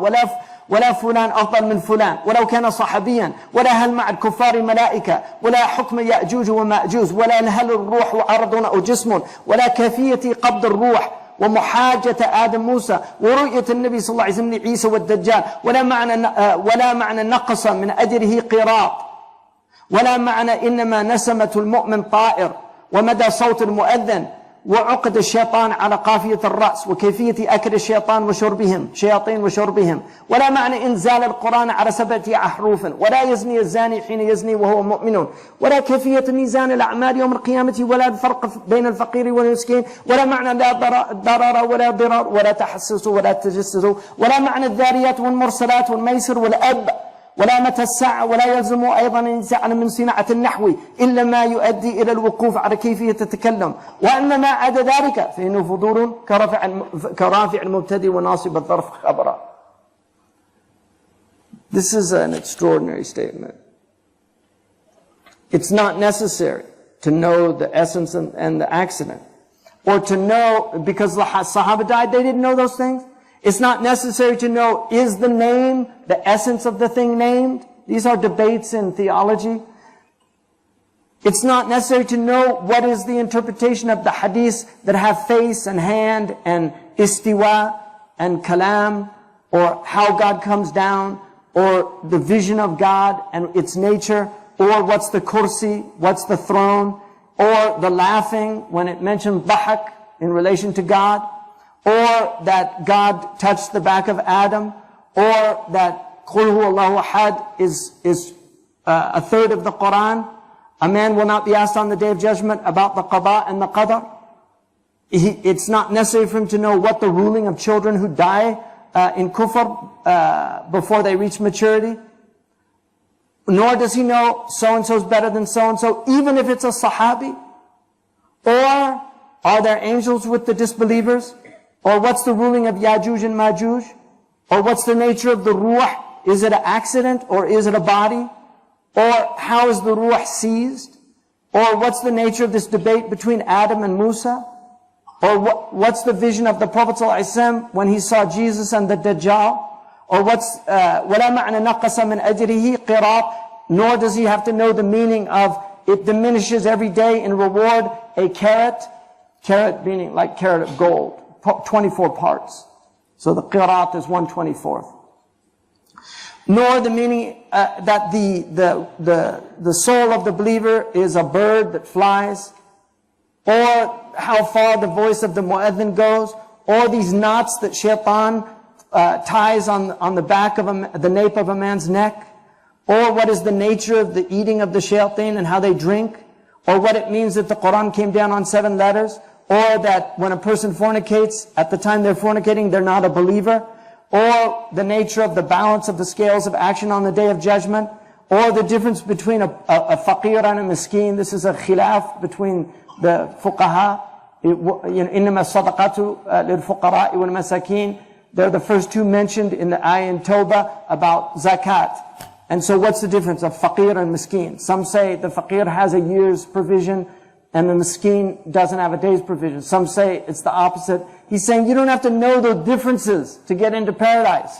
ولا فلان أفضل من فلان ولو كان صحابيا. ولا هل مع الكفار ملائكة. ولا حكم يأجوج ومأجوج. ولا هل الروح عرض أو جسم. ولا كيفية قبض الروح. ومحاجة آدم موسى. ورؤية النبي صلى الله عليه وسلم لعيسى والدجال. ولا معنى نقص من أجره قيراط. ولا معنى إنما نسمة المؤمن طائر. ومدى صوت المؤذن. وعقد الشيطان على قافية الرأس. وكيفية أكل الشيطان وشربهم شياطين وشربهم. ولا معنى إنزال القرآن على 7 أحرف. ولا يزني الزاني حين يزني وهو مؤمن. ولا كيفية ميزان الأعمال يوم القيامة. ولا الفرق بين الفقير والمسكين. ولا معنى لا ضرر ولا ضرار. ولا تحسسوا ولا تجسسوا. ولا معنى الذاريات والمرسلات والميسر والأب. ولا متى الساعة. ولا يلزم أيضا أن يسأل من صناعة النحو إلا ما يؤدي إلى الوقوف على كيفية التكلم. وأما ما عدا ذلك فإنه فضول كرافع المبتدئ وناصب الظرف خبرا. This is an extraordinary statement. It's not necessary to know the essence and the accident. Or to know, because the Sahaba died, they didn't know those things. It's not necessary to know, is the name the essence of the thing named? These are debates in theology. It's not necessary to know what is the interpretation of the hadiths that have face and hand and istiwa and kalam, or how God comes down, or the vision of God and its nature, or what's the kursi, what's the throne, or the laughing when it mentions dhahak in relation to God, or that God touched the back of Adam, or that Qul huwa Allahu ahad is a third of the Quran. A man will not be asked on the Day of Judgment about the qada and the qadar. It's not necessary for him to know what the ruling of children who die in kufr before they reach maturity. Nor does he know so-and-so is better than so-and-so, even if it's a sahabi. Or are there angels with the disbelievers? Or what's the ruling of Yajuj and Majuj? Or what's the nature of the ruh? Is it an accident or is it a body? Or how is the ruh seized? Or what's the nature of this debate between Adam and Musa? Or what's the vision of the Prophet ﷺ when he saw Jesus and the Dajjal? Or what's وَلَا مَعْنَ نَقَصَ مِنْ أَجْرِهِ قِرَاط. Nor does he have to know the meaning of it diminishes every day in reward a carat meaning like carat of gold. 24 parts. So the qirat is 1/24. Nor the meaning that the soul of the believer is a bird that flies, or how far the voice of the mu'adhin goes, or these knots that shaitan ties on the back of the nape of a man's neck, or what is the nature of the eating of the shayateen and how they drink, or what it means that the Quran came down on 7 letters, or that when a person fornicates, at the time they're fornicating, they're not a believer, or the nature of the balance of the scales of action on the Day of Judgment, or the difference between a faqir and a miskin. This is a khilaf between the fuqaha. إِنَّمَا الصَّدَقَاتُ لِلْفُقَرَاءِ وَالْمَسَاكِينَ. They're the first two mentioned in the ayah in Tawbah about zakat. And so what's the difference of faqir and miskin? Some say the faqir has a year's provision and the miskin doesn't have a day's provision. Some say it's the opposite. He's saying you don't have to know the differences to get into paradise.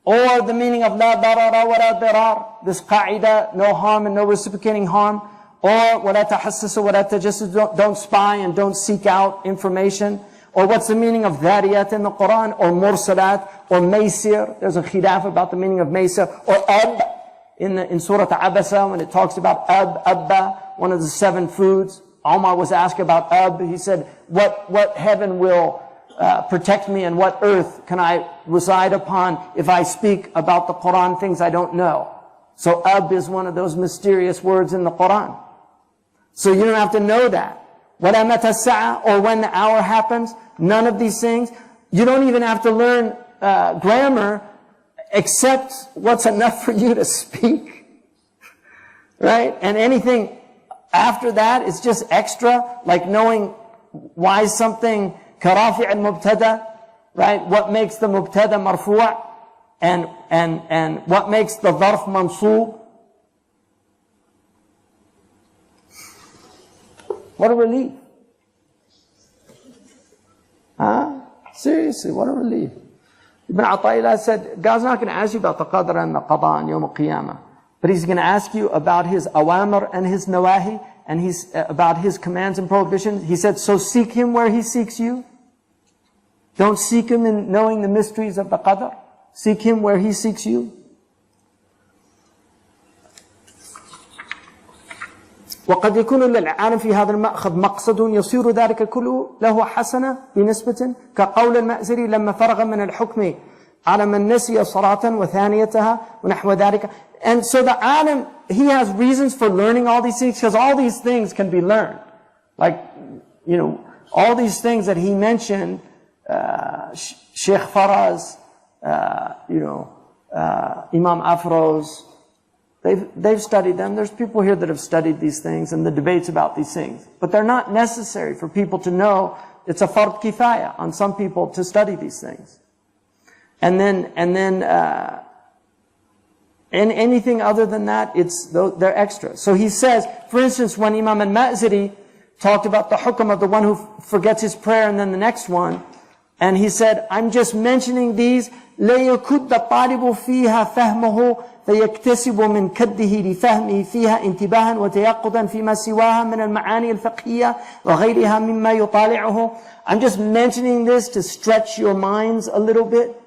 Or the meaning of la darara wa la dirar, this qaida, no harm and no reciprocating harm. Or wa la tahassasu wa la tajassasu, don't spy and don't seek out information. Or what's the meaning of dhariyat in the Quran, or mursalat, or maysir. There's a khilaf about the meaning of maysir. Or ab, in Surah Abasa, when it talks about abba, one of the 7 foods. Omar was asked about ab. He said, what heaven will protect me and what earth can I reside upon if I speak about the Quran things I don't know? So ab is one of those mysterious words in the Quran. So you don't have to know that. وَلَا مَتَى السَّاعَةُ, or when the hour happens. None of these things. You don't even have to learn grammar except what's enough for you to speak. Right? And anything after that is just extra, like knowing why something كرافع المبتدا, right? What makes the mubtada marfu' and what makes the dharf mansub. What a relief. Seriously, what a relief. Ibn Ata'illah said, God's not going to ask you about the qadr and the qada on Yawm al-Qiyamah, but He's going to ask you about His awamir and His nawahi, and about His commands and prohibitions. He said, so seek Him where He seeks you. Don't seek Him in knowing the mysteries of the qadr. Seek Him where He seeks you. وقد يكون للعالم في هذا المأخذ مقصد يصير ذلك كله له حسنة بنسبة كقول المأزري لما فرغ من الحكم على من نسي صلاة وثانيتها ونحو ذلك. And so the alim, he has reasons for learning all these things, because all these things can be learned. Like, all these things that he mentioned, Sheikh Faraz, Imam Afroz, they've studied them. There's people here that have studied these things and the debates about these things. But they're not necessary for people to know. It's a fard kifaya on some people to study these things. And then anything other than that, they're extra. So he says, for instance, when Imam al-Ma'ziri talked about the hukm of the one who forgets his prayer and then the next one, and he said, I'm just mentioning these, لَيَكُدَّ الطَّالِبُ فِيهَا فَهْمُهُ فيكتسب من كده لفهمه فيها انتباها وتيقظا فيما سواها من المعاني الفقهية وغيرها مما يطالعه. I'm just mentioning this to stretch your minds a little bit,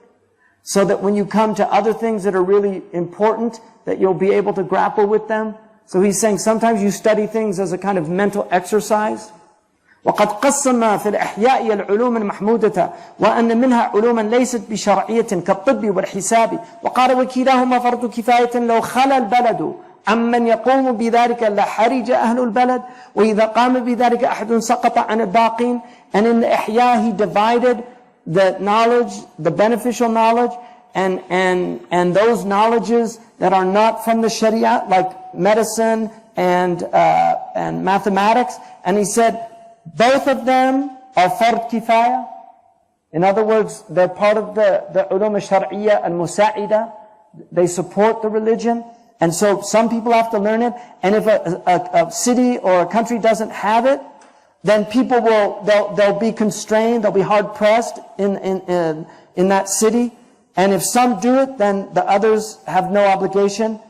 so that when you come to other things that are really important, that you'll be able to grapple with them. So he's saying sometimes you study things as a kind of mental exercise. وقد قسم في الأحياء العلوم المحمودة وأن منها علوما ليست بشرعية كالطب والحساب، وقال وكلاهما فرض كفاية لو خلا البلد عمن يقوم بذلك لحرج أهل البلد، وإذا قام بذلك أحد سقط عن الباقين. And in the Ihya he divided the knowledge, the beneficial knowledge, and those knowledges that are not from the Sharia, like medicine and mathematics. And he said, both of them are fard kifaya. In other words, they're part of the ulum al-shar'iyya al-musa'ida. They support the religion. And so some people have to learn it. And if a city or a country doesn't have it, then people they'll be constrained, they'll be hard pressed in that city. And if some do it, then the others have no obligation.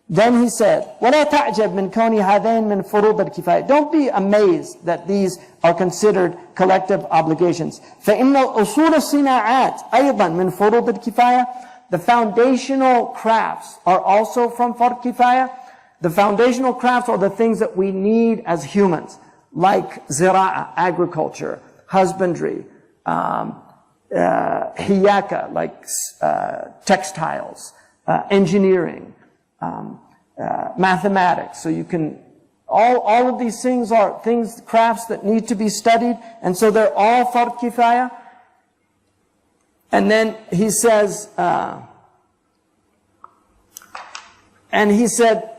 Then he said, وَلَا تَعْجَبْ مِنْ كَوْنِ هَذَيْنِ مِنْ فُرُوضِ الْكِفَايَةِ. Don't be amazed that these are considered collective obligations. فَإِنَّ الْأُصُولَ الصِّنَاعَاتِ أَيْضًا مِنْ فُرُوضِ الْكِفَايَةِ. The foundational crafts are also from fard kifaya. The foundational crafts are the things that we need as humans, like zira'a, agriculture, husbandry, hiyaka, like textiles, engineering, mathematics. So you can, all of these things are things, crafts that need to be studied, and so they're all fard kifaya. And then he says, and he said,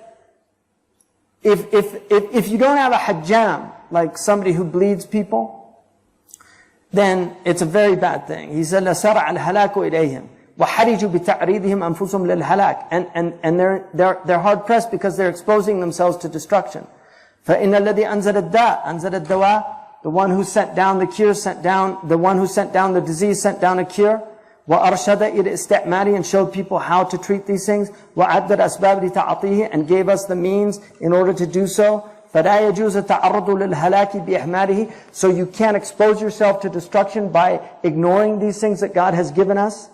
if you don't have a hajjam, like somebody who bleeds people, then it's a very bad thing. He said, لَسَرَعَ الْهَلَاكُ إِلَيْهِمْ وَحَرِجُوا بِتَعْرِيضِهِمْ أَنفُسُهُمْ لِلْهَلَاكِ. And they're hard pressed because they're exposing themselves to destruction. فَإِنَّ الَّذِي أَنزَلَ الدَّاءَ أَنزَلَ الدَّوَاءَ. The one who sent down the cure sent down, the one who sent down the disease sent down a cure. وَأَرْشَدَ إِلَى إِسْتِعْمَالِهِ, and showed people how to treat these things. وَعَدَّ الْأَسْبَابِ لِتَعَطِيهِ, and gave us the means in order to do so. فَلَا يَجُوزُ التَّعَرُّضُ لِلْهَلَاكِ بِإِحْمَالِهِ. So you can't expose yourself to destruction by ignoring these things that God has given us.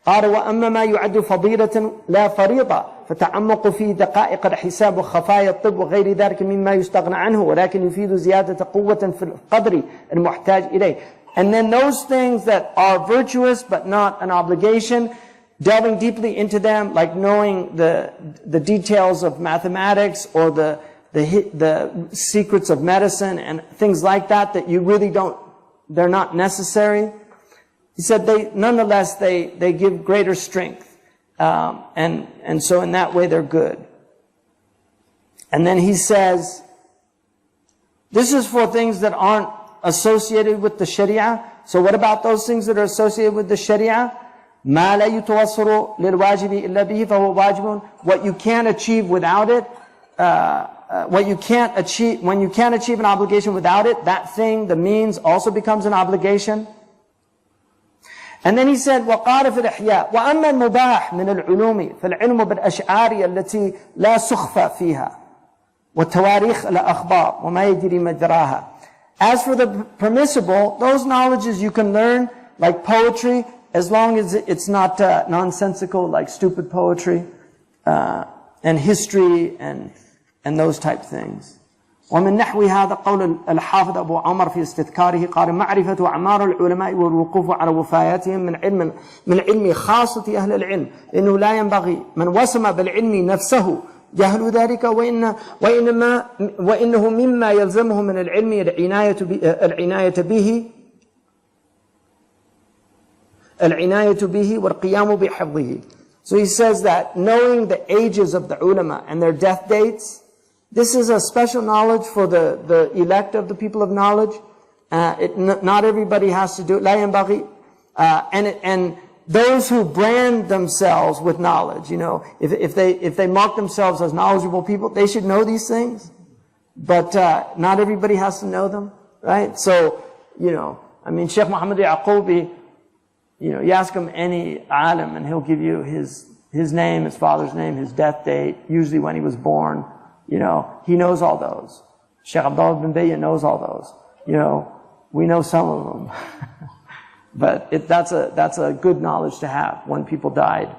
قال وأما ما يعد فضيلة لا فريضة فتعمق في دقائق الحساب وخفايا الطب وغير ذلك مما يستغنى عنه ولكن يفيد زيادة قوة في القدر المحتاج إليه. And then those things that are virtuous but not an obligation, delving deeply into them, like knowing the details of mathematics or the secrets of medicine and things like that, that you really don't, they're not necessary. He said nonetheless they give greater strength. And so in that way they're good. And then he says, this is for things that aren't associated with the Sharia. So what about those things that are associated with the Sharia? مَا لَا يُتَوَصَّرُ لِلْوَاجِبِ إِلَّا بِهِ فَهُوَ وَاجِبٌ. What you can't achieve without it, when you can't achieve an obligation without it, that thing, the means, also becomes an obligation. And then he said, وقال في الإحياء وأما المباح من العلوم فالعلم بالأشعار التي لا سخف فيها والتواريخ الأخبار وما يجري مجراها. As for the permissible, those knowledges you can learn, like poetry, as long as it's not nonsensical, like stupid poetry, and history, and those type things. ومن نحو هذا قول الحافظ أبو عمر في استذكاره قال معرفة أعمار العلماء والوقوف على وفاياتهم من علم خاصة أهل العلم، إنه لا ينبغي من وسم بالعلم نفسه جهل ذلك، وإنه مما يلزمه من العلم العناية به والقيام بحفظه. So he says that knowing the ages of the ulama and their death dates, this is a special knowledge for the elect of the people of knowledge. Not everybody has to do it. لا ينبغي. And those who brand themselves with knowledge, you know, if they mark themselves as knowledgeable people, they should know these things. But not everybody has to know them, right? So, you know, I mean, Shaykh Muhammad Yaqubi, you know, you ask him any alim and he'll give you his name, his father's name, his death date, usually when he was born. You know, he knows all those. Shaykh Abdullah bin Bayyan knows all those. You know, we know some of them. But that's a good knowledge to have when people died.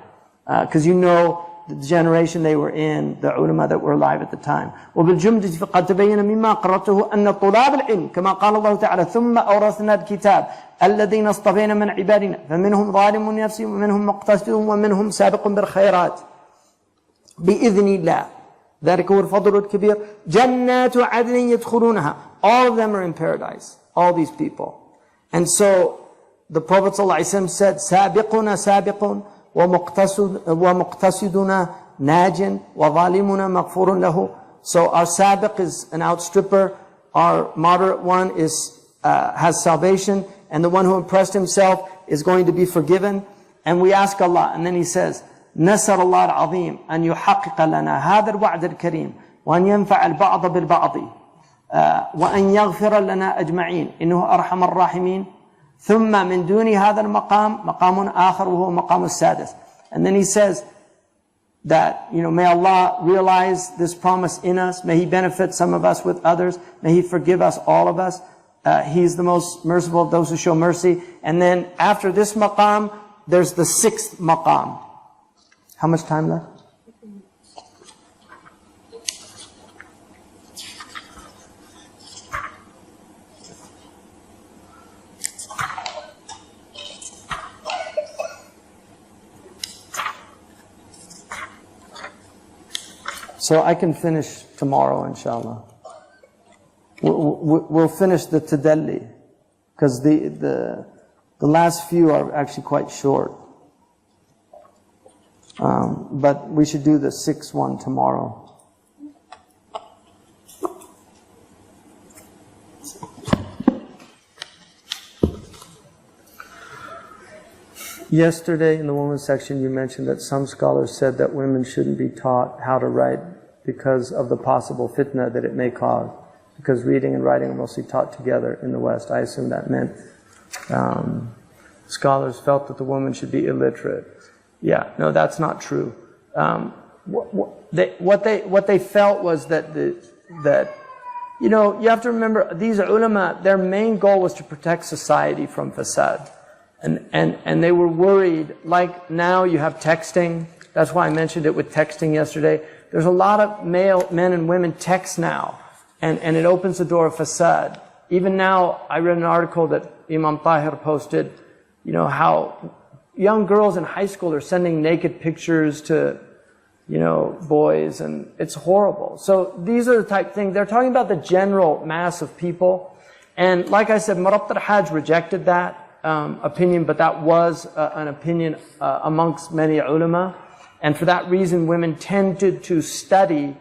Because you know the generation they were in, the ulama that were alive at the time. وبالجملة فقد تبين مما قرأته أن طلاب العلم كما قال الله تعالى ثم أورثنا الكتاب الذين اصطفينا من عبادنا فمنهم ظالم لنفسه ومنهم مقتصد ومنهم سابق بالخيرات بإذن الله ذلك هو الفضل الكبير جنات عدن يدخلونها. All of them are in paradise, all these people. And so the Prophet ﷺ said سابقنا سابق ومقتصدنا ناج وظالمنا مغفور له. So our sabiq is an outstripper, our moderate one has salvation, and the one who impressed himself is going to be forgiven. And we ask Allah, and then he says نسأل الله العظيم أن يحقق لنا هذا الوعد الكريم وأن ينفع البعض بالبعض وأن يغفر لنا أجمعين إنه أرحم الراحمين. ثم من دون هذا المقام مقام آخر وهو مقام السادس. And then he says that, you know, may Allah realize this promise in us. May He benefit some of us with others. May He forgive us, all of us. He's the most merciful of those who show mercy. And then after this maqam, there's the sixth maqam. How much time left? So I can finish tomorrow, inshallah. We'll finish the tadalli, because the last few are actually quite short. But we should do the 6th one tomorrow. Yesterday in the women's section you mentioned that some scholars said that women shouldn't be taught how to write because of the possible fitna that it may cause, because reading and writing are mostly taught together in the West. I assume that meant scholars felt that the woman should be illiterate. Yeah, no, that's not true. What they felt was that you know, you have to remember, these ulama, their main goal was to protect society from fasad. And they were worried, like now you have texting. That's why I mentioned it with texting yesterday. There's a lot of men and women text now, and it opens the door of fasad. Even now, I read an article that Imam Tahir posted, you know, how young girls in high school are sending naked pictures to, you know, boys, and it's horrible. So these are the type of things. They're talking about the general mass of people. And like I said, Murabt al-Hajj rejected that opinion, but that was an opinion amongst many ulama. And for that reason, women tended to study.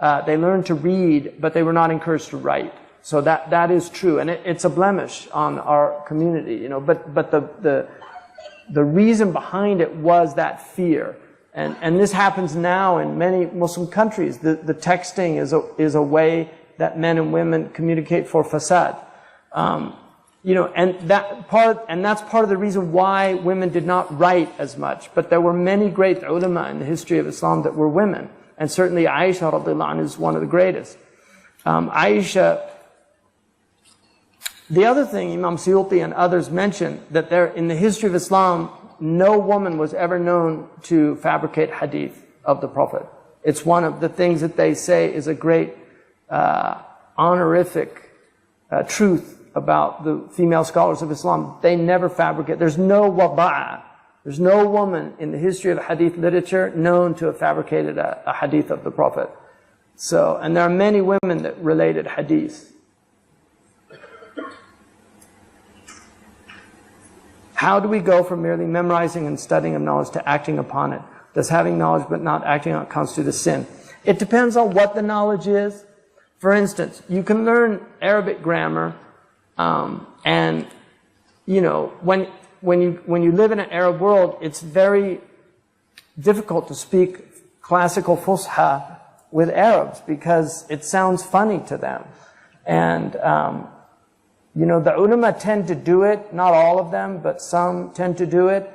They learned to read, but they were not encouraged to write. So that is true, and it's a blemish on our community, you know. But the reason behind it was that fear, and this happens now in many Muslim countries. The texting is a way that men and women communicate for fasad. You know, and that's part of the reason why women did not write as much. But there were many great ulama in the history of Islam that were women. And certainly Aisha radiallahu anha is one of the greatest. Aisha, the other thing Imam Suyuti and others mention, that there, in the history of Islam, no woman was ever known to fabricate hadith of the Prophet. It's one of the things that they say is a great honorific truth about the female scholars of Islam. They never fabricate. There's no wada'a. There's no woman in the history of hadith literature known to have fabricated a hadith of the Prophet. So, and there are many women that related hadith. How do we go from merely memorizing and studying of knowledge to acting upon it? Does having knowledge but not acting on it constitute a sin? It depends on what the knowledge is. For instance, you can learn Arabic grammar, and you know, when you live in an Arab world, it's very difficult to speak classical Fusha with Arabs because it sounds funny to them. And you know, the ulama tend to do it, not all of them, but some tend to do it.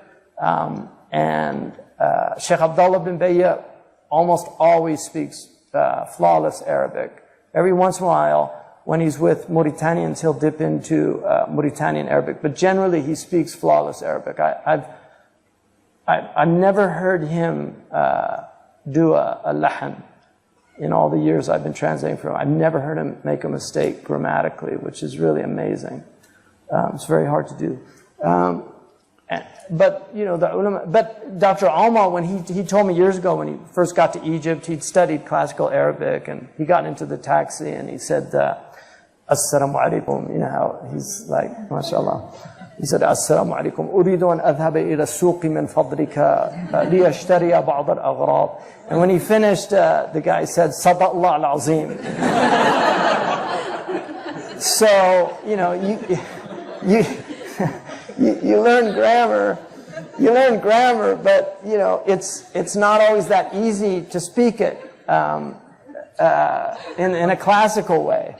Shaykh Abdullah bin Bayya almost always speaks flawless Arabic. Every once in a while, when he's with Mauritanians, he'll dip into Mauritanian Arabic, but generally he speaks flawless Arabic. I've never heard him do a lahan in all the years I've been translating for him. I've never heard him make a mistake grammatically, which is really amazing. It's very hard to do. But you know, the ulama. But Dr. Alma, when he told me years ago when he first got to Egypt, he'd studied classical Arabic, and he got into the taxi and he said, "Assalamu alaikum." You know how he's like, mashallah. He said, "Assalamu alaikum. Uridu an adhaba ila suqi min fadlika li ashtariya ba'd al-aghrab." And when he finished, the guy said, "Sadaq Allah al-azim." So you know, you learn grammar, but you know, it's not always that easy to speak it in a classical way,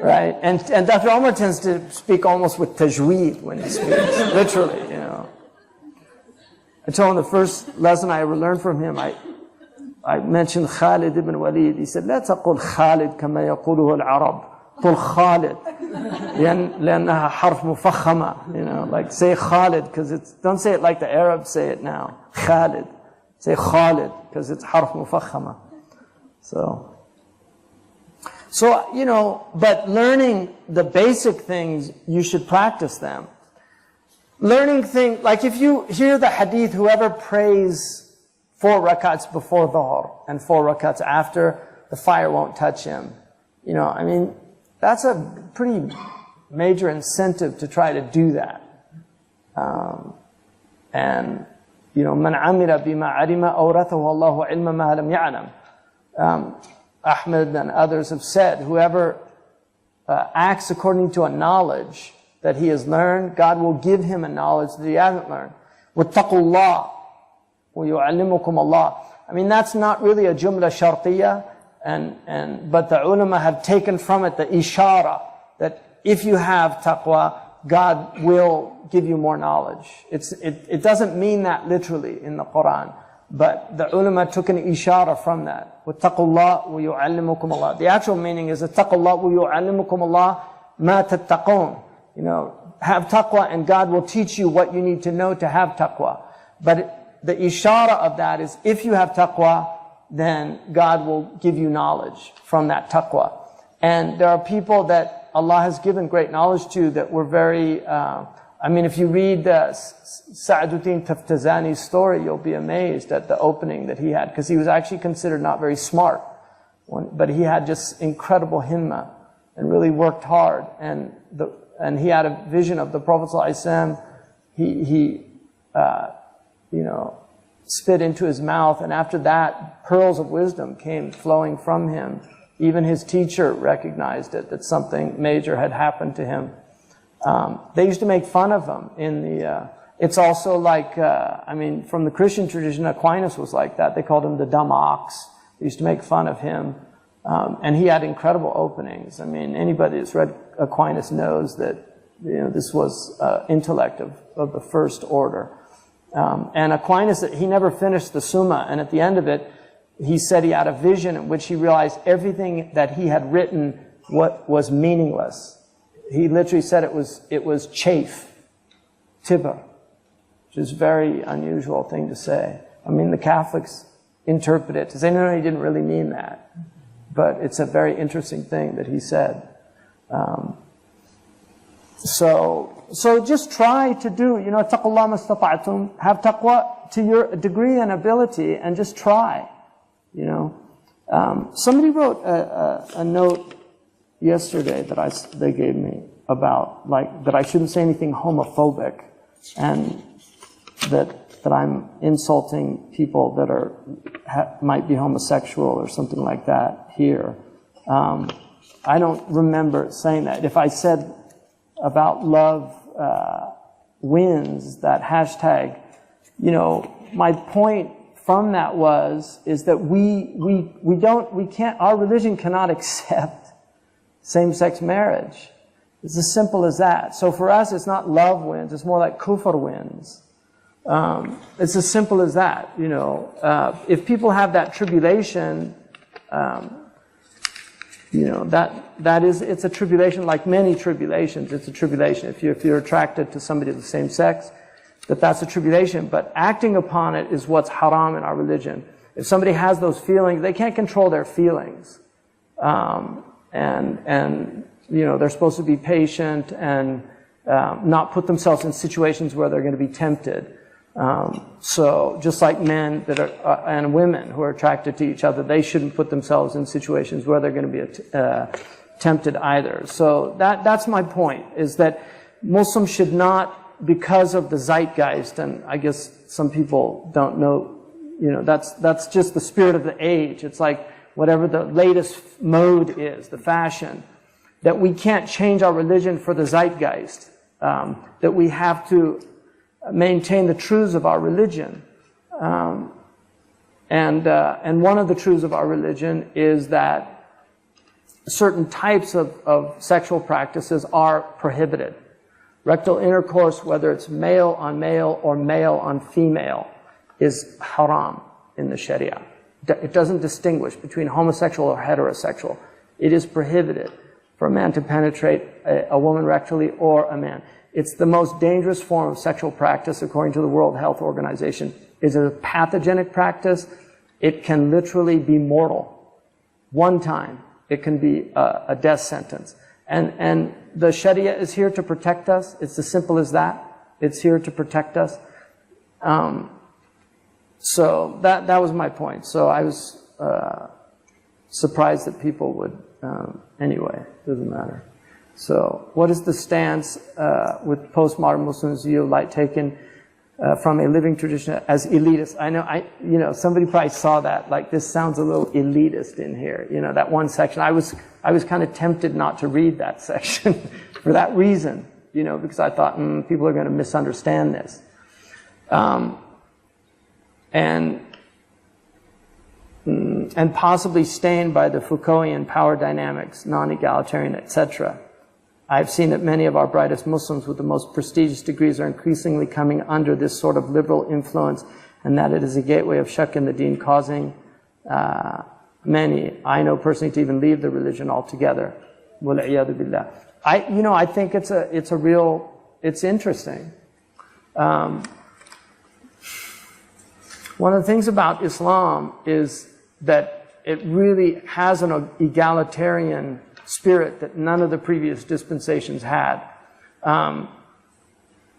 right? And Dr. Omar tends to speak almost with tajweed when he speaks, literally, you know. I told him the first lesson I ever learned from him, I mentioned Khalid ibn Walid. He said, "لا تقل خالد كما يقوله العرب. قل خالد لأنها حرف مفخمة." You know, like say Khalid, because don't say it like the Arabs say it now. Khalid. Say Khalid, because it's harf mufakhama. So, you know, but learning the basic things, you should practice them. Learning things, like if you hear the hadith, whoever prays 4 rakats before dhuhr and 4 rakats after, the fire won't touch him. You know, I mean, that's a pretty major incentive to try to do that. And, you know, man amila bima alima awrathahu Allahu ilma ma lam ya'lam. Ahmed and others have said, whoever acts according to a knowledge that he has learned, God will give him a knowledge that he hasn't learned. وَاتَّقُوا اللَّهِ وَيُعَلِّمُكُمُ اللَّهِ. I mean, that's not really a jumla shartiyah, but the ulama have taken from it the ishara, that if you have taqwa, God will give you more knowledge. It doesn't mean that literally in the Quran, but the ulama took an ishara from that. وَاتَّقُوا اللَّهِ وَيُعَلِّمُكُمُ اللَّهِ. The actual meaning is اتَّقُوا اللَّهِ وَيُعَلِّمُكُمُ اللَّهِ مَا تَتَّقُونَ. You know, have taqwa and God will teach you what you need to know to have taqwa. But the ishara of that is, if you have taqwa, then God will give you knowledge from that taqwa. And there are people that Allah has given great knowledge to that were very, I mean, if you read Sa'aduddin Taftazani's story, you'll be amazed at the opening that he had, because he was actually considered not very smart, but he had just incredible himma and really worked hard. And he had a vision of the Prophet ﷺ. He you know, spit into his mouth, and after that, pearls of wisdom came flowing from him. Even his teacher recognized it, that something major had happened to him. They used to make fun of him in the, it's also like, I mean, from the Christian tradition, Aquinas was like that. They called him the dumb ox. They used to make fun of him. And he had incredible openings. I mean, anybody that's read Aquinas knows that, you know, this was intellect of the first order. And Aquinas, he never finished the Summa, and at the end of it, he said he had a vision in which he realized everything that he had written was meaningless. He literally said it was chaff, tibba, which is a very unusual thing to say. I mean, the Catholics interpret it to say, no, he didn't really mean that. But it's a very interesting thing that he said. So just try to do, you know, taqullah mastata'tum, have taqwa to your degree and ability, and just try, you know. Somebody wrote a note yesterday that they gave me about, like, that I shouldn't say anything homophobic, and that I'm insulting people that might be homosexual or something like that here. I don't remember saying that. If I said about love wins, that hashtag, you know, my point from that is that our religion cannot accept same-sex marriage. It's as simple as that. So for us, it's not love wins, it's more like kufr wins. It's as simple as that, you know. If people have that tribulation, you know, it's a tribulation like many tribulations. It's a tribulation. If you're attracted to somebody of the same sex, that's a tribulation. But acting upon it is what's haram in our religion. If somebody has those feelings, they can't control their feelings. And you know, they're supposed to be patient and not put themselves in situations where they're going to be tempted. So just like men that are, and women who are attracted to each other, they shouldn't put themselves in situations where they're going to be tempted either. So that's my point, is that Muslims should not, because of the zeitgeist, and I guess some people don't know, you know, that's just the spirit of the age. It's like whatever the latest mode is, the fashion, that we can't change our religion for the zeitgeist, that we have to maintain the truths of our religion. And one of the truths of our religion is that certain types of sexual practices are prohibited. Rectal intercourse, whether it's male on male or male on female, is haram in the Sharia. It doesn't distinguish between homosexual or heterosexual. It is prohibited for a man to penetrate a woman rectally or a man. It's the most dangerous form of sexual practice according to the World Health Organization. It's a pathogenic practice. It can literally be mortal. One time, it can be a death sentence. And the Sharia is here to protect us. It's as simple as that. It's here to protect us. So that was my point. So I was surprised that people would, anyway, doesn't matter. So what is the stance with postmodern Muslims' view of light taken from a living tradition as elitist? I know, somebody probably saw that, like, this sounds a little elitist in here, that one section. I was kind of tempted not to read that section for that reason, because I thought, people are going to misunderstand this. And possibly stained by the Foucaultian power dynamics, non-egalitarian, etc. I've seen that many of our brightest Muslims with the most prestigious degrees are increasingly coming under this sort of liberal influence, and that it is a gateway of shak in the deen, causing many, I know personally, to even leave the religion altogether. Wal-'iyadu billah. I think it's interesting. One of the things about Islam is that it really has an egalitarian spirit that none of the previous dispensations had.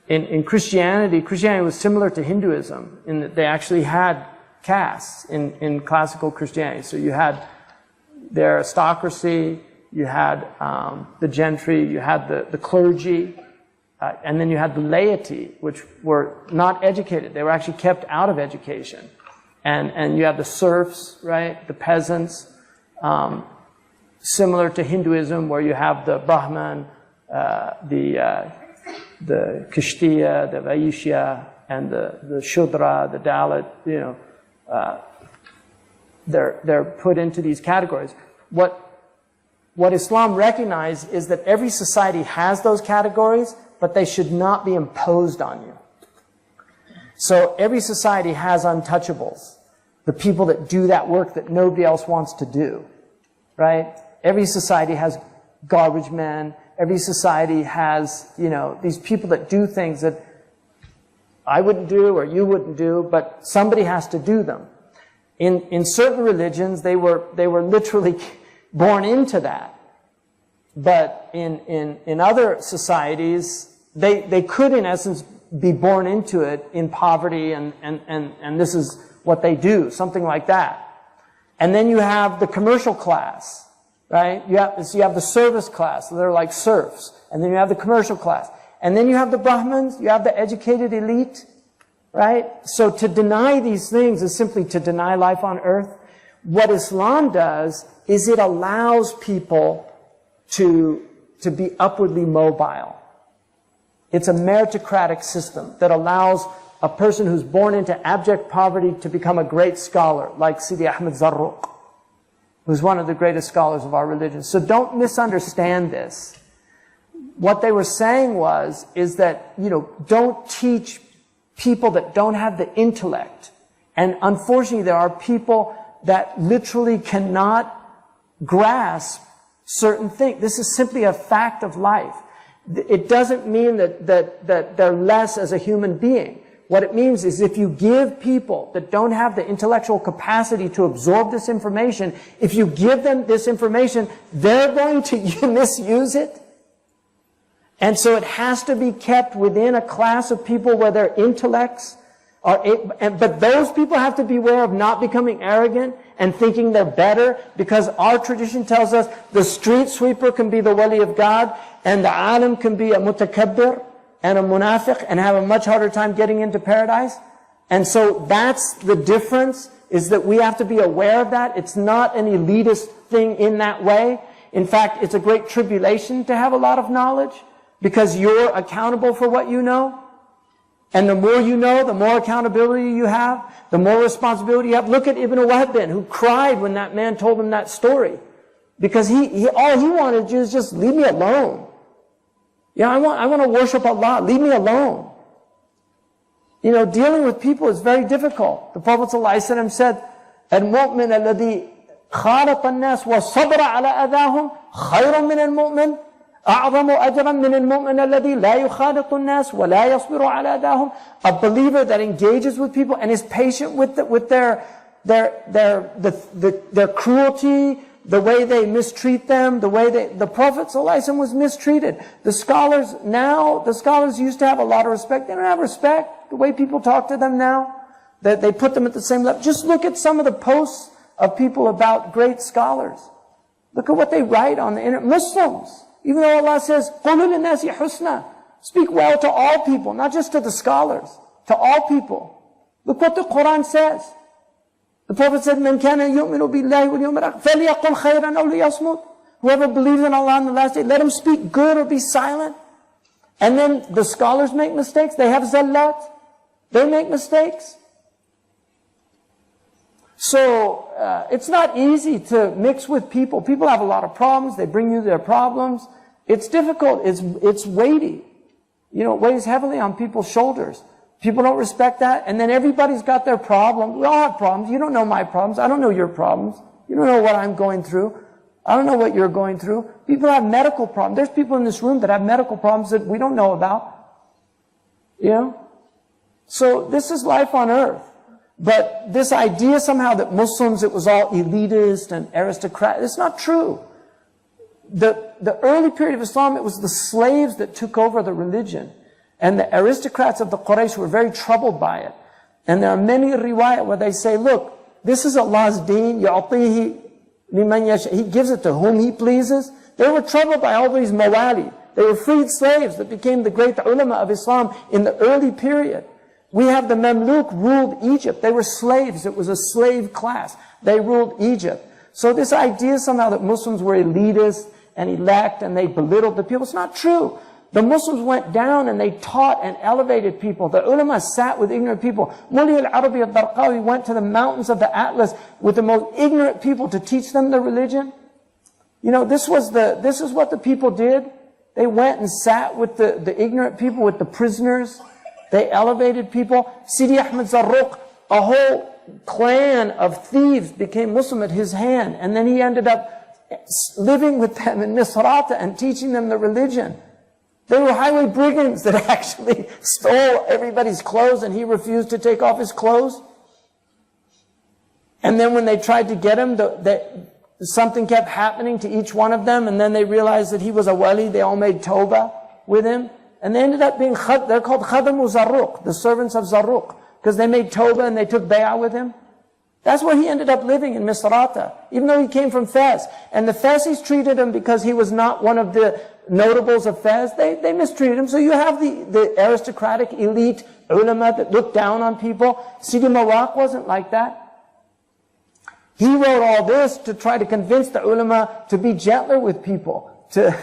In Christianity was similar to Hinduism in that they actually had castes in classical Christianity. So you had the aristocracy, you had the gentry, you had the clergy, and then you had the laity, which were not educated. They were actually kept out of education. And you have the serfs, right? The peasants. Similar to Hinduism, where you have the Brahman, the Kashtiya, the Vaishya, and the Shudra, the Dalit, they're put into these categories. What Islam recognizes is that every society has those categories, but they should not be imposed on you. So every society has untouchables, the people that do that work that nobody else wants to do, right? Every society has garbage men. Every society has, these people that do things that I wouldn't do or you wouldn't do, but somebody has to do them. In certain religions, they were literally born into that. But in other societies, they could, in essence, be born into it in poverty, and this is what they do, something like that. And then you have the commercial class, right? You have the service class, so they're like serfs. And then you have the commercial class. And then you have the Brahmins, you have the educated elite, right? So to deny these things is simply to deny life on earth. What Islam does is it allows people to be upwardly mobile. It's a meritocratic system that allows a person who's born into abject poverty to become a great scholar, like Sidi Ahmed Zarruq, who's one of the greatest scholars of our religion. So don't misunderstand this. What they were saying is that, don't teach people that don't have the intellect. And unfortunately, there are people that literally cannot grasp certain things. This is simply a fact of life. It doesn't mean that they're less as a human being. What it means is if you give people that don't have the intellectual capacity to absorb this information, if you give them this information, they're going to misuse it. And so it has to be kept within a class of people where their intellects are, but those people have to beware of not becoming arrogant and thinking they're better, because our tradition tells us the street sweeper can be the wali of God, and the alim can be a mutakabbir and a munafiq and have a much harder time getting into paradise. And so that's the difference, is that we have to be aware of that. It's not an elitist thing in that way. In fact, it's a great tribulation to have a lot of knowledge, because you're accountable for what you know. And the more you know, the more accountability you have, the more responsibility you have. Look at Ibn Wahb, who cried when that man told him that story. Because all he wanted to do is just leave me alone. I want to worship Allah. Leave me alone. Dealing with people is very difficult. The Prophet ﷺ said, "Al-mu'min alladhi khalaqa an-nas wa sabra ala adahum khayrun min al-mu'min أعظم أجرا من المؤمن الذي لا يخالط الناس ولا يصبر على أذاهم." A believer that engages with people and is patient with their cruelty, the way they mistreat them, the Prophet ﷺ was mistreated. The scholars used to have a lot of respect. They don't have respect. The way people talk to them now, that they put them at the same level. Just look at some of the posts of people about great scholars. Look at what they write on the internet. Muslims, even though Allah says, قُولُوا لِلنَّاسِ حُسْنًا, speak well to all people, not just to the scholars, to all people. Look what the Quran says. The Prophet said, مَنْ كَانَ يُؤْمِنُ بِاللَّهِ وَالْيَوْمِ الْآخِرِ فَلْيَقُلْ خَيْرًا أَوْ لِيَصْمُتْ. Whoever believes in Allah on the last day, let him speak good or be silent. And then the scholars make mistakes. They have zallat. They make mistakes. So it's not easy to mix with people. People have a lot of problems. They bring you their problems. It's difficult. It's weighty. You know, it weighs heavily on people's shoulders. People don't respect that. And then everybody's got their problems. We all have problems. You don't know my problems. I don't know your problems. You don't know what I'm going through. I don't know what you're going through. People have medical problems. There's people in this room that have medical problems that we don't know about. You know? So this is life on earth. But this idea somehow that Muslims, it was all elitist and aristocratic, it's not true. The early period of Islam, it was the slaves that took over the religion. And the aristocrats of the Quraysh were very troubled by it. And there are many riwayat where they say, look, this is Allah's deen, يُعْطِيهِ لِمَنْ يَشَاءُ. He gives it to whom He pleases. They were troubled by all these mawali. They were freed slaves that became the great ulama of Islam in the early period. We have the Mamluk ruled Egypt. They were slaves. It was a slave class. They ruled Egypt. So this idea somehow that Muslims were elitist and elect and they belittled the people, it's not true. The Muslims went down and they taught and elevated people. The ulama sat with ignorant people. Muli al-Arabi al-Darqawi went to the mountains of the Atlas with the most ignorant people to teach them the religion. You know, this is what the people did. They went and sat with the ignorant people, with the prisoners. They elevated people. Sidi Ahmed Zarruq, a whole clan of thieves became Muslim at his hand. And then he ended up living with them in Misrata and teaching them the religion. They were highway brigands that actually stole everybody's clothes and he refused to take off his clothes. And then when they tried to get him, something kept happening to each one of them. And then they realized that he was a wali. They all made tawbah with him. And they ended up being, they're called Khadamu Zarruq, the servants of Zarruq, because they made tawbah and they took bay'ah with him. That's where he ended up living in Misrata, even though he came from Fez. And the Fezis treated him because he was not one of the notables of Fez. They mistreated him. So you have the aristocratic elite ulama that looked down on people. Sidi Mawaq wasn't like that. He wrote all this to try to convince the ulama to be gentler with people, to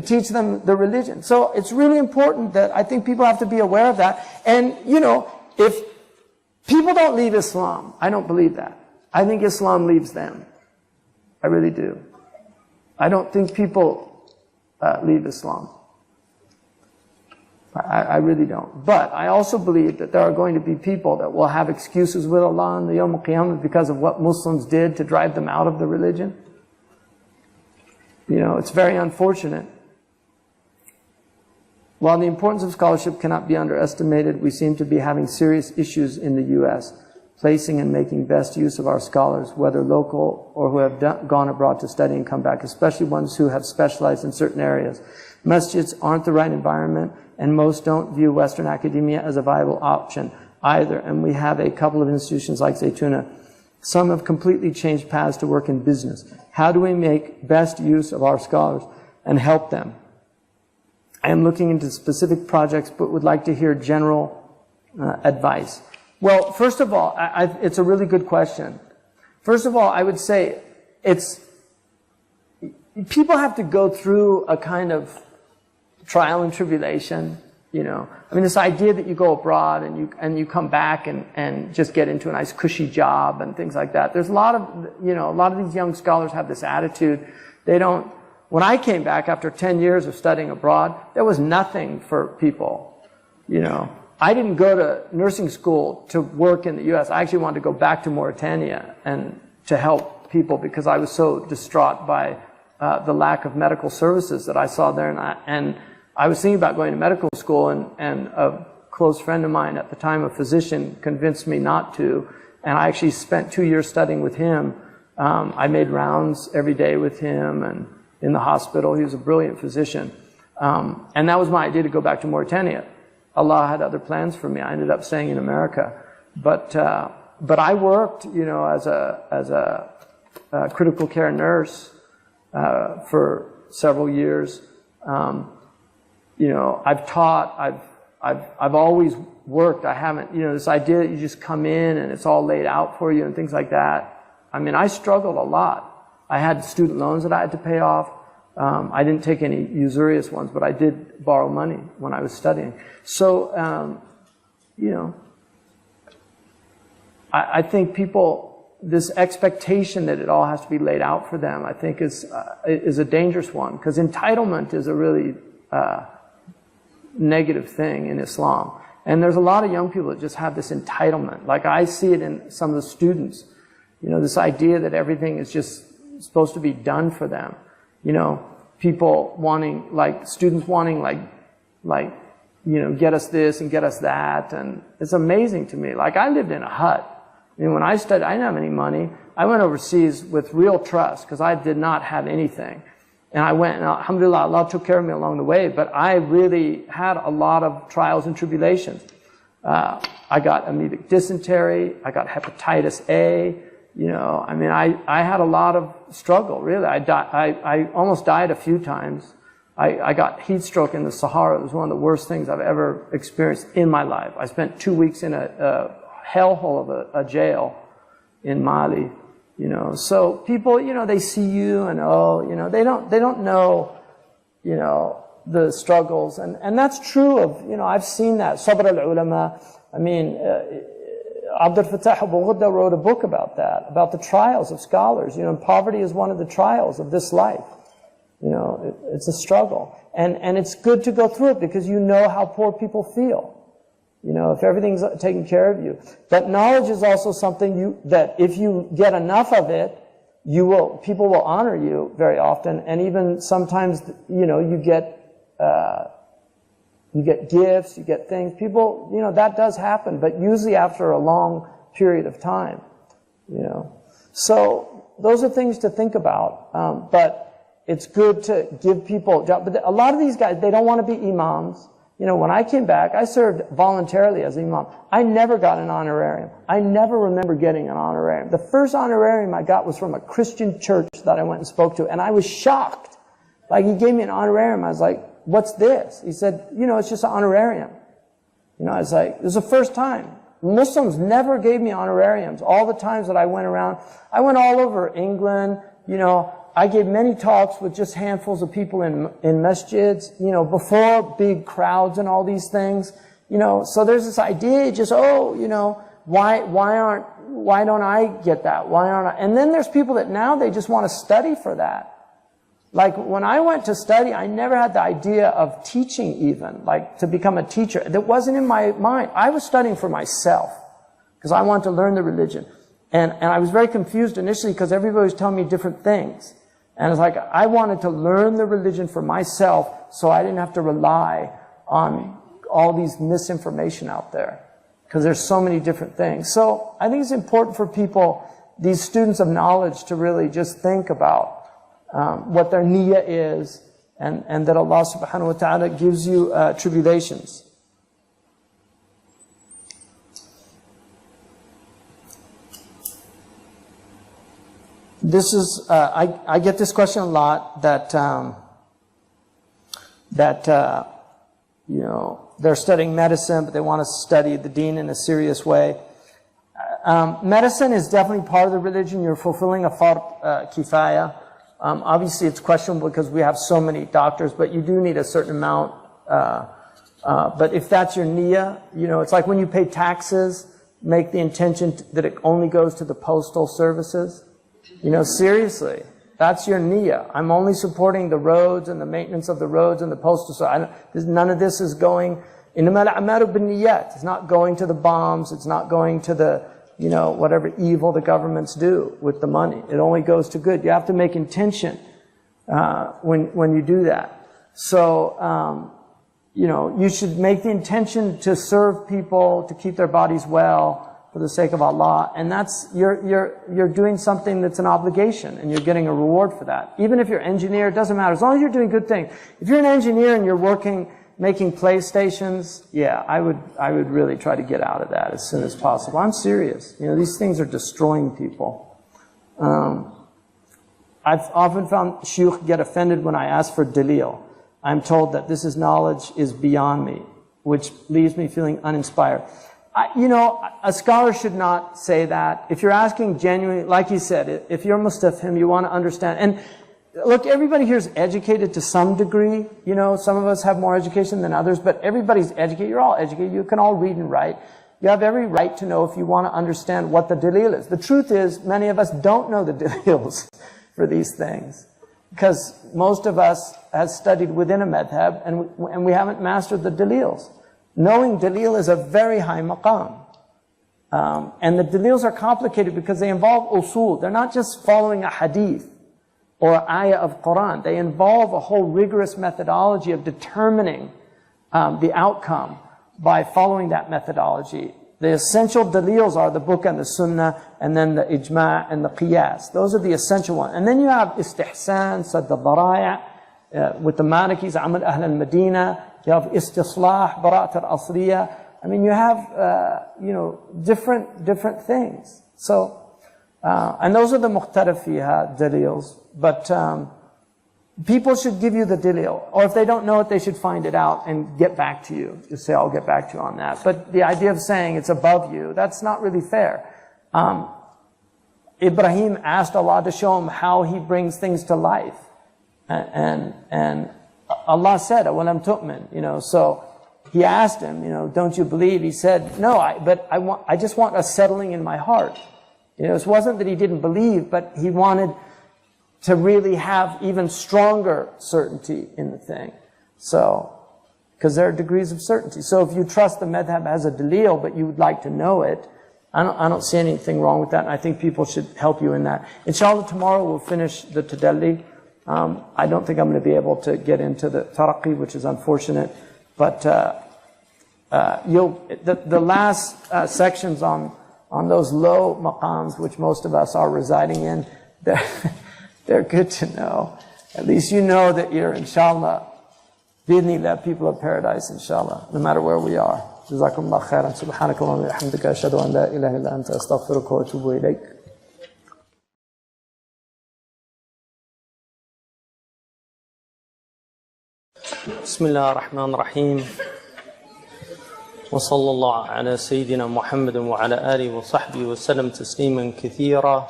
teach them the religion. So it's really important that I think people have to be aware of that. And, you know, if people don't leave Islam, I don't believe that. I think Islam leaves them. I really do. I don't think people leave Islam. I really don't. But I also believe that there are going to be people that will have excuses with Allah on the Yawm al-Qiyamah because of what Muslims did to drive them out of the religion. You know, it's very unfortunate. While the importance of scholarship cannot be underestimated, we seem to be having serious issues in the U.S., placing and making best use of our scholars, whether local or who have gone abroad to study and come back, especially ones who have specialized in certain areas. Masjids aren't the right environment, and most don't view Western academia as a viable option either. And we have a couple of institutions like Zaytuna. Some have completely changed paths to work in business. How do we make best use of our scholars and help them? I am looking into specific projects, but would like to hear general advice. Well, first of all, it's a really good question. First of all, I would say people have to go through a kind of trial and tribulation, you know. I mean, this idea that you go abroad and you come back and just get into a nice cushy job and things like that. There's a lot of these young scholars have this attitude. When I came back after 10 years of studying abroad, there was nothing for people, you know. I didn't go to nursing school to work in the U.S. I actually wanted to go back to Mauritania and to help people because I was so distraught by the lack of medical services that I saw there. And I was thinking about going to medical school, and a close friend of mine at the time, a physician, convinced me not to. And I actually spent 2 years studying with him. I made rounds every day with him and in the hospital. He was a brilliant physician. And that was my idea to go back to Mauritania. Allah had other plans for me. I ended up staying in America. But I worked, you know, as a critical care nurse for several years. You know, I've taught, I've always worked. I haven't, you know, this idea that you just come in and it's all laid out for you and things like that. I mean, I struggled a lot. I had student loans that I had to pay off. I didn't take any usurious ones, but I did borrow money when I was studying. So, you know, I think people, this expectation that it all has to be laid out for them, I think is a dangerous one, because entitlement is a really negative thing in Islam. And there's a lot of young people that just have this entitlement. Like I see it in some of the students, you know, this idea that everything is just supposed to be done for them. You know, people wanting, like, students wanting, like, you know, get us this and get us that. And it's amazing to me. Like, I lived in a hut. I mean, when I studied, I didn't have any money. I went overseas with real trust because I did not have anything. And I went, and alhamdulillah, Allah took care of me along the way, but I really had a lot of trials and tribulations. I got amoebic dysentery. I got hepatitis A. You know, I mean, I had a lot of struggle, really. I almost died a few times. I got heat stroke in the Sahara. It was one of the worst things I've ever experienced in my life. I spent 2 weeks in a hellhole of a jail in Mali, you know. So people, you know, they see you and, oh, you know, they don't know, you know, the struggles. And that's true of, you know, I've seen that. Sabr al-ulama. I mean, Abdul Fattah Abu Ghudda wrote a book about that, about the trials of scholars. You know, poverty is one of the trials of this life. You know, it's a struggle. And it's good to go through it because you know how poor people feel. You know, if everything's taken care of you. But knowledge is also something that if you get enough of it, people will honor you very often. And even sometimes, you know, you get gifts, you get things. People, you know, that does happen, but usually after a long period of time, you know. So those are things to think about. But it's good to give people jobs. But a lot of these guys, they don't want to be imams. You know, when I came back, I served voluntarily as imam. I never got an honorarium. I never remember getting an honorarium. The first honorarium I got was from a Christian church that I went and spoke to, and I was shocked. Like, he gave me an honorarium. I was like, what's this? He said, you know, it's just an honorarium. You know, I was like, this is the first time. Muslims never gave me honorariums. All the times that I went around, I went all over England, you know. I gave many talks with just handfuls of people in masjids, you know, before big crowds and all these things, you know. So there's this idea, just, oh, you know, why don't I get that? Why aren't I? And then there's people that now they just want to study for that. Like, when I went to study, I never had the idea of teaching even, like, to become a teacher. That wasn't in my mind. I was studying for myself because I wanted to learn the religion. And I was very confused initially because everybody was telling me different things. And it's like, I wanted to learn the religion for myself so I didn't have to rely on all these misinformation out there. Because there's so many different things. So I think it's important for people, these students of knowledge, to really just think about what their niyyah is, and that Allah subhanahu wa ta'ala gives you tribulations. This is, I get this question a lot, that, you know, they're studying medicine, but they want to study the deen in a serious way. Medicine is definitely part of the religion. You're fulfilling a fard kifaya. Obviously, it's questionable because we have so many doctors, but you do need a certain amount. But if that's your niyyah, you know, it's like when you pay taxes, make the intention that it only goes to the postal services. You know, seriously, that's your niyyah. I'm only supporting the roads and the maintenance of the roads and the postal service. None of this is going, innamal a'malu binniyat. It's not going to the bombs. It's not going to the, you know, whatever evil the governments do with the money. It only goes to good. You have to make intention when you do that. So, you know, you should make the intention to serve people, to keep their bodies well, for the sake of Allah, and that's, you're doing something that's an obligation, and you're getting a reward for that. Even if you're an engineer, it doesn't matter, as long as you're doing good things. If you're an engineer and you're working, making PlayStations, yeah, I would really try to get out of that as soon as possible. I'm serious. You know, these things are destroying people. I've often found shuyukh get offended when I ask for dalil. I'm told that this is knowledge is beyond me, which leaves me feeling uninspired. You know, a scholar should not say that. If you're asking genuinely, like you said, if you're mustafhim, you want to understand. And look, everybody here is educated to some degree. You know, some of us have more education than others, but everybody's educated. You're all educated. You can all read and write. You have every right to know if you want to understand what the dalil is. The truth is, many of us don't know the dalils for these things, because most of us has studied within a madhab, and we haven't mastered the dalils. Knowing dalil is a very high maqam. And the dalils are complicated because they involve usul. They're not just following a hadith or ayah of Quran. They involve a whole rigorous methodology of determining the outcome by following that methodology. The essential dalils are the book and the sunnah, and then the ijma' and the qiyas. Those are the essential ones. And then you have istihsan, sadd al-daraya', with the Malikis, amal ahl al-Madina. You have istislah, bara'at al-asliyah. I mean, you have, you know, different things. So, and those are the mukhtalif fiha dalils. But people should give you the dalil. Or if they don't know it, they should find it out and get back to you. Just say, I'll get back to you on that. But the idea of saying it's above you, that's not really fair. Ibrahim asked Allah to show him how He brings things to life. And Allah said, "Awalam tu'min," you know, so He asked him, you know, don't you believe? He said, no, I just want a settling in my heart. You know, it wasn't that he didn't believe, but he wanted to really have even stronger certainty in the thing. So, because there are degrees of certainty. So if you trust the madhab as a dalil, but you would like to know it, I don't see anything wrong with that. And I think people should help you in that. Inshallah, tomorrow we'll finish the tadalli. I don't think I'm going to be able to get into the taraqi, which is unfortunate. But the last sections on those low maqams, which most of us are residing in, they're good to know. At least you know that you're, inshallah, bidnillah, people of paradise, inshallah, no matter where we are. Jazakumullah khairan. Subhanakallah wa bihamdika ashhadu an la ilaha illa anta astaghfiruka wa atubu ilayk. بسم الله الرحمن الرحيم وصلى الله على سيدنا محمد وعلى آله وصحبه وسلم تسليما كثيرا.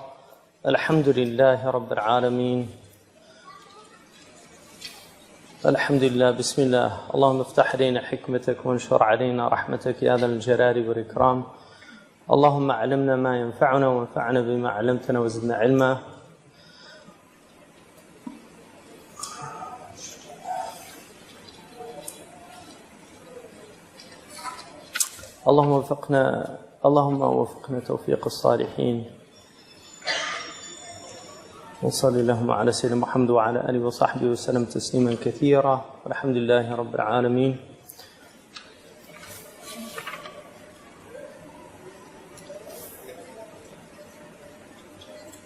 الحمد لله رب العالمين. الحمد لله. بسم الله. اللهم افتح علينا حكمتك وانشر علينا رحمتك يا ذا الجلال والإكرام. اللهم علمنا ما ينفعنا وانفعنا بما علمتنا وزدنا علما. اللهم وفقنا توفيق الصالحين. وصل اللهم على سيدنا محمد وعلى آله وصحبه وسلم تسليما كثيرا. والحمد لله رب العالمين.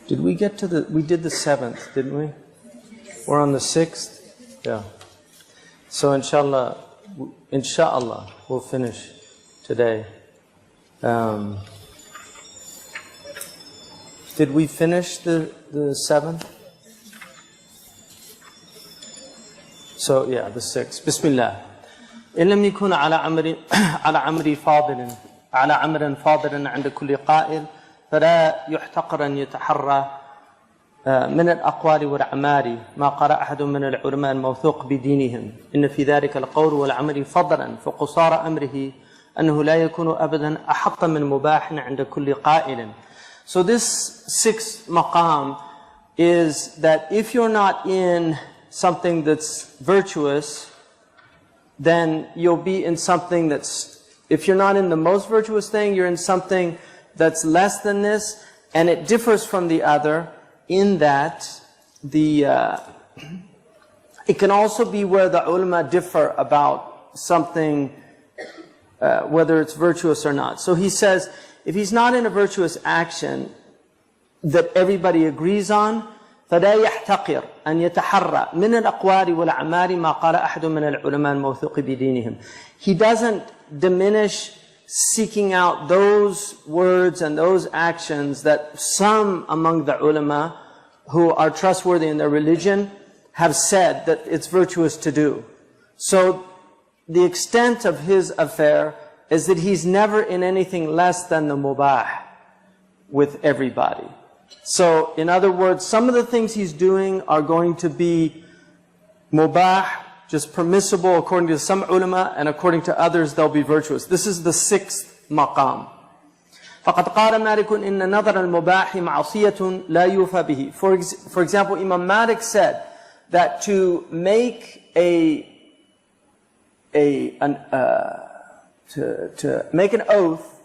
Did we get to we did the 7th, didn't we? We're on the 6th? Yeah. So inshallah, we'll finish today. Did we finish the 7th? So yeah, the 6th. Bismillah. إن لم يكن على أمر فاضل عند كل قائل فلا يحتقر أن يتحرى من الأقوال والأعمال ما قرأ أحد من العلماء الموثوق بدينهم إن في ذلك القول والعمل فضلا فقصار أمره أنه لا يكون أبدا أحط من مباح عند كل قائل. So this 6th maqam is that if you're not in something that's virtuous, then you'll be in something that's, if you're not in the most virtuous thing, you're in something that's less than this, and it differs from the other in that it can also be where the ulama differ about something, whether it's virtuous or not. So he says, if he's not in a virtuous action that everybody agrees on, فلا يحتقر أن يتحرى من الأقوال والأعمال ما قال أحد من العلماء الموثوق بدينهم. He doesn't diminish seeking out those words and those actions that some among the ulama who are trustworthy in their religion have said that it's virtuous to do. So the extent of his affair is that he's never in anything less than the mubah with everybody. So in other words, some of the things he's doing are going to be mubah, just permissible according to some ulama, and according to others they'll be virtuous. This is the sixth maqam. فقد قال مالك إن نظر المباح معصية لا يوفى به. For example, Imam Malik said that to make to make an oath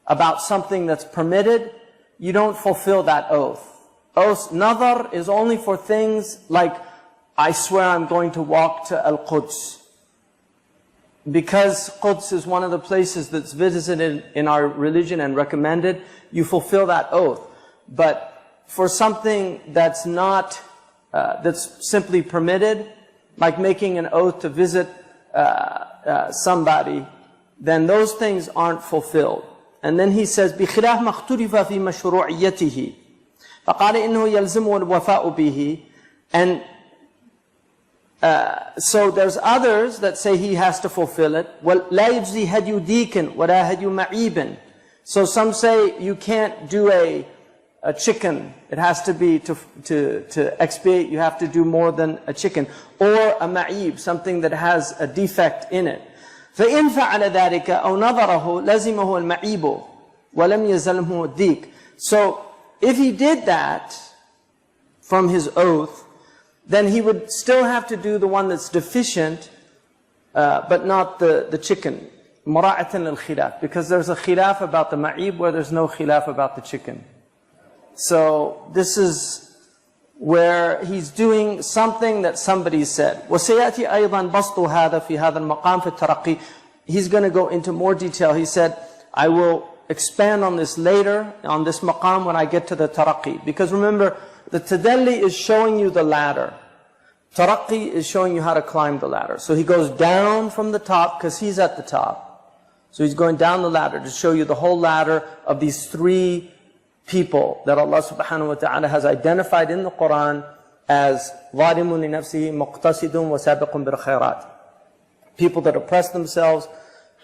about something that's permitted, you don't fulfill that oath. Oath, nadar, is only for things like, I swear I'm going to walk to Al-Quds. Because Quds is one of the places that's visited in our religion and recommended, you fulfill that oath. But for something that's not, that's simply permitted, like making an oath to visit somebody, then those things aren't fulfilled. And then he says, بخلاف ما اختلف في مشروعيته فقال إنه يلزم الوفاء به. And so there's others that say he has to fulfill it. ولا يجزي هدي ديك ولا هدي معيب. So some say you can't do a chicken. It has to be to expiate. You have to do more than a chicken, or a ma'ib, something that has a defect in it. فإن فعل ذلك أو نظره لزمه المعيب ولم يزلمه الديك. So if he did that from his oath, then he would still have to do the one that's deficient, but not the chicken. مراعاة للخلاف, because there's a khilaf about the ma'ib where there's no khilaf about the chicken. So this is where he's doing something that somebody said. وسيأتي أيضا بسط هذا في هذا المقام في الترقي. He's going to go into more detail. He said, I will expand on this later, on this maqam, when I get to the taraqi. Because remember, the tadalli is showing you the ladder. Taraqi is showing you how to climb the ladder. So he goes down from the top, because he's at the top. So he's going down the ladder to show you the whole ladder of these three people that Allah subhanahu wa ta'ala has identified in the Quran as ظَالِمٌ لِنَفْسِهِ مُقْتَصِدٌ وَسَابِقٌ بِالْخَيْرَاتِ. People that oppress themselves,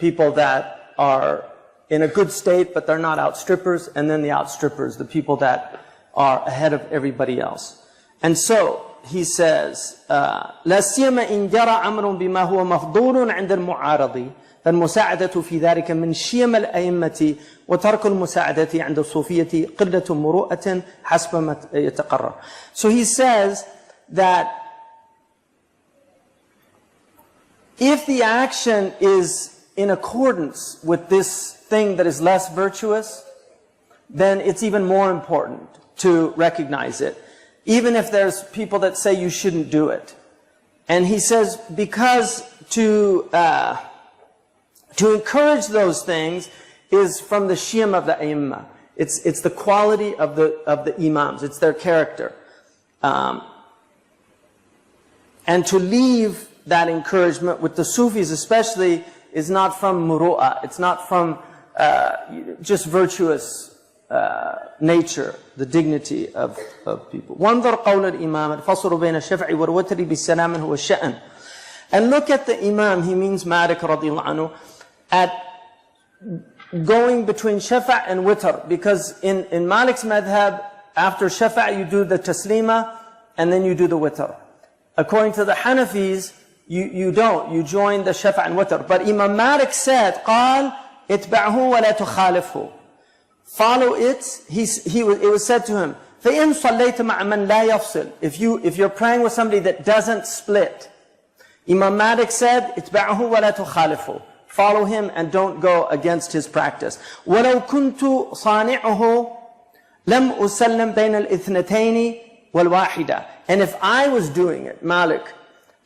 people that are in a good state but they're not outstrippers, and then the outstrippers, the people that are ahead of everybody else. And so he says, لَا سِيَّمَ إِنْ جَرَى أَمْرٌ بِمَا هُوَ مَفْضُولٌ عِنْدَ الْمُعَارَضِ فالمساعدة في ذلك من شيم الأئمة وترك المساعدة عند الصوفية قلة مروءة حسب ما يتقرر. So he says that if the action is in accordance with this thing that is less virtuous, then it's even more important to recognize it, even if there's people that say you shouldn't do it. And he says because to encourage those things is from the shiyam of the a'immah. It's the quality of the imams. It's their character. And to leave that encouragement with the Sufis especially is not from muru'ah. It's not from just virtuous nature, the dignity of people. وانظر قول الإمام الفصل بين الشفع والوتر بالسلام هو الشأن. And look at the imam, he means Malik radiallahu anhu, at going between shafa' and witr, because in Malik's madhab, after shafa' you do the taslima and then you do the witr. According to the Hanafis, you don't, you join the shafa' and witr. But Imam Malik said, قال اتبعه ولا تخالفه. Follow it. It was said to him, فإن صليت مع من لا يفصل. If you're praying with somebody that doesn't split, Imam Malik said, اتبعه ولا تخالفه. Follow him and don't go against his practice. وَلَوْ كُنْتُ صَانِعُهُ لَمْ أُسَلِّمْ بَيْنَ الْإِثْنَتَيْنِ وَالْوَاحِدَةِ. And if I was doing it, Malik,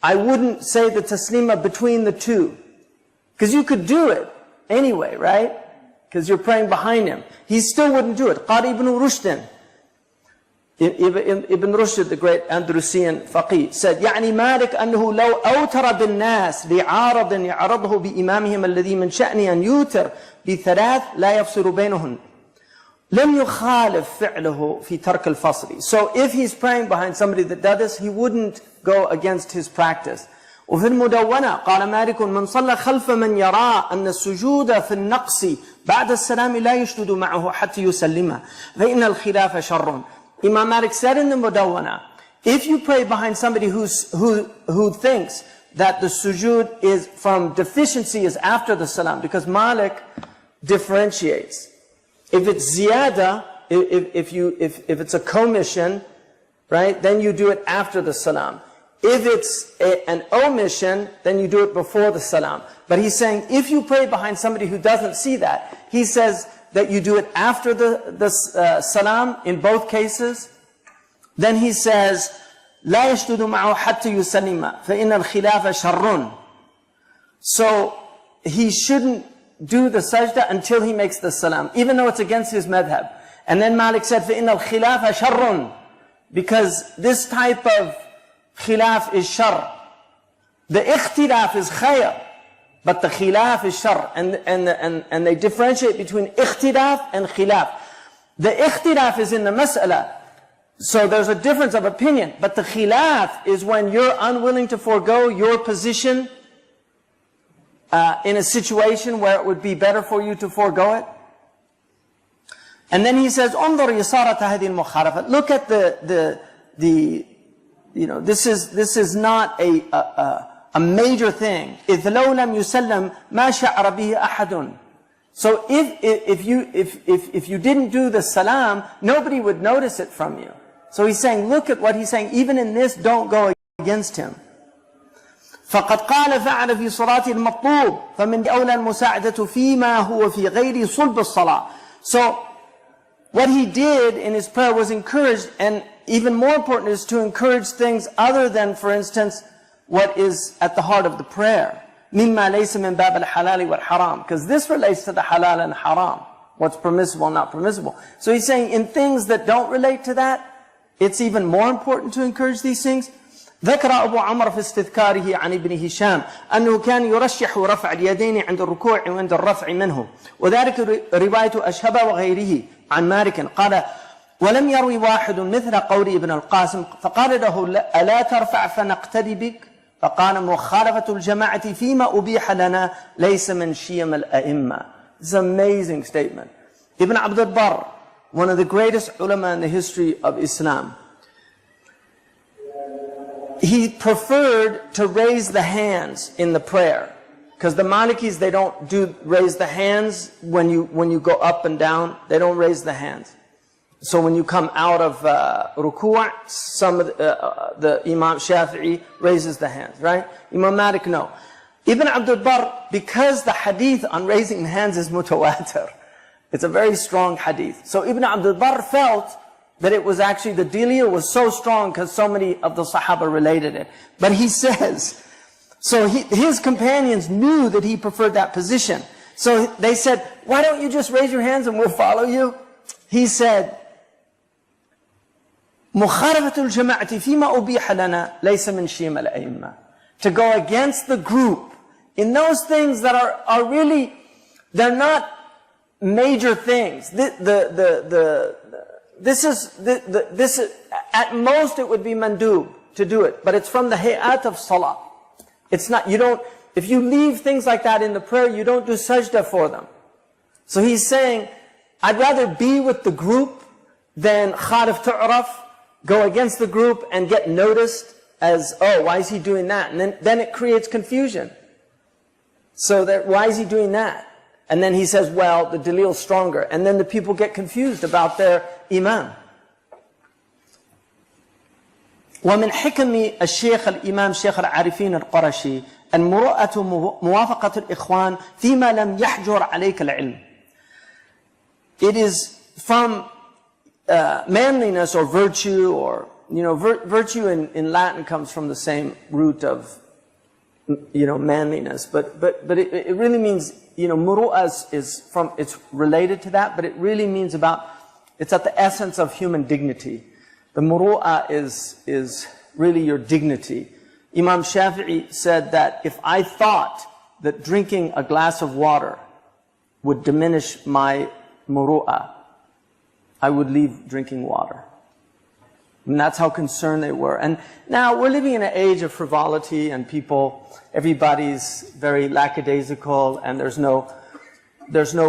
I wouldn't say the taslima between the two. Because you could do it anyway, right? Because you're praying behind him. He still wouldn't do it. قال ابن رشد Ibn Rushd, the great Andalusian faqih, said, يعني مالك أنه لو أوتر بالناس لعارض يعرضه بإمامهم الذي من شأنه أن يوتر بثلاث لا يفصل بينهن لم يخالف فعله في ترك الفصل. So if he's praying behind somebody that does this, he wouldn't go against his practice. وفي المدونة قال مالك من صلى خلف من يرى أن السجود في النقص بعد السلام لا يسجد معه حتى يسلمه فإن الخلاف شر. Imam Malik said in the Mudawwana, if you pray behind somebody who thinks that the sujood is from deficiency is after the salam, because Malik differentiates. If it's ziyada, if it's a commission, right, then you do it after the salam. If it's an omission, then you do it before the salam. But he's saying, if you pray behind somebody who doesn't see that, he says that you do it after the salam in both cases. Then he says, لا يشدد معه حتى يسلم فإن الخلاف شر. So he shouldn't do the sajda until he makes the salam, even though it's against his madhab. And then Malik said, فإن الخلاف شر, because this type of khilaf is shar. The ikhtilaf is khayr, but the khilaf is shar. And they differentiate between ikhtilaf and khilaf. The ikhtilaf is in the mas'ala, so there's a difference of opinion. But the khilaf is when you're unwilling to forego your position in a situation where it would be better for you to forego it. And then he says, انظر يسارة هذه المخالفة. Look at the you know, this is not a major thing. إذ لو لم يسلم ما شعر به أحد. So if you didn't do the salam, nobody would notice it from you. So he's saying, look at what he's saying. Even in this, don't go against him. فقد قال فعل في صلاة المطلوب فمن أولى المساعدة فيما هو في غير صلب الصلاة. So what he did in his prayer was encouraged, and even more important is to encourage things other than, for instance, what is at the heart of the prayer. مما ليس من باب الحلال والحرام, because this relates to the halal and haram, what's permissible and not permissible. So he's saying in things that don't relate to that, it's even more important to encourage these things. ذكر أبو عمر في استذكاره عن ابن هشام أنه كان يرشح رفع اليدين عند الركوع وعند الرفع منه، وذلك رواية أشهب وغيره عن مالك قال ولم يروي واحد مثل قول ابن القاسم فقال له ألا ترفع فنقتدي بك؟ فقال مخالفة الجماعة فيما أبيح لنا ليس من شيم الأئمة. It's an amazing statement. Ibn Abd al-Barr, one of the greatest ulama in the history of Islam, he preferred to raise the hands in the prayer, because the Malikis, they don't raise the hands when you go up and down. They don't raise the hands. So when you come out of ruku', some of the Imam Shafi'i raises the hands, right? Imam Malik, no. Ibn Abd al-Barr, because the hadith on raising the hands is mutawatir, it's a very strong hadith. So Ibn Abd al-Barr felt that it was actually, the dealiyah was so strong because so many of the Sahaba related it. But he says, so his companions knew that he preferred that position. So they said, why don't you just raise your hands and we'll follow you? He said, مخالفة الجماعة فيما أبيح لنا ليس من شيم الأئمة. To go against the group in those things that are really, they're not major things. This is, at most it would be mandub to do it, but it's from the hayat of salah. It's not, if you leave things like that in the prayer, you don't do sajda for them. So he's saying, I'd rather be with the group than khalif tu'raf, go against the group and get noticed as, oh, why is he doing that? And then it creates confusion. So that, why is he doing that? And then he says, well, the dalil is stronger. And then the people get confused about their imam. ومن حكم الشيخ الإمام شيخ العارفين القرشي المروءة موافقة الإخوان فيما لم يحجر عليك العلم. It is from manliness or virtue, or, virtue in Latin comes from the same root of, manliness. But it really means, muru'ah it's related to that, but it really means it's at the essence of human dignity. The muru'ah is really your dignity. Imam Shafi'i said that if I thought that drinking a glass of water would diminish my muru'ah, I would leave drinking water. And that's how concerned they were. And now we're living in an age of frivolity and everybody's very lackadaisical, and there's no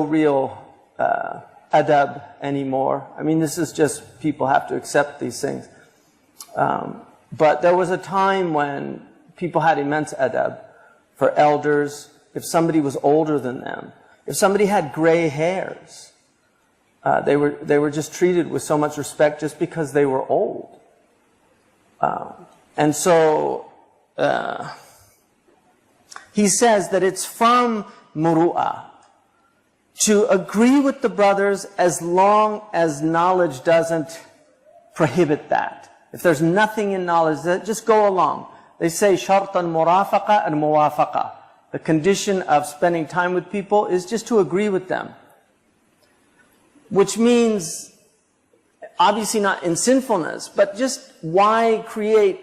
real adab anymore. I mean, this is just, people have to accept these things. But there was a time when people had immense adab for elders. If somebody was older than them, if somebody had gray hairs, they were just treated with so much respect just because they were old. And so he says that it's from muru'ah to agree with the brothers as long as knowledge doesn't prohibit that. If there's nothing in knowledge, just go along. They say shartan murafaqa and muwafaqa. The condition of spending time with people is just to agree with them. Which means, obviously not in sinfulness, but just why create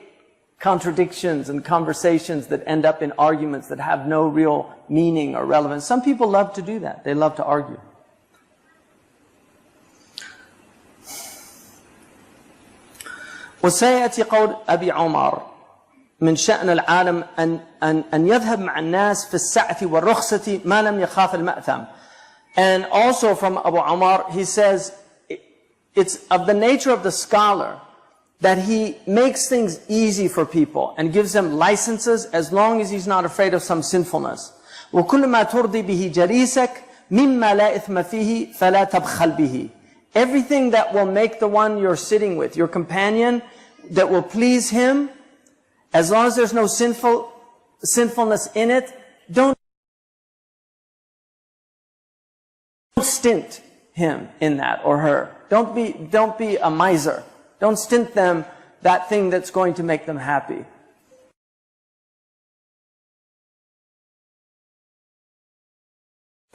contradictions and conversations that end up in arguments that have no real meaning or relevance. Some people love to do that. They love to argue. وسيأتي قول أبي عمر من شأن العالم أن يذهب مع الناس في السعة والرخصة ما لم يخاف المأثم. And also from Abu Umar, he says, it's of the nature of the scholar that he makes things easy for people and gives them licenses as long as he's not afraid of some sinfulness. وَكُلُّ مَا تُرْضِي بِهِ جَلِيسَكَ مِمَّا لَا إِثْمَ فِيهِ فَلَا تَبْخَلْ بِهِ. Everything that will make the one you're sitting with, your companion, that will please him, as long as there's no sinfulness in it, don't stint him in that or her. Don't be a miser. Don't stint them that thing that's going to make them happy.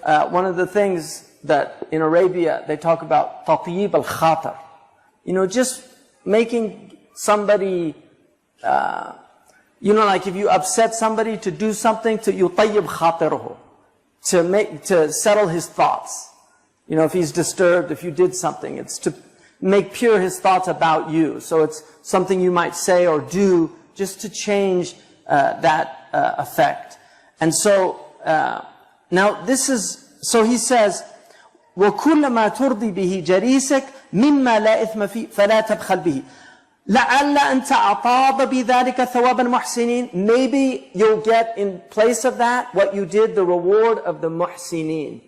One of the things that in Arabia they talk about tatyib al-khatar. You know, just making somebody, like if you upset somebody, to do something to yutayyib khatiruhu, to settle his thoughts. You know, if he's disturbed, if you did something, it's to make pure his thoughts about you. So it's something you might say or do just to change that effect. And so, now this is, so he says, وَكُلَّ مَا تُرْضِي بِهِ جَرِيسَكَ مِمَّا لَا إِثْمَ فِيهِ فَلَا تَبْخَلْ بِهِ لَعَلَّ أَن تَعْطَابَ بِذَلِكَ ثَوَابًا مُحْسِنِينَ. Maybe you'll get in place of that what you did, the reward of the muhsinin.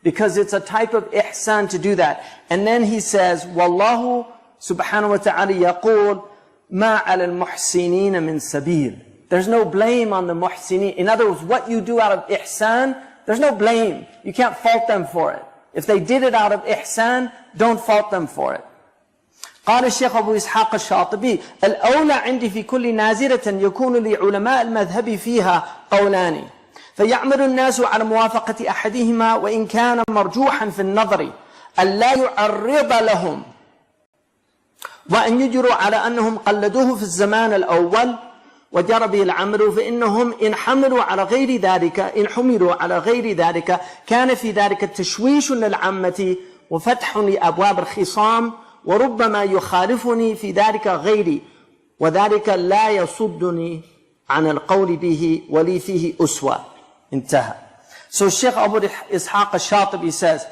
Because it's a type of ihsan to do that. And then he says, وَاللَّهُ سُبْحَانَهُ وَتَعَالَى يَقُولُ مَا عَلَى الْمُحْسِنِينَ مِنْ سَبِيلٍ. There's no blame on the muhsinin. In other words, what you do out of ihsan, there's no blame. You can't fault them for it. If they did it out of ihsan, don't fault them for it. قال الشيخ أبو إسحاق الشاطبي الأولى عندي في كل نازلة يكون لعلماء المذهب فيها قولان فيعمل الناس على موافقة أحدهما وإن كان مرجوحا في النظر ألا يعرض لهم وأن يجروا على أنهم قلدوه في الزمان الأول وجرى به العمل فإنهم إن حملوا على غير ذلك إن حملوا على غير ذلك كان في ذلك تشويش للعامة وفتح لأبواب الخصام وربما يخالفني في ذلك غيري وذلك لا يصدني عن القول به ولي فيه أسوة. انتهى. So Shaykh Abu Ishaq al-Shatibi says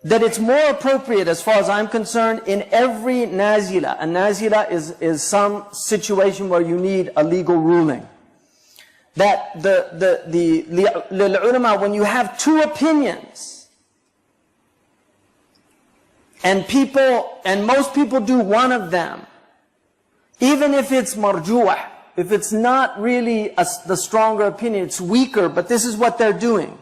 that it's more appropriate, as far as I'm concerned, in every nazila. A nazila is some situation where you need a legal ruling. That the ulama, when you have two opinions, and most people do one of them, even if it's marjuh, if it's not really the stronger opinion, it's weaker, but this is what they're doing.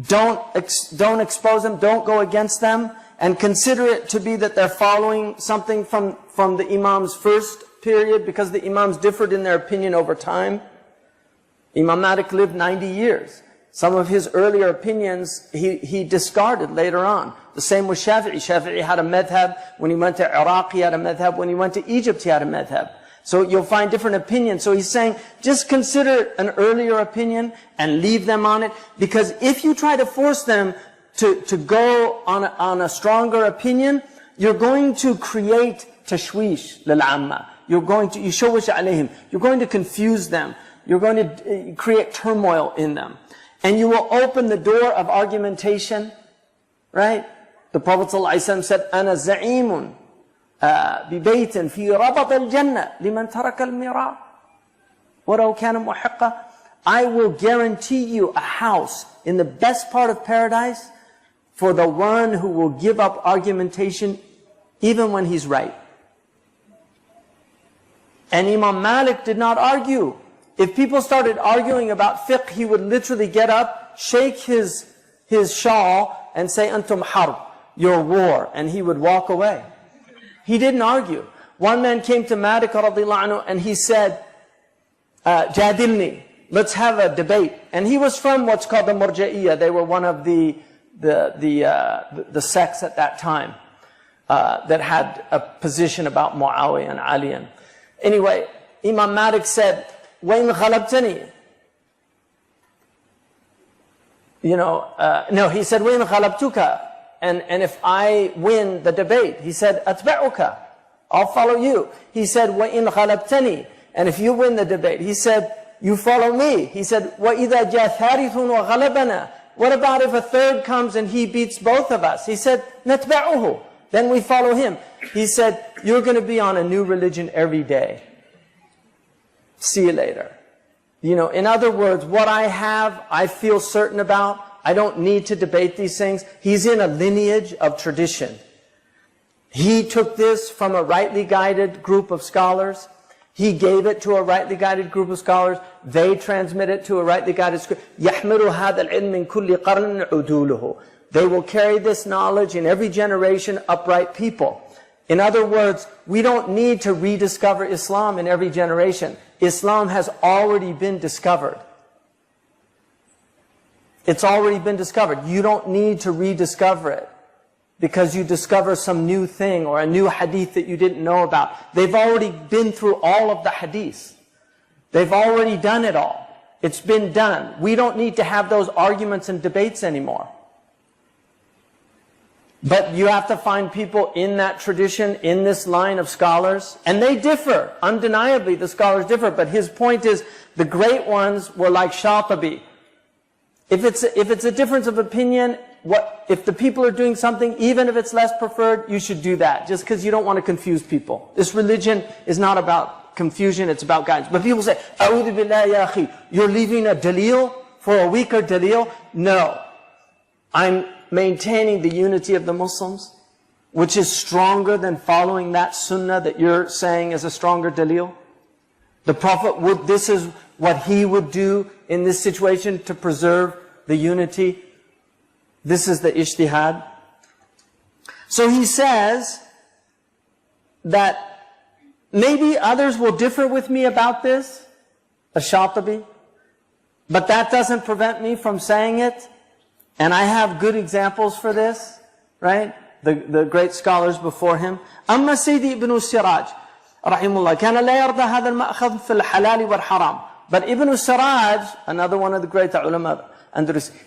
Don't expose them, don't go against them, and consider it to be that they're following something from the Imam's first period, because the Imams differed in their opinion over time. Imam Malik lived 90 years. Some of his earlier opinions, he discarded later on. The same with Shafi'i. Shafi'i had a madhab. When he went to Iraq, he had a madhab. When he went to Egypt, he had a madhab. So you'll find different opinions. So he's saying, just consider an earlier opinion and leave them on it. Because if you try to force them to go on a stronger opinion, you're going to create tashwish lil'amma. You're going to yushawish alayhim. You're going to confuse them. You're going to create turmoil in them. And you will open the door of argumentation, right? The Prophet ﷺ said, أَنَا زَعِيمٌ بِبَيْتٍ فِي رَبَطِ الْجَنَّةِ لِمَنْ تَرَكَ الْمِرَاءِ وَلَوْ كَانَ مُحِقًّا. I will guarantee you a house in the best part of paradise for the one who will give up argumentation even when he's right. And Imam Malik did not argue. If people started arguing about fiqh, he would literally get up, shake his shawl, and say, Antum harb, your war, and he would walk away. He didn't argue. One man came to Malik radiallahu anhu, and he said, Jadilni, let's have a debate. And he was from what's called the Murja'iyah. They were one of the sects at that time that had a position about Muawiyah and Ali. Anyway, Imam Malik said, وَإِنْ غَلَبْتَنِي, no, he said, وَإِنْ غَلَبْتُكَ, and if I win the debate, he said, أَتْبَعُكَ, I'll follow you. He said, وَإِنْ غَلَبْتَنِي, and if you win the debate, he said, you follow me. He said, وَإِذَا جَاءَ ثَالِثٌ وَغَلَبَنَا, what about if a third comes and he beats both of us? He said, نَتْبَعُهُ, then we follow him. He said, you're going to be on a new religion every day. See you later. In other words, what I have, I feel certain about. I don't need to debate these things. He's in a lineage of tradition. He took this from a rightly guided group of scholars. He gave it to a rightly guided group of scholars. They transmit it to a rightly guided school. يَحْمِلُ هَذَا الْعِلْمِ مِنْ كُلِّ قَرْنٍ عُدُولُهُ. They will carry this knowledge in every generation, upright people. In other words, we don't need to rediscover Islam in every generation. Islam has already been discovered. It's already been discovered. You don't need to rediscover it because you discover some new thing or a new hadith that you didn't know about. They've already been through all of the hadiths. They've already done it all. It's been done. We don't need to have those arguments and debates anymore. But you have to find people in that tradition, in this line of scholars, and they differ. Undeniably, the scholars differ, but his point is, the great ones were like Shatibi. If it's a difference of opinion, if the people are doing something, even if it's less preferred, you should do that, just because you don't want to confuse people. This religion is not about confusion, it's about guidance. But people say, A'udhu billahi ya akhi, you're leaving a dalil for a weaker dalil? No. I'm maintaining the unity of the Muslims, which is stronger than following that sunnah that you're saying is a stronger dalil. The Prophet this is what he would do in this situation to preserve the unity. This is the ijtihad. So he says that maybe others will differ with me about this, Ash-Shatibi, but that doesn't prevent me from saying it. And I have good examples for this, right? The great scholars before him. أما سيدي ابن السراج رحمه الله كان لا يرضى هذا المأخذ في الحلال والحرام. But Ibn Siraj, another one of the great ulama,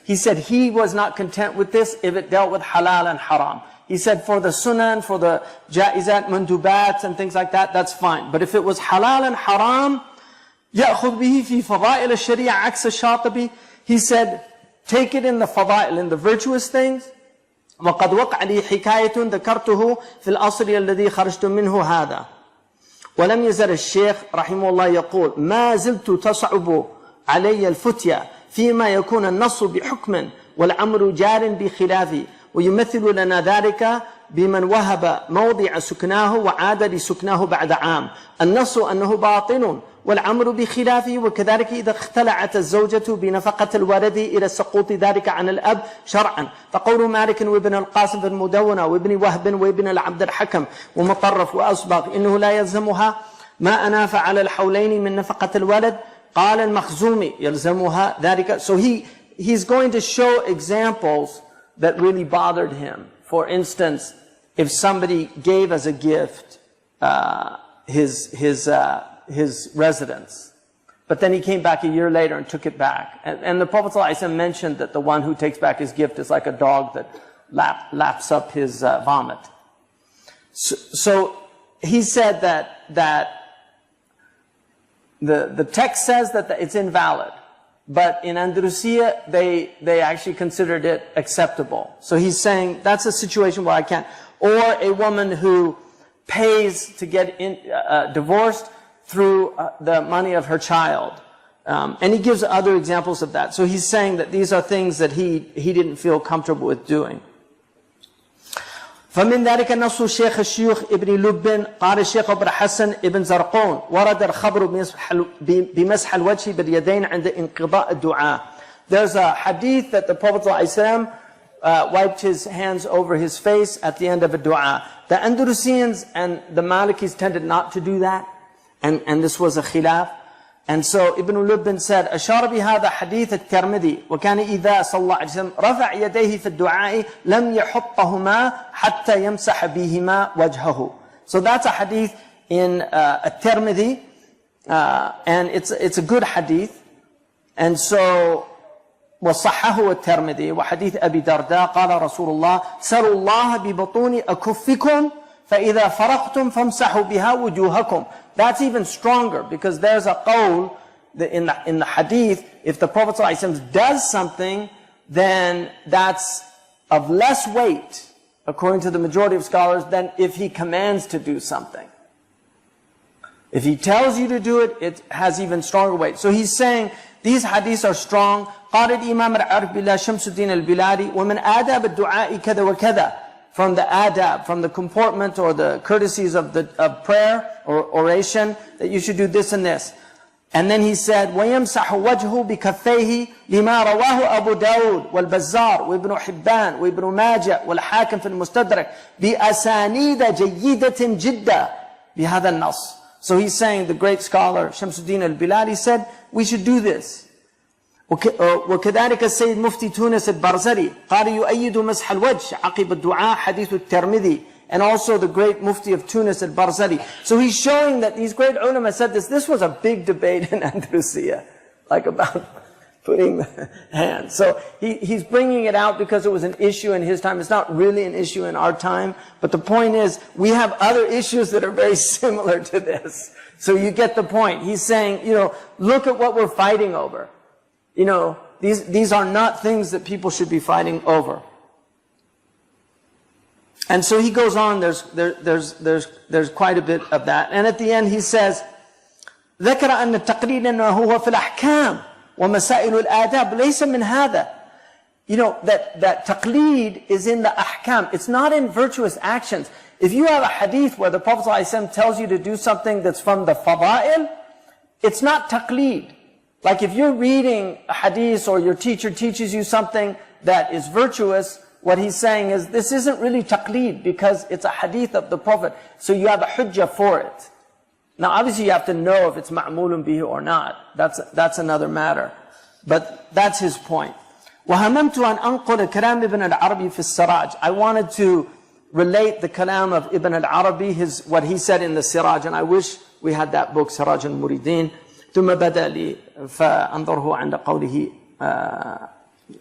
he said he was not content with this if it dealt with halal and haram. He said for the sunnah and for the jaizat, mandubat and things like that, that's fine. But if it was halal and haram, يأخذ به في فضائل الشريعة عكس الشاطبي. He said, take it in the fadail, in the virtuous things. وقد وقع لي حكاية ذكرته في الأصل الذي خرجت منه هذا. ولم يزل الشيخ رحمه الله يقول ما زلت تصعب علي الفتية فيما يكون النص بحكم والأمر جار بخلافه. ويمثل لنا ذلك بمن وهب موضع سكناه وعاد لسكناه بعد عام. النص أنه باطل والأمر بخلافه. وكذلك إذا اختلعت الزوجة بنفقة الولد إلى سقوط ذلك عن الأب شرعا. فقول مالك وابن القاسم في المدونة وابن وهب وابن العبد الحكم ومطرف وأصبغ إنه لا يلزمها ما أناف على الحولين من نفقة الولد. قال المخزومي يلزمها ذلك. So he's going to show examples that really bothered him. For instance, if somebody gave as a gift his residence, but then he came back a year later and took it back. And the Prophet ﷺ mentioned that the one who takes back his gift is like a dog that laps up his vomit. So he said that the text says that it's invalid, but in Andalusia they actually considered it acceptable. So he's saying that's a situation where I can't. Or a woman who pays to get divorced through the money of her child. And he gives other examples of that. So he's saying that these are things that he didn't feel comfortable with doing. فمن ذلك نص الشيخ الشيوخ ابن لب قال الشيخ أبو حسن ابن زرقون ورد الخبر بمسح الوجه باليدين عند انقضاء الدعاء. There's a hadith that the Prophet ﷺ wiped his hands over his face at the end of a dua. The Andalusians and the Malikis tended not to do that, and this was a khilaf. And so Ibn Lubbin said, أشار بهذا حديث الترمذي وكان إذا صلى الله عليه وسلم رفع يديه في الدعاء لم يحطهما حتى يمسح بهما وجهه. So that's a hadith in الترمذي, and it's a good hadith. And so وصححه الترمذي وحديث أبي درداء قال رسول الله سلوا الله ببطون أكفكم فإذا فرغتم فامسحوا بها وجوهكم. That's even stronger, because there's a qawl in the hadith, if the Prophet ﷺ does something, then that's of less weight, according to the majority of scholars, than if he commands to do something. If he tells you to do it, it has even stronger weight. So he's saying these hadiths are strong. قال الإمام العارف بالله شمس الدين البلادي ومن آداب الدعاء كذا وكذا. From the adab, from the comportment or the courtesies of prayer or oration, that you should do this and this. And then he said, وَيَمْسَحُ وَجْهُ بِكَفَّيْهِ لِمَا رَوَاهُ أَبُو داود وَالْبَزَّارُ وَابْنُ حِبَّانِ وَابْنُ مَاجَةَ وَالْحَاكِمْ فِي الْمُسْتَدْرَكِ بِأَسَانِيدَ جَيِّدَةٍ جِدًّا بِهَذَا النَّص. So he's saying, the great scholar Shamsuddin al-Biladi said, we should do this. وكذلك السيد مفتي تونس البرزري قال يؤيد مسح الوجه عقب الدعاء حديث الترمذي. And also the great mufti of Tunis al-Barzali. So he's showing that these great ulama said this. This was a big debate in Andalusia, like about putting the hand. So he's bringing it out because it was an issue in his time. It's not really an issue in our time. But the point is, we have other issues that are very similar to this. So you get the point. He's saying, look at what we're fighting over. These are not things that people should be fighting over. And so he goes on, there's quite a bit of that. And at the end he says, ذكر أن التقليد إنه هو في الأحكام ومسائل الآداب ليس من هذا. That taqleed is in the ahkam. It's not in virtuous actions. If you have a hadith where the Prophet ﷺ tells you to do something that's from the fada'il, it's not taqleed. Like if you're reading a hadith or your teacher teaches you something that is virtuous, what he's saying is this isn't really taqleed because it's a hadith of the Prophet. So you have a hujjah for it. Now obviously you have to know if it's ma'mulun bihi or not. That's another matter. But that's his point. وَهَمَمْتُ أَنْ أَنْقُلَ كَلَامِ ابْنِ الْعَرَبِي فِي السِّرَاجِ. I wanted to relate the kalam of Ibn al-Arabi, what he said in the Siraj, and I wish we had that book, Siraj al-Muridin. ثم بدأ لي فأنظره عند قوله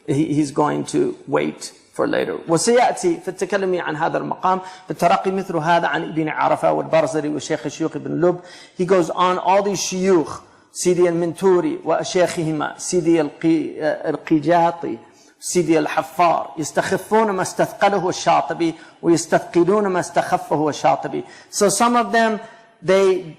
he's going to wait for later. وسيأتي في التكلم عن هذا المقام بالترقي مثل هذا عن ابن عرفة والبرزري والشيخ الشيوخ ابن لب. He goes on, all these shuyukh, سيدي المنتوري وشيخهما سيدي القيجاطي سيدي الحفار يستخفون ما استثقله الشاطبي ويستثقلون ما استخفه الشاطبي. So some of them, they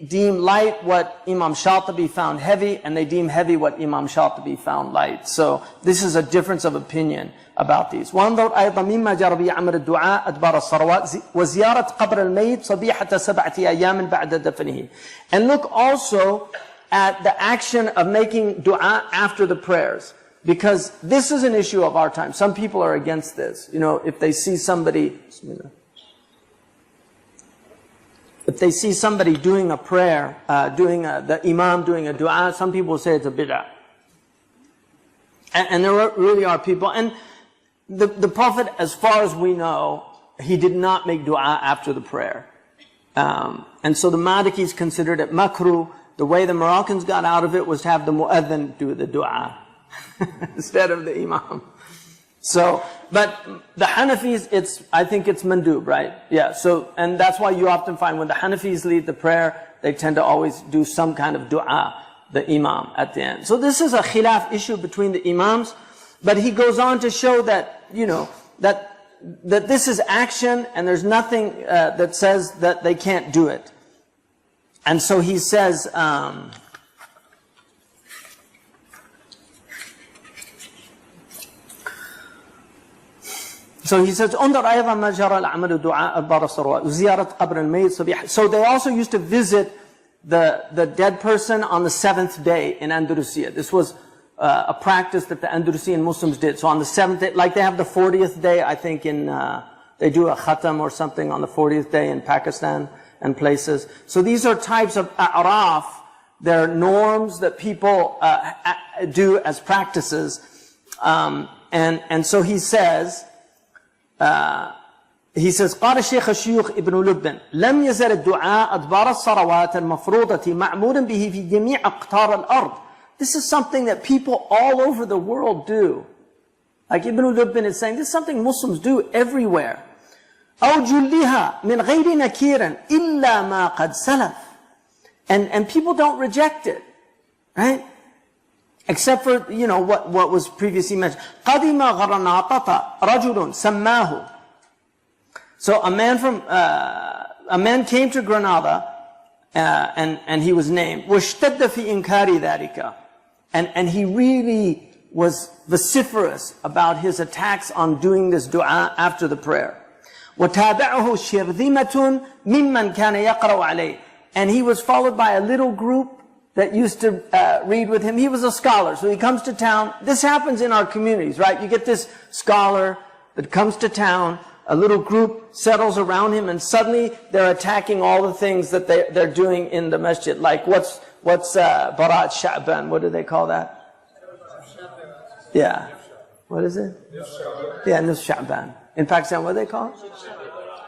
deem light what Imam Shatibi found heavy, and they deem heavy what Imam Shatibi found light. So this is a difference of opinion about these. وانظر أيضا مما جرى به عمل الدعاء أدبار الصلوات وزيارة قبر الميت صبيحة 7 أيام بعد دفنه. And look also at the action of making dua after the prayers, because this is an issue of our time. Some people are against this. If they see somebody, if they see somebody doing a prayer, the imam doing a dua, some people say it's a bid'ah. And there really are people. And the Prophet, as far as we know, he did not make dua after the prayer. And so the Malikis considered it makruh. The way the Moroccans got out of it was to have the mu'adhin do the dua instead of the imam. So, but the Hanafis, I think it's mandub, right? Yeah, so, and that's why you often find when the Hanafis lead the prayer, they tend to always do some kind of dua, the imam, at the end. So this is a khilaf issue between the imams, but he goes on to show that, you know, that this is action and there's nothing that says that they can't do it. And so he says, so they also used to visit the dead person on the 7th day in Andalusia. This was a practice that the Andalusian Muslims did. So on the 7th day, like they have the 40th day, I think in, they do a khatam or something on the 40th day in Pakistan and places. So these are types of a'raf. They're norms that people do as practices. And so he says, قال الشيخ الشيوخ ابن لبن لم يزل الدعاء أدبار الصلوات المفروضة معمولا به في جميع أقطار الأرض. This is something that people all over the world do. Like Ibn Lubin is saying, this is something Muslims do everywhere. أو جلها من غير نكير إلا ما قد سلف. And people don't reject it, right? Except for, you know, what was previously mentioned. قدم غرناطة رجل سماه. So a man came to Granada, and he was named. واشتد في إنكار ذلك. And he really was vociferous about his attacks on doing this dua after the prayer. وتابعه شرذمة ممن كان يقرأ عليه. And he was followed by a little group that used to read with him. He was a scholar, so he comes to town. This happens in our communities, right? You get this scholar that comes to town, a little group settles around him, and suddenly they're attacking all the things that they're doing in the masjid. Like what's Barat Sha'ban? What do they call that? Yeah. What is it? Yeah, Nus Sha'ban. In Pakistan, what do they call it?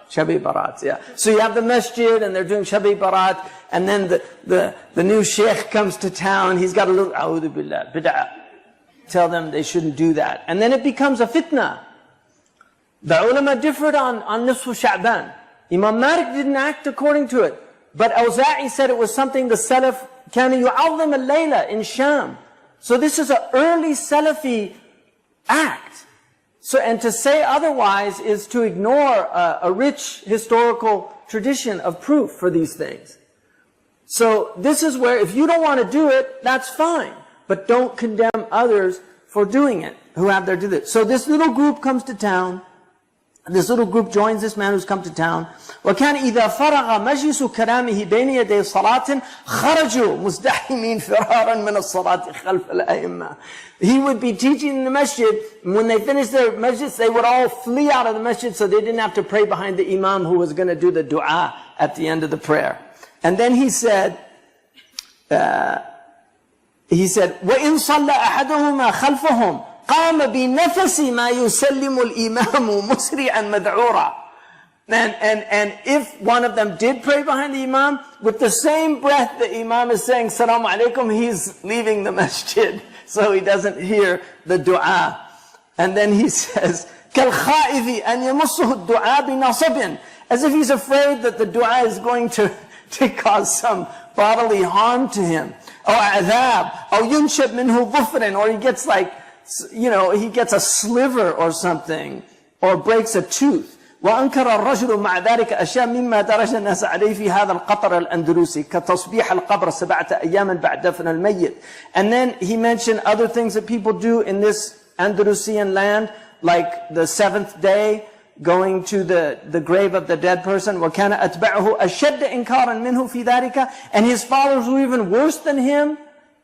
Shabi Barat, yeah. So you have the masjid and they're doing Shabi Barat, and then the new sheikh comes to town, he's got a little A'udhu Billah, bid'ah. Tell them they shouldn't do that. And then it becomes a fitna. The ulama differed on Nisfu Sha'ban. Imam Malik didn't act according to it. But Awza'i said it was something the Salaf كَانَ يُعَظِّمَ اللَّيْلَ in Sham. So this is an early Salafi act. So, and to say otherwise is to ignore a rich historical tradition of proof for these things. So this is where, if you don't want to do it, that's fine. But don't condemn others for doing it, who have their do this. So this little group comes to town. This little group joins this man who's come to town. وَكَانَ إِذَا فَرَغَ مَجْلِسُ كَلَامِهِ بَيْنِ يَدَيْ صَلَاةٍ خَرَجُوا مُزْدَحِمِينَ فِرَارًا مِنَ الصَّلَاةِ خَلْفَ الْأَئِمَّةِ. He would be teaching in the masjid. When they finished their masjid, they would all flee out of the masjid so they didn't have to pray behind the imam who was going to do the dua at the end of the prayer. And then he said, وَإِن صَلَّ أَحَدُهُمَا خَلْفَهُمْ قام بنفس ما يسلم الإمام مسرعا مدعورا. And if one of them did pray behind the imam, with the same breath the imam is saying Salaam alaikum, he's leaving the masjid so he doesn't hear the dua. And then he says كالخائف أن يمسه الدعاء بنصب, as if he's afraid that the dua is going to cause some bodily harm to him. Or عذاب أو ينشب منه ظفر, or he gets like, you know, he gets a sliver or something, or breaks a tooth. وأنكر الرجل مع ذلك أشياء مما درج الناس عليه في هذا القطر الأندلسي كتصبيح القبر 7 أيام بعد دفن الميت. And then he mentioned other things that people do in this Andalusian land, like the 7th day, going to the grave of the dead person. وكان أتبعه أشد إنكارا منه في ذلك. And his followers were even worse than him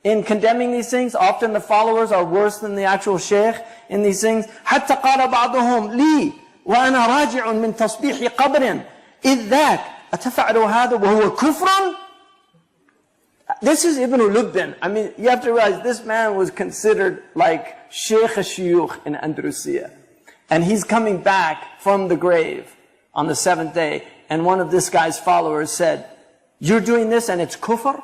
in condemning these things. Often the followers are worse than the actual sheikh in these things. حتى قال بعضهم لي وأنا راجع من تصبيح قبر إذ ذاك أتفعل هذا وهو كفر. this is Ibn Lubbin. I mean, you have to realize this man was considered like Shaykh Shuyukh in Andalusia. And he's coming back from the grave on the 7th day. And one of this guy's followers said, you're doing this and it's kufr?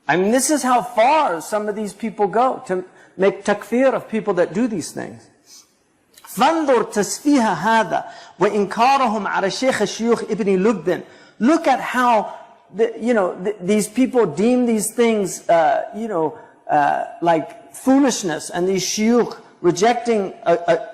I mean, this is how far some of these people go to make takfir of people that do these things. فانظر تسفيه هذا وإنكارهم على شيخ الشيوخ ابن لبن. Look at how these people deem these things like foolishness, and these shuyukh rejecting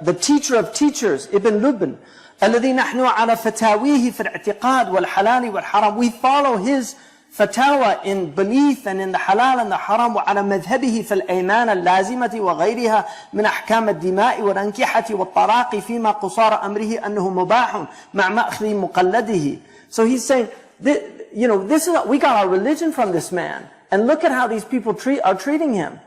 the teacher of teachers, Ibn Lubn. الذي نحن على فتاويه في الاعتقاد والحلال والحرام. We follow his fatwa in belief and in the halal and the haram. وعلى مذهبه في الأيمان اللازمة وغيرها من أحكام الدماء والأنكحة والطلاق فيما قصار أمره أنه مباح مع مأخذ مقلده. So he's saying, this is, we got our religion from this man. And look at how these people are treating him.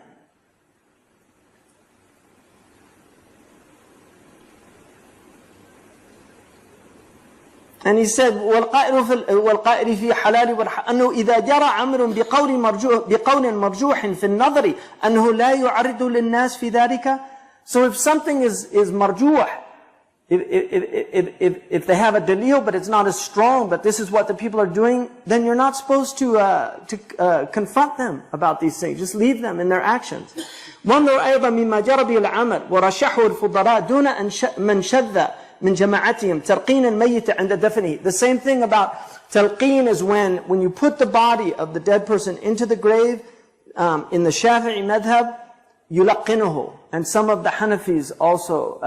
And he said, وَالْقَائِرِ فِي حَلَالِ أنه إذا جرى عمر بقول مرجوح في النظر أنه لا يعرض للناس في ذلك. So if something is marjuh, if they have a dalil but it's not as strong, but this is what the people are doing, then you're not supposed to confront them about these things. Just leave them in their actions. وَانظُرْ أيضا مما جرى به العمل ورشحه الفضلاء دون من شذ من جماعتهم تلقين الميت عند دفنه. The same thing about talqeen is when you put the body of the dead person into the grave. In the Shafi'i madhab, yulaqinuhu, and some of the Hanafis also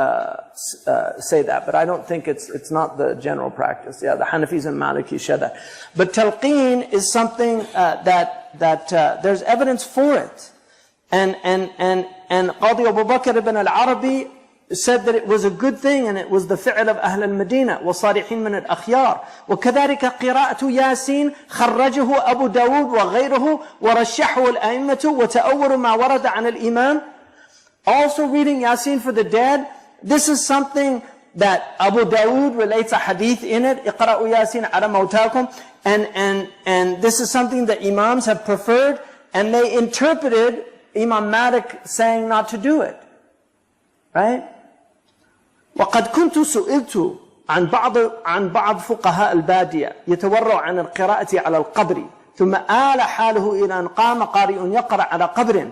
say that, but I don't think it's not the general practice. Yeah, the Hanafis and Maliki share that. But talqeen is something that there's evidence for it. And Qadi Abu Bakr ibn al-Arabi said that it was a good thing, and it was the fi'l of Ahl al-Madinah وصالحين من الأخيار. وكذلك قراءة ياسين خرجه أبو داود وغيره ورشحه الأئمة وتأول ما ورد عن الإمام. Also reading Yasin for the dead, this is something that Abu Dawood relates a hadith in it, اقرأوا ياسين على موتاكم, and this is something that Imams have preferred, and they interpreted Imam Malik saying not to do it. Right? وقد كنت سئلت عن بعض فقهاء البادية يتورع عن القراءة على القبر ثم آل حاله إلى أن قام قارئ يقرأ على قبر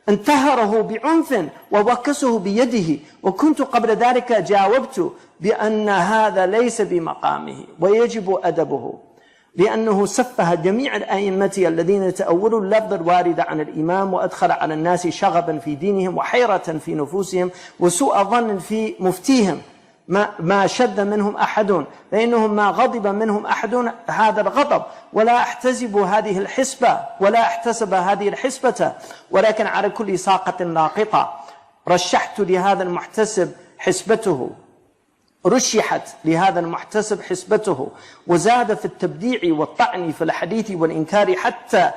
انتهره بعنف ووكسه بيده، وكنت قبل ذلك جاوبت بأن هذا ليس بمقامه ويجب أدبه، لأنه سفه جميع الأئمة الذين يتأولوا اللفظ الوارد عن الإمام، وأدخل على الناس شغبا في دينهم وحيرة في نفوسهم وسوء ظن في مفتيهم ما شد منهم أحد، فإنهم ما غضب منهم أحد هذا الغضب ولا احتسب هذه الحسبة، ولكن على كل ساقة لاقطة رشحت لهذا المحتسب حسبته، رشحت لهذا المحتسب حسبته، وزاد في التبديع والطعن في الحديث والإنكار، حتى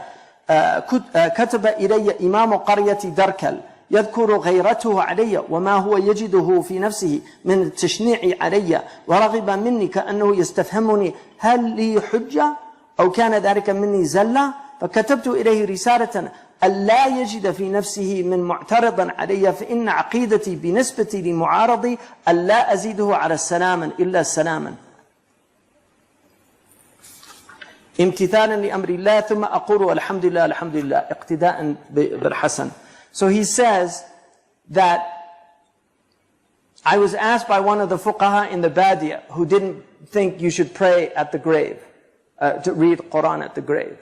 كتب إلي إمام قرية دركل يذكر غيرته علي وما هو يجده في نفسه من التشنيع علي، ورغب مني كأنه يستفهمني هل لي حجة أو كان ذلك مني زلة، فكتبت إليه رسالة ألا يجد في نفسه من معترضا علي، فإن عقيدتي بالنسبة لمعارضي ألا أزيده على السلام إلا سلاما امتثالا لأمر الله، ثم أقول الحمد لله الحمد لله اقتداء بالحسن. So he says that I was asked by one of the fuqaha in the Badiya who didn't think you should pray at the grave, to read Quran at the grave.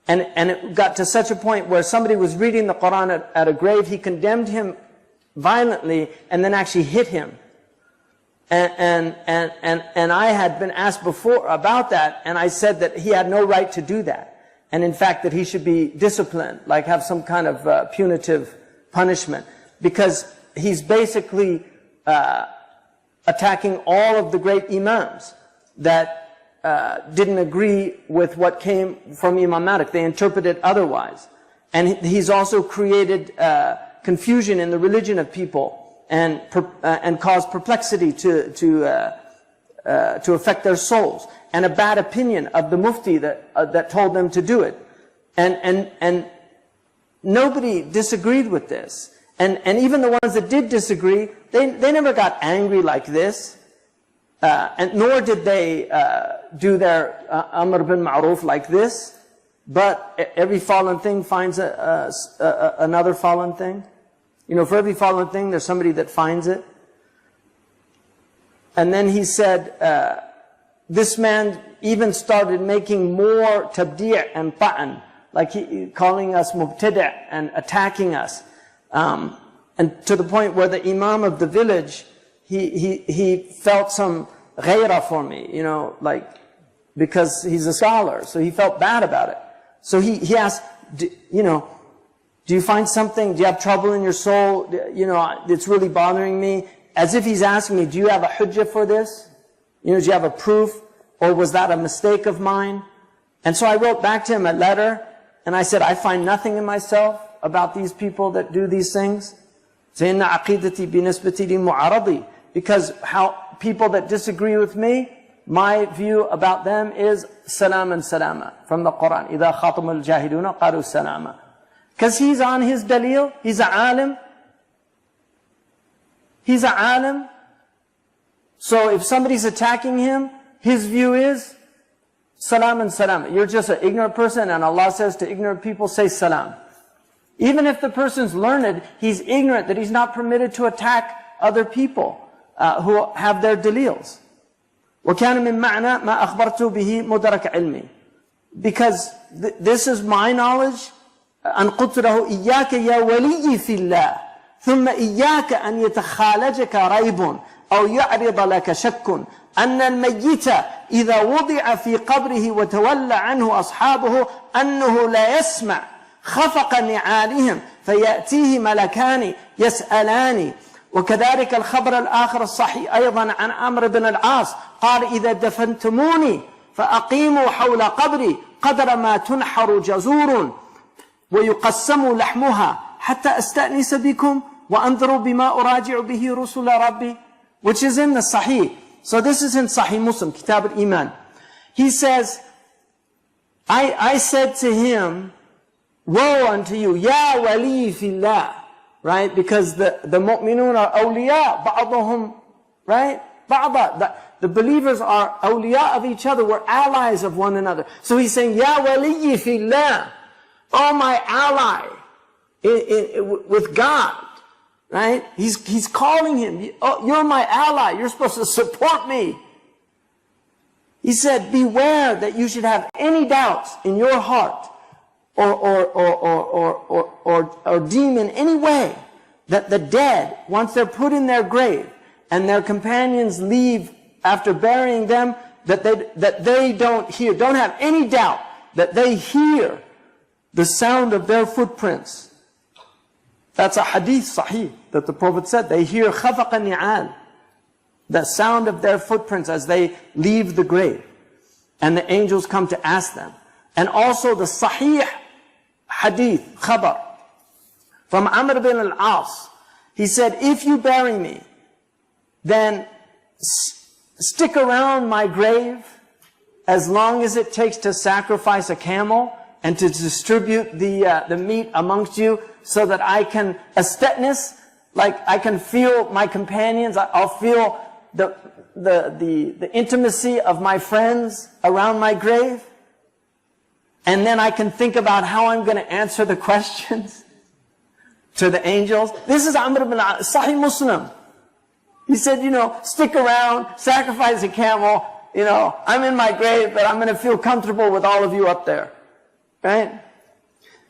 And it got to such a point where somebody was reading the Quran at a grave, he condemned him violently and then actually hit him. And I had been asked before about that, and I said that he had no right to do that. And in fact, that he should be disciplined, like have some kind of punitive punishment, because he's basically attacking all of the great imams that didn't agree with what came from Imam Malik. They interpreted otherwise. And he's also created confusion in the religion of people and caused perplexity to affect their souls, and a bad opinion of the mufti that told them to do it. And nobody disagreed with this. And even the ones that did disagree, they never got angry like this. And nor did they do their Amr bin Ma'ruf like this. But every fallen thing finds another fallen thing. You know, for every fallen thing, there's somebody that finds it. And then he said, this man even started making more tabdi' and ta'an, like calling us mubtadi' and attacking us. And to the point where the imam of the village, he felt some ghaira for me, you know, like, because he's a scholar, so he felt bad about it. So he asked, you know, do you find something, do you have trouble in your soul, you know, it's really bothering me? As if he's asking me, do you have a hujjah for this? You know, do you have a proof? Or was that a mistake of mine? And so I wrote back to him a letter, and I said, I find nothing in myself about these people that do these things. Because how people that disagree with me, my view about them is salam and salama from the Quran. إِذَا خَاطَمَ الْجَاهِلُونَ قَالُوا سَلَامًا. Because he's on his dalil, he's a alim. He's a alim. So if somebody's attacking him, his view is salam and salam. You're just an ignorant person, and Allah says to ignorant people, say salam. Even if the person's learned, he's ignorant that he's not permitted to attack other people who have their dalils. وَكَانَ مِن مَعْنَا مَا أَخْبَرْتُ بِهِ مُدَرَكَ عِلْمِي. Because this is my knowledge. أَنْ قُلْتُ لَهُ إِيَّاكَ يَا وَلِيِّ فِي اللَّهِ ثُمَّ إِيَّاكَ أَنْ يَتَخَالَجَكَ رَيْبٌ أَوْ يَعْرِضَ لَكَ شَكٌّ أن الميت إذا وضع في قبره وتولى عنه أصحابه أنه لا يسمع خفق نعالهم فيأتيه ملكان يسألان. وكذلك الخبر الآخر الصحيح أيضا عن عمرو بن العاص قال إذا دفنتموني فأقيموا حول قبري قدر ما تنحر جزور ويقسم لحمها حتى أستأنس بكم وأنظروا بما أراجع به رسل ربي. Which is in the Sahih. So this is in Sahih Muslim, Kitab al-Iman. He says, I said to him, woe unto you, Ya wali fillah, right? Because the mu'minun are awliya, ba'dahum, right? Ba'da. The believers are awliya of each other, we're allies of one another. So he's saying, Ya wali fillah, oh my ally, with God. Right? He's calling him. Oh, you're my ally. You're supposed to support me. He said, beware that you should have any doubts in your heart or deem in any way that the dead, once they're put in their grave and their companions leave after burying them, that they don't have any doubt that they hear the sound of their footprints. That's a hadith sahih that the Prophet said. They hear khafaq ni'al, the sound of their footprints as they leave the grave. And the angels come to ask them. And also the sahih hadith, khabar, from Amr bin al-As. He said, if you bury me, then stick around my grave as long as it takes to sacrifice a camel and to distribute the meat amongst you, so that I can aestheticness, like I can feel my companions, I'll feel the intimacy of my friends around my grave, and then I can think about how I'm going to answer the questions to the angels. This is Amr ibn Sahih Muslim. He said, you know, stick around, sacrifice a camel, you know, I'm in my grave, but I'm going to feel comfortable with all of you up there. Right?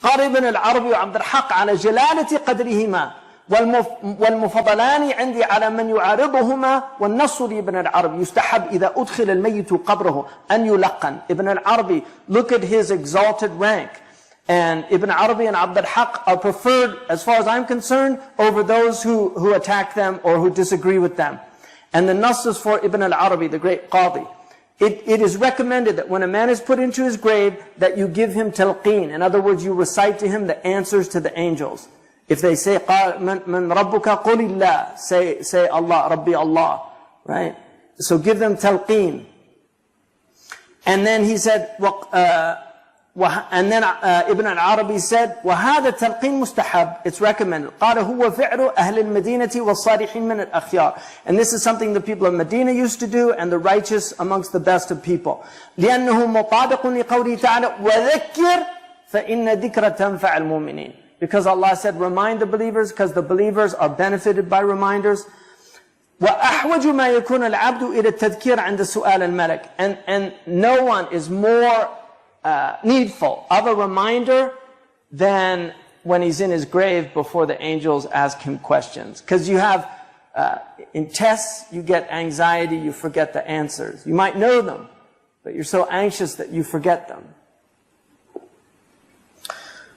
قال ابن العربي وعبد الحق على جلالة قدرهما والمفضلان عندي على من يعارضهما والنص لابن العربي يستحب إذا أدخل الميت قبره أن يلقن. Ibn al-Arabi, look at his exalted rank. And Ibn Arabi and Abd al-Haq are preferred, as far as I'm concerned, over those who attack them or who disagree with them. And the nass is for Ibn al-Arabi, the great Qadi. It is recommended that when a man is put into his grave, that you give him talqeen. In other words, you recite to him the answers to the angels. If they say, مَنْ رَبُّكَ قُلِ اللَّهِ, say Allah, Rabbi Allah. Right? So give them talqeen. And then he said, وَقَالَ And then Ibn al-Arabi said, وَهَذا التَّلْقِينُ مُسْتَحَبْ. It's recommended. قال هو فعل أهل المدينة والصالحين من الأخيار. And this is something the people of Medina used to do, and the righteous amongst the best of people. لأنه مطابق لقوله تعالى وذكر فإن ذكر تنفع المؤمنين. Because Allah said, remind the believers, because the believers are benefited by reminders. وَأَحْوَجُ مَا يَكُونَ الْعَبْدُ إِلَى التَّذْكِيرِ عند سؤال الملك. And no one is more needful of a reminder than when he's in his grave before the angels ask him questions. Because you have, in tests, you get anxiety, you forget the answers. You might know them, but you're so anxious that you forget them.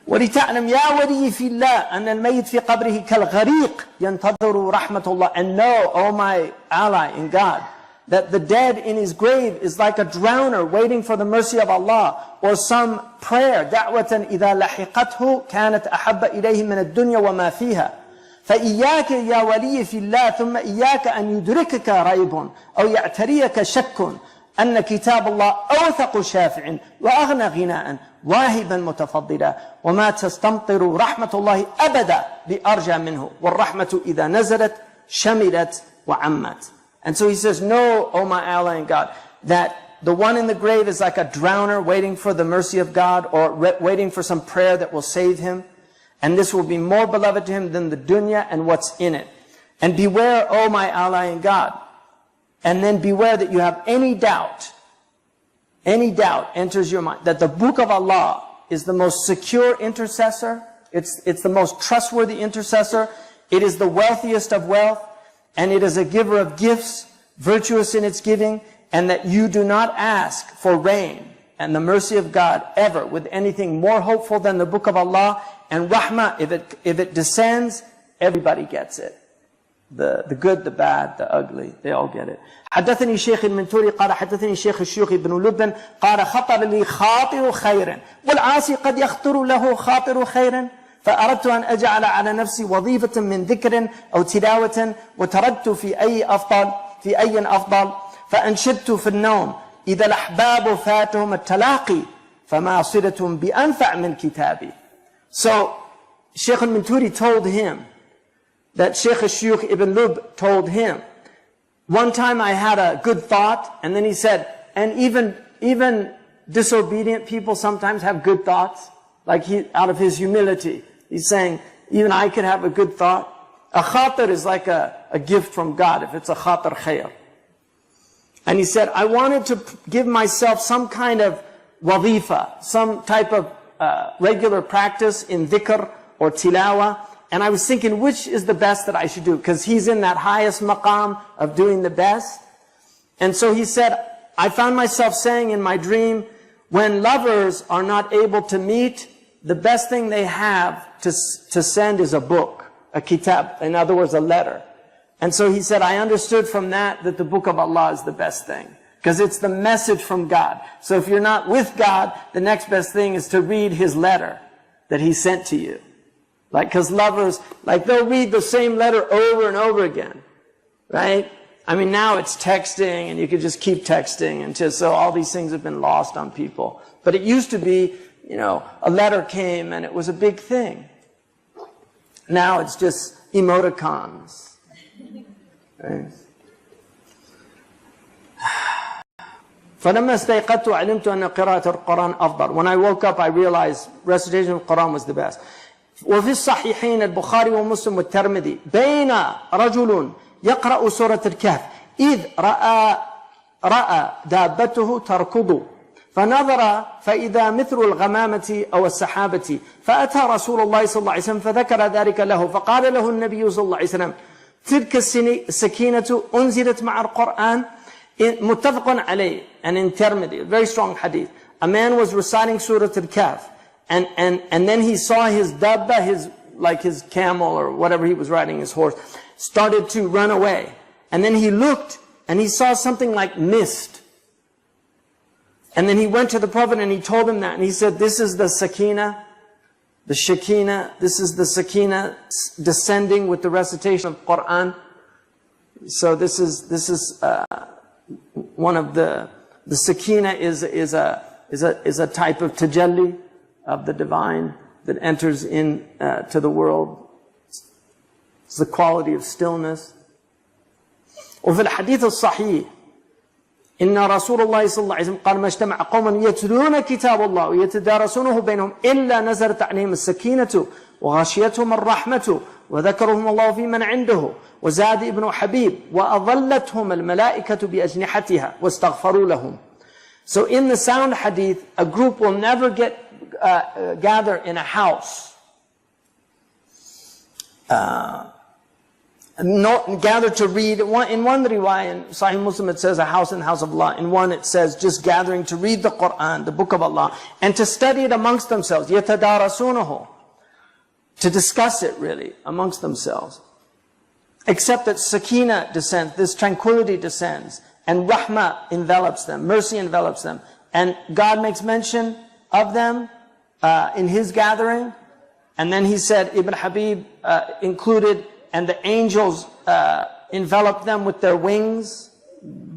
وَلِتَعْلَمْ يَا وَلِيِّ فِي اللَّهِ أَنَّ الْمَيِّتِ فِي قَبْرِهِ كَالْغَرِيقِ يَنْتَظِرُ رَحْمَةُ اللَّهِ. And know, O my ally in God, that the dead in his grave is like a drowner waiting for the mercy of Allah, or some prayer, دعوة إذا لحقته كانت أحب إليه من الدنيا وما فيها. فإياك يا ولي في الله ثم إياك أن يدركك ريب أو يعتريك شك أن كتاب الله أوثق شافع وأغنى غناء واهبا متفضلا وما تستمطر رحمة الله أبدا بأرجى منه والرحمة إذا نزلت شملت وعمت. And so he says, know, O my ally in God, that the one in the grave is like a drowner waiting for the mercy of God, or waiting for some prayer that will save him. And this will be more beloved to him than the dunya and what's in it. And beware, O my ally in God. And then beware that you have any doubt enters your mind, that the book of Allah is the most secure intercessor. It's the most trustworthy intercessor. It is the wealthiest of wealth. And it is a giver of gifts, virtuous in its giving, and that you do not ask for rain and the mercy of God ever with anything more hopeful than the book of Allah. And rahmah, if it descends, everybody gets it. The good, the bad, the ugly, they all get it. حدثني شيخ المنتوري قال حدثني شيخ الشيوخ بن لبن قال خطر لي خاطر خير والعاصي قد يخطر له خاطر خير فأردت أن أجعل على نفسي وظيفة من ذكر أو تلاوة وتردت في أي أفضل فأنشدت في النوم إذا الأحباب فاتهم التلاقي فما صلتهم بأنفع من كتابي. So Shaykh al-Minturi told him that Shaykh al-Shuyukh ibn Lub told him, one time I had a good thought, and then he said, and even disobedient people sometimes have good thoughts, like out of his humility. He's saying, even I could have a good thought. A khatir is like a gift from God, if it's a khatir khair. And he said, I wanted to give myself some kind of wazifa, some type of regular practice in dhikr or tilawa. And I was thinking, which is the best that I should do? Because he's in that highest maqam of doing the best. And so he said, I found myself saying in my dream, when lovers are not able to meet, the best thing they have to send is a book, a kitab, in other words, a letter. And so he said, I understood from that the book of Allah is the best thing, because it's the message from God. So if you're not with God, the next best thing is to read his letter that he sent to you. Like, because lovers, like, they'll read the same letter over and over again, right? I mean, now it's texting, and you can just keep texting, and so all these things have been lost on people. But it used to be, you know, a letter came, and it was a big thing. Now it's just emoticons, right? فَلَمَّا اسْتَيْقَظْتُ عَلِمْتُ أَنَّ قِرَاءَةَ القرآن أفضل. When I woke up, I realized recitation of the Quran was the best. وفي الصحيحين البخاري ومسلم والترمذي بين رجل يقرأ سورة الكهف إذ رأى دابته تركض فنظر فإذا مثل الغمامة أو السحابة فأتى رسول الله صلى الله عليه وسلم فذكر ذلك له فقال له النبي صلى الله عليه وسلم تلك السكينة أنزلت مع القرآن متفق عليه. And in Tirmidhi, a very strong hadith, a man was reciting Surah Al-Kahf, and then he saw his dabba, his camel or whatever he was riding, his horse, started to run away. And then he looked and he saw something like mist. And then he went to the Prophet and he told him that, and he said, this is the sakina, the shakina, this is the sakina descending with the recitation of Quran. So this is one of the sakina is is a type of tajalli of the divine that enters in to the world. It's the quality of stillness. وفي الحديث الصحيح إن رسول الله صلى الله عليه وسلم قال ما اجتمع قوم يتلون كتاب الله ويتدارسونه بينهم إلا نزلت عليهم السكينة وغشيتهم الرحمة وذكرهم الله في من عنده وزاد ابن حبيب وأظلتهم الملائكة بأجنحتها واستغفروا لهم. So in the sound hadith, a group will never gather in a house, gather to read. In one riwayah, in Sahih Muslim, it says a house in the house of Allah. In one, it says just gathering to read the Quran, the book of Allah, and to study it amongst themselves. يَتَدَارَسُونَهُ, to discuss it really amongst themselves. Except that sakina descends, this tranquility descends, and rahmah envelops them, mercy envelops them. And God makes mention of them in His gathering. And then He said, Ibn Habib included, and the angels enveloped them with their wings,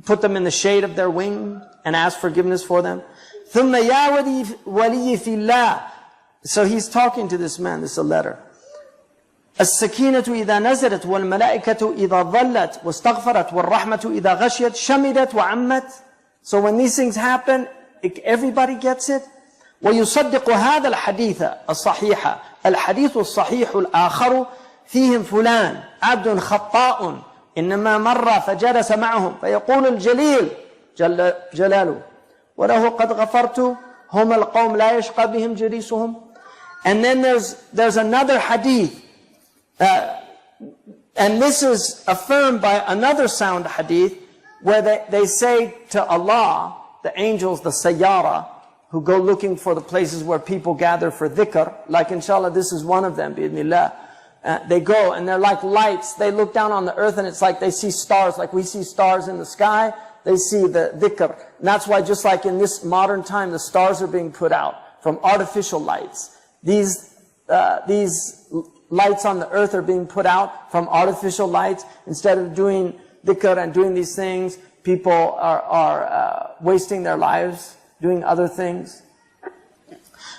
put them in the shade of their wing, and asked forgiveness for them. ثُمَّ يَا وَلِيِّ فِي اللَّهِ. So he's talking to this man, this is a letter. السكينة إذا نزلت والملائكة إذا ظلت واستغفرت والرحمة إذا غشيت شمدت وعمت. So when these things happen, everybody gets it. ويصدق هذا الحديث الصحيح الحديث الصحيح الآخر فيهم فلان عبد خطاء إنما مر فجلس معهم فيقول الجليل جل جلاله وله قد غفرت هم القوم لا يشقى بهم جليسهم. And then there's another hadith, and this is affirmed by another sound hadith, where they say to Allah, the angels, the sayyara, who go looking for the places where people gather for dhikr, like inshallah this is one of them, bi'idhnillah. They go and they're like lights. They look down on the earth and it's like they see stars, like we see stars in the sky. They see the dhikr. And that's why just like in this modern time, the stars are being put out from artificial lights. These lights on the earth are being put out from artificial lights. Instead of doing dhikr and doing these things, people are wasting their lives doing other things.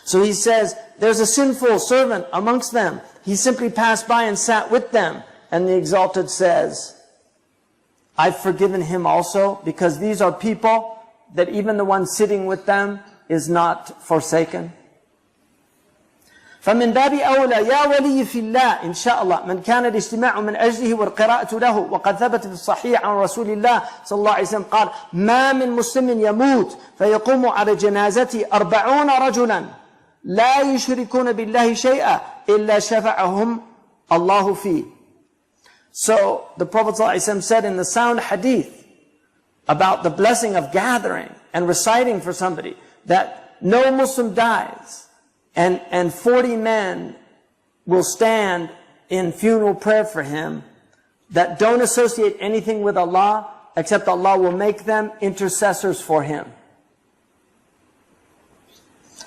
So he says, there's a sinful servant amongst them. He simply passed by and sat with them. And the Exalted says, I've forgiven him also, because these are people that even the one sitting with them is not forsaken. فمن باب أولى يا ولي في الله إن شاء الله من كان الاجتماع من أجله والقراءة له. وقد ثبت في الصحيح عن رسول الله صلى الله عليه وسلم قال ما من مسلم يموت فيقوم على جنازته 40 رجلا لا يشركون بالله شيئا إلا شفعهم الله فيه. So the Prophet ﷺ said in the sound hadith about the blessing of gathering and reciting for somebody, that no Muslim dies and 40 men will stand in funeral prayer for him that don't associate anything with Allah, except Allah will make them intercessors for him.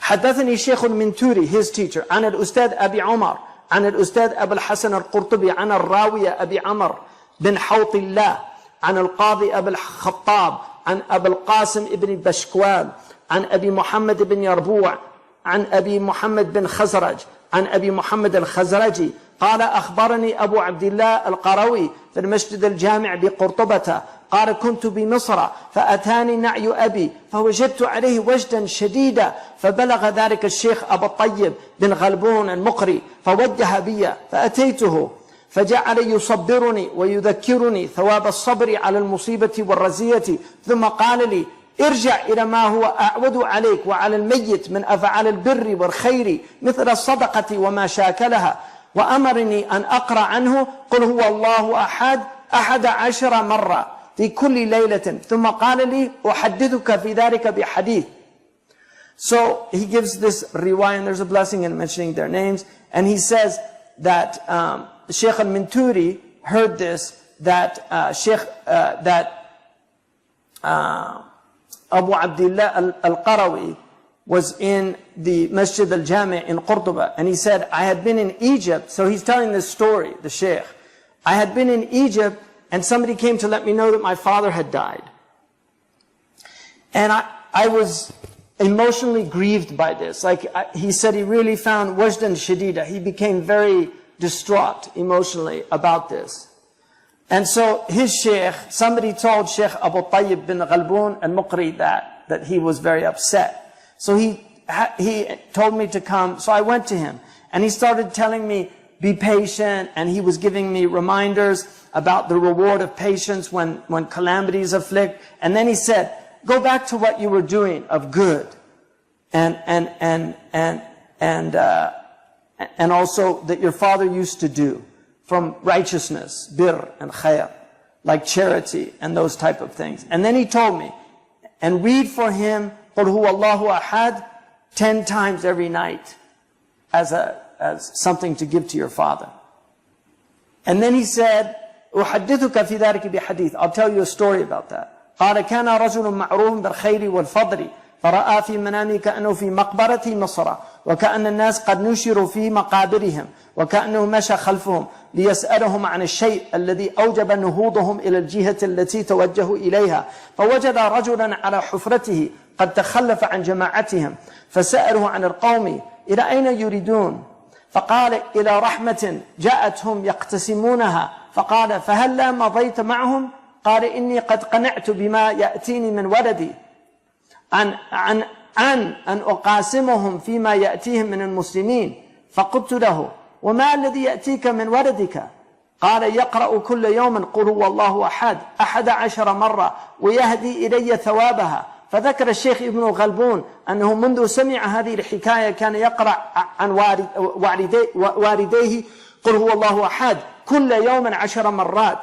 حدثني الشيخ المنتوري, his teacher, عن الأستاذ أبي عمر عن الأستاذ أبو الحسن القرطبي عن الراوية أبي عمر بن حوط الله عن القاضي أبي الخطاب عن أبي القاسم ابن بشكوال عن أبي محمد بن يربوع عن أبي محمد بن خزرج عن أبي محمد الخزرجي قال أخبرني أبو عبد الله القروي في المسجد الجامع بقرطبة قال كنت بمصر فأتاني نعي أبي فوجدت عليه وجدا شديدا فبلغ ذلك الشيخ أبو الطيب بن غلبون المقري فوجه بي فأتيته فجعل يصبرني ويذكرني ثواب الصبر على المصيبة والرزية ثم قال لي ارجع إلى ما هو أعود عليك وعلى الميت من أفعال البر والخير مثل الصدقة وما شاكلها وأمرني أن أقرأ عنه قل هو الله أحد 11 مرة في كل ليلة ثم قال لي أحدثك في ذلك بحديث. So he gives this riwayah, and there's a blessing in mentioning their names, and he says that Shaykh al-Minturi heard this, that Abu Abdullah al-Qarawi was in the Masjid al-Jami' in Qurtuba, and he said, I had been in Egypt. So he's telling this story, the Shaykh. I had been in Egypt, and somebody came to let me know that my father had died. And I was emotionally grieved by this. He said he really found wajdan shadida. He became very distraught emotionally about this. And so his sheikh, somebody told Shaykh Abu Tayyib bin Ghalboon al-Muqri that he was very upset. So he told me to come. So I went to him and he started telling me, be patient, and he was giving me reminders about the reward of patience when calamities afflict. And then he said, go back to what you were doing of good, and also that your father used to do from righteousness, bir and khair, like charity and those type of things. And then he told me, and read for him Qul huwa Allahu ahad 10 times every night as something to give to your father. And then he said, أحدثك في ذلك بحديث. I'll tell you a story about that. قال كان رجل معروف بالخير والفضل فرأى في منامه كأنه في مقبرة مصر وكأن الناس قد نشروا في مقابرهم وكأنه مشى خلفهم ليسألهم عن الشيء الذي أوجب نهوضهم إلى الجهة التي توجهوا إليها فوجد رجلا على حفرته قد تخلف عن جماعتهم فسألوه عن القوم إلى أين يريدون فقال إلى رحمة جاءتهم يقتسمونها فقال فهلا مضيت معهم قال إني قد قنعت بما يأتيني من ولدي أن أقاسمهم فيما يأتيهم من المسلمين فقلت له وما الذي يأتيك من ولدك قال يقرأ كل يوم قل هو الله أحد 11 مرة ويهدي إلي ثوابها فذكر الشيخ ابن غلبون أنه منذ سمع هذه الحكاية كان يقرأ عن والديه قل هو الله أحد كل يوم 10 مرات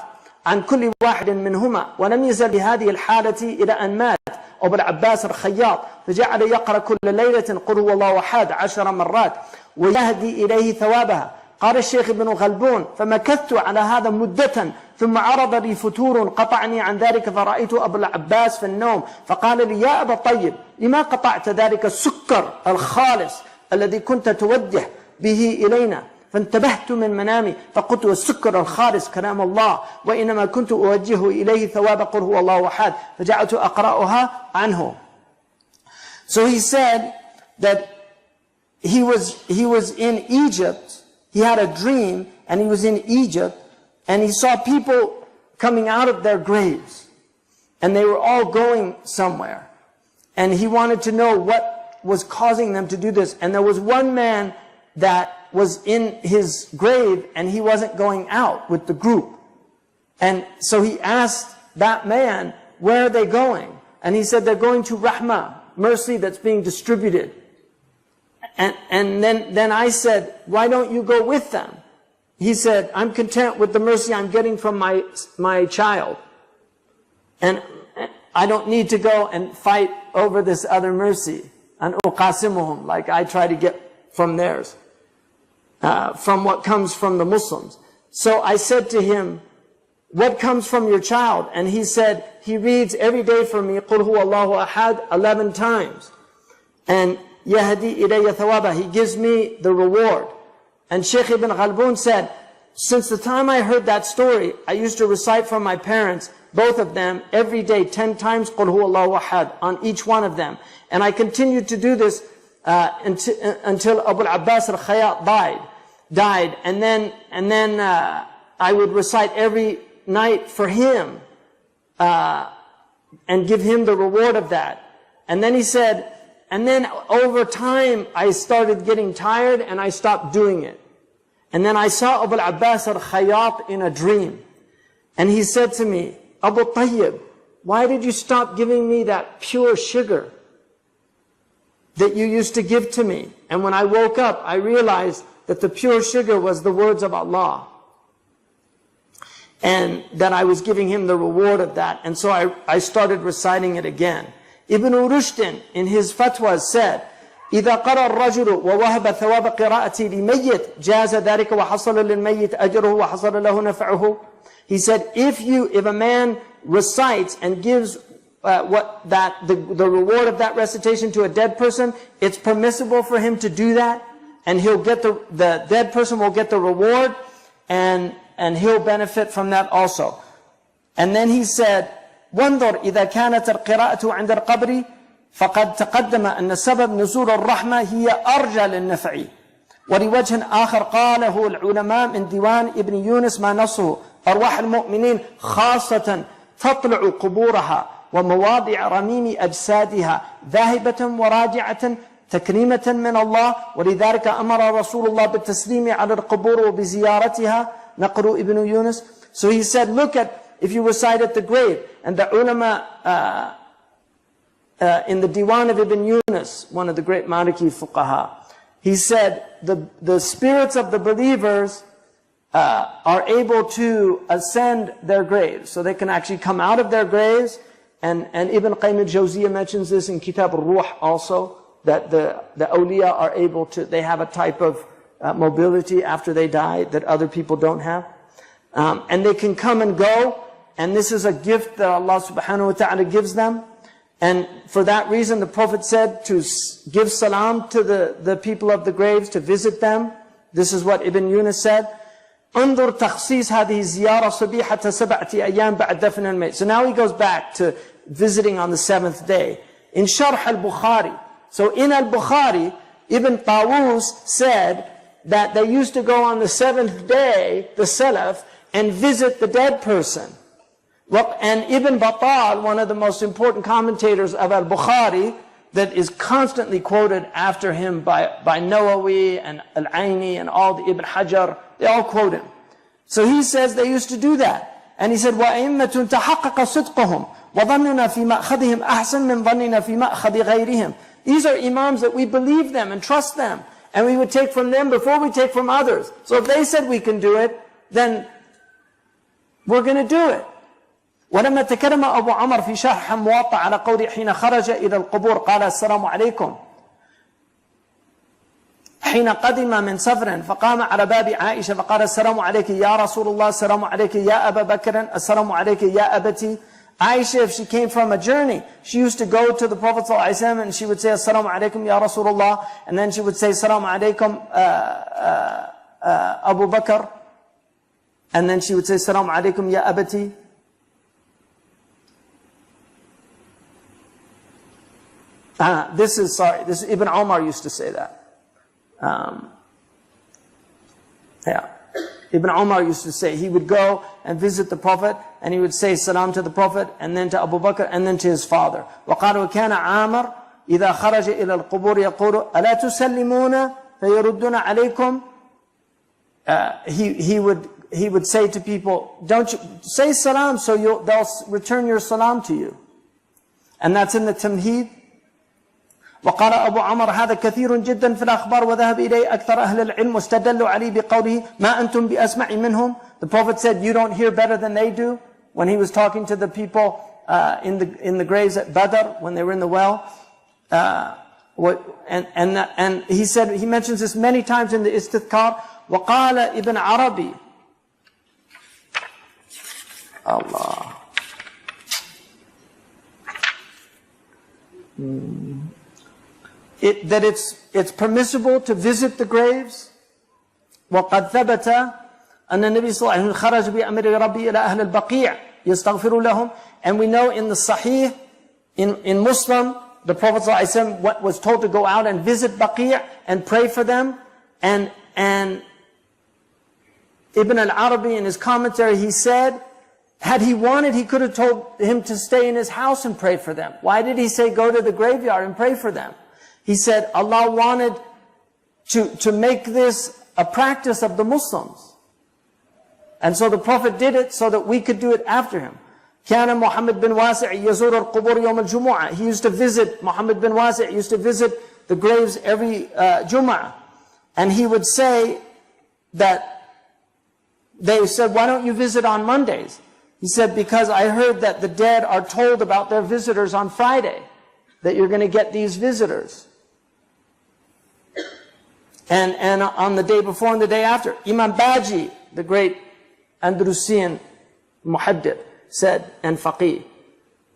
عن كل واحد منهما ولم يزل بهذه الحالة إلى أن مات أبو العباس الخياط فجعل يقرأ كل ليلة قل هو الله أحد 10 مرات ويهدي إليه ثوابها. قال الشيخ ابن غلبون فمكثت على هذا مدة ثم عرض لي فتور قطعني عن ذلك فرأيت أبو العباس في النوم فقال لي يا أبا طيب لما قطعت ذلك السكر الخالص الذي كنت توجه به إلينا فانتبهت من منامي فقلت والسكر الخالص كلام الله وإنما كنت أوجه إليه ثواب قل هو الله أحد فجعلت أقرأها عنه. So he said that he was in Egypt. He had a dream and he was in Egypt and he saw people coming out of their graves and they were all going somewhere and he wanted to know what was causing them to do this. And there was one man that was in his grave and he wasn't going out with the group. And so he asked that man, where are they going? And he said, they're going to Rahmah, mercy that's being distributed. And then I said, why don't you go with them? He said, I'm content with the mercy I'm getting from my child. And I don't need to go and fight over this other mercy. And uqasimuhum, like I try to get from theirs. From what comes from the Muslims. So I said to him, what comes from your child? And he said, he reads every day for me, قُلْ هُوَ اللَّهُ أَحَدْ 11 times. And يَهْدِي إِلَيَّ ثَوَابًا, he gives me the reward. And Shaykh ibn Ghalboon said, since the time I heard that story, I used to recite from my parents, both of them, every day, 10 times قُلْ هُوَ اللَّهُ أَحَدْ on each one of them. And I continued to do this until Abu al-Abbas al-Khayyat died. And then I would recite every night for him and give him the reward of that. And then he said, and then over time I started getting tired and I stopped doing it. And then I saw Abu al-Abbas al-Khayyat in a dream. And he said to me, Abu Tayyib, why did you stop giving me that pure sugar that you used to give to me? And when I woke up, I realized that the pure sugar was the words of Allah. And that I was giving him the reward of that. And so I started reciting it again. Ibn Rushdin, in his fatwas, said, إذا قرأ الرجل ووهب ثواب قراءتي لميت جاز ذلك وحصل للميت أجره وحصل له نفعه. He said, if a man recites and gives the reward of that recitation to a dead person, it's permissible for him to do that, and he'll get the dead person will get the reward, and he'll benefit from that also. And then he said, وانظر إذا كانت القراءة عند القبر فقد تقدم أن سبب نزول الرحمة هي أرجى للنفع. ولوجه آخر قاله العلماء من ديوان ابن يونس ما نصه: أرواح المؤمنين خاصة تطلع قبورها ومواضع رميم أجسادها ذاهبة وراجعة تكريمة من الله، ولذلك أمر رسول الله بالتسليم على القبور وبزيارتها. نقل ابن يونس. So he said, look at, if you reside at the grave, and the ulama in the Diwan of Ibn Yunus, one of the great Maliki fuqaha, he said the spirits of the believers are able to ascend their graves. So they can actually come out of their graves. And Ibn Qayyim al-Jawziyah mentions this in Kitab al-Ruh also, that the awliya are able to, they have a type of mobility after they die that other people don't have. And they can come and go. And this is a gift that Allah subhanahu wa ta'ala gives them. And for that reason, the Prophet said to give salam to the people of the graves, to visit them. This is what Ibn Yunus said. انظر تخصيص هذه الزيارة صبيحة 7 أيام بعد دفن الميت. So now he goes back to visiting on the 7th day. In Sharh al-Bukhari. So in al-Bukhari, Ibn Tawus said that they used to go on the 7th day, the Salaf, and visit the dead person. And Ibn Battal, one of the most important commentators of al-Bukhari, that is constantly quoted after him by Nawawi and Al-Aini and all the Ibn Hajar, they all quote him. So he says they used to do that. And he said, وَأَئِمَّةٌ تَحَقَّقَ صِدْقُهُمْ وَظَنُّنَا فِي مَأْخَذِهِمْ أَحْسَنْ مِنْ ظَنِّنَا فِي مَأْخَذِ غَيْرِهِمْ. These are imams that we believe them and trust them. And we would take from them before we take from others. So if they said we can do it, then we're going to do it. ولما تكلم أبو عمر في شرح موطأ على قول حين خرج إلى القبور قال السلام عليكم حين قدم من سفر فقام على باب عائشة فقال السلام عليك يا رسول الله السلام عليك يا أبا بكر السلام عليك يا أبتي. Aisha, if she came from a journey, she used to go to the Prophet ﷺ and she would say Assalamu alaikum ya Rasulullah, and then she would say Assalamu alaikum Abu Bakr, and then she would say Assalamu alaikum ya Abati. This is Ibn Umar used to say that. Ibn Umar used to say, he would go and visit the Prophet, and he would say salam to the Prophet, and then to Abu Bakr, and then to his father. وَقَالُوا كَانَ عَامَرْ إِذَا خَرَجَ إِلَى الْقُبُورِ يَقُولُ أَلَا تُسَلِّمُونَ فَيَرُدُّونَ عَلَيْكُمْ. He would say to people, don't you say salam, so they'll return your salam to you. And that's in the Tamheed. وقال أبو عمر هذا كثير جدا في الأخبار وذهب إليه أكثر أهل العلم واستدلوا عليه بقوله ما أنتم بأسمع منهم. The Prophet said, you don't hear better than they do, when he was talking to the people in the graves at Badr, when they were in the well. And he said, he mentions this many times in the Istithkar. وقال ابن عربي Allah that it's permissible to visit the graves. وقد ثبت أن النبي صلى الله عليه وسلم خرج بأمر ربي إلى أهل البقيع يستغفر لهم. And we know in the Sahih, in Muslim, the Prophet صلى الله عليه وسلم was told to go out and visit Baqi' and pray for them. And Ibn al-Arabi in his commentary, he said, had he wanted, he could have told him to stay in his house and pray for them. Why did he say go to the graveyard and pray for them? He said Allah wanted to make this a practice of the Muslims. And so the Prophet did it so that we could do it after him. كان محمد بن واسع يزور القبور يوم الجمعة. He used to visit, Muhammad bin Wasi' used to visit the graves every Jum'ah. And he would say that, they said, why don't you visit on Mondays? He said, because I heard that the dead are told about their visitors on Friday, that you're going to get these visitors. And on the day before and the day after, Imam Baji, the great Andalusian muhaddith, said, and faqih,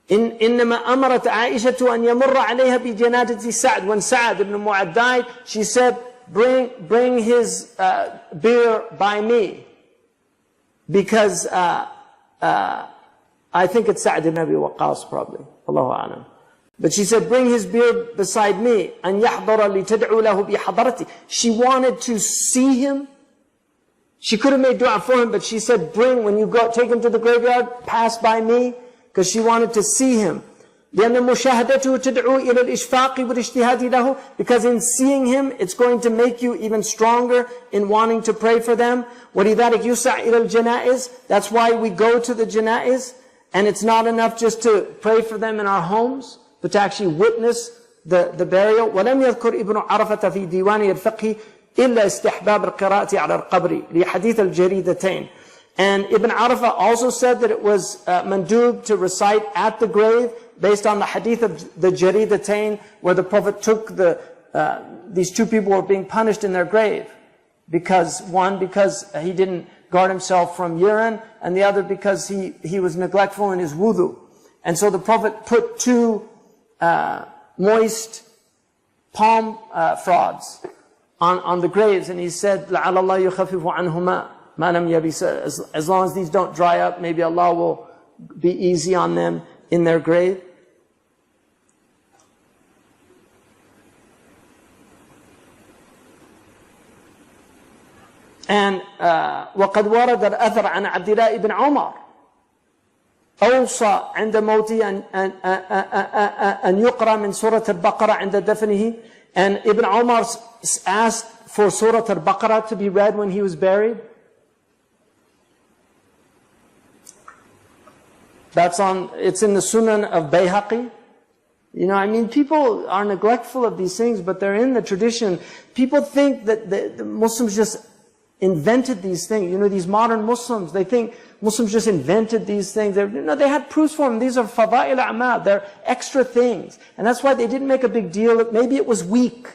إنما أمرت عائشة أن يمر عليها بجنازة سعد. When Sa'd ibn Mu'adh died, she said, bring his bier by me. Because I think it's Sa'd ibn Abi Waqqas probably. Allahu a'lam. But she said, bring his beard beside me. أَنْ يَحْضَرَ لِتَدْعُوا لَهُ بِحَضَرَتِي. She wanted to see him. She could have made dua for him, but she said, bring, when you go, take him to the graveyard, pass by me, because she wanted to see him. لأن مشاهدته تدعو إلى الإشفاق والاجتهاد له, because in seeing him, it's going to make you even stronger in wanting to pray for them. ولذلك يسع إلى الجنائز. That's why we go to the janaiz, and it's not enough just to pray for them in our homes, but to actually witness the burial. ولم يذكر ابن عرفة في ديوانه الفقهي إلا استحباب القراءة على القبر لحديث الجريدتين. And Ibn Arafah also said that it was mandub to recite at the grave, based on the hadith of the Jaridatain, where the Prophet took these two people were being punished in their grave. Because he didn't guard himself from urine, and the other because he was neglectful in his wudu. And so the Prophet put two moist palm frods on the graves, and he said, لَعَلَ اللَّهُ يُخَفِّفُ عَنْهُمَا مَا لَمْ يَبِسَ. As long as these don't dry up, maybe Allah will be easy on them in their grave. And وقد ورد الأثر عن عبد الله بن عمر أوصى عند موته أن يقرأ من سورة البقرة عند دفنه. And Ibn Umar asked for Surah Al-Baqarah to be read when he was buried. It's in the Sunan of Bayhaqi. You know, I mean, people are neglectful of these things, but they're in the tradition. People think that the Muslims just invented these things. You know, these modern Muslims, they think Muslims just invented these things. They had proofs for them. These are fada'il a'mal. They're extra things. And that's why they didn't make a big deal. Maybe it was weak,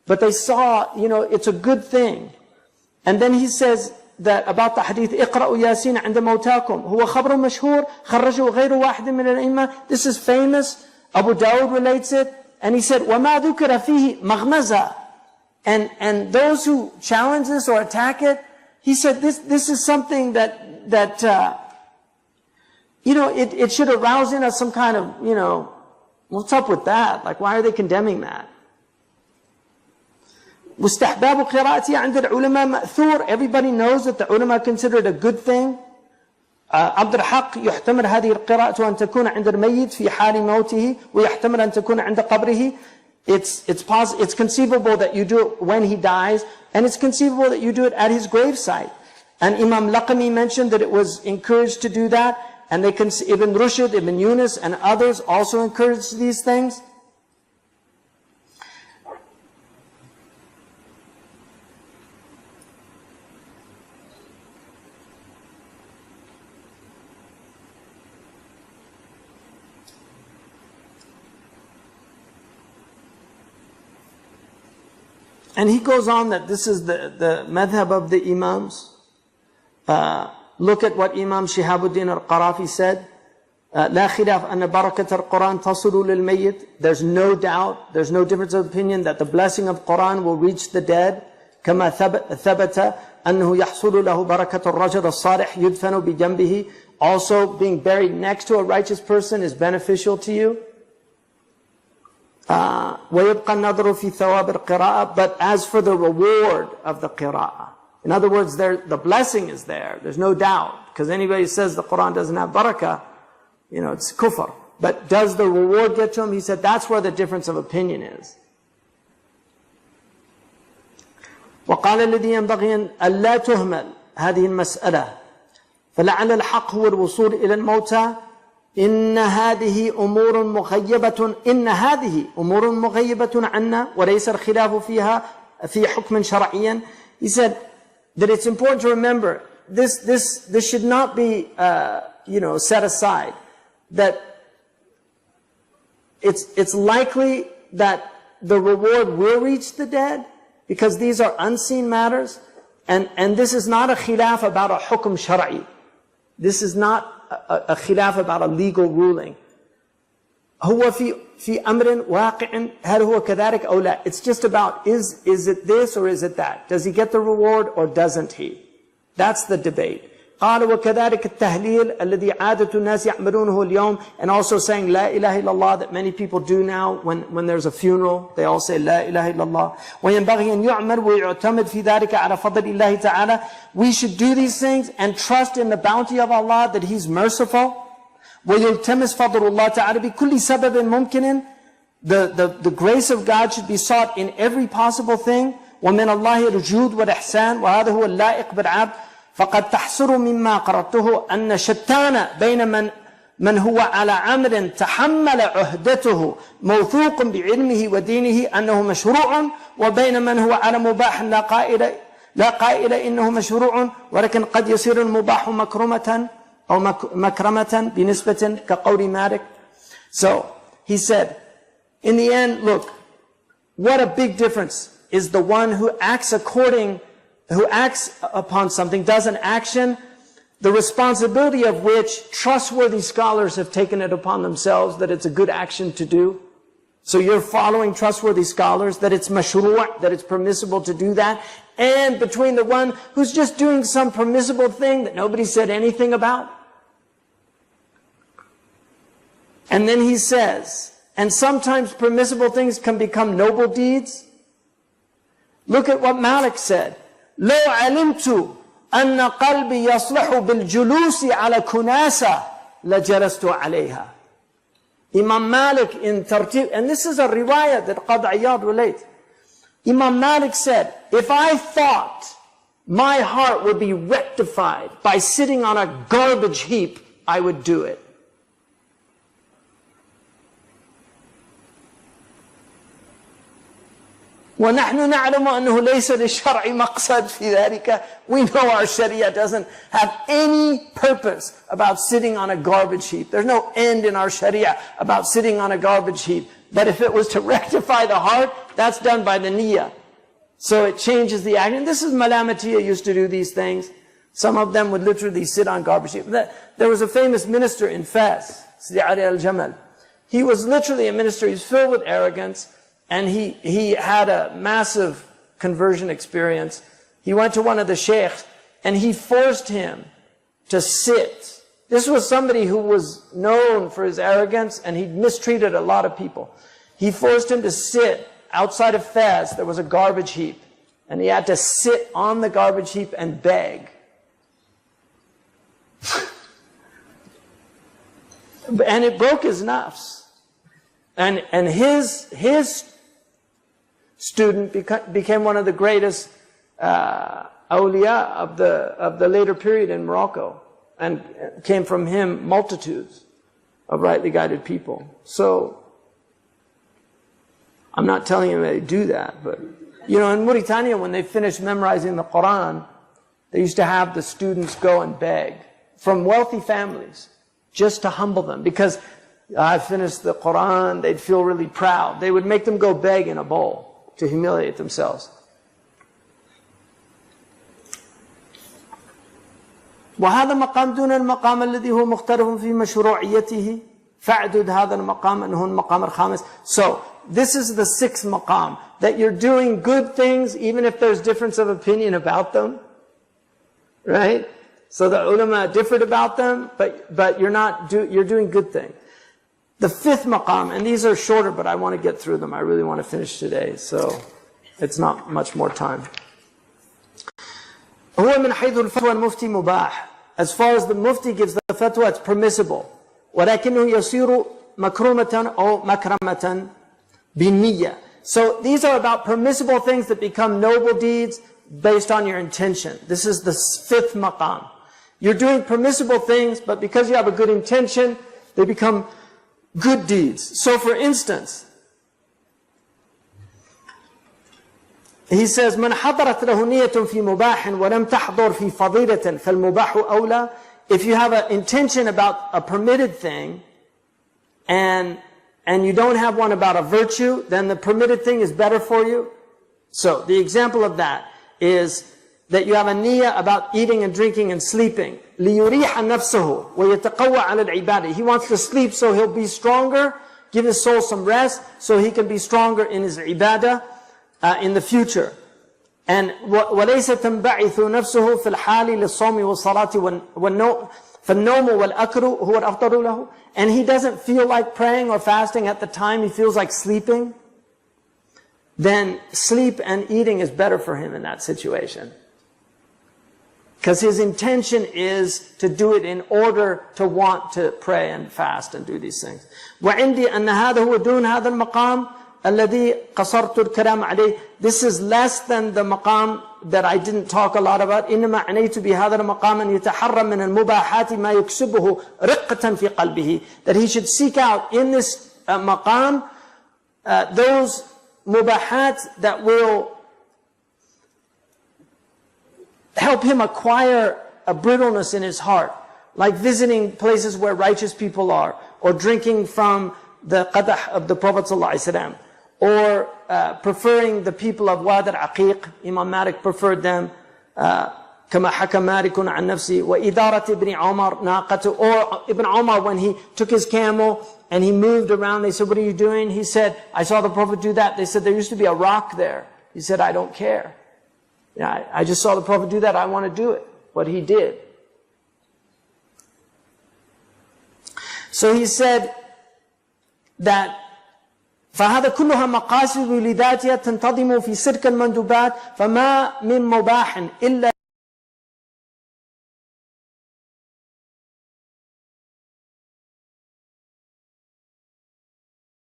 but they saw, you know, it's a good thing. And then he says that about the hadith, اقرأوا ياسين عند موتاكم هو خبر مشهور خرجه غير واحد من الأئمة. This is famous. Abu Dawud relates it. And he said, وما ذكر فيه مغمزة. And those who challenge this or attack it, he said this is something that you know, it should arouse in us some kind of, you know, what's up with that? Like, why are they condemning that? واستحباب قراءتي عند العلماء مأثور. Everybody knows that the ulama consider it a good thing. عبد الحق يحتمل هذه القراءة أن تكون عند الميت في حال موته ويحتمل أن تكون عند قبره. It's conceivable that you do it when he dies, and it's conceivable that you do it at his gravesite. And Imam Laqami mentioned that it was encouraged to do that, and Ibn Rushd, Ibn Yunus, and others also encouraged these things. And he goes on that this is the madhab of the imams. Look at what Imam Shihabuddin al-Qarafi said. لا خلاف أن بركة القرآن تصل للميت. There's no doubt, there's no difference of opinion that the blessing of Quran will reach the dead. كما ثبت أنه يحصل له بركة الرجل الصالح يدفن بجنبه. Also, being buried next to a righteous person is beneficial to you. ويبقى النظر في ثواب القراءة. But as for the reward of the qira'ah, in other words, the blessing is there. There's no doubt. Because anybody who says the Quran doesn't have barakah, you know, it's kufr. But does the reward get to him? He said that's where the difference of opinion is. وقال الذي ينبغي أن لا تهمل هذه المسألة فلعل الحق هو الوصول إلى الموتى. إن هذه أمور مغيبة عنا وليس الخلاف فيها في حكم شرعيا. He said that it's important to remember this should not be you know, set aside, that it's likely that the reward will reach the dead because these are unseen matters, and this is not a khilaf about a hukm shar'i. This is not a khilaf about a legal ruling. هو في أمر واقع هل هو كذلك أو لا. It's just about is it this or is it that? Does he get the reward or doesn't he? That's the debate. قال وكذلك التهليل الذي عادة الناس يعملونه اليوم, and also saying لا إله إلا الله that many people do now when there's a funeral, they all say لا إله إلا الله. وينبغي أن يعمل ويعتمد في ذلك على فضل الله تعالى. We should do these things and trust in the bounty of Allah that He's merciful. ويلتمس فضل الله تعالى بكل سبب ممكن. The grace of God should be sought in every possible thing. ومن الله الجود والإحسان وهذا هو اللائق بالعبد. فقد تحصر مما قرأته أن شتان بين من هو على أمر تحمل عهدته موثوق بعلمه ودينه أنه مشروع, وبين من هو على مباح لا قائل إنه مشروع, ولكن قد يصير المباح مكرمة أو مكرمة بنسبة كقول مالك. So he said, in the end, look, what a big difference is the one who acts upon something, does an action, the responsibility of which trustworthy scholars have taken it upon themselves that it's a good action to do. So you're following trustworthy scholars that it's mashru', that it's permissible to do that, and between the one who's just doing some permissible thing that nobody said anything about. And then he says, and sometimes permissible things can become noble deeds. Look at what Malik said. لو علمت أن قلبي يصلح بالجلوس على كناسة لجلست عليها. Imam Malik in Tartib, and this is a riwayah that Qadi Iyad relates. Imam Malik said, if I thought my heart would be rectified by sitting on a garbage heap, I would do it. وَنَحْنُ نَعْلَمُ أَنَّهُ لَيْسَ لِلشَّرْعِ مَقْصَدْ فِي ذَلِكَ. We know our Sharia doesn't have any purpose about sitting on a garbage heap. There's no end in our Sharia about sitting on a garbage heap. But if it was to rectify the heart, that's done by the niyyah. So it changes the action. This is Malamatiyya used to do these things. Some of them would literally sit on garbage heap. There was a famous minister in Fez, Sidi Ali al-Jamal. He was literally a minister. He's filled with arrogance. And he had a massive conversion experience. He went to one of the sheikhs and he forced him to sit. This was somebody who was known for his arrogance and he mistreated a lot of people. He forced him to sit outside of Fez. There was a garbage heap. And he had to sit on the garbage heap and beg. And it broke his nafs. And his student became one of the greatest awliya of the later period in Morocco, and came from him multitudes of rightly guided people. So I'm not telling you they do that, but you know, in Mauritania, when they finished memorizing the Quran, they used to have the students go and beg from wealthy families just to humble them, because I finished the Quran, they'd feel really proud. They would make them go beg in a bowl to humiliate themselves. وهذا مقام دون المقام الذي هو مختلف في مشروعيته فاعدد هذا المقام أنه المقام الخامس. So this is the sixth maqam, that you're doing good things even if there's difference of opinion about them, right? So the ulama differed about them, but you're doing good things. The fifth maqam, and these are shorter, but I want to get through them. I really want to finish today, so it's not much more time. هو من حيث الفتوى المفتي مباح. As far as the mufti gives the fatwa, it's permissible. ولكنه يصير مكرمة أو مكرمة بالنية. So these are about permissible things that become noble deeds based on your intention. This is the fifth maqam. You're doing permissible things, but because you have a good intention, they become good deeds. So for instance, he says, من حضرت له نية في مباح ولم تحضر في فضيلة فالمباح أولى. If you have an intention about a permitted thing and you don't have one about a virtue, then the permitted thing is better for you. So the example of that is that you have a niyyah about eating and drinking and sleeping. لِيُرِيحَ نَفْسَهُ وَيَتَقَوَّى عَلَى الْعِبَادَةِ. He wants to sleep so he'll be stronger, give his soul some rest so he can be stronger in his ibadah in the future. And وليس تنبعث نفسه في الحال للصوم والصلاة والنوم فالنوم والأكل هو الأفضل له. And he doesn't feel like praying or fasting at the time, he feels like sleeping. Then sleep and eating is better for him in that situation. Because his intention is to do it in order to want to pray and fast and do these things. وعندي أن هذا هو دون هذا المقام الذي قصرت الكلام عليه. This is less than the maqam that I didn't talk a lot about. إنما عنيت بهذا المقام أن يتحرم من المباحات ما يكسبه رقة في قلبه. That he should seek out in this maqam those mubahat that will help him acquire a brittleness in his heart, like visiting places where righteous people are, or drinking from the qadah of the Prophet ﷺ, or preferring the people of Wad al-Aqiq. Imam Malik preferred them, كما حكى مالك عن نفسه. وإدارة ابن عمر ناقته. Or Ibn Umar, when he took his camel and he moved around, they said, what are you doing? He said, I saw the Prophet do that. They said, there used to be a rock there. He said, I don't care. Yeah, I just saw the Prophet do that. I want to do it. What he did. So he said that فهذا كلها مقاصد لذاتها تنتظم في سلك المندوبات فما من مباح إلا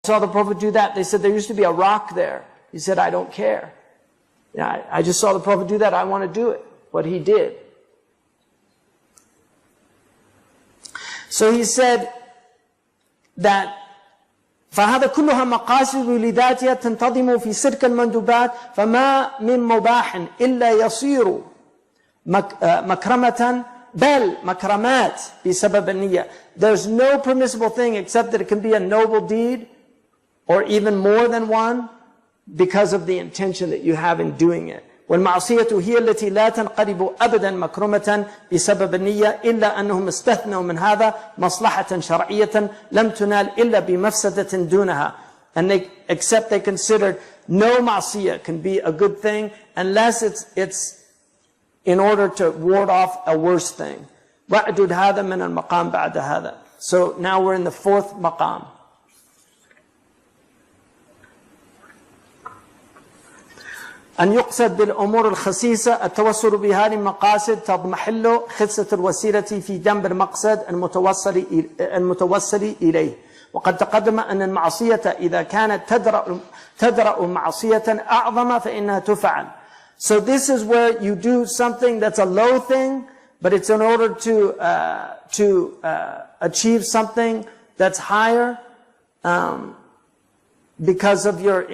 saw the Prophet do that. They said, there used to be a rock there. He said, I don't care. Yeah, I just saw the Prophet do that. I want to do it. What he did. So he said that فهذا كلها مقاصد لذاتها تنتظم في سلك المندوبات فما من مباح إلا يصير مكرمة بل مكرمات بسبب النية. There's no permissible thing except that it can be a noble deed, or even more than one, because of the intention that you have in doing it. والمعصية هي التي لا تنقلب أبدا مكرمة بسبب النية إلا أنهم استثنوا من هذا مصلحة شرعية لم تنال إلا بمفسدة دونها. And they considered no معصية can be a good thing unless it's in order to ward off a worse thing. وَعْدُدْ هذا من المقام بعد هذا. So now we're in the fourth maqam. أن يقصد بالأمور الخسيسة التوصل بها لمقاصد تضمحل خسة الوسيلة في جنب المقصد المتوصل إليه. وقد تقدم أن المعصية إذا كانت تدرأ معصية أعظم فإنها تفعل. So this is where you do something that's a low thing, but it's in order to achieve something that's higher, because of your,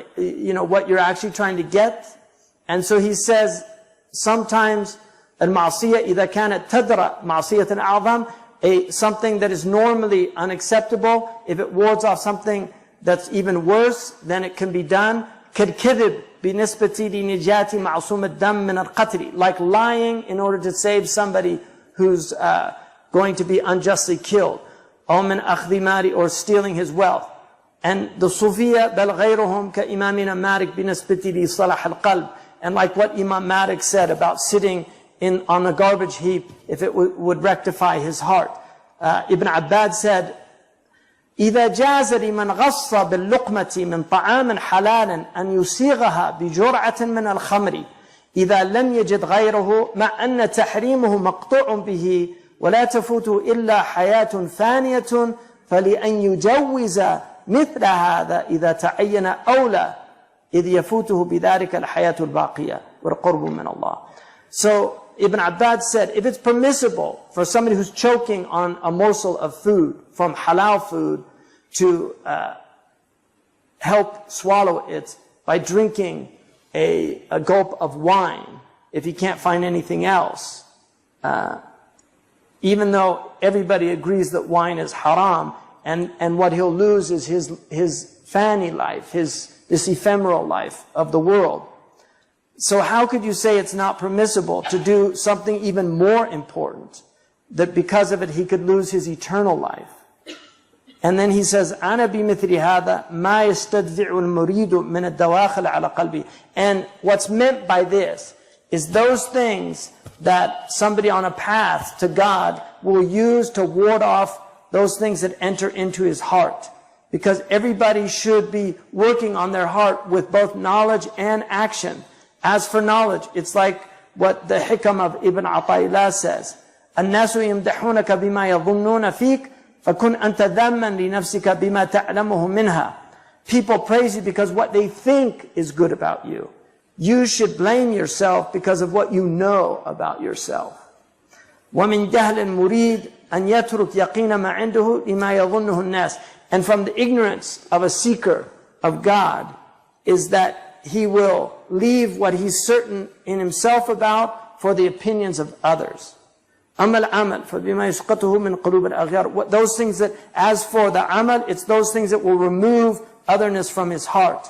what you're actually trying to get. And so he says, sometimes المعصية إذا كانت تدرأ معصية أعظم, something that is normally unacceptable, if it wards off something that's even worse, then it can be done. كالكذب بنسبة لنجاة معصوم الدم من القتل, like lying in order to save somebody who's going to be unjustly killed. أو من أخذ مال, or stealing his wealth. And the Sufiya بل غيرهم كإمامنا مالك بنسبة لصلاح القلب. And like what Imam Malik said about sitting on a garbage heap, if it would rectify his heart. Ibn Abbad said, إذا جاز لمن غص باللقمة من طعام حلال أن يسيغها بجرعة من الخمر إذا لم يجد غيره مع أن تحريمه مقطوع به ولا تفوته إلا حياة ثانية فلأن يجوز مثل هذا إذا تعين أولى إذ يفوته بذلك الحياة الباقية والقرب من الله. So Ibn Abbad said, if it's permissible for somebody who's choking on a morsel of food from halal food to help swallow it by drinking a gulp of wine, if he can't find anything else, even though everybody agrees that wine is haram, and what he'll lose is his fani life, this ephemeral life of the world. So how could you say it's not permissible to do something even more important, that because of it he could lose his eternal life? And then he says, أنا بمثل هذا ما يستدفع المريد من الدواخل على قلبي. And what's meant by this is those things that somebody on a path to God will use to ward off those things that enter into his heart. Because everybody should be working on their heart with both knowledge and action. As for knowledge, it's like what the Hikam of Ibn Ata'illah says. الناس يمدحونك بما يظنون فيك فكن أنت ذاما لنفسك بما تعلمه منها. People praise you because what they think is good about you. You should blame yourself because of what you know about yourself. ومن جهل المريد أن يترك يقين ما عنده لما يظنه الناس. And from the ignorance of a seeker of God is that he will leave what he's certain in himself about for the opinions of others. أما العمل فبما يسقطه من قلوب الأغيار. Those things that, as for the amal, it's those things that will remove otherness from his heart.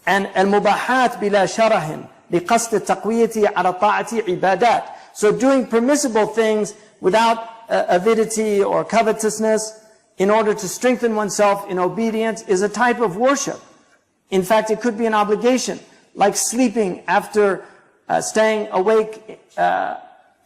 And المباحات بلا شره لقصد تقويته على طاعة عبادات. So doing permissible things without avidity or covetousness in order to strengthen oneself in obedience is a type of worship. In fact, it could be an obligation, like sleeping after staying awake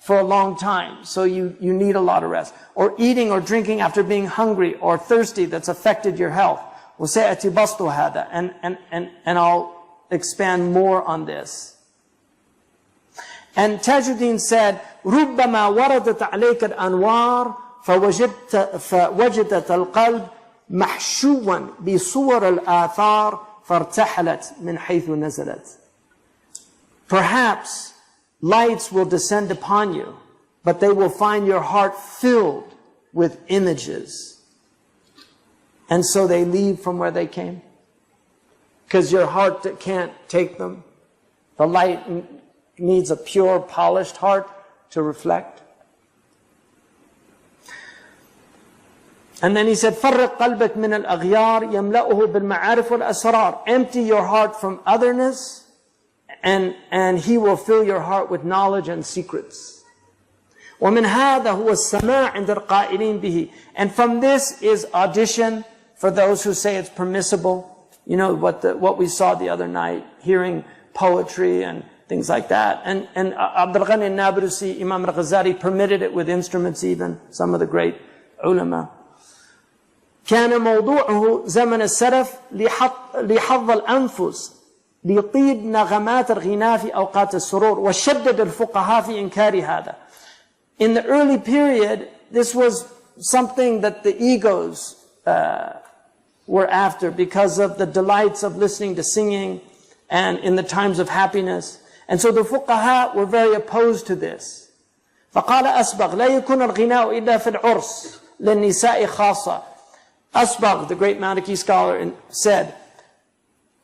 for a long time, so you need a lot of rest. Or eating or drinking after being hungry or thirsty that's affected your health. وسيأتي بسط هذا, and I'll expand more on this. And Tajuddin said, ربما وردت عليك الأنوار فوجدت القلب محشوا بصور الآثار فارتحلت من حيث نزلت. Perhaps lights will descend upon you, but they will find your heart filled with images. And so they leave from where they came. Because your heart can't take them. The light needs a pure, polished heart to reflect. And then he said, فرق قلبك من الأغيار يملأه بالمعارف والأسرار. Empty your heart from otherness, and he will fill your heart with knowledge and secrets. ومن هذا هو السماع عند القائلين به. And from this is audition for those who say it's permissible. You know, what we saw the other night, hearing poetry and things like that. And Abdul Ghani al-Nablusi, Imam al-Ghazali permitted it with instruments even, some of the great ulama. كان موضوعه زمن السلف لحظ الأنفس ليطيب نغمات الغناء في أوقات السرور وشدد الفقهاء في إنكار هذا. In the early period, this was something that the egos were after because of the delights of listening to singing and in the times of happiness. And so the fuqaha were very opposed to this. فقال أسبغ لا يكون الغناء إلا في العرس للنساء خاصة. Asbagh, the great Maliki scholar, said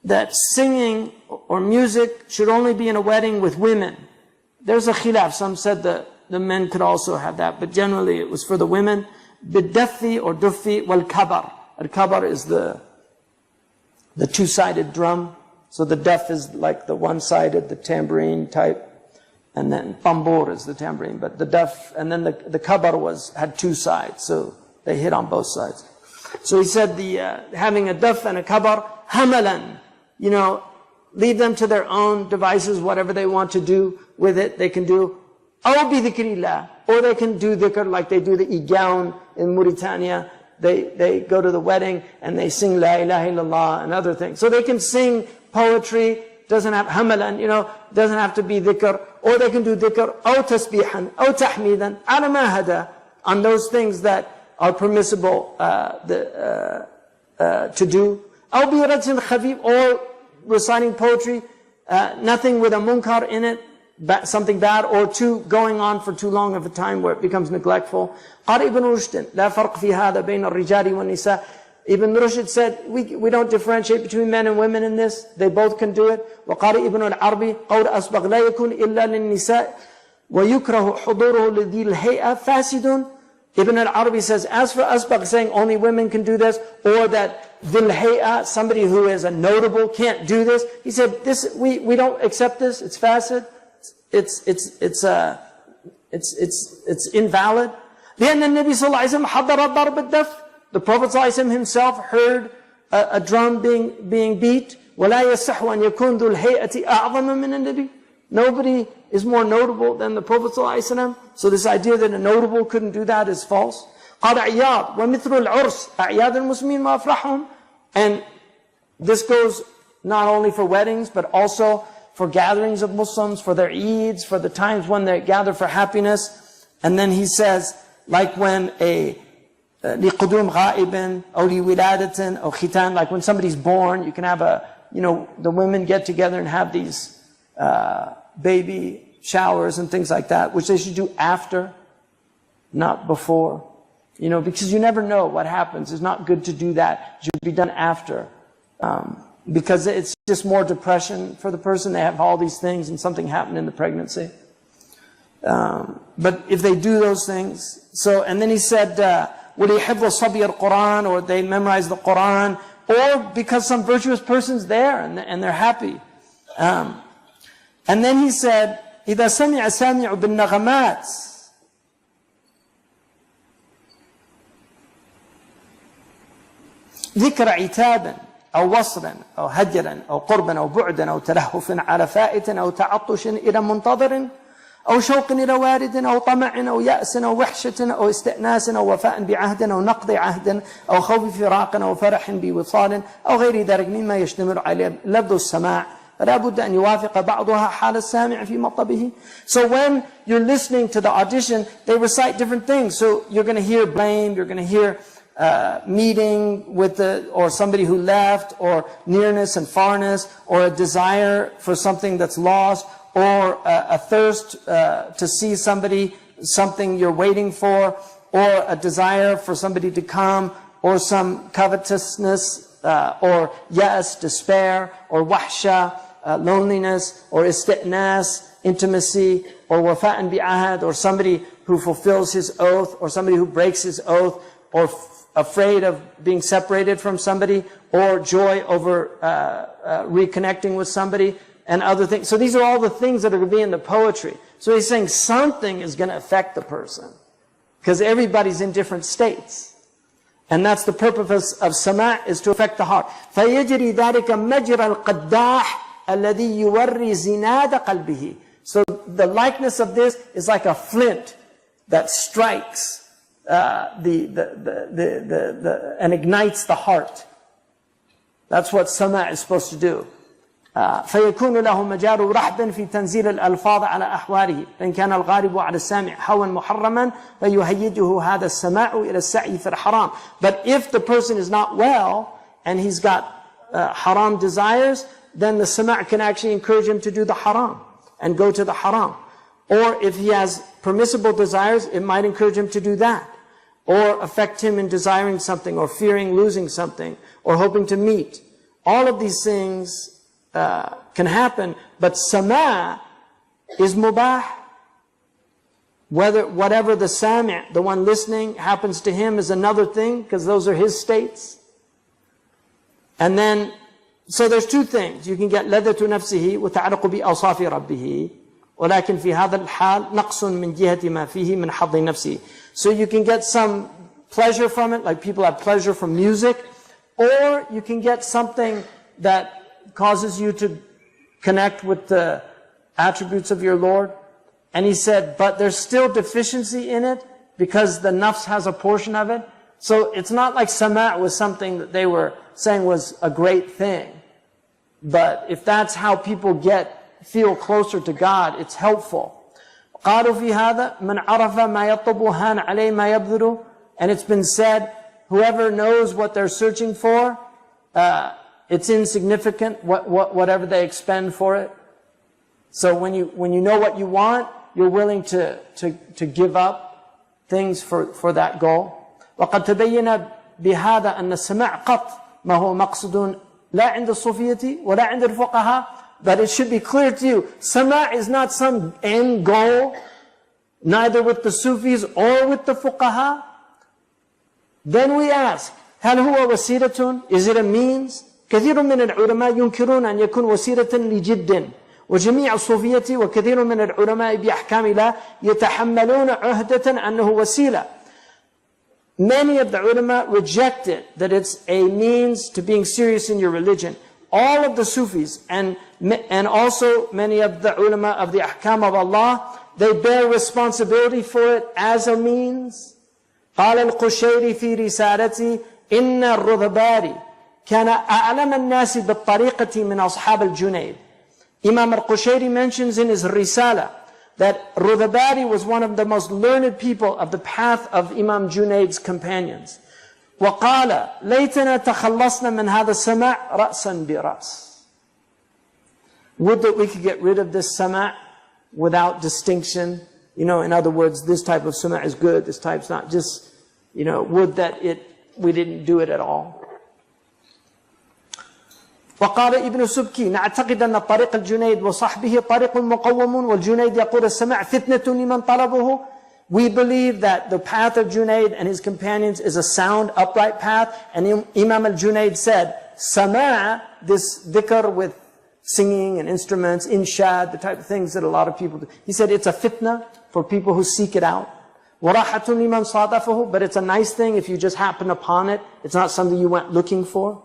that singing or music should only be in a wedding with women. There's a khilaf. Some said that the men could also have that, but generally it was for the women. Bidaffi or duffi wal kabar. Al-kabar is the two-sided drum. So the duff is like the one-sided, the tambourine type. And then tambur is the tambourine. But the duff, and then the kabar had two sides. So they hit on both sides. So he said having a duff and a kabar, hamalan, leave them to their own devices, whatever they want to do with it, they can do. Aw bi dhikrillah, or they can do dhikr like they do the igaun in Mauritania. They go to the wedding and they sing la ilaha illallah and other things. So they can sing poetry, doesn't have hamalan, doesn't have to be dhikr, or they can do dhikr, aw tasbihan, aw tahmidan, ala ma hada, on those things that are permissible to do. Aw bi rajin khafif, or reciting poetry, nothing with a munkar in it, something bad, or going on for too long of a time where it becomes neglectful. قال ابن رشد لا فرق في هذا بين الرجال والنساء. Ibn Rushd said, we don't differentiate between men and women in this. They both can do it. وقال ابن العربي قول أسبغ لا يكون إلا للنساء ويكره حضوره لذي الهيئة فاسد. Ibn al-Arabi says, as for Asbagh saying only women can do this, or that dhil hay'a, somebody who is a notable, can't do this, he said, we don't accept this, it's fasid, it's invalid. لأن النبي صلى الله عليه وسلم حضر ضرب الدف. The Prophet صلى الله عليه وسلم himself heard a drum being beat. ولا يصح أن يكون ذو الهيئة أعظم من النبي. Nobody is more notable than the Prophet صلى الله عليه وسلم. So this idea that a notable couldn't do that is false. قال عياض ومثل العرس أعياد المسلمين ما أفرحهم. And this goes not only for weddings, but also for gatherings of Muslims, for their Eids, for the times when they gather for happiness. And then he says, like when لقدوم غائب أو لولادة أو ختان, like when somebody's born, you can have the women get together and have these baby showers and things like that, which they should do after, not before. Because you never know what happens. It's not good to do that. It should be done after. Because it's just more depression for the person. They have all these things and something happened in the pregnancy. But if they do those things, and then he said, وَلِيحِفْظَ صَبْيَ الْقُرْآنِ, or they memorize the Quran, or because some virtuous person's there and they're happy. And then he said, إِذَا سَمِعَ سَامِعُ بِالنَّغَمَاتِ, ذكر عتابا أو وصلا أو هجرا أو قربا أو بعدا أو تلهف على فائت أو تعطش إلى منتظر أو شوق إلى وارد أو طمع أو يأس أو وحشة أو استئناس أو وفاء بعهد أو نقض عهد أو خوف فراق أو فرح بوصال أو غير ذلك مما يشتمل عليه لفظ السماع. فلا بد أن يوافق بعضها حال السامع في مطلبه. So when you're listening to the audition, they recite different things. So you're going to hear blame, you're going to hear meeting with or somebody who left, or nearness and farness, or a desire for something that's lost, or a thirst to see something you're waiting for, or a desire for somebody to come, or some covetousness, or yes, despair, or wahsha, loneliness, or isti'nas, intimacy, or wafa'an bi'ahad, or somebody who fulfills his oath, or somebody who breaks his oath, or afraid of being separated from somebody, or joy over reconnecting with somebody, and other things. So these are all the things that are going to be in the poetry. So he's saying something is going to affect the person, because everybody's in different states. And that's the purpose of sama' is to affect the heart. فَيَجْرِي ذَلِكَ مَجْرَ الْقَدَّاحِ الَّذِي يُوَرِّي زِنَادَ قَلْبِهِ. So the likeness of this is like a flint that strikes and ignites the heart. That's what sama' is supposed to do. فيكون له مجال رحب في تنزيل الألفاظ على أحواله فإن كان الغالب على السامع هوا محرما فيهيجه هذا السماع إلى السعي في الحرام. But if the person is not well and he's got haram desires, then the sama' can actually encourage him to do the haram and go to the haram. Or if he has permissible desires, it might encourage him to do that, or affect him in desiring something, or fearing losing something, or hoping to meet. All of these things can happen, but sama' is mubah. Whatever the sami', the one listening, happens to him is another thing, because those are his states. And then, so there's two things. You can get لذة نفسه وتعلق بأوصاف ربه ولكن في هذا الحال نقص من جهة ما فيه من حظ نفسه. So you can get some pleasure from it, like people have pleasure from music, or you can get something that causes you to connect with the attributes of your Lord. And he said, but there's still deficiency in it because the nafs has a portion of it. So it's not like sama' was something that they were saying was a great thing. But if that's how people feel closer to God, it's helpful. قالوا في هذا من عرف ما يطلب هان عليه ما يبذل. And it's been said, whoever knows what they're searching for, it's insignificant whatever they expend for it. So when you know what you want, you're willing to give up things for that goal. وقد تبين بهذا أن السماع قط ما هو مقصود لا عند الصوفية ولا عند الفقهاء. But it should be clear to you, sama' is not some end goal, neither with the Sufis or with the fuqaha. Then we ask, هل هو وسيلة? Is it a means? كثير من العلماء ينكرون أن يكون وسيلة لجد وجميع الصوفية وكثير من العلماء بأحكام الله يتحملون عهدة أنه وسيلة. Many of the ulama reject it, that it's a means to being serious in your religion. All of the Sufis and also many of the ulama of the ahkam of Allah, they bear responsibility for it as a means. قال القشيري في رسالته إن الرذباري كان أعلم الناس بالطريقة من أصحاب الجنيد. Imam al-Qushayri mentions in his Risala that Rudhabari was one of the most learned people of the path of Imam Junaid's companions. وقال ليتنا تخلصنا من هذا السماع رأسا برأس. Would that we could get rid of this sama' without distinction. You know, in other words, this type of sama' is good, this type's not. Just, you know, would that we didn't do it at all. وقال ابن سبكي نعتقد أن طريق الجنيد وصحبه طريق مقوم والجنيد يقول السماع فتنة لمن طلبه. We believe that the path of Junaid and his companions is a sound, upright path. And Imam al-Junaid said, Sama', this dhikr with singing and instruments, inshad, the type of things that a lot of people do. He said it's a fitna for people who seek it out. وَرَاحَةٌ لِمَنْ صَادَفَهُ. But it's a nice thing if you just happen upon it. It's not something you went looking for.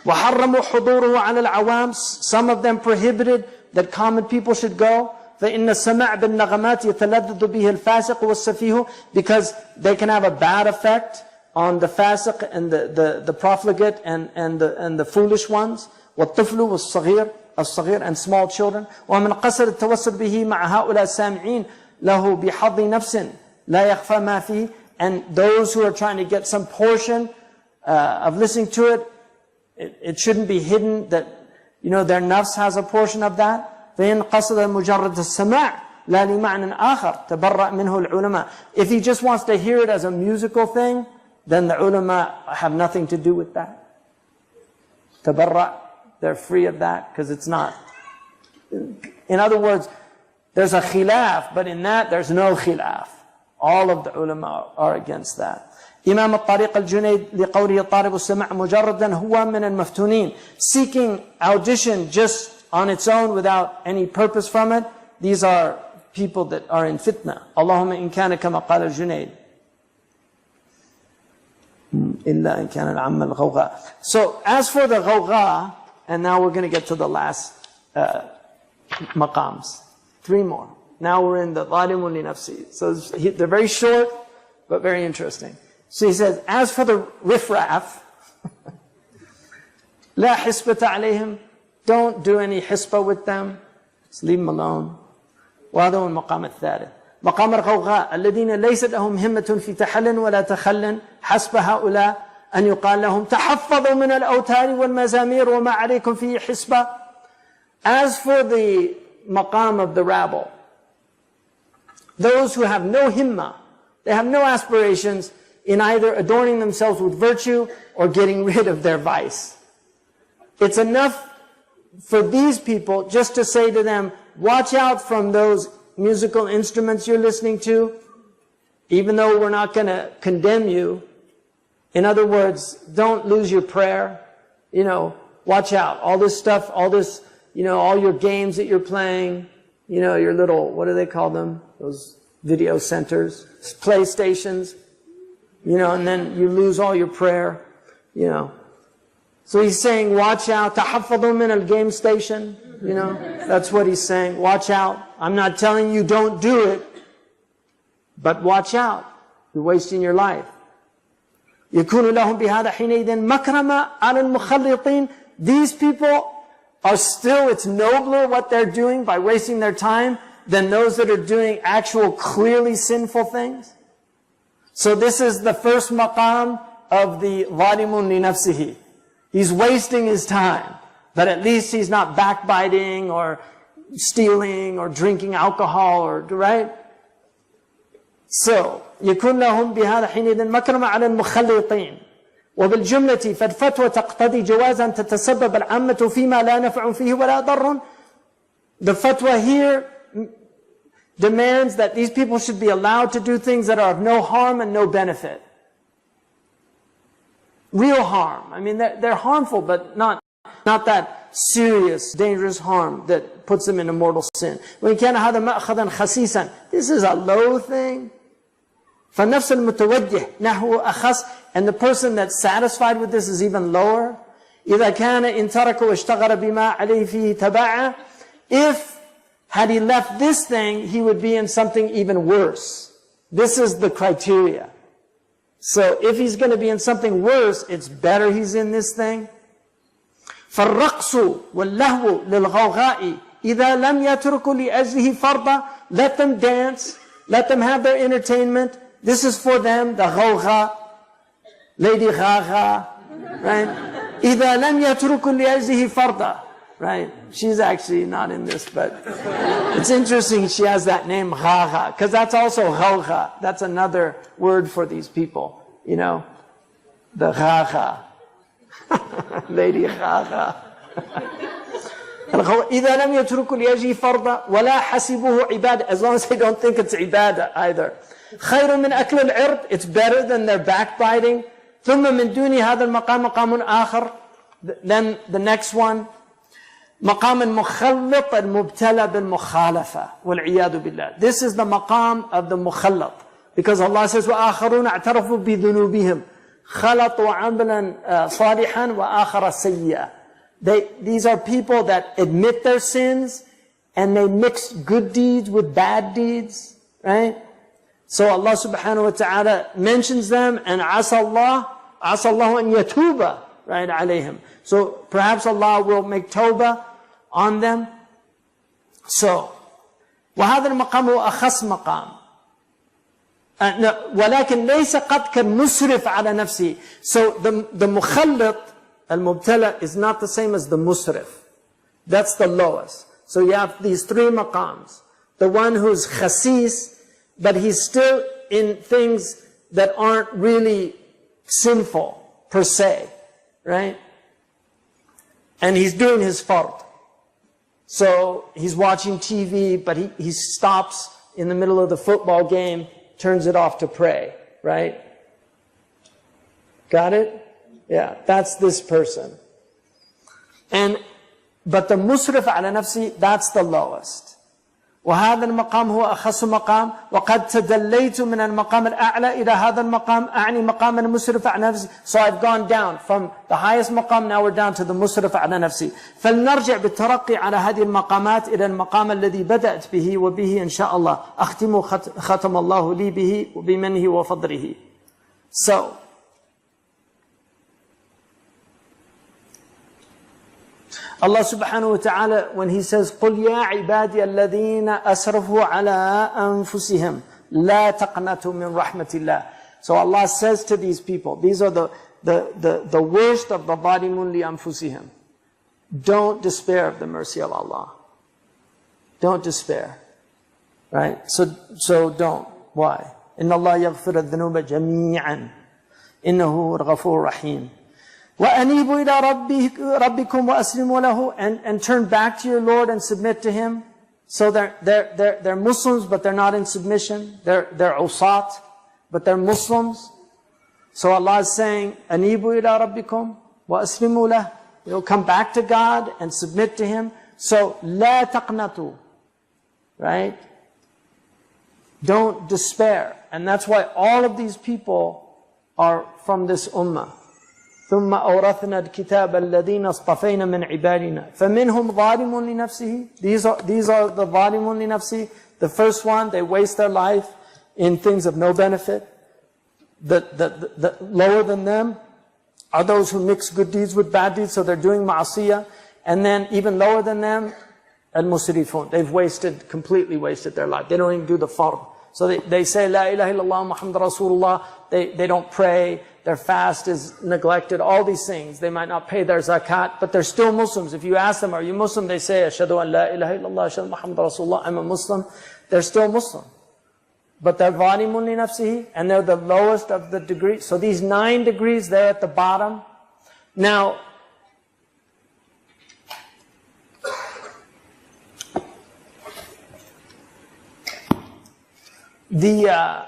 وَحَرَّمُوا حُضُورُهُ عَلَى الْعَوَامِ. Some of them prohibited that common people should go. فإن السماع بالنغمات يتلذذ به الفاسق والسفيه, because they can have a bad effect on the fasiq and the profligate and the foolish ones. والطفل والصغير and small children. ومن قصر التوسل به مع هؤلاء السامعين له بحظ نفس لا يخفى ما فيه. And those who are trying to get some portion of listening to it, it shouldn't be hidden that, you know, their nafs has a portion of that. فإن قصد مجرد السماع لا لمعنى آخر تبرأ منه العلماء. If he just wants to hear it as a musical thing, then the ulama have nothing to do with that. تبرأ, they're free of that because it's not. In other words, there's a khilaf, but in that there's no khilaf. All of the ulama are against that. إمام الطريق الجنيد لقوله طالب السماع مجردا هو من المفتونين. Seeking audition just on its own without any purpose from it, these are people that are in fitna. Allahumma in kana kama qala al-Junayd. Illa in kana al-amma al-ghawgha. So as for the ghawgha, and now we're going to get to the last maqams. 3 more. Now we're in the zalimun li nafsi. So they're very short, but very interesting. So he says, as for the riffraff, la hisbata alayhim, don't do any hisba with them. Just leave them alone. وهذا هو المقام الثالث. مقام الغوغاء الذين ليست لهم همة في تحل ولا تخل حسب هؤلاء أن يقال لهم تحفظوا من الأوتار والمزامير وما عليكم فيه حسبة. As for the maqam of the rabble, those who have no himma, they have no aspirations in either adorning themselves with virtue or getting rid of their vice. It's enough for these people just to say to them, watch out from those musical instruments you're listening to, even though we're not going to condemn you. In other words, don't lose your prayer. You know, watch out. All this stuff, all this, you know, all your games that you're playing, you know, your little, what do they call them? Those video centers, PlayStations, you know, and then you lose all your prayer, you know. So he's saying, watch out. تحفظوا من الgame station. You know, that's what he's saying. Watch out. I'm not telling you don't do it, but watch out. You're wasting your life. يكون لهم بهذا حينئذ مكرمة على المخلطين. These people are still, it's nobler what they're doing by wasting their time than those that are doing actual clearly sinful things. So this is the first maqam of the zalimun li nafsihi. He's wasting his time, but at least he's not backbiting or stealing or drinking alcohol or, right? So, يكون لهم بهذا حينئذ مكرمة على المخلطين. وبالجملة فالفتوى تقتضي جوازا تتسبب العامة فيما لا نفع فيه ولا ضر. The fatwa here demands that these people should be allowed to do things that are of no harm and no benefit. Real harm. I mean, they're harmful, but not that serious, dangerous harm that puts them in a mortal sin. وإن كان هذا مأخذا خسيسا. This is a low thing. فَنَفْسَ الْمُتَوَجِّهِ نَحْوُ أَخَص. And the person that's satisfied with this is even lower. إِذَا كَانَ إِن تَرَكَ وَاشْتَغَرَ بِمَا عَلَيْهِ فِيهِ تَبَعًا. If, had he left this thing, he would be in something even worse. This is the criteria. So if he's going to be in something worse, it's better he's in this thing. فَالرَّقْصُ وَاللَّهْوُ لِلْغَوْغَاءِ إِذَا لَمْ يَتْرُكُ لِأَجْلِهِ فَرْضًا. Let them dance. Let them have their entertainment. This is for them, the غوغاء, Lady Gaga, right? إِذَا لَمْ يَتْرُكُ لِأَجْلِهِ فَرْضًا. Right? She's actually not in this, but it's interesting she has that name, Gaga, because that's also Gauga. That's another word for these people, you know, the Gaga. Lady Gaga. إِذَا لَمْ يَتْرُكُ لِيَجِهِ فَرْضًا وَلَا حَسِبُهُ عِبَادًا. As long as they don't think it's ibadah either. خَيْرٌ مِنْ أَكْلِ الْعِرْضِ. It's better than their backbiting. ثُمَّ مِنْ دُونِ هَذَا الْمَقَامِ مَقَامٌ آخَرٌ. Then the next one, مقام المخلط المبتلى بالمخالفة والعياذ بالله. This is the maqam of the mukhallat. Because Allah says, وَآخَرُونَ اعْتَرَفُوا بِذُنُوبِهِمْ خَلَطُوا عَمْلًا صَالِحًا وَآخَرَ سَيِّئًا. These are people that admit their sins and they mix good deeds with bad deeds, right? So Allah subhanahu wa ta'ala mentions them and عَسَى اللَّهُ أَن يَتُوبَ, right, عليهم. So perhaps Allah will make tawbah on them. So وهذا المقام هو أخص مقام. ولكن ليس قد كالمسرف على نفسه. So the مخلط المبتلى is not the same as the musrif. That's the lowest. So you have these three maqams. The one who's khasis, but he's still in things that aren't really sinful per se, right? And he's doing his fard. So he's watching TV, but he stops in the middle of the football game, turns it off to pray, right? Got it? Yeah, that's this person. But the musrif ala nafsi, that's the lowest. وهذا المقام هو أخص مقام وقد تدليت من المقام الأعلى إلى هذا المقام أعني مقام المسرف على نفسي. So I've gone down from the highest مقام, now we're down to the مسرف على نفسي. فلنرجع بالترقي على هذه المقامات إلى المقام الذي بدأت به وبه إن شاء الله أختم ختم الله لي به وبمنه وفضله. So Allah subhanahu wa ta'ala, when He says, قُلْ يَا عِبَادِيَ الَّذِينَ أَسْرَفُوا عَلَىٰ أَنفُسِهِمْ لَا تَقْنَطُوا مِنْ رَحْمَةِ اللَّهِ. So Allah says to these people, these are the worst of the ظَالِمُونَ لِأَنفُسِهِمْ. Don't despair of the mercy of Allah. Don't despair. Right? So don't. Why? إِنَّ اللَّهَ يَغْفِرَ الذُّنُوبَ جَمِيعًا إِنَّهُ الْغَفُورُ الرَّحِيمُ. وَأَنِيبُوا إِلَىٰ رَبِّكُمْ وَأَسْلِمُوا لَهُ. And turn back to your Lord and submit to Him. So they're Muslims, but they're not in submission. They're usat, but they're Muslims. So Allah is saying, أَنِيبُوا إِلَىٰ رَبِّكُمْ وَأَسْلِمُوا لَهُ. You'll come back to God and submit to Him. So, لَا تَقْنَطُوا. Right? Don't despair. And that's why all of these people are from this ummah. ثم أورثنا الكتاب الذين اصطفينا من عبادنا فمنهم ظالم لنفسه. These are the ظالم لنفسه. The first one, they waste their life in things of no benefit. The lower than them are those who mix good deeds with bad deeds, so they're doing ma'asiyah. And then even lower than them, al-musrifun. They've completely wasted their life. They don't even do the fard. So they say, La ilaha illallah Muhammad Rasulullah. They don't pray. Their fast is neglected. All these things. They might not pay their zakat, but they're still Muslims. If you ask them, are you Muslim? They say, Ashhadu an la ilaha illallah, Ashhadu Muhammad Rasulullah. I'm a Muslim. They're still Muslim. But they're ظَالِمٌ لِنَفْسِهِ, and they're the lowest of the degrees. So these 9 degrees, they're at the bottom. Now, the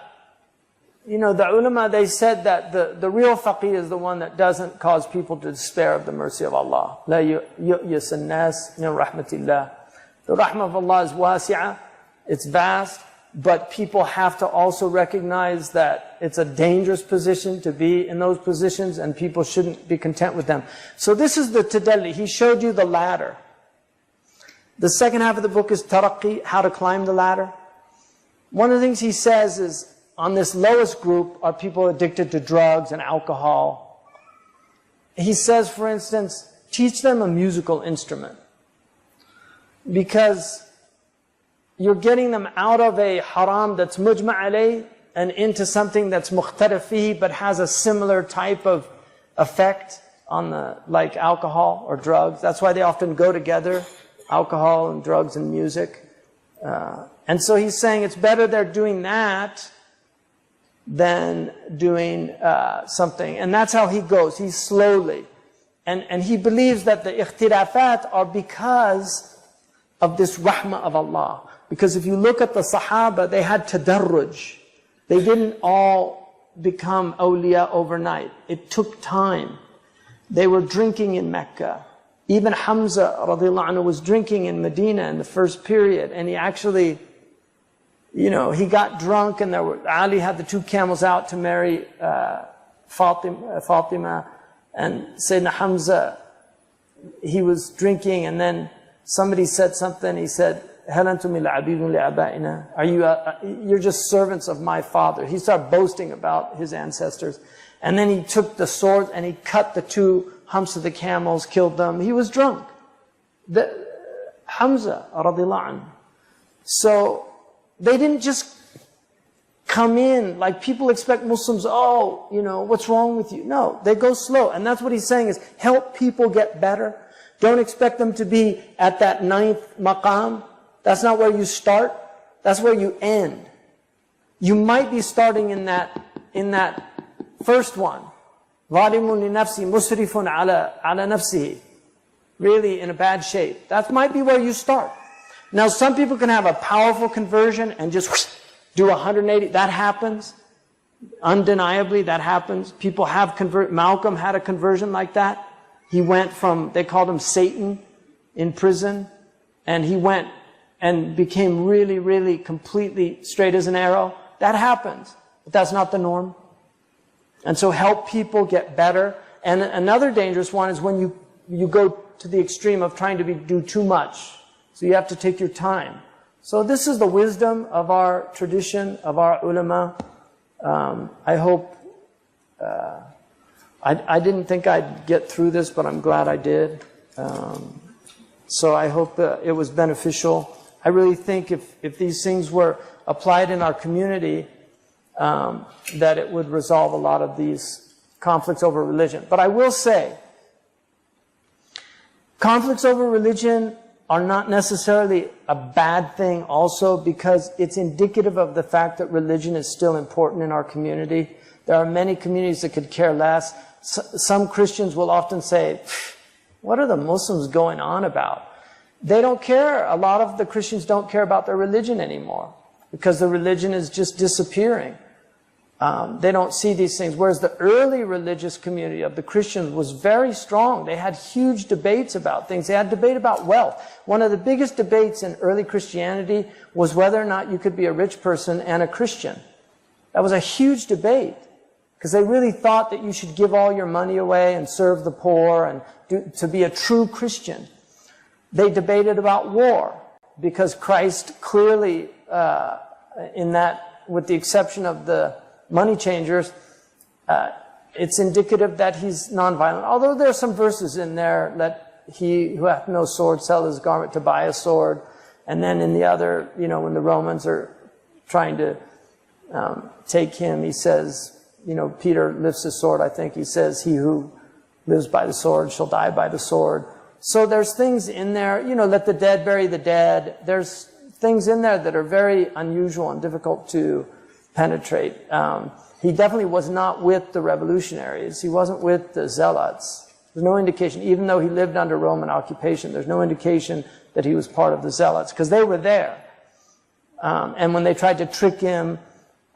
ulama, they said that the real faqih is the one that doesn't cause people to despair of the mercy of Allah. La yu'yas an-nas min rahmatillah. The rahmah of Allah is wasi'ah, it's vast, but people have to also recognize that it's a dangerous position to be in those positions, and people shouldn't be content with them. So this is the tadalli. He showed you the ladder. The second half of the book is taraqi, how to climb the ladder. One of the things he says is, on this lowest group are people addicted to drugs and alcohol. He says, for instance, teach them a musical instrument. Because you're getting them out of a haram that's mujma' alayh and into something that's mukhtalif fihi but has a similar type of effect on the, like alcohol or drugs. That's why they often go together, alcohol and drugs and music. And so he's saying it's better they're doing that than doing something. And that's how he goes. He's slowly. And he believes that the ikhtilafat are because of this rahmah of Allah. Because if you look at the Sahaba, they had tadarruj. They didn't all become awliya overnight. It took time. They were drinking in Mecca. Even Hamza radiallahu anhu was drinking in Medina in the first period. And he actually, you know, he got drunk, and Ali had the 2 camels out to marry Fatima. And Sayyidina Hamza, he was drinking, and then somebody said something. He said, "Hal antum illa abidun li abaina?" Are you? You're just servants of my father. He started boasting about his ancestors, and then he took the sword and he cut the 2 humps of the camels, killed them. He was drunk. Hamza radiallahu anhu. So they didn't just come in like people expect Muslims. Oh, you know, what's wrong with you? No, they go slow, and that's what he's saying is help people get better. Don't expect them to be at that 9th maqam. That's not where you start. That's where you end. You might be starting in that first one. ظَالِمٌ لِنَفْسِهِ مُسْرِفٌ عَلَى نَفْسِهِ. Really in a bad shape. That might be where you start. Now some people can have a powerful conversion and just do 180. That happens. Undeniably, that happens. People have Malcolm had a conversion like that. He went from, they called him Satan in prison, and he went and became really, really completely straight as an arrow. That happens, but that's not the norm. And so help people get better. And another dangerous one is when you go to the extreme of trying to do too much. So you have to take your time. So this is the wisdom of our tradition, of our ulama. I hope, I didn't think I'd get through this, but I'm glad I did. So I hope it was beneficial. I really think if these things were applied in our community, that it would resolve a lot of these conflicts over religion. But I will say, conflicts over religion are not necessarily a bad thing also, because it's indicative of the fact that religion is still important in our community. There are many communities that could care less. Some Christians will often say, what are the Muslims going on about? They don't care. A lot of the Christians don't care about their religion anymore because the religion is just disappearing. They don't see these things. Whereas the early religious community of the Christians was very strong. They had huge debates about things. They had debate about wealth. One of the biggest debates in early Christianity was whether or not you could be a rich person and a Christian. That was a huge debate because they really thought that you should give all your money away and serve the poor and to be a true Christian. They debated about war because Christ clearly, in that, with the exception of the money changers, it's indicative that he's nonviolent. Although there are some verses in there, let he who hath no sword sell his garment to buy a sword. And then in the other, you know, when the Romans are trying to take him, he says, you know, Peter lifts his sword, I think. He says, he who lives by the sword shall die by the sword. So there's things in there, you know, let the dead bury the dead. There's things in there that are very unusual and difficult to penetrate. He definitely was not with the revolutionaries. He wasn't with the zealots. There's no indication, even though he lived under Roman occupation, there's no indication that he was part of the zealots, because they were there. And when they tried to trick him,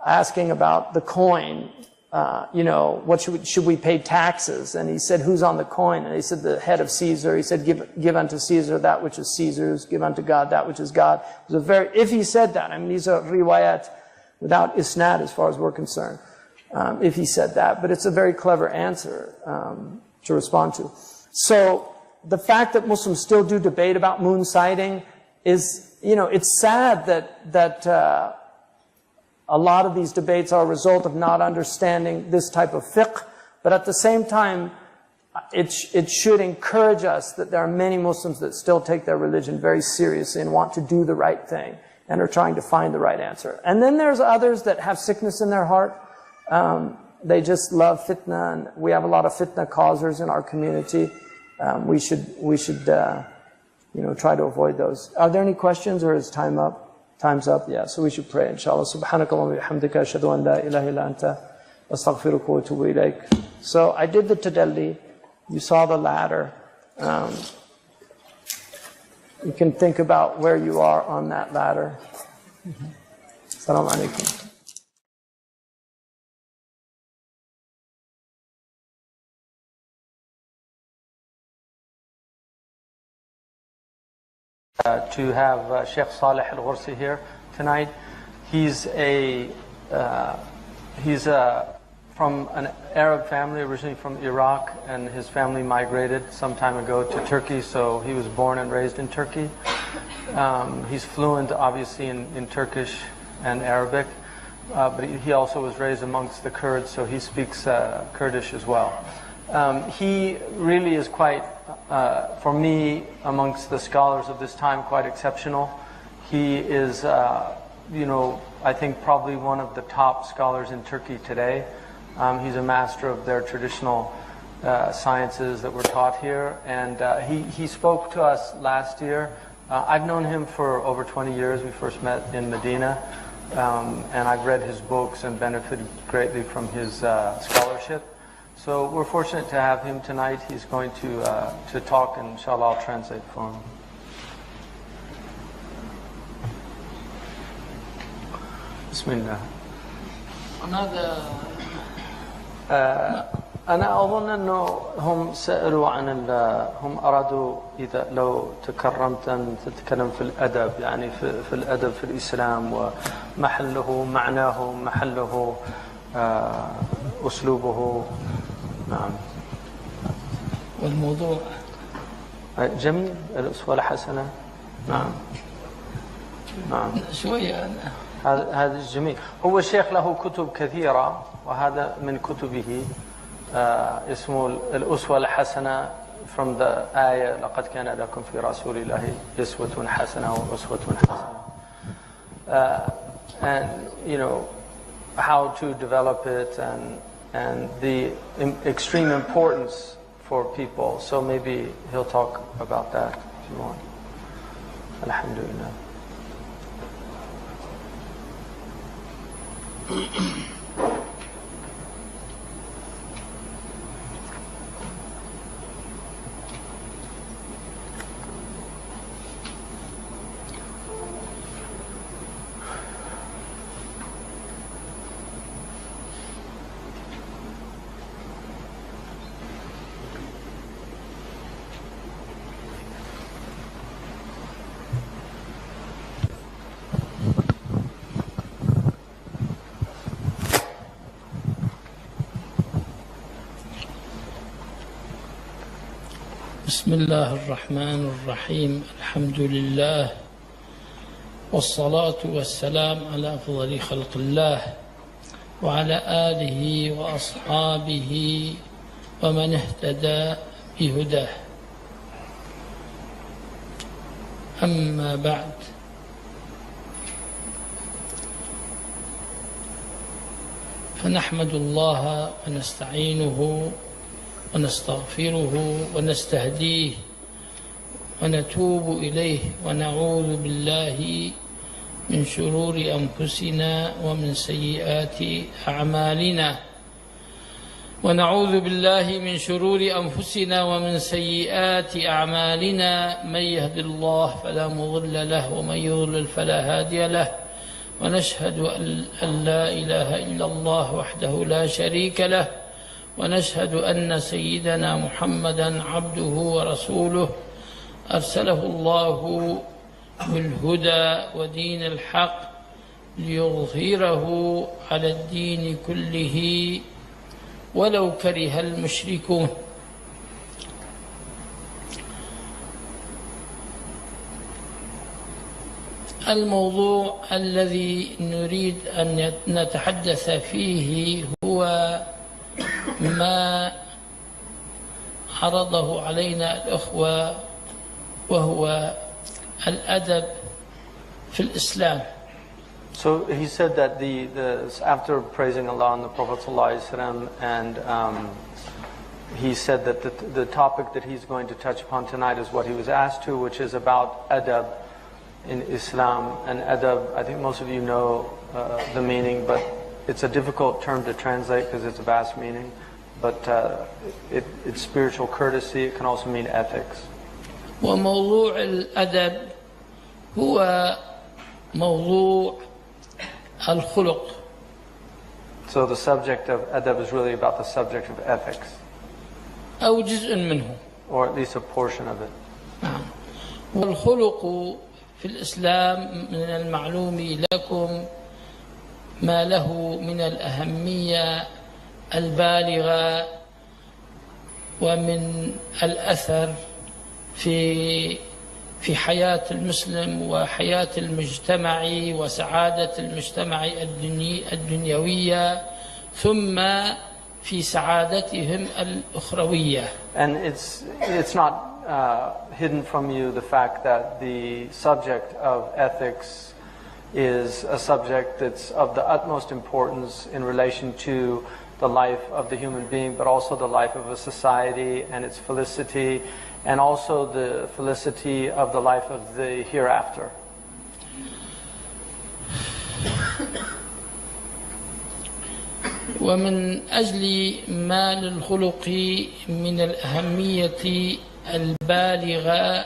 asking about the coin, what should we pay taxes? And he said, who's on the coin? And he said, the head of Caesar. He said, give unto Caesar that which is Caesar's, give unto God that which is God. It was if he said that, I mean, these are riwayat without isnad as far as we're concerned, if he said that. But it's a very clever answer to respond to. So the fact that Muslims still do debate about moon sighting is, it's sad that a lot of these debates are a result of not understanding this type of fiqh, but at the same time, it should encourage us that there are many Muslims that still take their religion very seriously and want to do the right thing and are trying to find the right answer. And then there's others that have sickness in their heart. They just love fitna, and we have a lot of fitna causers in our community. We should try to avoid those. Are there any questions, or is time up? Time's up, yeah. So we should pray, inshallah. Subhanakallah wa bihamdika ashhadu an la ilaha illa anta astaghfiruka wa atubu ilaik. So I did the tadalli. You saw the ladder. You can think about where you are on that ladder. Assalamu alaikum. To have Shaykh Saleh Al-Ghursi here tonight. He's from an Arab family, originally from Iraq, and his family migrated some time ago to Turkey, so he was born and raised in Turkey. He's fluent, obviously, in Turkish and Arabic, but he also was raised amongst the Kurds, so he speaks Kurdish as well. He really is quite, for me, amongst the scholars of this time, quite exceptional. He is, I think probably one of the top scholars in Turkey today. He's a master of their traditional sciences that were taught here, and he spoke to us last year. I've known him for over 20 years. We first met in Medina, and I've read his books and benefited greatly from his scholarship. So we're fortunate to have him tonight. He's going to talk, and inshallah I'll translate for him. Bismillah. أنا أظن أنه هم سألوا عن هم أرادوا إذا لو تكرمت أن تتكلم في الأدب، يعني في الأدب في الإسلام ومحله معناه محله أسلوبه. نعم. والموضوع جميل، الأسوة الحسنة. نعم. نعم. شوية هذا جميل. هو الشيخ له كتب كثيرة، وهذا من كتبه اسمه الأسوة الحسنة from the آية لقد كان لكم في رسول الله أسوة حسنة وأسوة حسنة. And how to develop it and the extreme importance for people. So maybe he'll talk about that if you want. Alhamdulillah. بسم الله الرحمن الرحيم. الحمد لله والصلاة والسلام على أفضل خلق الله وعلى آله وأصحابه ومن اهتدى بهداه. أما بعد، فنحمد الله ونستعينه ونستغفره ونستهديه ونتوب إليه ونعوذ بالله من شرور أنفسنا ومن سيئات أعمالنا من يهد الله فلا مضل له ومن يضلل فلا هادي له ونشهد أن لا إله إلا الله وحده لا شريك له، ونشهد أن سيدنا محمدا عبده ورسوله أرسله الله بالهدى ودين الحق ليظهره على الدين كله ولو كره المشركون. الموضوع الذي نريد أن نتحدث فيه هو ما عرضه علينا الأخوة، وهو الأدب في الإسلام. So he said that after praising Allah and the Prophet ﷺ, and he said that the topic that he's going to touch upon tonight is what he was asked to, which is about adab in Islam. And adab, I think most of you know the meaning, but it's a difficult term to translate because it's a vast meaning. But it's spiritual courtesy. It can also mean ethics. وموضوع الأدب هو موضوع الخلق. So the subject of adab is really about the subject of ethics, أو جزء منه، or at least a portion of it. نعم. والخلق في الإسلام من المعلوم لكم ما له من الأهمية البالغة ومن الأثر في حياة المسلم وحياة المجتمع وسعادة المجتمع الدنيوية، ثم في سعادتهم الأخروية. And it's not hidden from you the fact that the subject of ethics is a subject that's of the utmost importance in relation to the life of the human being, but also the life of a society and its felicity, and also the felicity of the life of the hereafter. ومن أجل ما للخلق من الأهمية البالغة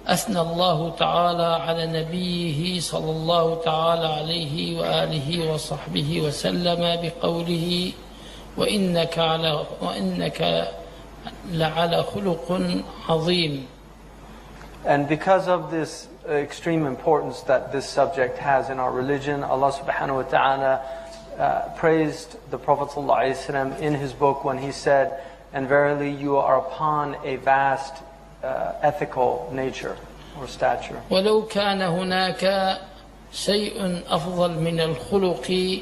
أثنى الله تعالى على نبيه صلى الله تعالى عليه وآله وصحبه وسلم بقوله وإنك لعلى خلق عظيم. And because of this extreme importance that this subject has in our religion, Allah subhanahu wa ta'ala praised the Prophet ﷺ in his book when he said, and verily you are upon a vast ethical nature or stature. ولو كان هناك شيء أفضل من الخلق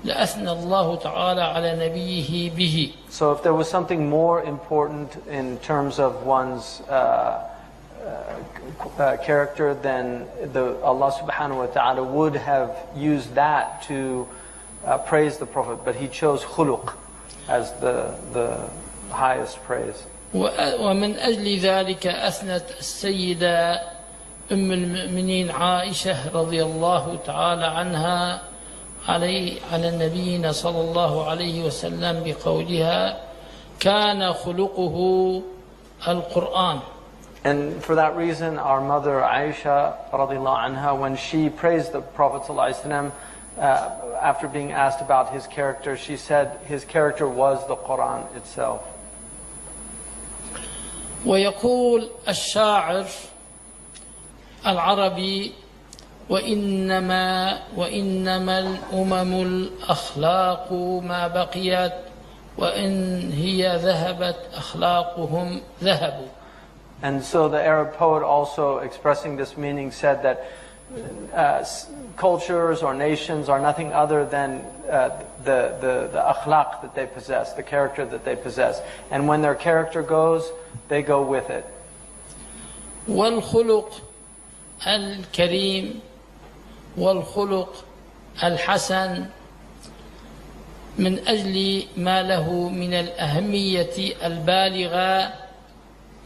لأثنى الله تعالى على نبيه به. So if there was something more important in terms of one's character, then Allah subhanahu wa ta'ala would have used that to praise the Prophet, but he chose khuluq as the highest praise. ومن أجل ذلك أثنت السيدة أم المؤمنين عائشة رضي الله تعالى عنها على نبينا صلى الله عليه وسلم بقولها كان خلقه القرآن. And for that reason, our mother Aisha radiallahu anha, when she praised the Prophet ﷺ, after being asked about his character, she said his character was the Quran itself. ويقول الشاعر العربي وإنما الأمم الأخلاق ما بقيت وإن هي ذهبت أخلاقهم ذهبوا. And so the Arab poet, also expressing this meaning, said that cultures or nations are nothing other than the akhlaq that they possess, the character that they possess. And when their character goes, they go with it. والخلق الكريم والخلق الحسن من أجل ما له من الأهمية البالغة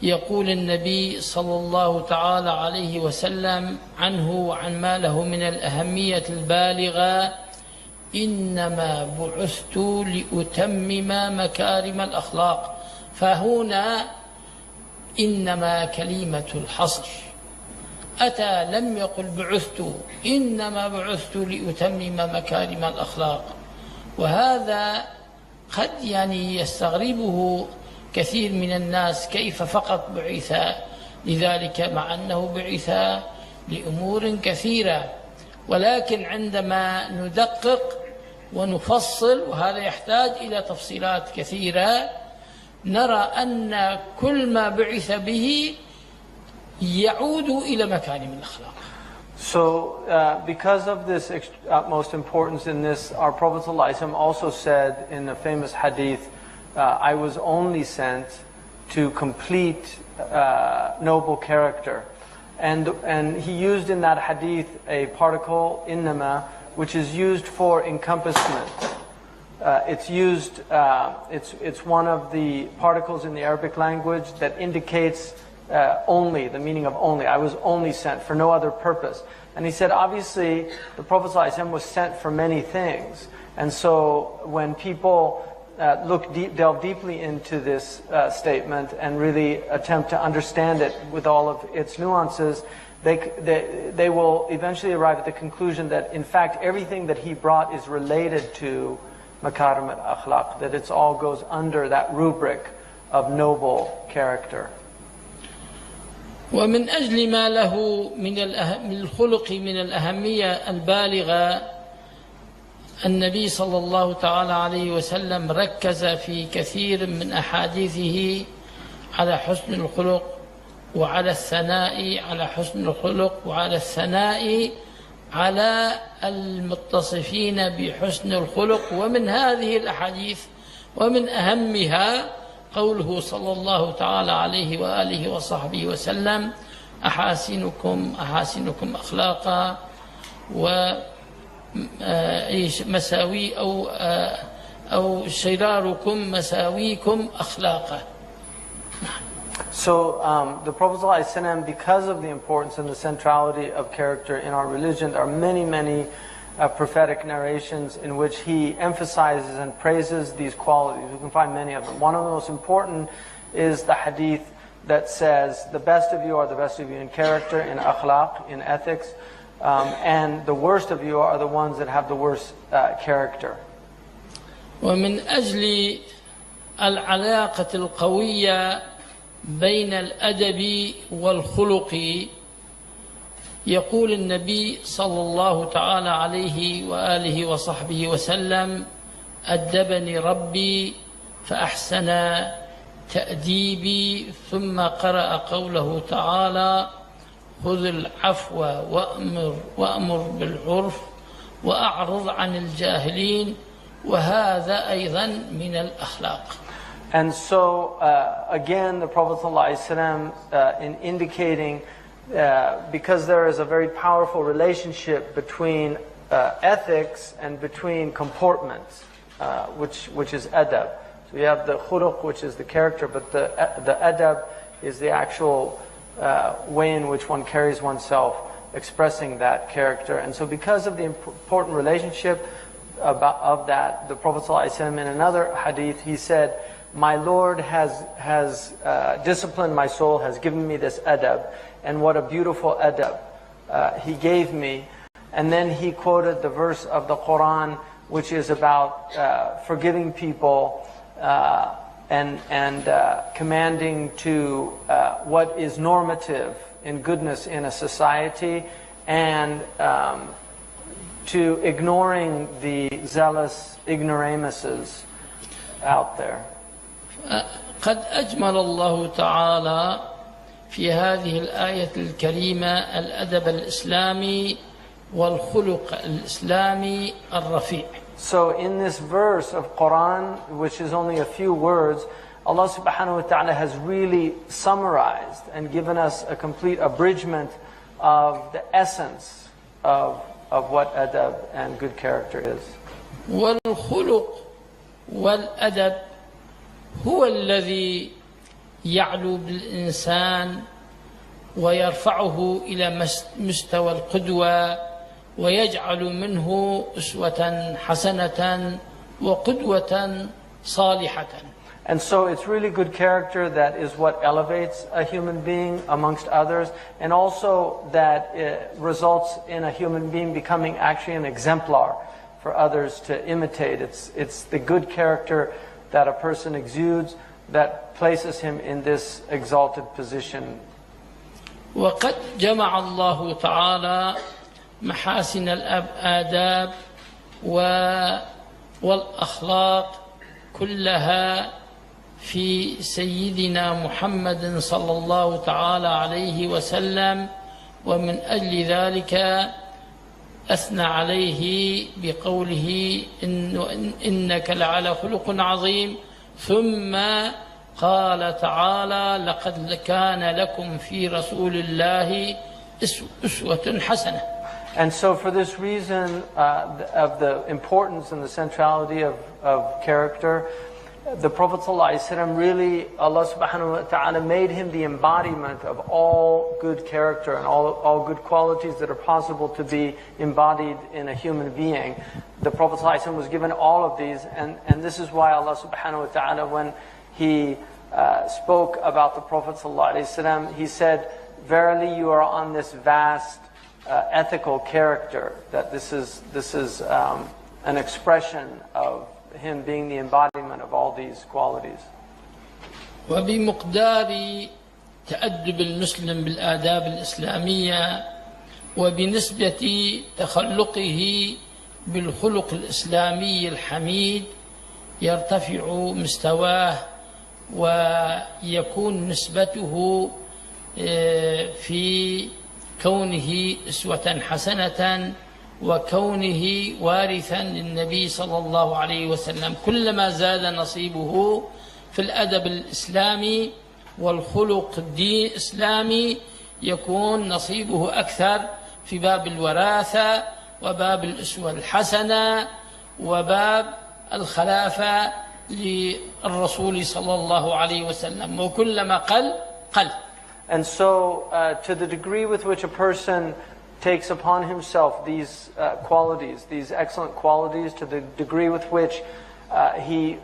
يقول النبي صلى الله تعالى عليه وسلم عنه وعن ما له من الأهمية البالغة إنما بعثت لأتمم مكارم أتى لم يقل بعثت، إنما بعثت لأتمم مكارم الأخلاق. وهذا قد يستغربه كثير من الناس، كيف فقط بعث لذلك، مع أنه بعث لأمور كثيرة. ولكن عندما ندقق ونفصل، وهذا يحتاج إلى تفصيلات كثيرة، نرى أن كل ما بعث به يعود إلى مكارم الأخلاق. So, because of this utmost importance in this, our Prophet ﷺ also said in a famous hadith, I was only sent to complete noble character. And he used in that hadith a particle, innama, which is used for encompassment. It's used, it's one of the particles in the Arabic language that indicates only, the meaning of only. I was only sent for no other purpose. And he said, obviously, the Prophet ﷺ was sent for many things. And so when people delve deeply into this statement and really attempt to understand it with all of its nuances, they will eventually arrive at the conclusion that, in fact, everything that he brought is related to makarim al-akhlaq, that it all goes under that rubric of noble character. ومن أجل ما له من الخلق من الأهمية البالغة، النبي صلى الله تعالى عليه وسلم ركز في كثير من أحاديثه على حسن الخلق، وعلى الثناء على حسن الخلق، وعلى الثناء على المتصفين بحسن الخلق. ومن هذه الأحاديث ومن أهمها قوله صلى الله تعالى عليه وآله وصحبه وسلم: أحاسنكم أخلاقا ومساوي أو شراركم مساويكم أخلاقا. So the Prophet ﷺ, because of the importance and the centrality of character in our religion, there are many prophetic narrations in which he emphasizes and praises these qualities. We can find many of them. One of the most important is the hadith that says, the best of you are the best of you in character, in akhlaq, in ethics, and the worst of you are the ones that have the worst character. ومن أجل العلاقة القوية بين الأدب والخلق، يقول النبي صلى الله تعالى عليه وآله وصحبه وسلم: أدبني ربي فأحسن تأديبي. ثم قرأ قوله تعالى: خذ العفو وأمر بالعرف وأعرض عن الجاهلين. وهذا أيضا من الأخلاق. And so, again, the Prophet ﷺ, in indicating, because there is a very powerful relationship between ethics and between comportment, which is adab. So you have the khuluq, which is the character, but the adab is the actual way in which one carries oneself, expressing that character. And so because of the important relationship of that, the Prophet ﷺ, in another hadith, he said, my Lord has disciplined my soul, has given me this adab, and what a beautiful adab he gave me. And then he quoted the verse of the Quran, which is about forgiving people and commanding to what is normative in goodness in a society, and to ignoring the zealous ignoramuses out there. قد أجمل الله تعالى في هذه الآية الكريمة الأدب الإسلامي والخلق الإسلامي الرفيع. So in this verse of Quran, which is only a few words, Allah subhanahu wa ta'ala has really summarized and given us a complete abridgment of the essence of what adab and good character is. والخلق والأدب هو الذي يعلو بالإنسان ويرفعه إلى مستوى القدوة، ويجعل منه أسوة حسنة وقدوة صالحة. And so it's really good character that is what elevates a human being amongst others, and also that it results in a human being becoming actually an exemplar for others to imitate. It's the good character that a person exudes that places him in this exalted position. وقد جمع الله تعالى محاسن الآداب والأخلاق كلها في سيدنا محمد صلى الله تعالى عليه وسلم، ومن أجل ذلك أثنى عليه بقوله إنك لعلى خلق عظيم. ثم قال تعالى لقد كان لكم في رسول الله أسوة حسنة. And so for this reason of the importance and the centrality of character, the Prophet ﷺ really, Allah subhanahu wa ta'ala made him the embodiment of all good character and all good qualities that are possible to be embodied in a human being. The Prophet ﷺ was given all of these, and this is why Allah subhanahu wa ta'ala, when He spoke about the Prophet ﷺ, He said, verily you are on this vast ethical character, that this is an expression of him being the embodiment of all these qualities. وبمقدار تأدب المسلم بالآداب الإسلامية وبنسبة تخلقه بالخلق الإسلامي الحميد يرتفع مستواه ويكون نسبته في كونه أسوة حسنة وكونه وارثا للنبي صلى الله عليه وسلم. كلما زاد نصيبه في الأدب الإسلامي والخلق الدين الإسلامي يكون نصيبه أكثر في باب الوراثة وباب الأسوة الحسنة وباب الخلافة للرسول صلى الله عليه وسلم، وكلما قل. And so to the degree with which a person takes upon himself these qualities, these excellent qualities, to the degree with which he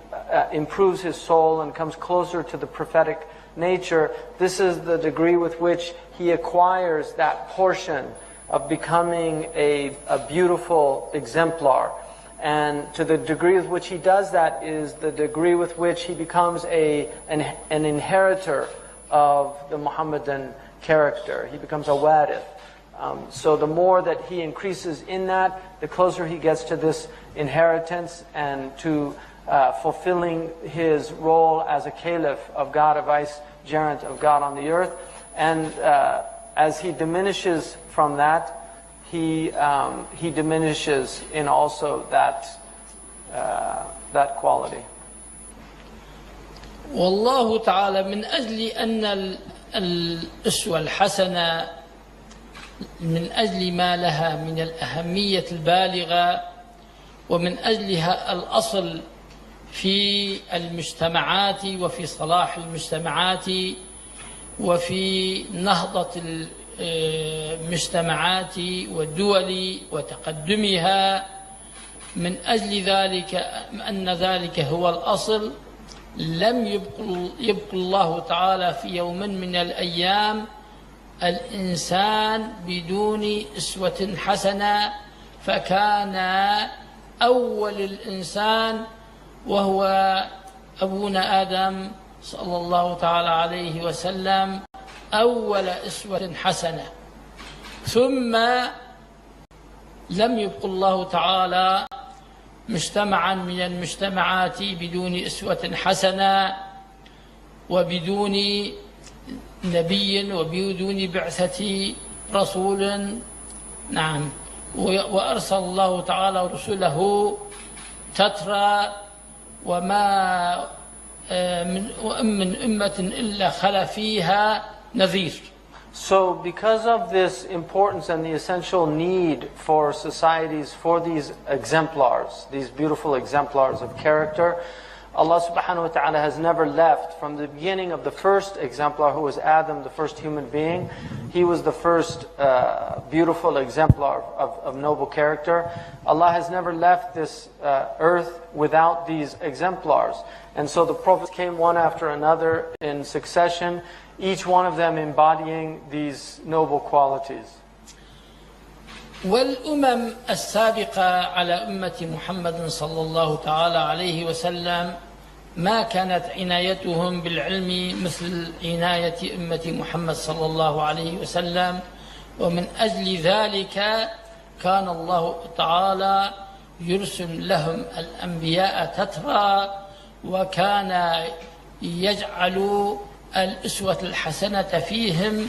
improves his soul and comes closer to the prophetic nature, this is the degree with which he acquires that portion of becoming a beautiful exemplar. And to the degree with which he does that is the degree with which he becomes an inheritor of the Muhammadan character. He becomes a warith. So the more that he increases in that, the closer he gets to this inheritance and to fulfilling his role as a caliph of God, a vicegerent of God on the earth. And as he diminishes from that, he diminishes in also that quality. والله تعالى من أجل أن الأسوة الحسنة من أجل ما لها من الأهمية البالغة ومن أجلها الأصل في المجتمعات وفي صلاح المجتمعات وفي نهضة المجتمعات والدول وتقدمها، من أجل ذلك أن ذلك هو الأصل لم يبقى الله تعالى في يوم من الأيام الإنسان بدون أسوة حسنة، فكان أول الإنسان وهو أبونا آدم صلى الله تعالى عليه وسلم أول أسوة حسنة، ثم لم يبق الله تعالى مجتمعا من المجتمعات بدون أسوة حسنة وبدون نبي وبدون بعثة رسول. نعم، وأرسل الله تعالى رسله تترى وما من أمة إلا خلا فيها نذير. So because of this importance and the essential need for societies for these exemplars, these beautiful exemplars of character, Allah subhanahu wa ta'ala has never left from the beginning of the first exemplar, who was Adam, the first human being. He was the first beautiful exemplar of noble character. Allah has never left this earth without these exemplars. And so the prophets came one after another in succession, each one of them embodying these noble qualities. والأمم السابقة على أمة محمد صلى الله تعالى عليه وسلم ما كانت عنايتهم بالعلم مثل عناية أمة محمد صلى الله عليه وسلم، ومن أجل ذلك كان الله تعالى يرسل لهم الأنبياء تترى، وكان يجعل الأسوة الحسنة فيهم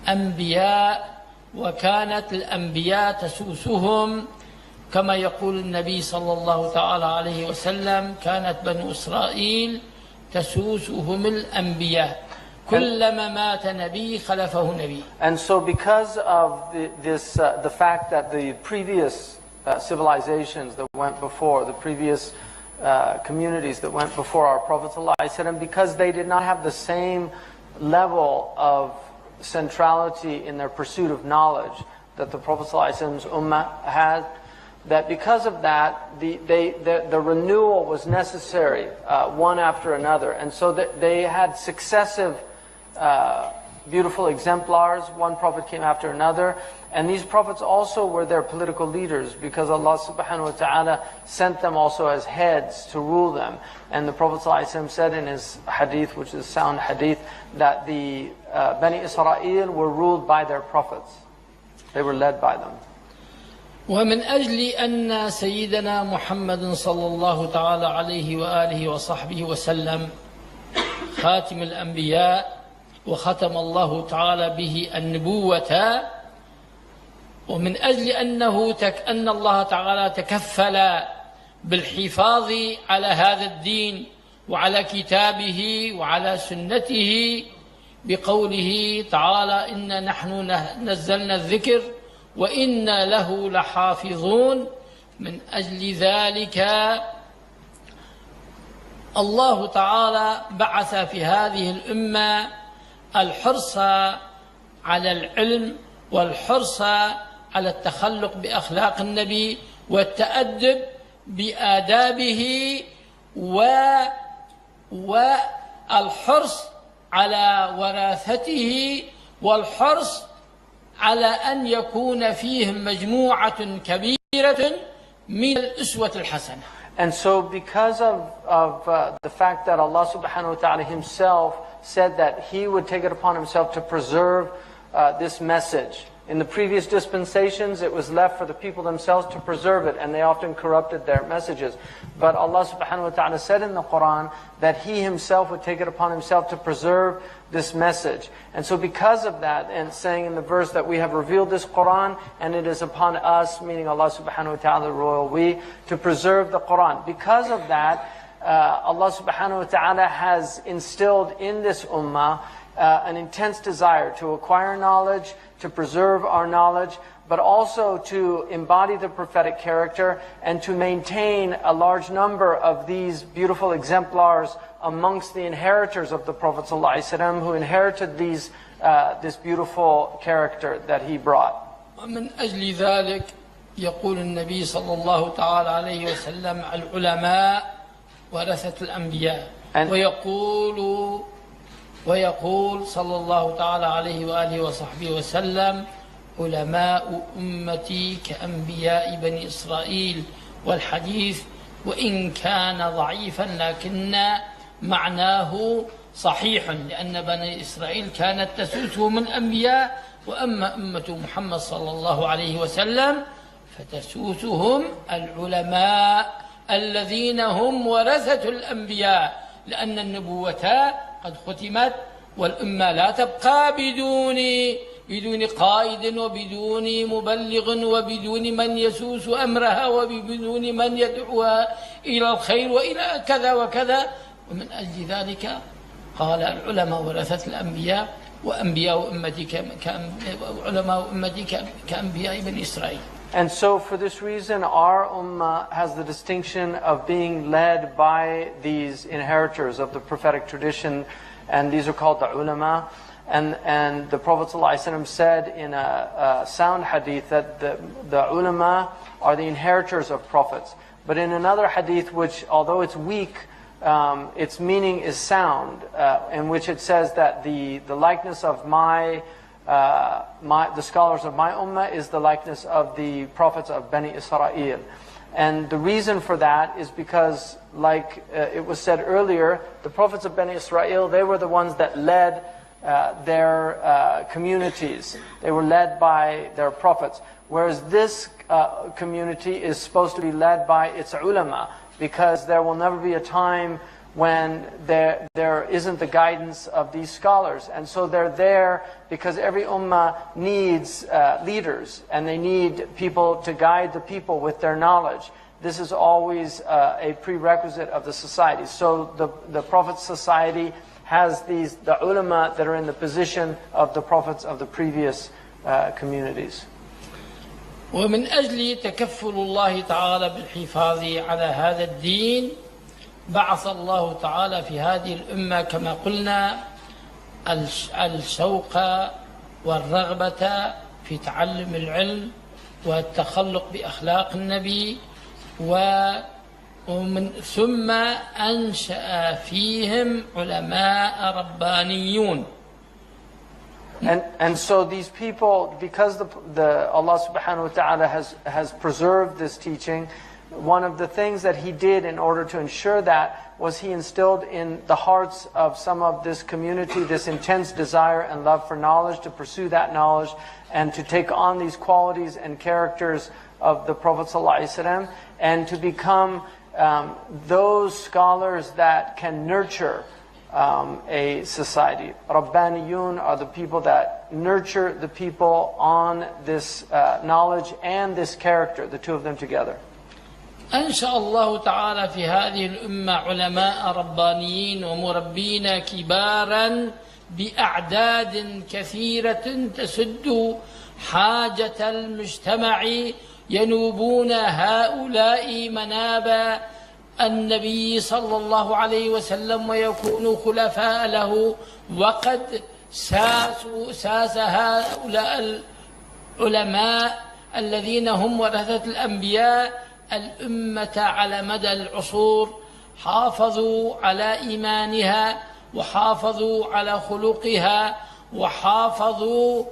أنبياء، وكانت الأنبياء تسوسهم كما يقول النبي صلى الله تعالى عليه وسلم: كانت بنو إسرائيل تسوسهم الأنبياء كلما مات نبي خلفه نبي. And so because of the fact that the previous civilizations that went before, the previous communities that went before our Prophet ﷺ, because they did not have the same level of centrality in their pursuit of knowledge that the Prophet ﷺ's ummah had, that because of that, the renewal was necessary one after another. And so that they had successive beautiful exemplars. One prophet came after another. And these prophets also were their political leaders, because Allah subhanahu wa ta'ala sent them also as heads to rule them. And the Prophet ﷺ said in his hadith, which is sound hadith, that the Bani Israel were ruled by their prophets. They were led by them. ومن أجل أن سيدنا محمد صلى الله تعالى عليه وآله وصحبه وسلم خاتم الأنبياء، وختم الله تعالى به النبوة، ومن أجل أن الله تعالى تكفل بالحفاظ على هذا الدين وعلى كتابه وعلى سنته بقوله تعالى: إنا نحن نزلنا الذكر وإنا له لحافظون. من أجل ذلك الله تعالى بعث في هذه الأمة الحرص على العلم والحرص على التخلق بأخلاق النبي والتأدب بآدابه والحرص على وراثته والحرص على أن يكون فيهم مجموعة كبيرة من الأسوة الحسنة. And so because of the fact that Allah subhanahu wa ta'ala himself said that he would take it upon himself to preserve this message. In the previous dispensations, it was left for the people themselves to preserve it, and they often corrupted their messages. But Allah subhanahu wa ta'ala said in the Quran that He Himself would take it upon Himself to preserve this message. And so because of that, and saying in the verse that we have revealed this Quran, and it is upon us, meaning Allah subhanahu wa ta'ala, the royal we, to preserve the Quran. Because of that, Allah subhanahu wa ta'ala has instilled in this ummah an intense desire to acquire knowledge, to preserve our knowledge, but also to embody the prophetic character and to maintain a large number of these beautiful exemplars amongst the inheritors of the Prophet ﷺ, who inherited this beautiful character that he brought. ومن أجل ذلك يقول النبي صلى الله تعالى عليه وسلم: العلماء ورثة الأنبياء. ويقول صلى الله تعالى عليه وآله وصحبه وسلم: علماء أمتي كأنبياء بني إسرائيل. والحديث وإن كان ضعيفا لكن معناه صحيح، لأن بني إسرائيل كانت تسوسهم الأنبياء، وأما أمة محمد صلى الله عليه وسلم فتسوسهم العلماء الذين هم ورثة الأنبياء، لأن النبوة قد ختمت، والأمة لا تبقى بدون قائد وبدون مبلغ وبدون من يسوس أمرها وبدون من يدعوها إلى الخير وإلى كذا وكذا. ومن أجل ذلك قال: العلماء ورثة الأنبياء، وأنبياء أمتي وعلماء أمتي كأنبياء بني إسرائيل. And so for this reason, our ummah has the distinction of being led by these inheritors of the prophetic tradition, and these are called the ulama. And the Prophet ﷺ said in a sound hadith that the ulama are the inheritors of prophets. But in another hadith, which although it's weak, its meaning is sound, in which it says that the likeness of the scholars of my ummah is the likeness of the prophets of Bani Israel. And the reason for that is because, like it was said earlier, the prophets of Bani Israel, they were the ones that led their communities. They were led by their prophets. Whereas this community is supposed to be led by its ulama, because there will never be a time when there isn't the guidance of these scholars. And so they're there because every ummah needs leaders, and they need people to guide the people with their knowledge. This is always a prerequisite of the society. So the Prophet's society has the ulama that are in the position of the prophets of the previous communities. ومن أجل تكفل الله تعالى بالحفاظ على هذا الدين بعث الله تعالى في هذه الأمة كما قلنا الشوق والرغبة في تعلم العلم والتخلق بأخلاق النبي ومن ثم أنشأ فيهم علماء ربانيون. And so these people, because Allah subhanahu wa ta'ala has preserved this teaching, one of the things that He did in order to ensure that was He instilled in the hearts of some of this community this intense desire and love for knowledge, to pursue that knowledge and to take on these qualities and characters of the Prophet ﷺ, and to become those scholars that can nurture a society. Rabbaniyun are the people that nurture the people on this knowledge and this character, the two of them together. أنشأ الله تعالى في هذه الأمة علماء ربانيين ومربين كبارا بأعداد كثيرة تسد حاجة المجتمع، ينوبون هؤلاء مناب النبي صلى الله عليه وسلم ويكونوا خلفاء له. وقد ساس هؤلاء العلماء الذين هم ورثة الأنبياء الأمة على مدى العصور، حافظوا على إيمانها وحافظوا على خلقها وحافظوا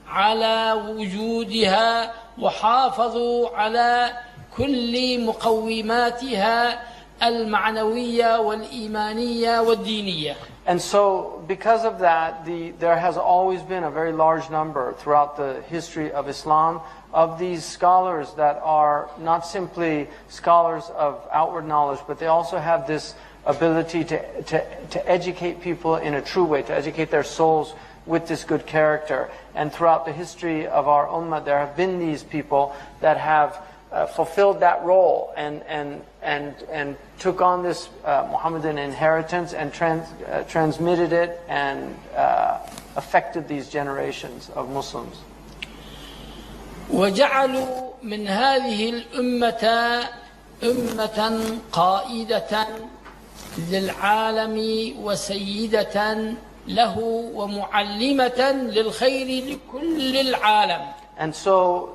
على وجودها وحافظوا على كل مقوماتها المعنوية والإيمانية والدينية. And so, because of that, there has always been a very large number throughout the history of Islam of these scholars that are not simply scholars of outward knowledge, but they also have this ability to educate people in a true way, to educate their souls with this good character. And throughout the history of our ummah, there have been these people that have fulfilled that role and took on this Muhammadan inheritance and transmitted it and affected these generations of Muslims. وجعلوا من هذه الأمة أمة قائدة للعالم وسيدة له ومعلمة للخير لكل العالم. And so,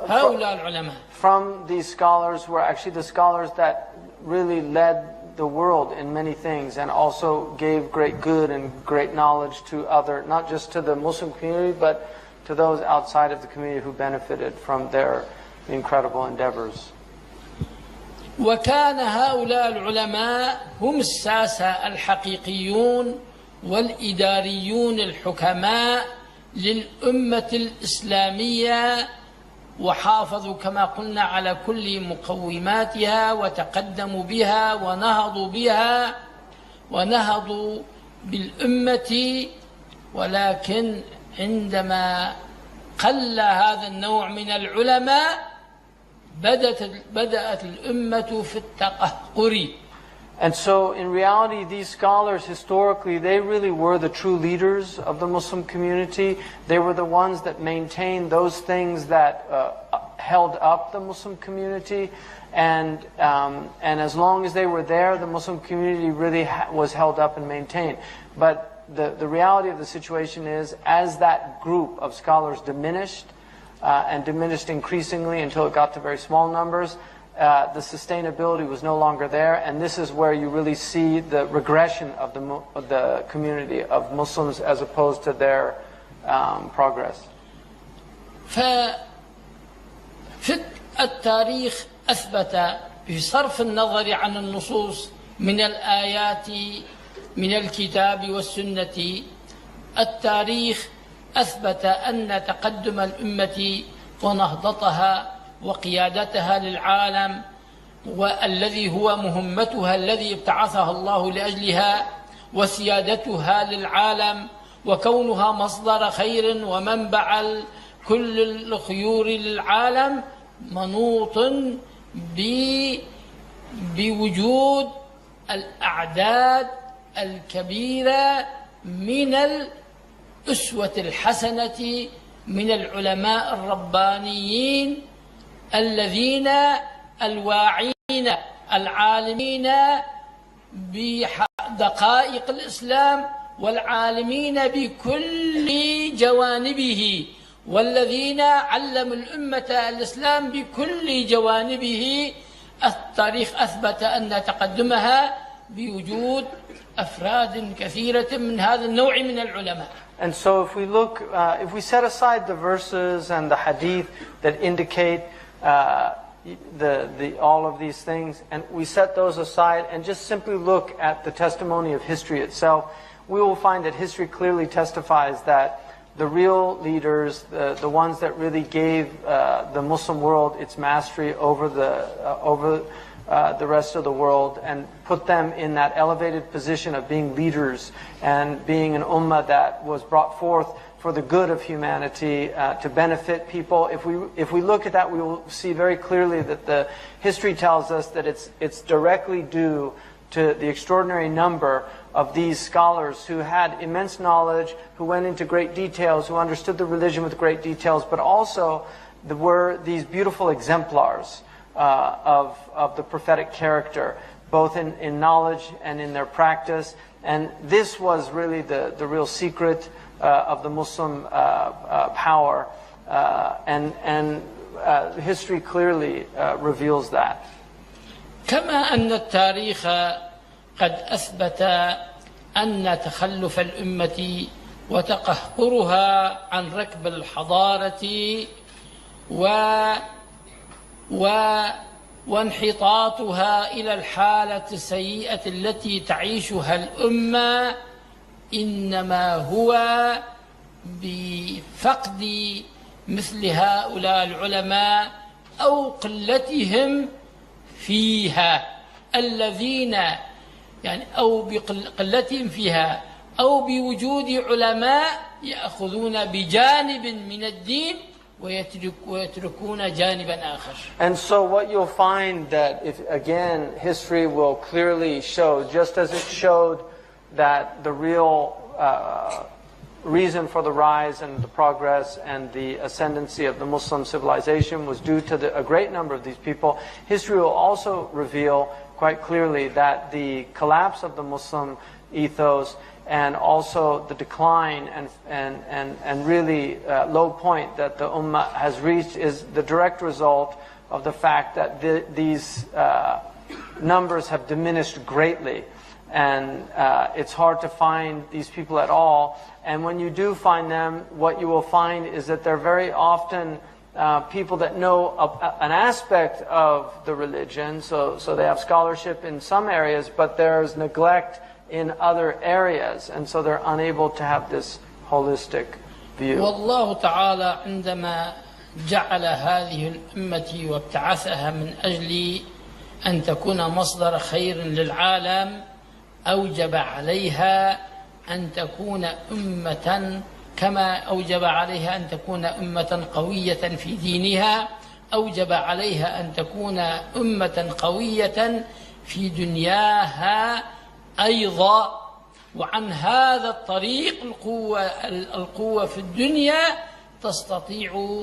هؤلاء العلماء from these scholars who are actually the scholars that really led the world in many things and also gave great good and great knowledge to not just to the Muslim community, but to those outside of the community who benefited from their incredible endeavors. وكان هؤلاء العلماء هم الساسة الحقيقيون والإداريون الحكماء للأمة الإسلامية، وحافظوا كما قلنا على كل مقوماتها وتقدموا بها ونهضوا بالأمة. ولكن عندما قل هذا النوع من العلماء بدأت الأمة في التقهقر. And so in reality, these scholars historically, they really were the true leaders of the Muslim community. They were the ones that maintained those things that held up the Muslim community. And as long as they were there, the Muslim community really was held up and maintained. But the reality of the situation is, as that group of scholars diminished, and diminished increasingly until it got to very small numbers, the sustainability was no longer there, and this is where you really see the regression of the community of Muslims as opposed to their progress. فالتاريخ أثبت بصرف النظر عن النصوص من الآيات من الكتاب والسنة، التاريخ أثبت أن تقدم الأمة ونهضتها وقيادتها للعالم، والذي هو مهمتها الذي ابتعثها الله لأجلها، وسيادتها للعالم، وكونها مصدر خير ومنبع كل الخيور للعالم، منوط بوجود الأعداد الكبيرة من الأسوة الحسنة من العلماء الربانيين الذين الواعين العالمين بدقائق الإسلام والعالمين بكل جوانبه، والذين علموا الأمة الإسلام بكل جوانبه. التاريخ أثبت أن تقدمها بوجود أفراد كثيرة من هذا النوع من العلماء. And so if we look, if we set aside the verses and the hadith that indicate all of these things, and we set those aside and just simply look at the testimony of history itself, we will find that history clearly testifies that the real leaders, the ones that really gave the Muslim world its mastery over the rest of the world and put them in that elevated position of being leaders and being an ummah that was brought forth for the good of humanity, to benefit people. If we look at that, we will see very clearly that the history tells us that it's directly due to the extraordinary number of these scholars who had immense knowledge, who went into great details, who understood the religion with great details, but also there were these beautiful exemplars of the prophetic character, both in knowledge and in their practice. And this was really the real secret of the Muslim power, and history clearly reveals that. كما أن التاريخ قد أثبت أن تخلف الأمة وتقهقرها عن ركب الحضارة وانحطاطها إلى الحالة السيئة التي تعيشها الأمة إنما هو بفقد مثل هؤلاء العلماء أو قلتهم فيها، الذين يعني أو بقلتهم فيها أو بوجود علماء يأخذون بجانب من الدين ويتركون جانبا آخر. And so what you'll find that, if again history will clearly show, just as it showed that the real reason for the rise and the progress and the ascendancy of the Muslim civilization was due to a great number of these people, history will also reveal quite clearly that the collapse of the Muslim ethos and also the decline and really low point that the Ummah has reached is the direct result of the fact that these numbers have diminished greatly. And it's hard to find these people at all. And when you do find them, what you will find is that they're very often people that know an aspect of the religion. So they have scholarship in some areas, but there's neglect in other areas. And so they're unable to have this holistic view. والله تعالى عندما جعل هذه الأمة وابتعثها من أجل أن تكون مصدر خير للعالم أوجب عليها أن تكون أمة، كما أوجب عليها أن تكون أمة قوية في دينها، أوجب عليها أن تكون أمة قوية في دنياها أيضا. وعن هذا الطريق القوة في الدنيا تستطيع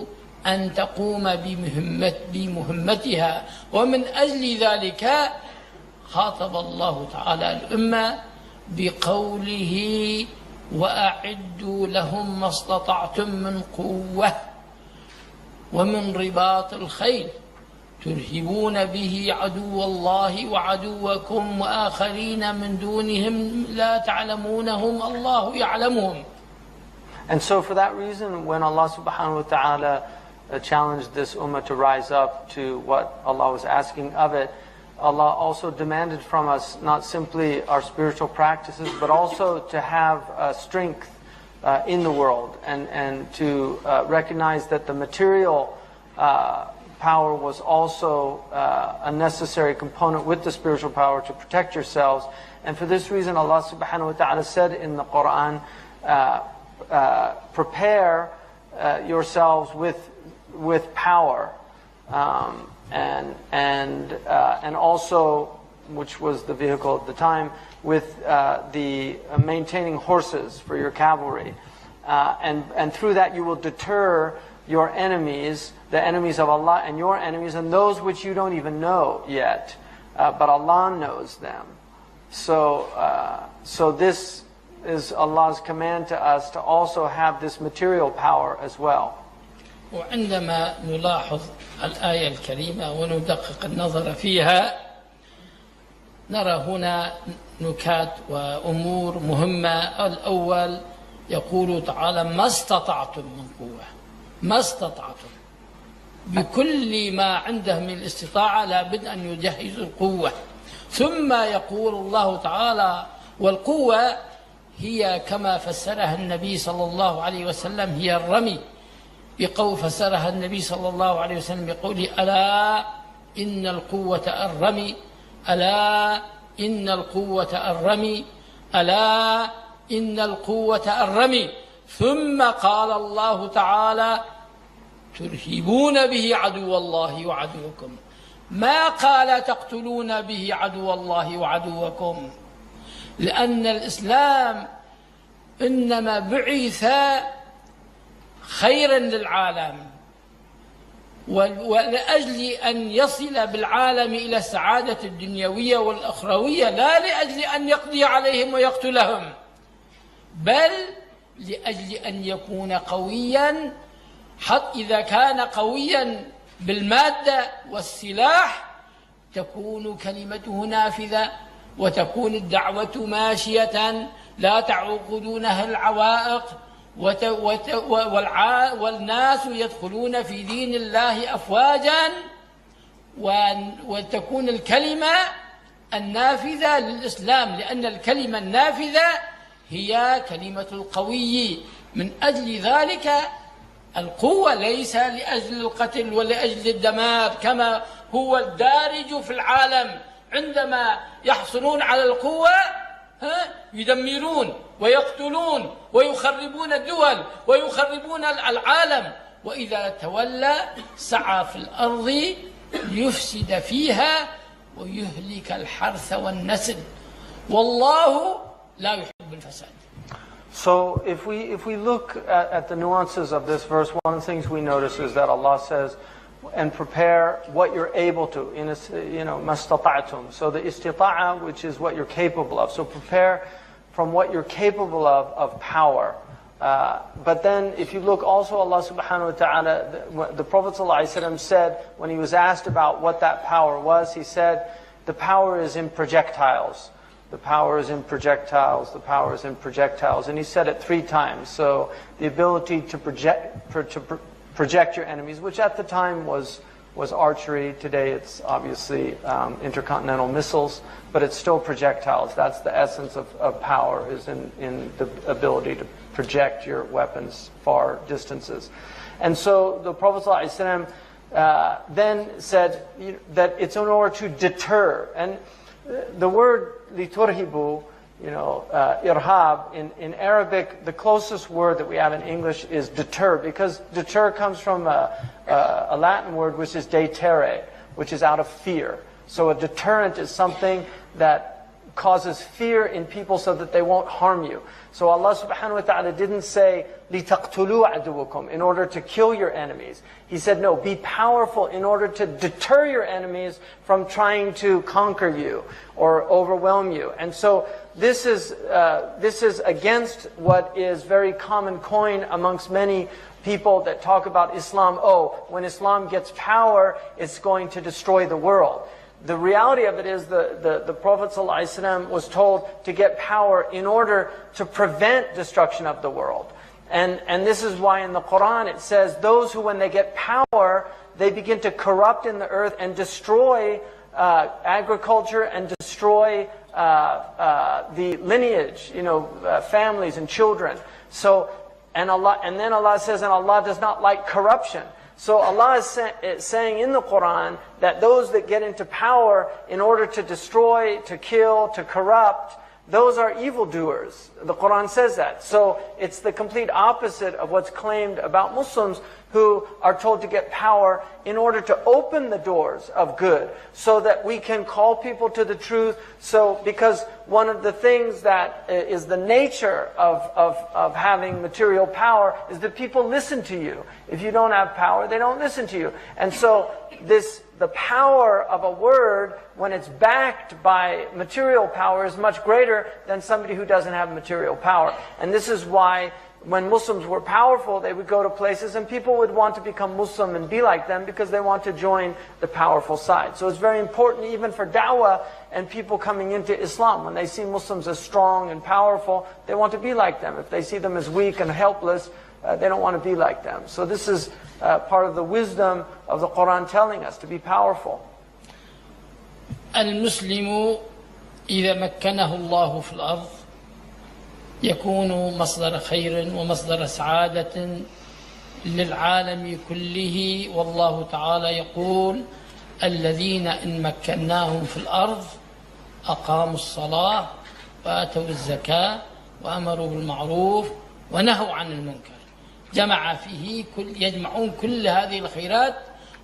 أن تقوم بمهمتها. ومن أجل ذلك خاطب الله تعالى الأمة بقوله وأعدوا لهم ما استطعتم من قوة ومن رباط الخيل ترهبون به عدو الله وعدوكم وآخرين من دونهم لا تعلمونهم الله يعلمهم. And so for that reason, when Allah subhanahu wa ta'ala challenged this ummah to rise up to what Allah was asking of it, Allah also demanded from us not simply our spiritual practices, but also to have strength in the world and to recognize that the material power was also a necessary component with the spiritual power to protect yourselves. And for this reason, Allah subhanahu wa ta'ala said in the Quran, prepare yourselves with power, and also, which was the vehicle at the time, with the maintaining horses for your cavalry, and through that you will deter your enemies, the enemies of Allah, and your enemies, and those which you don't even know yet, but Allah knows them. So this is Allah's command to us to also have this material power as well. وعندما نلاحظ الآية الكريمة وندقق النظر فيها نرى هنا نكات وأمور مهمة. الأول يقول تعالى ما استطعتم من قوة، ما استطعتم، بكل ما عنده من الاستطاعة لابد أن يجهز القوة. ثم يقول الله تعالى والقوة هي كما فسرها النبي صلى الله عليه وسلم هي الرمي، فسرها النبي صلى الله عليه وسلم بقوله ألا إن القوة الرمي، ألا إن القوة الرمي، ألا إن القوة الرمي. ثم قال الله تعالى ترهبون به عدو الله وعدوكم، ما قال تقتلون به عدو الله وعدوكم، لأن الإسلام إنما بعث خيرا للعالم ولأجل أن يصل بالعالم إلى السعادة الدنيوية والأخروية، لا لأجل أن يقضي عليهم ويقتلهم، بل لأجل أن يكون قويا. حتى إذا كان قويا بالمادة والسلاح تكون كلمته نافذة وتكون الدعوة ماشية لا تعقدونها العوائق، والناس يدخلون في دين الله أفواجا، وتكون الكلمة النافذة للإسلام، لأن الكلمة النافذة هي كلمة القوي. من أجل ذلك القوة ليس لأجل القتل ولأجل الدمار كما هو الدارج في العالم، عندما يحصلون على القوة يدمرون ويقتلون ويخربون الدول ويخربون العالم، وإذا تولى سعى في الأرض ليفسد فيها ويهلك الحرث والنسل، والله لا يحب الفساد. So if we look at the nuances of this verse, one of the things we notice is that Allah says, and prepare what you're able to, mastata'tum. So the istita'a, which is what you're capable of. So prepare from what you're capable of power. But then if you look also, Allah subhanahu wa ta'ala, the Prophet ﷺ said, when he was asked about what that power was, he said, the power is in projectiles. The power is in projectiles. The power is in projectiles. And he said it 3 times. So the ability to project your enemies, which at the time was archery. Today it's obviously intercontinental missiles, but it's still projectiles. That's the essence of power, is in the ability to project your weapons far distances. And so the Prophet ﷺ then said that it's in order to deter. And the word liturhibu, irhab, in Arabic, the closest word that we have in English is deter, because deter comes from a Latin word which is detere, which is out of fear. So a deterrent is something that causes fear in people so that they won't harm you. So Allah subhanahu wa ta'ala didn't say, لِتَقْتُلُوا عَدُوَكُمْ, in order to kill your enemies. He said, no, be powerful in order to deter your enemies from trying to conquer you or overwhelm you. And so this is against what is very common coin amongst many people that talk about Islam. Oh, when Islam gets power, it's going to destroy the world. The reality of it is the Prophet ﷺ was told to get power in order to prevent destruction of the world. And this is why in the Quran it says those who, when they get power, they begin to corrupt in the earth and destroy agriculture and destroy the lineage, families and children. So, and then Allah says, and Allah does not like corruption. So Allah is saying in the Quran that those that get into power in order to destroy, to kill, to corrupt, those are evildoers. The Quran says that. So it's the complete opposite of what's claimed about Muslims who are told to get power in order to open the doors of good so that we can call people to the truth. So because one of the things that is the nature of having material power is that people listen to you. If you don't have power, they don't listen to you. And so the power of a word, when it's backed by material power, is much greater than somebody who doesn't have material power. And this is why when Muslims were powerful, they would go to places and people would want to become Muslim and be like them because they want to join the powerful side. So it's very important even for da'wah and people coming into Islam. When they see Muslims as strong and powerful, they want to be like them. If they see them as weak and helpless, they don't want to be like them. So this is part of the wisdom of the Quran telling us to be powerful. المسلم إذا مكنه الله في الأرض يكون مصدر خير ومصدر سعادة للعالم كله. والله تعالى يقول الذين إن مكناهم في الأرض أقاموا الصلاة وآتوا الزكاة وأمروا بالمعروف ونهوا عن المنكر. جمع فيه يجمعون كل هذه الخيرات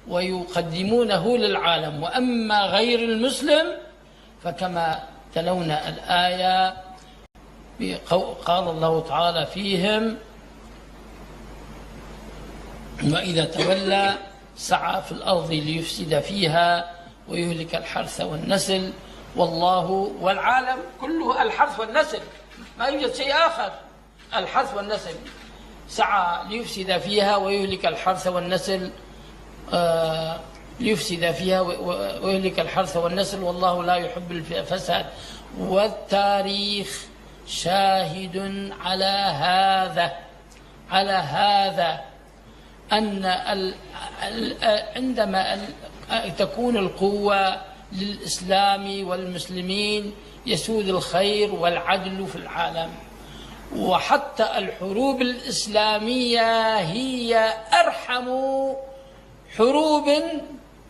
ويقدمونه للعالم. وأما غير المسلم فكما تلونا الآية قال الله تعالى فيهم وإذا تولى سعى في الأرض ليفسد فيها ويهلك الحرث والنسل. والعالم كله الحرث والنسل، ما يوجد شيء آخر. الحرث والنسل سعى ليفسد فيها ويهلك الحرث والنسل، ليفسد فيها ويهلك الحرث والنسل والله لا يحب الفساد. والتاريخ شاهد على هذا أن عندما تكون القوة للإسلام والمسلمين يسود الخير والعدل في العالم. وحتى الحروب الإسلامية هي أرحم حروب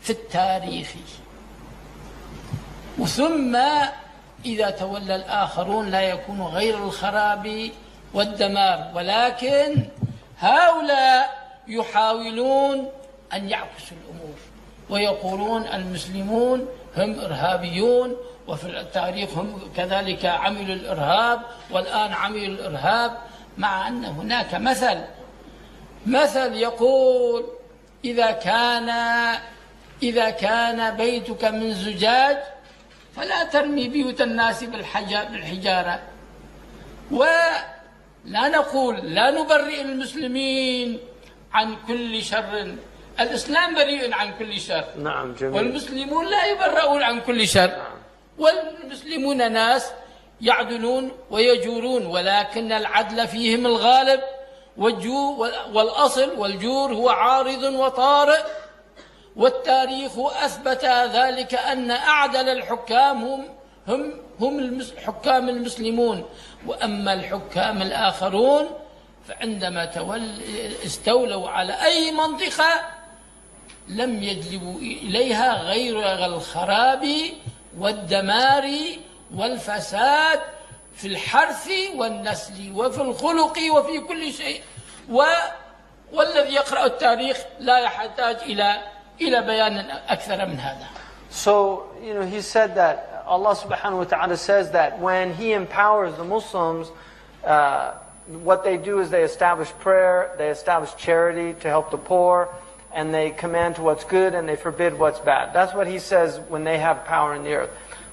في التاريخ. ثم إذا تولى الآخرون لا يكون غير الخراب والدمار، ولكن هؤلاء يحاولون أن يعكسوا الأمور ويقولون المسلمون هم إرهابيون وفي التاريخ هم كذلك عملوا الإرهاب والآن عملوا الإرهاب، مع أن هناك مثل يقول إذا كان بيتك من زجاج فلا ترمي بيوت الناس بالحجارة. ولا نقول لا نبرئ المسلمين عن كل شر، الإسلام بريء عن كل شر. نعم جميل. والمسلمون لا يبرؤون عن كل شر. نعم. والمسلمون ناس يعدلون ويجورون، ولكن العدل فيهم الغالب والأصل والجور هو عارض وطارئ. والتاريخ أثبت ذلك أن أعدل الحكام هم الحكام المسلمون. وأما الحكام الآخرون فعندما استولوا على أي منطقة لم يجلبوا إليها غير الخراب والدمار والفساد في الحرث والنسل وفي الخلق وفي كل شيء. والذي يقرأ التاريخ لا يحتاج إلى بيان أكثر من هذا. So, he said that Allah subhanahu wa ta'ala says that when He empowers the Muslims, what they do is they establish prayer, they establish charity to help the poor, and they command to what's good and they forbid what's bad. That's what He says when they have power in the earth.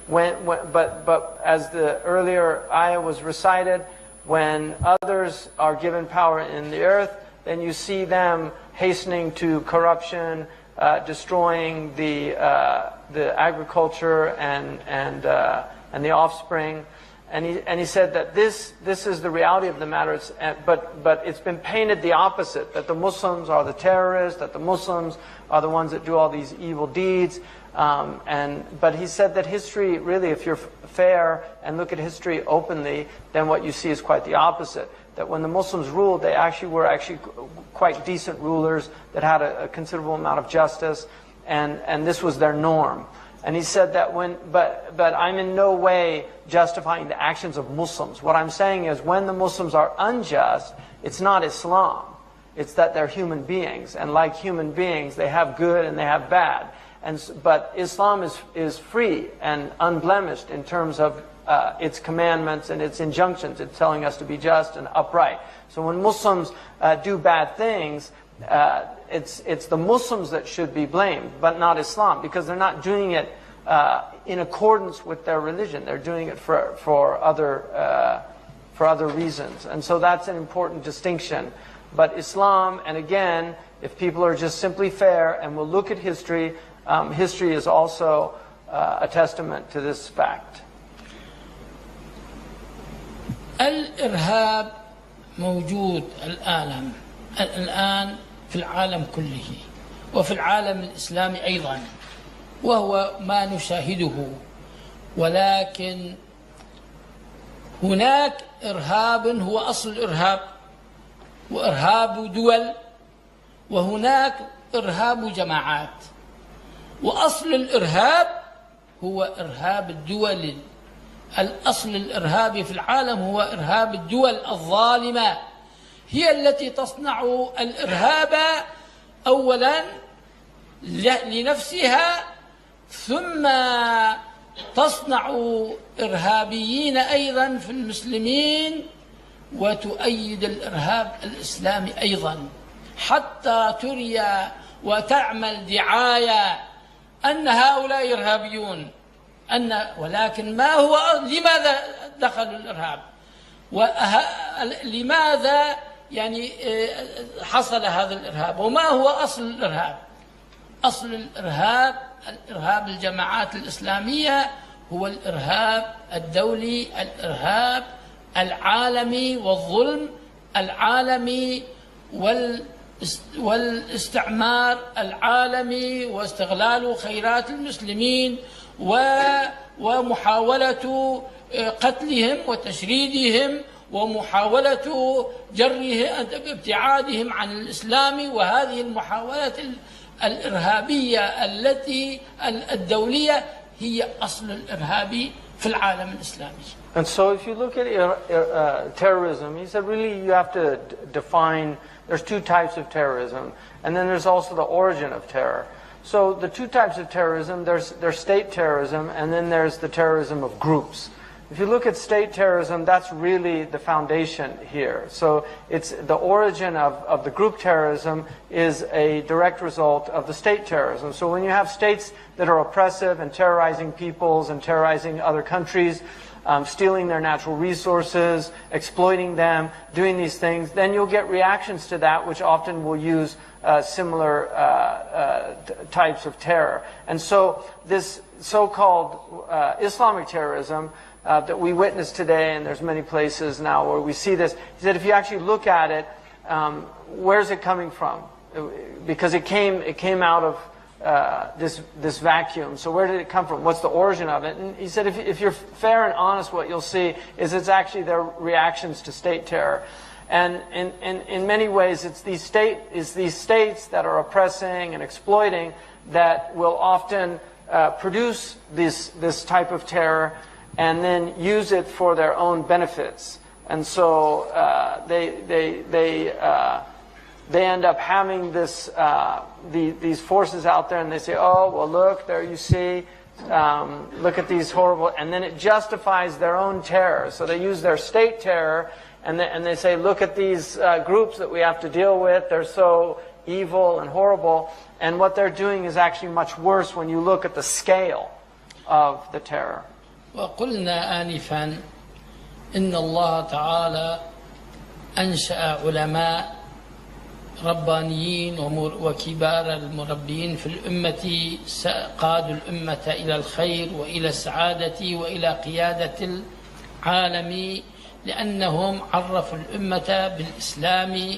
But as the earlier ayah was recited, when others are given power in the earth, then you see them hastening to corruption, destroying the agriculture and the offspring. And he said that this is the reality of the matter. But it's been painted the opposite, that the Muslims are the terrorists, that the Muslims are the ones that do all these evil deeds. But he said that history, really, if you're fair and look at history openly, then what you see is quite the opposite. That when the Muslims ruled, they were quite decent rulers that had a considerable amount of justice, and this was their norm. And he said that but I'm in no way justifying the actions of Muslims. What I'm saying is when the Muslims are unjust, it's not Islam. It's that they're human beings. And like human beings, they have good and they have bad. But Islam is free and unblemished in terms of its commandments and its injunctions. It's telling us to be just and upright. So when Muslims do bad things, it's the Muslims that should be blamed, but not Islam, because they're not doing it in accordance with their religion. They're doing it for other reasons. And so that's an important distinction. But Islam, and again, if people are just simply fair and will look at history, history is also a testament to this fact. الإرهاب موجود الآن في العالم كله وفي العالم الإسلامي أيضا، وهو ما نشاهده. ولكن هناك إرهاب هو أصل الإرهاب، وإرهاب دول، وهناك إرهاب جماعات. وأصل الإرهاب هو إرهاب الدول. الأصل الإرهابي في العالم هو إرهاب الدول الظالمة، هي التي تصنع الإرهاب أولا لنفسها، ثم تصنع إرهابيين أيضا في المسلمين، وتؤيد الإرهاب الإسلامي أيضا، حتى تري وتعمل دعاية أن هؤلاء إرهابيون. ولكن ما هو لماذا دخلوا الإرهاب؟ لماذا حصل هذا الإرهاب؟ وما هو أصل الإرهاب؟ أصل الإرهاب الإرهاب الجماعات الإسلامية هو الإرهاب الدولي، الإرهاب العالمي، والظلم العالمي، والاستعمار العالمي، واستغلال خيرات المسلمين، ومحاولة قتلهم وتشريدهم، ومحاولة جرهم ابتعادهم عن الإسلام. وهذه المحاولات الإرهابية الدولية هي أصل الإرهاب في العالم الإسلامي. And so if you look at terrorism, he said really you have to define, there's two types of terrorism, and then there's also the origin of terror. So the two types of terrorism, there's state terrorism, and then there's the terrorism of groups. If you look at state terrorism, that's really the foundation here. So it's the origin of the group terrorism is a direct result of the state terrorism. So when you have states that are oppressive and terrorizing peoples and terrorizing other countries, stealing their natural resources, exploiting them, doing these things, then you'll get reactions to that which often will use similar types of terror. And so this so-called Islamic terrorism that we witness today, and there's many places now where we see this, he said if you actually look at it, where's it coming from? Because it came out of this vacuum. So where did it come from? What's the origin of it? And he said if you're fair and honest, what you'll see is it's actually their reactions to state terror. And in many ways, it's these states that are oppressing and exploiting that will often produce this type of terror and then use it for their own benefits. And so they end up having this, these forces out there, and they say, oh, well, look, there you see, look at these horrible, and then it justifies their own terror. So they use their state terror, and they say, look at these groups that we have to deal with, they're so evil and horrible. And what they're doing is actually much worse when you look at the scale of the terror. وقلنا آنفا إن الله تعالى أنشأ علماء ربانيين وكبار المربين في الأمة قادوا الأمة إلى الخير وإلى السعادة وإلى قيادة العالم، لأنهم عرفوا الأمة بالإسلام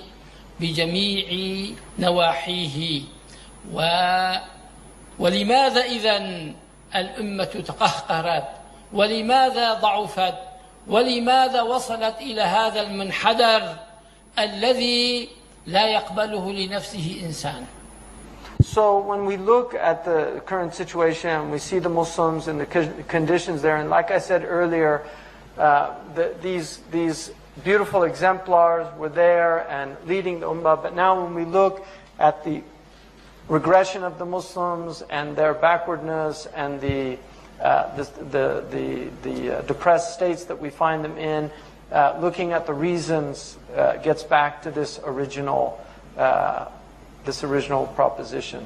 بجميع نواحيه. ولماذا إذن الأمة تقهقرت؟ ولماذا ضعفت؟ ولماذا وصلت إلى هذا المنحدر الذي لا يقبله لنفسه إنسان؟ So when we look at the current situation, we see the Muslims and the conditions there, and like I said earlier, these beautiful exemplars were there and leading the Ummah, but now when we look at the regression of the Muslims and their backwardness and the depressed states that we find them in, looking at the reasons gets back to this original proposition.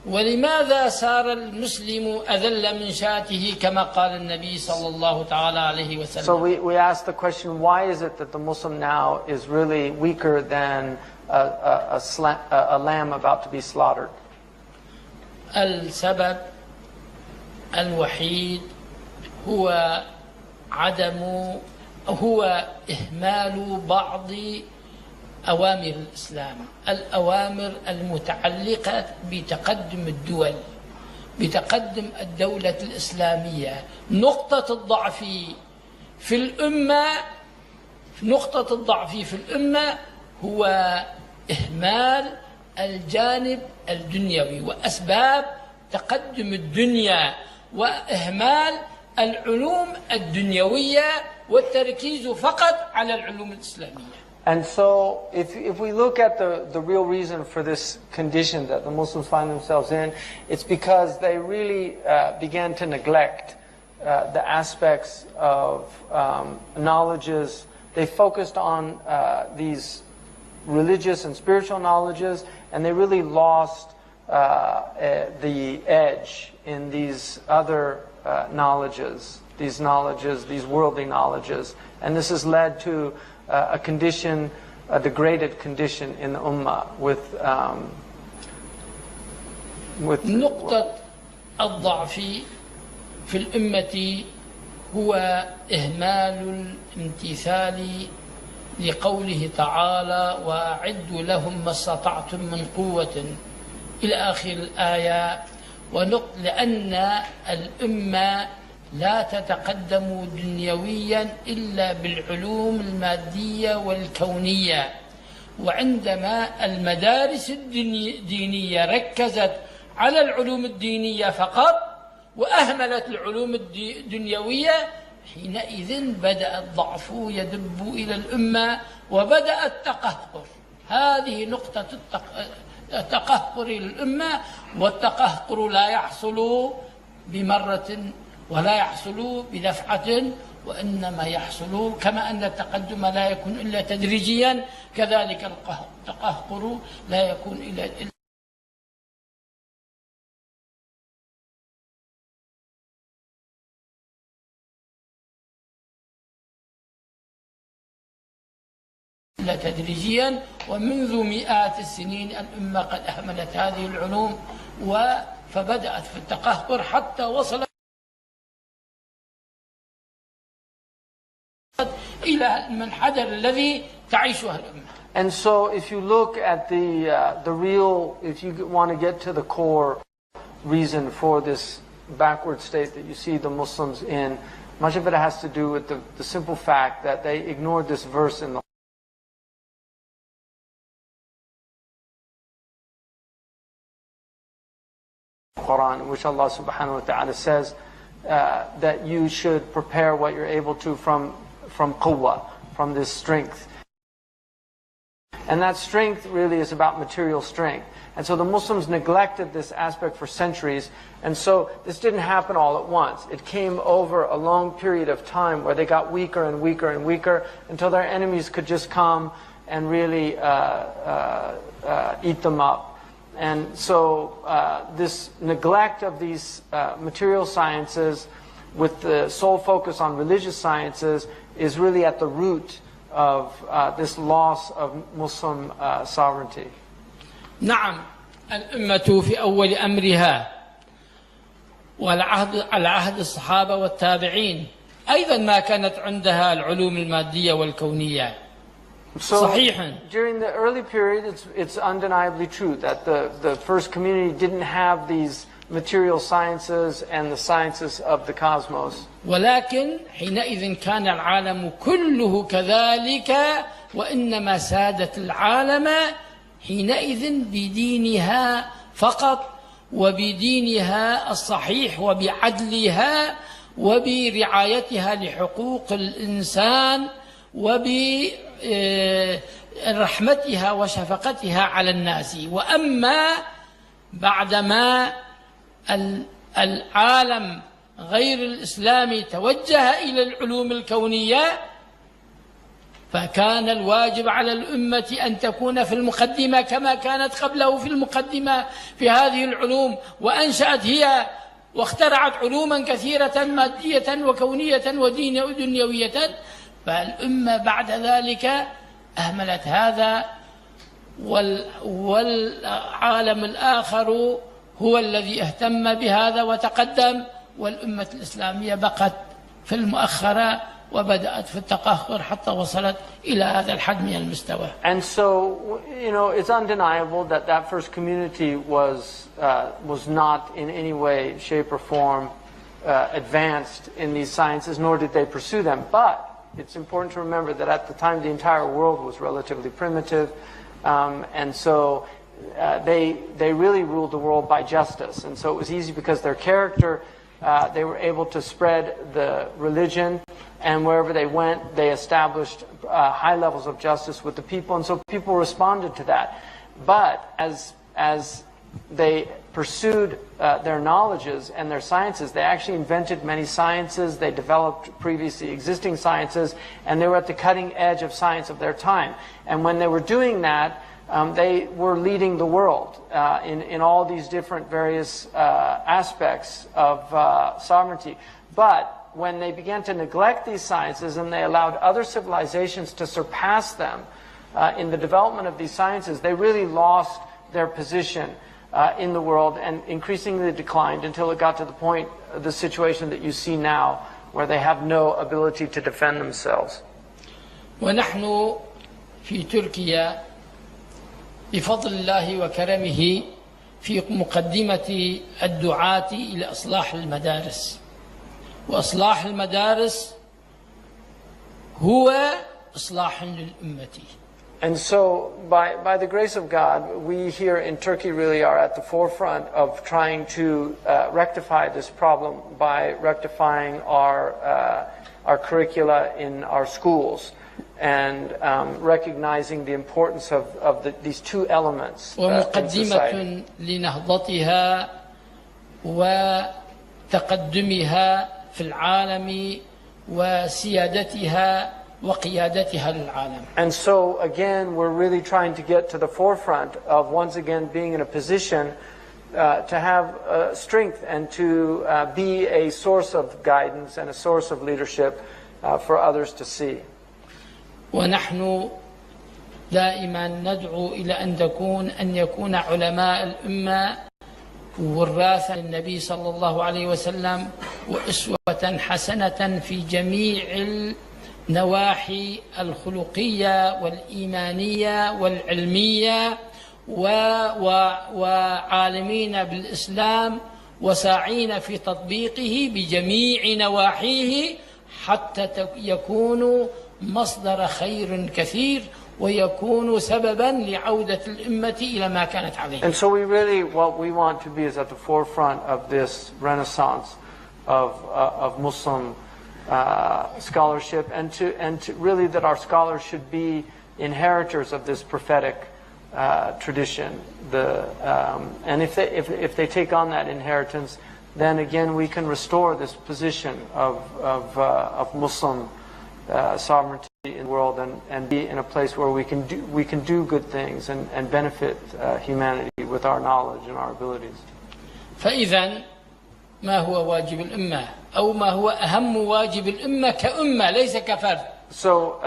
ولماذا صار المسلم أذل من شاته كما قال النبي صلى الله تعالى عليه وسلم؟ So we ask the question, why is it that the Muslim now is really weaker than a lamb about to be slaughtered? السبب الوحيد هو إهمال بعض أوامر الإسلام، الأوامر المتعلقة بتقدم الدول، بتقدم الدولة الإسلامية. نقطة الضعف في الأمة هو إهمال الجانب الدنيوي وأسباب تقدم الدنيا، وإهمال العلوم الدنيوية والتركيز فقط على العلوم الإسلامية. And so if we look at the real reason for this condition that the Muslims find themselves in, it's because they really began to neglect the aspects of knowledges. They focused on these religious and spiritual knowledges, and they really lost the edge in these other knowledges, these worldly knowledges. And this has led to a condition, a degraded condition in the Ummah with نقطة الضعف في الأمة هو إهمال الامتثال لقوله تعالى وأعدوا لهم ما استطعتم من قوة إلى آخر الآية. لأن الأمة لا تتقدم دنيويا إلا بالعلوم المادية والكونية، وعندما المدارس الدينية ركزت على العلوم الدينية فقط وأهملت العلوم الدنيوية، حينئذ بدأ الضعف يدب إلى الأمة وبدأ التقهقر. هذه نقطة التقهقر للأمة، والتقهقر لا يحصل بمرة ولا يحصل بدفعة، وإنما يحصل كما أن التقدم لا يكون إلا تدريجيا، كذلك التقهقر لا يكون إلا تدريجيا. ومنذ مئات السنين الأمة قد أهملت هذه العلوم فبدأت في التقهقر حتى وصلت إلى المنحدر الذي تعيشها الأمة. And so if you look at the real, if you want to get to the core reason for this backward state that you see the Muslims in, much of it has to do with the simple fact that they ignored this verse in the Quran, in which Allah subhanahu wa ta'ala says that you should prepare what you're able to from quwwah, from this strength. And that strength really is about material strength. And so the Muslims neglected this aspect for centuries. And so this didn't happen all at once. It came over a long period of time where they got weaker and weaker and weaker until their enemies could just come and really eat them up. And so this neglect of these material sciences with the sole focus on religious sciences is really at the root of this loss of Muslim sovereignty. نعم الأمة في أول أمرها على عهد الصحابة والتابعين أيضا ما كانت عندها العلوم المادية والكونية. صحيح. During the early period, it's undeniably true that the first community didn't have these material sciences and the sciences of the cosmos. ولكن حينئذ كان العالم كله كذلك وإنما سادت العالم حينئذ بدينها فقط وبدينها الصحيح وبعدلها وبرعايتها لحقوق الإنسان وبرحمتها وشفقتها على الناس. وأما بعدما العالم غير الإسلامي توجه إلى العلوم الكونية فكان الواجب على الأمة أن تكون في المقدمة كما كانت قبله في المقدمة في هذه العلوم، وأنشأت هي واخترعت علوما كثيرة مادية وكونية ودنيوية، فالأمة بعد ذلك أهملت هذا، والعالم الآخر هو الذي اهتم بهذا وتقدم، والأمة الإسلامية بقت في المؤخرة وبدأت في التقهقر حتى وصلت إلى هذا الحد من المستوى. And so, it's undeniable that that first community was not in any way, shape, or form advanced in these sciences, nor did they pursue them. But it's important to remember that at the time the entire world was relatively primitive, and so they really ruled the world by justice. And so it was easy because their character, they were able to spread the religion, and wherever they went, they established high levels of justice with the people, and so people responded to that. But as they pursued their knowledges and their sciences, they actually invented many sciences, they developed previously existing sciences, and they were at the cutting edge of science of their time. And when they were doing that, they were leading the world in all these different various aspects of sovereignty. But when they began to neglect these sciences and they allowed other civilizations to surpass them in the development of these sciences, they really lost their position in the world and increasingly declined until it got to the point, the situation that you see now, where they have no ability to defend themselves. ونحن في تركيا بفضل الله وكرمه في مقدمة الدعاة إلى إصلاح المدارس، وإصلاح المدارس هو إصلاح للأمة. And so, by the grace of God, we here in Turkey really are at the forefront of trying to rectify this problem by rectifying our curricula in our schools and recognizing the importance of these two elements in society. ومقدمة لنهضتها وتقدمها في العالم وسيادتها وقيادتها للعالم. And so again, we're really trying to get to the forefront of once again being in a position to have strength and to be a source of guidance and a source of leadership for others to see. ونحن دائما ندعو إلى أن يكون علماء الأمة وراثا للنبي صلى الله عليه وسلم وأسوة حسنة في جميع النواحي الخلقية والإيمانية والعلمية وعالمين بالإسلام وساعين في تطبيقه بجميع نواحيه حتى يكونوا مصدر خير كثير ويكون سببا لعودة الأمة إلى ما كانت عليه. And so what we want to be is at the forefront of this renaissance of Muslim scholarship, and to really that our scholars should be inheritors of this prophetic tradition. And if they take on that inheritance, then again we can restore this position of Muslim sovereignty in the world, and be in a place where we can do good things and benefit humanity with our knowledge and our abilities. فإذا ما هو واجب الأمة أو ما هو أهم واجب الأمة كأمة ليس كفرد. So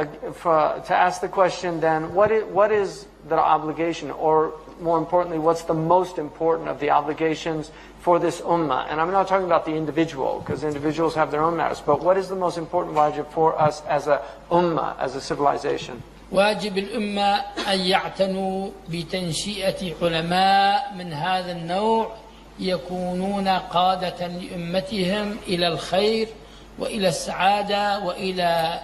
to ask the question then, what is the obligation, or more importantly, what's the most important of the obligations for this ummah? And I'm not talking about the individual, because individuals have their own matters, but what is the most important wajib for us as a ummah, as a civilization? واجب الأمة أن يعتنوا بتنشئة علماء من هذا النوع يكونون قادة لأمتهم إلى الخير وإلى السعادة وإلى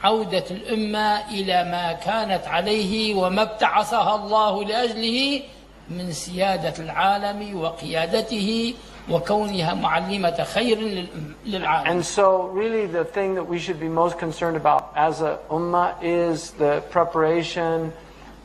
عودة الأمة إلى ما كانت عليه وما ابتعثها الله لأجله من سيادة العالم وقيادته وكونها معلمة خير للعالم. And so really the thing that we should be most concerned about as a ummah is the preparation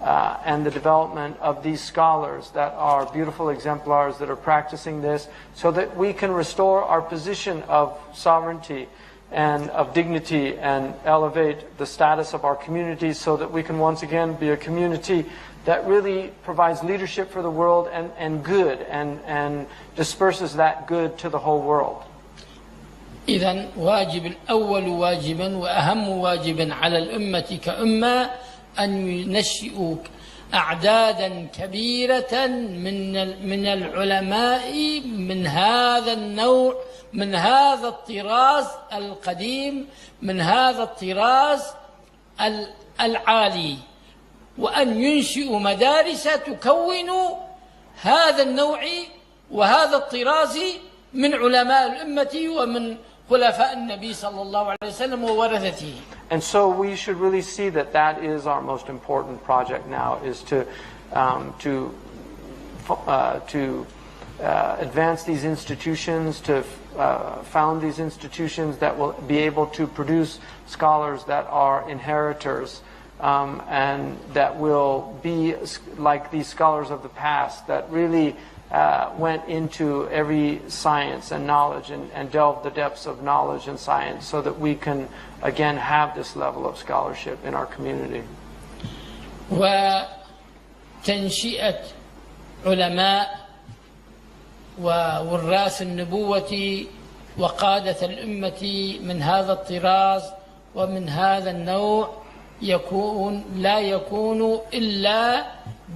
and the development of these scholars that are beautiful exemplars that are practicing this, so that we can restore our position of sovereignty and of dignity and elevate the status of our communities, so that we can once again be a community that really provides leadership for the world and good and disperses that good to the whole world. إذن واجب الأول واجبا وأهم واجب على الأمة كأمة أن ينشئوا أعدادا كبيرة من العلماء من هذا النوع، من هذا الطراز القديم، من هذا الطراز العالي، وأن ينشئوا مدارس تكون هذا النوع وهذا الطراز من علماء الأمة ومن خلفاء النبي صلى الله عليه وسلم وورثته. And so we should really see that that is our most important project now, is to advance these institutions, to found these institutions that will be able to produce scholars that are inheritors, and that will be like these scholars of the past that really went into every science and knowledge and delved the depths of knowledge and science, so that we can again have this level of scholarship in our community. وتنشئة علماء ووراث النبوة وقادة الأمة من هذا الطراز ومن هذا النوع لا يكون إلا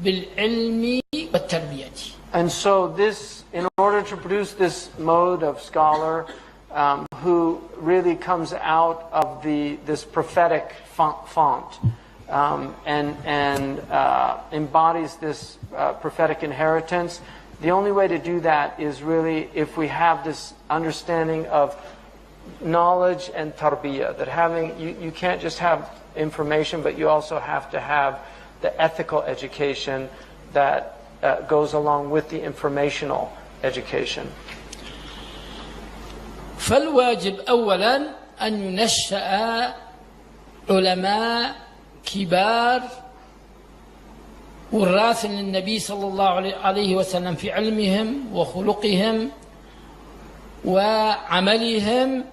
بالعلم والتربية. And so this, in order to produce this mode of scholar who really comes out of this prophetic font and embodies this prophetic inheritance, the only way to do that is really if we have this understanding of knowledge and tarbiyah, that you can't just have information, but you also have to have the ethical education that goes along with the informational education. فالواجب أولا أن ينشأ علماء كبار وراث للنبي صلى الله عليه وسلم في علمهم وخلقهم وعملهم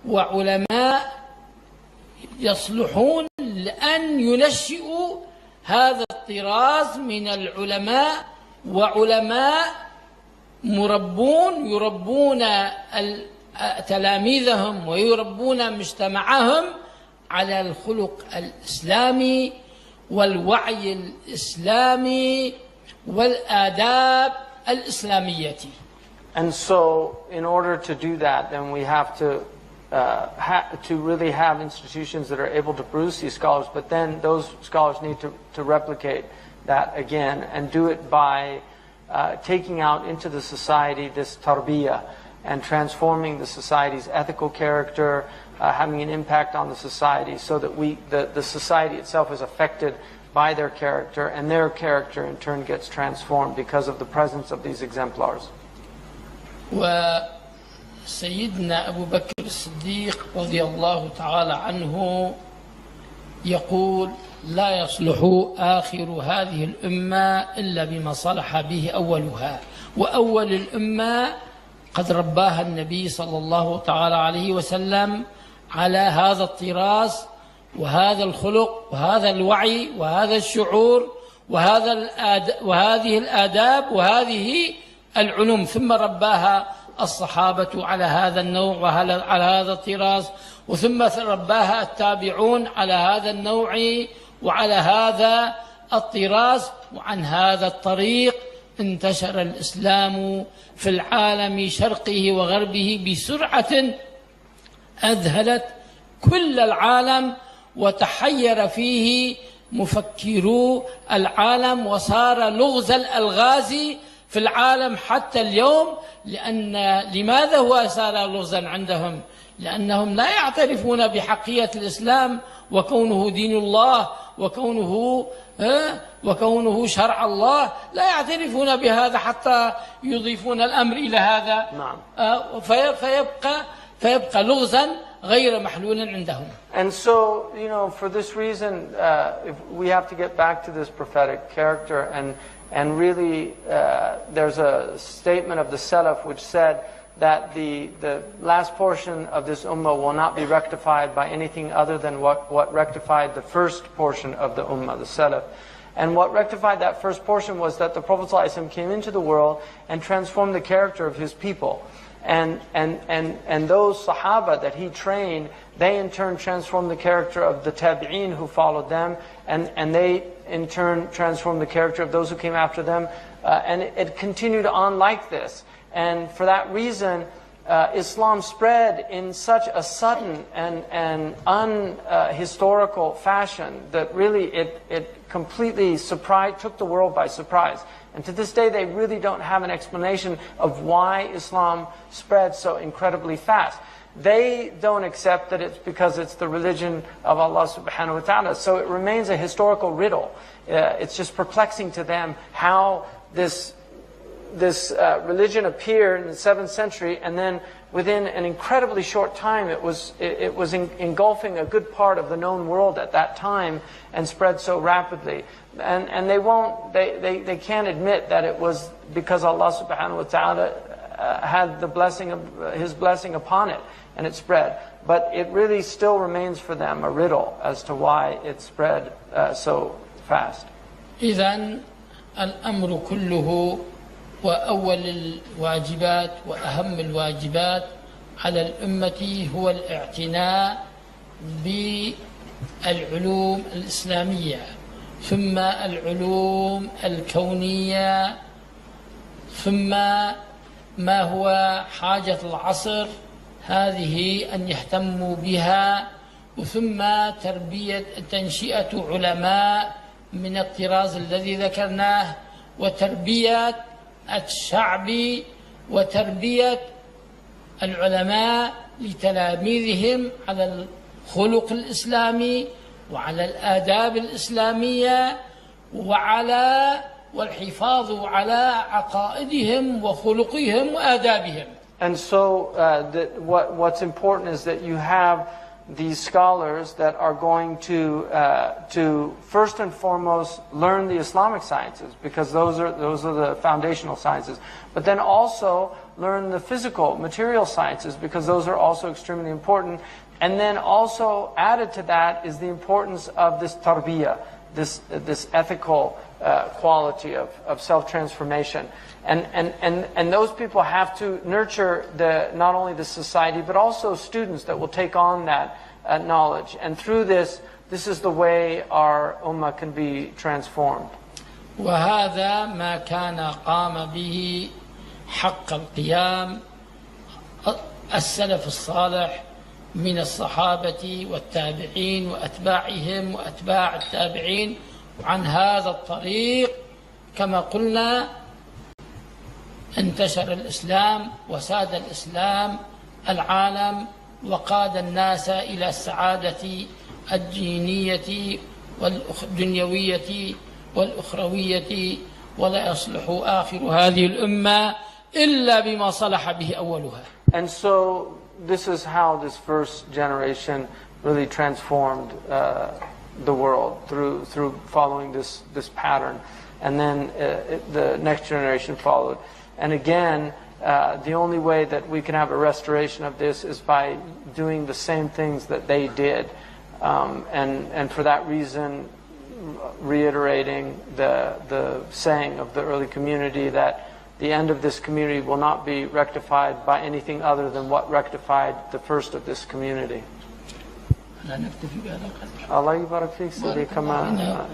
وعلماء يصلحون لأن ينشئوا هذا الطراز من العلماء، وعلماء مربون يربون تلاميذهم ويربون مجتمعهم على الخلق الإسلامي والوعي الإسلامي والآداب الإسلامية. And so, in order to do that, then we have to really have institutions that are able to produce these scholars, but then those scholars need to replicate that again, and do it by taking out into the society this tarbiyah and transforming the society's ethical character, having an impact on the society, so that the society itself is affected by their character, and their character in turn gets transformed because of the presence of these exemplars. وسيدنا أبو بكر الصديق رضي الله تعالى عنه يقول لا يصلح آخر هذه الأمة إلا بما صلح به أولها. وأول الأمة قد رباها النبي صلى الله تعالى عليه وسلم على هذا الطراز وهذا الخلق وهذا الوعي وهذا الشعور وهذه الآداب وهذه العلوم، ثم رباها الصحابة على هذا النوع وعلى هذا الطراز، وثم رباها التابعون على هذا النوع وعلى هذا الطراز. وعن هذا الطريق انتشر الإسلام في العالم شرقه وغربه بسرعة أذهلت كل العالم، وتحير فيه مفكرو العالم، وصار لغز الألغاز في العالم حتى اليوم. لماذا هو صار لغزا عندهم؟ لأنهم لا يعترفون بحقية الإسلام وكونه دين الله وكونه شرع الله، لا يعترفون بهذا حتى يضيفون الأمر إلى هذا. نعم. فيبقى لغزا غير محلول عندهم. And so, for this reason, if we have to get back to this prophetic character, and really, there's a statement of the Salaf which said that the last portion of this ummah will not be rectified by anything other than what rectified the first portion of the ummah, the Salaf. And what rectified that first portion was that the Prophet ﷺ came into the world and transformed the character of his people. And those Sahaba that he trained, they in turn transformed the character of the Tabi'een who followed them, and they in turn transformed the character of those who came after them. And it continued on like this. And for that reason, Islam spread in such a sudden and unhistorical fashion that really it completely took the world by surprise. And to this day, they really don't have an explanation of why Islam spread so incredibly fast. They don't accept that it's because it's the religion of Allah subhanahu wa ta'ala. So it remains a historical riddle. It's just perplexing to them how this religion appeared in the 7th century, and then within an incredibly short time it was engulfing a good part of the known world at that time and spread so rapidly. And they can't admit that it was because Allah subhanahu wa ta'ala had His blessing upon it and it spread. But it really still remains for them a riddle as to why it spread so fast. إذن الأمر كله وأول الواجبات وأهم الواجبات على الأمة هو الاعتناء بالعلوم الإسلامية، ثم العلوم الكونية، ثم ما هو حاجة العصر هذه أن يهتموا بها، وثم تنشئة علماء من الطراز الذي ذكرناه، وتربية الشعب وتربية العلماء لتلاميذهم على الخلق الإسلامي وعلى الآداب الإسلامية والحفاظ على عقائدهم وخلقهم وآدابهم. And so what's important is that you have these scholars that are going to first and foremost learn the Islamic sciences, because those are the foundational sciences, but then also learn the physical, material sciences, because those are also extremely important. And then also added to that is the importance of this tarbiyah, this ethical quality of self-transformation. And those people have to nurture not only the society, but also students that will take on that knowledge. And through this is the way our ummah can be transformed. وهذا ما كان قام به حق القيام السلف الصالح من الصحابة والتابعين وأتباعهم وأتباع التابعين. وعن هذا الطريق كما قلنا انتشر الإسلام وساد الإسلام العالم، وقاد الناس إلى السعادة الدينية والدنيوية والأخروية، ولا يصلح آخر هذه الأمة إلا بما صلح به أولها. And so this is how this first generation really transformed the world through following this pattern. And then the next generation followed. And again, the only way that we can have a restoration of this is by doing the same things that they did. And for that reason, reiterating the saying of the early community that the end of this community will not be rectified by anything other than what rectified the first of this community. الله يبارك فيك سيدي. كما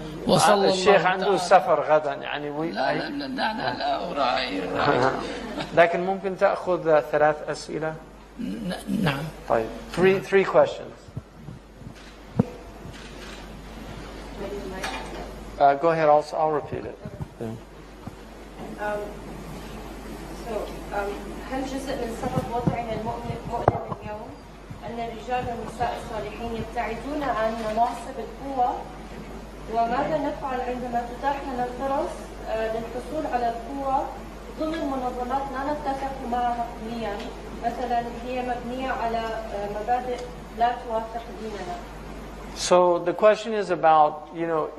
الشيخ عنده سفر غدا يعني لا أراعي. لكن ممكن تأخذ 3 أسئلة. نعم. طيب. Three questions. Go ahead. I'll repeat it. هل جزء من سبب وضعنا المؤلم اليوم أن الرجال والنساء الصالحين يبتعدون عن مناصب القوة؟ وماذا نفعل عندما تتاح لنا الفرص للحصول على القوة ضمن منظمات لا نتفق معها حكميا، مثلا هي مبنية على مبادئ لا توافق ديننا؟ So the question is about,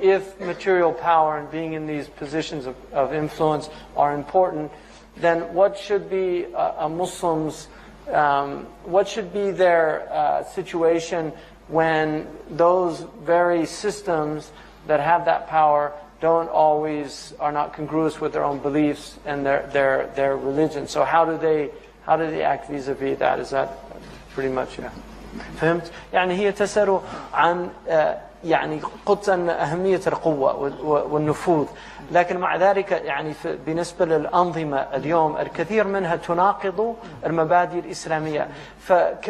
if material power and being in these positions of influence are important, then what should be a Muslim's, what should be their situation when those very systems that have that power are not congruous with their own beliefs and their religion. So how do they act vis-a-vis that? Is that pretty much it? فهمت؟ يعني هي تسأل عن يعني قدس أهمية القوة والنفوذ، لكن مع ذلك يعني بالنسبة للأنظمة اليوم الكثير منها تناقض المبادئ الإسلامية،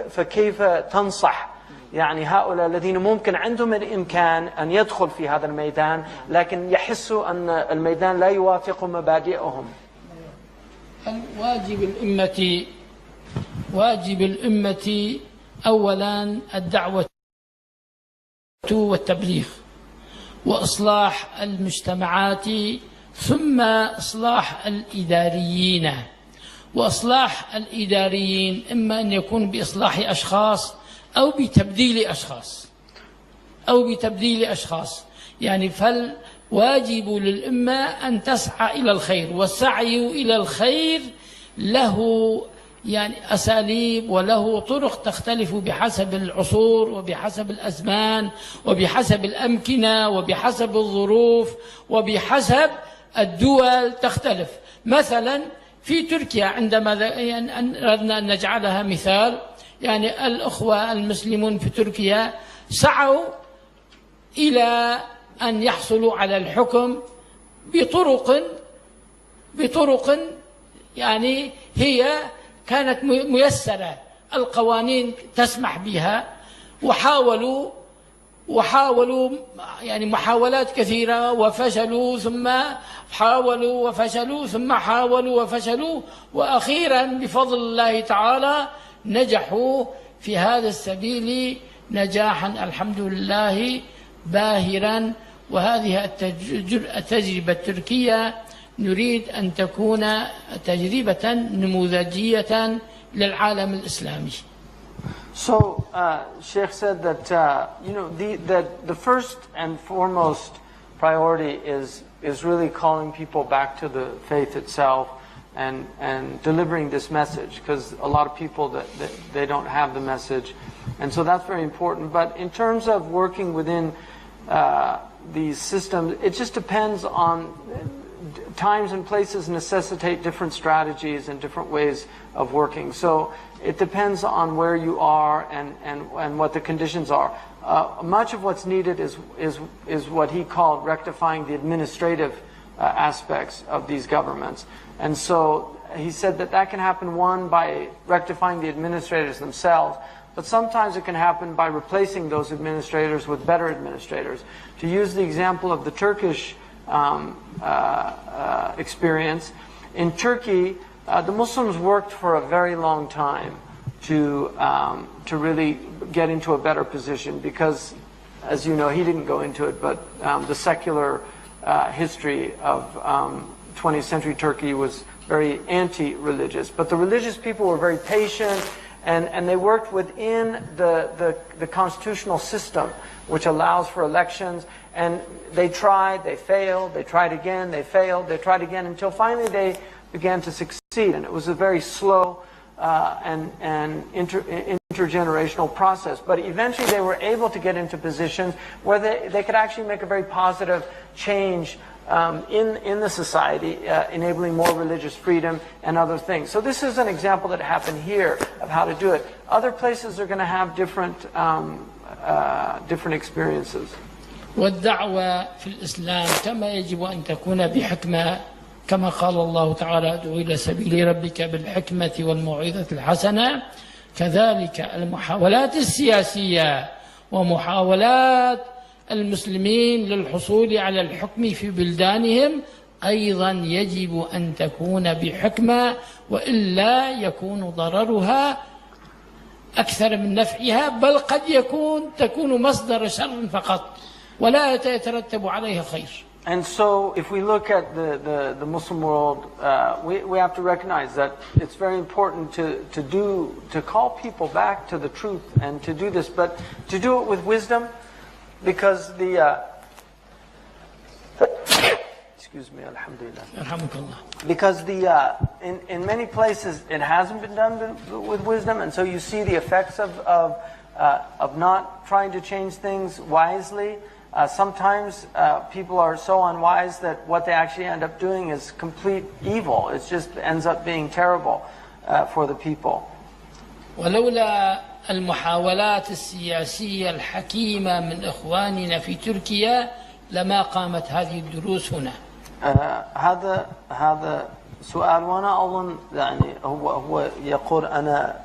فكيف تنصح يعني هؤلاء الذين ممكن عندهم الإمكان أن يدخل في هذا الميدان لكن يحسوا أن الميدان لا يوافق مبادئهم؟ واجب الأمة أولا الدعوة والتبليغ وإصلاح المجتمعات، ثم إصلاح الإداريين. وإصلاح الإداريين إما أن يكون بإصلاح أشخاص أو بتبديل أشخاص يعني فالواجب للأمة أن تسعى إلى الخير، والسعي إلى الخير له يعني أساليب وله طرق تختلف بحسب العصور وبحسب الأزمان وبحسب الأمكنة وبحسب الظروف وبحسب الدول تختلف. مثلا في تركيا عندما أردنا أن نجعلها مثال، يعني الأخوة المسلمون في تركيا سعوا إلى أن يحصلوا على الحكم بطرق يعني هي كانت ميسرة، القوانين تسمح بها، وحاولوا يعني محاولات كثيرة وفشلوا، ثم حاولوا وفشلوا، ثم حاولوا وفشلوا، وأخيرا بفضل الله تعالى نجحوا في هذا السبيل نجاحا الحمد لله باهرا. وهذه التجربة التركية نريد أن تكون تجربة نموذجية للعالم الإسلامي. So, Sheikh said that the first and foremost priority is really calling people back to the faith itself and delivering this message, because a lot of people that they don't have the message, and so that's very important. But in terms of working within these systems, it just depends on times and places necessitate different strategies and different ways of working. So it depends on where you are and what the conditions are. Much of what's needed is what he called rectifying the administrative aspects of these governments. And so he said that can happen, one, by rectifying the administrators themselves, but sometimes it can happen by replacing those administrators with better administrators. To use the example of the Turkish experience, in Turkey, the Muslims worked for a very long time to really get into a better position, because, as you know, he didn't go into it, but the secular history of 20th century Turkey was very anti-religious. But the religious people were very patient, And they worked within the constitutional system, which allows for elections. And they tried, they failed, they tried again, they failed, they tried again, until finally they began to succeed. And it was a very slow and intergenerational process. But eventually they were able to get into positions where they could actually make a very positive change in the society, enabling more religious freedom and other things. So this is an example that happened here of how to do it. Other places are going to have different experiences. والدعوة في الإسلام كما يجب أن تكون بحكمة، كما قال الله تعالى: ادع إلى سبيل ربك بالحكمة والموعظة الحسنة. كذلك المحاولات السياسية ومحاولات المسلمين للحصول على الحكم في بلدانهم أيضا يجب أن تكون بحكمة، وإلا يكون ضررها أكثر من نفعها، بل قد تكون مصدر شر فقط ولا يترتب عليها خير. And so if we look at the Muslim world, we have to recognize that it's very important to call people back to the truth and to do this, but to do it with wisdom, because excuse me, alhamdulillah. Because in many places it hasn't been done with wisdom, and so you see the effects of not trying to change things wisely. Sometimes people are so unwise that what they actually end up doing is complete evil. It just ends up being terrible for the people. ولولا المحاولات السياسية الحكيمة من إخواننا في تركيا لما قامت هذه الدروس هنا. هذا سؤال، وأنا أظن يعني هو يقول أنا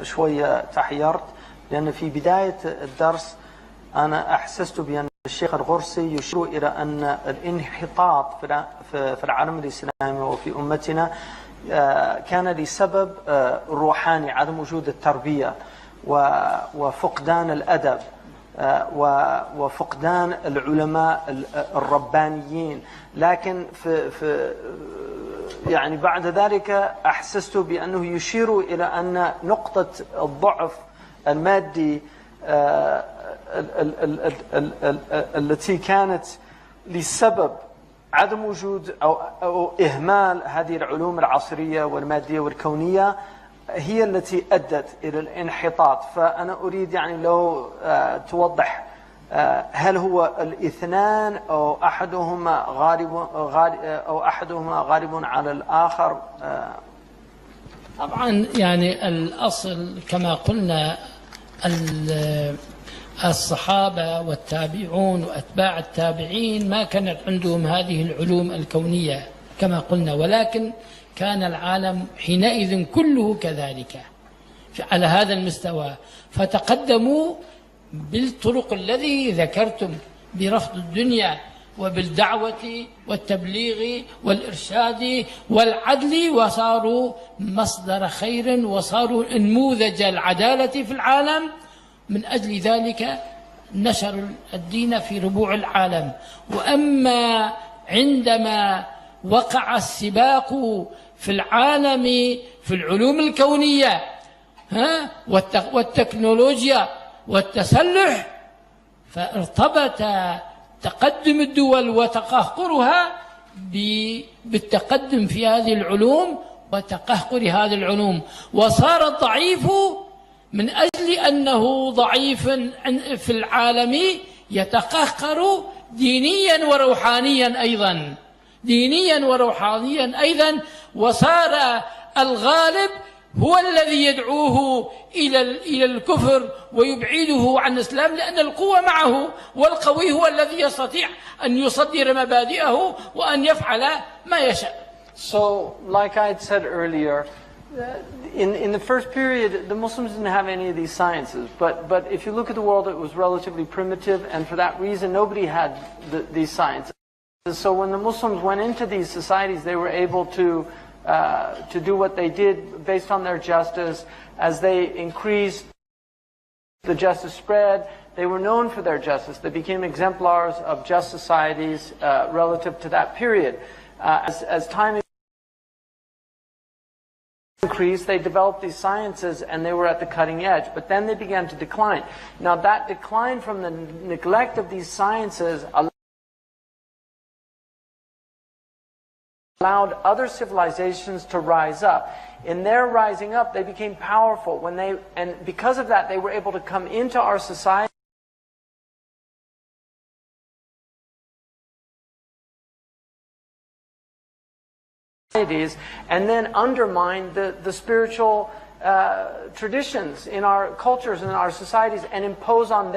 شوية تحيرت، لأن في بداية الدرس أنا أحسست بأن الشيخ الغرسي يشير إلى أن الانحطاط في العالم الإسلامي وفي أمتنا كان لسبب روحاني، عدم وجود التربية وفقدان الأدب وفقدان العلماء الربانيين. لكن يعني بعد ذلك أحسست بأنه يشير إلى أن نقطة الضعف المادي التي كانت لسبب عدم وجود أو إهمال هذه العلوم العصرية والمادية والكونية هي التي أدت إلى الانحطاط. فأنا أريد يعني لو توضح هل هو الاثنان أو أحدهما غالب على الآخر؟ طبعا يعني الأصل كما قلنا الصحابة والتابعون وأتباع التابعين ما كانت عندهم هذه العلوم الكونية كما قلنا، ولكن كان العالم حينئذ كله كذلك على هذا المستوى، فتقدموا بالطرق الذي ذكرتم برفض الدنيا وبالدعوة والتبليغ والإرشاد والعدل، وصاروا مصدر خير وصاروا نموذج العدالة في العالم. من أجل ذلك نشروا الدين في ربوع العالم. وأما عندما وقع السباق في العالم في العلوم الكونية والتكنولوجيا والتسلح، فارتبط تقدم الدول وتقهقرها بالتقدم في هذه العلوم وتقهقر هذه العلوم، وصار الضعيف من أجل أنه ضعيف في العالم يتقهقر دينيا وروحانيا أيضا، وصار الغالب هو الذي يدعوه إلى الكفر ويبعده عن الإسلام، لأن القوة معه، والقوي هو الذي يستطيع أن يصدر مبادئه وأن يفعل ما يشاء. So, like I had said earlier, in the first period, the Muslims didn't have any of these sciences. But if you look at the world, it was relatively primitive, and for that reason, nobody had these sciences. So when the Muslims went into these societies, they were able to do what they did based on their justice. As they increased, the justice spread. They were known for their justice. They became exemplars of just societies relative to that period. As time increased, they developed these sciences and they were at the cutting edge, but then they began to decline. Now that decline from the neglect of these sciences allowed other civilizations to rise up. In their rising up, they became powerful. And because of that, they were able to come into our society and then undermine the spiritual traditions in our cultures and in our societies and impose on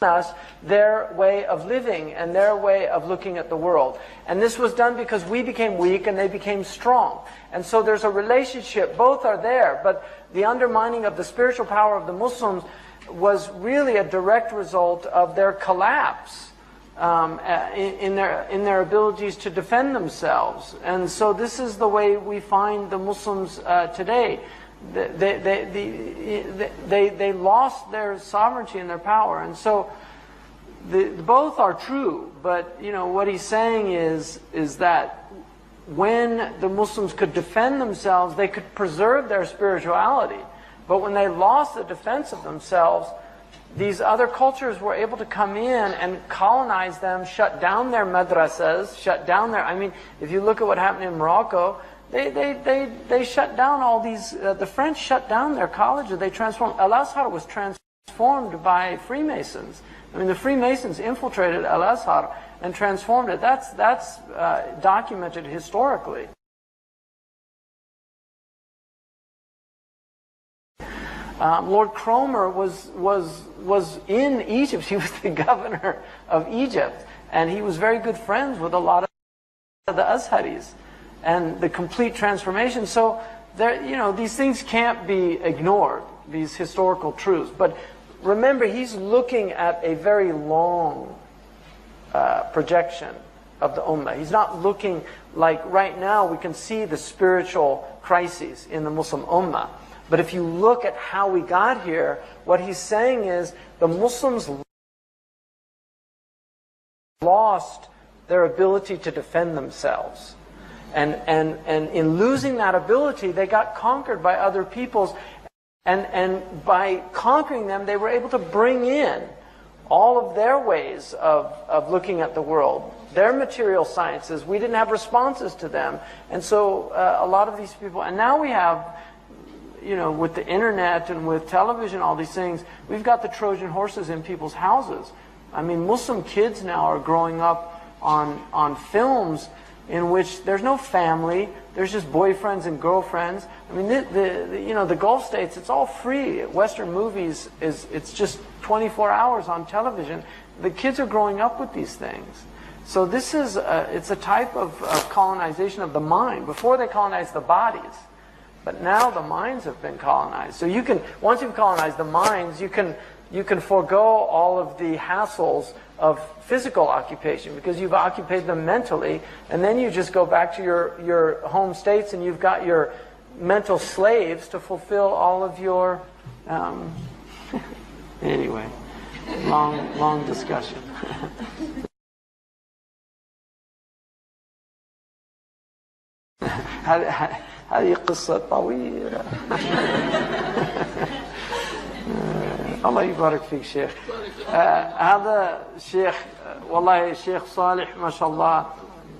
us their way of living and their way of looking at the world. And this was done because we became weak and they became strong. And so there's a relationship, both are there, but the undermining of the spiritual power of the Muslims was really a direct result of their collapse in their abilities to defend themselves. And so this is the way we find the Muslims today. They lost their sovereignty and their power, and so both are true. But what he's saying is that when the Muslims could defend themselves, they could preserve their spirituality. But when they lost the defense of themselves, these other cultures were able to come in and colonize them, shut down their madrasas, shut down their. I mean, if you look at what happened in Morocco. They shut down all these, the French shut down their colleges, they transformed, Al-Azhar was transformed by Freemasons. I mean, the Freemasons infiltrated Al-Azhar and transformed it. That's documented historically. Lord Cromer was in Egypt. He was the governor of Egypt, and he was very good friends with a lot of the Azharis. And the complete transformation. So these things can't be ignored, these historical truths. But remember, he's looking at a very long projection of the Ummah. He's not looking like right now we can see the spiritual crises in the Muslim Ummah. But if you look at how we got here, what he's saying is the Muslims lost their ability to defend themselves. And in losing that ability, they got conquered by other peoples. And by conquering them, they were able to bring in all of their ways of looking at the world, their material sciences. We didn't have responses to them. And so a lot of these people, and now we have, with the internet and with television, all these things, we've got the Trojan horses in people's houses. I mean, Muslim kids now are growing up on films in which there's no family, there's just boyfriends and girlfriends. I mean, the Gulf states, it's all free. Western movies, it's just 24 hours on television. The kids are growing up with these things. So this is, it's a type of colonization of the mind. Before they colonized the bodies, but now the minds have been colonized. So you can, once you've colonized the minds, you can forego all of the hassles of physical occupation because you've occupied them mentally, and then you just go back to your home states and you've got your mental slaves to fulfill all of your anyway, long discussion. هذه قصة طويلة. الله يبارك فيك شيخ. هذا شيخ، والله الشيخ صالح ما شاء الله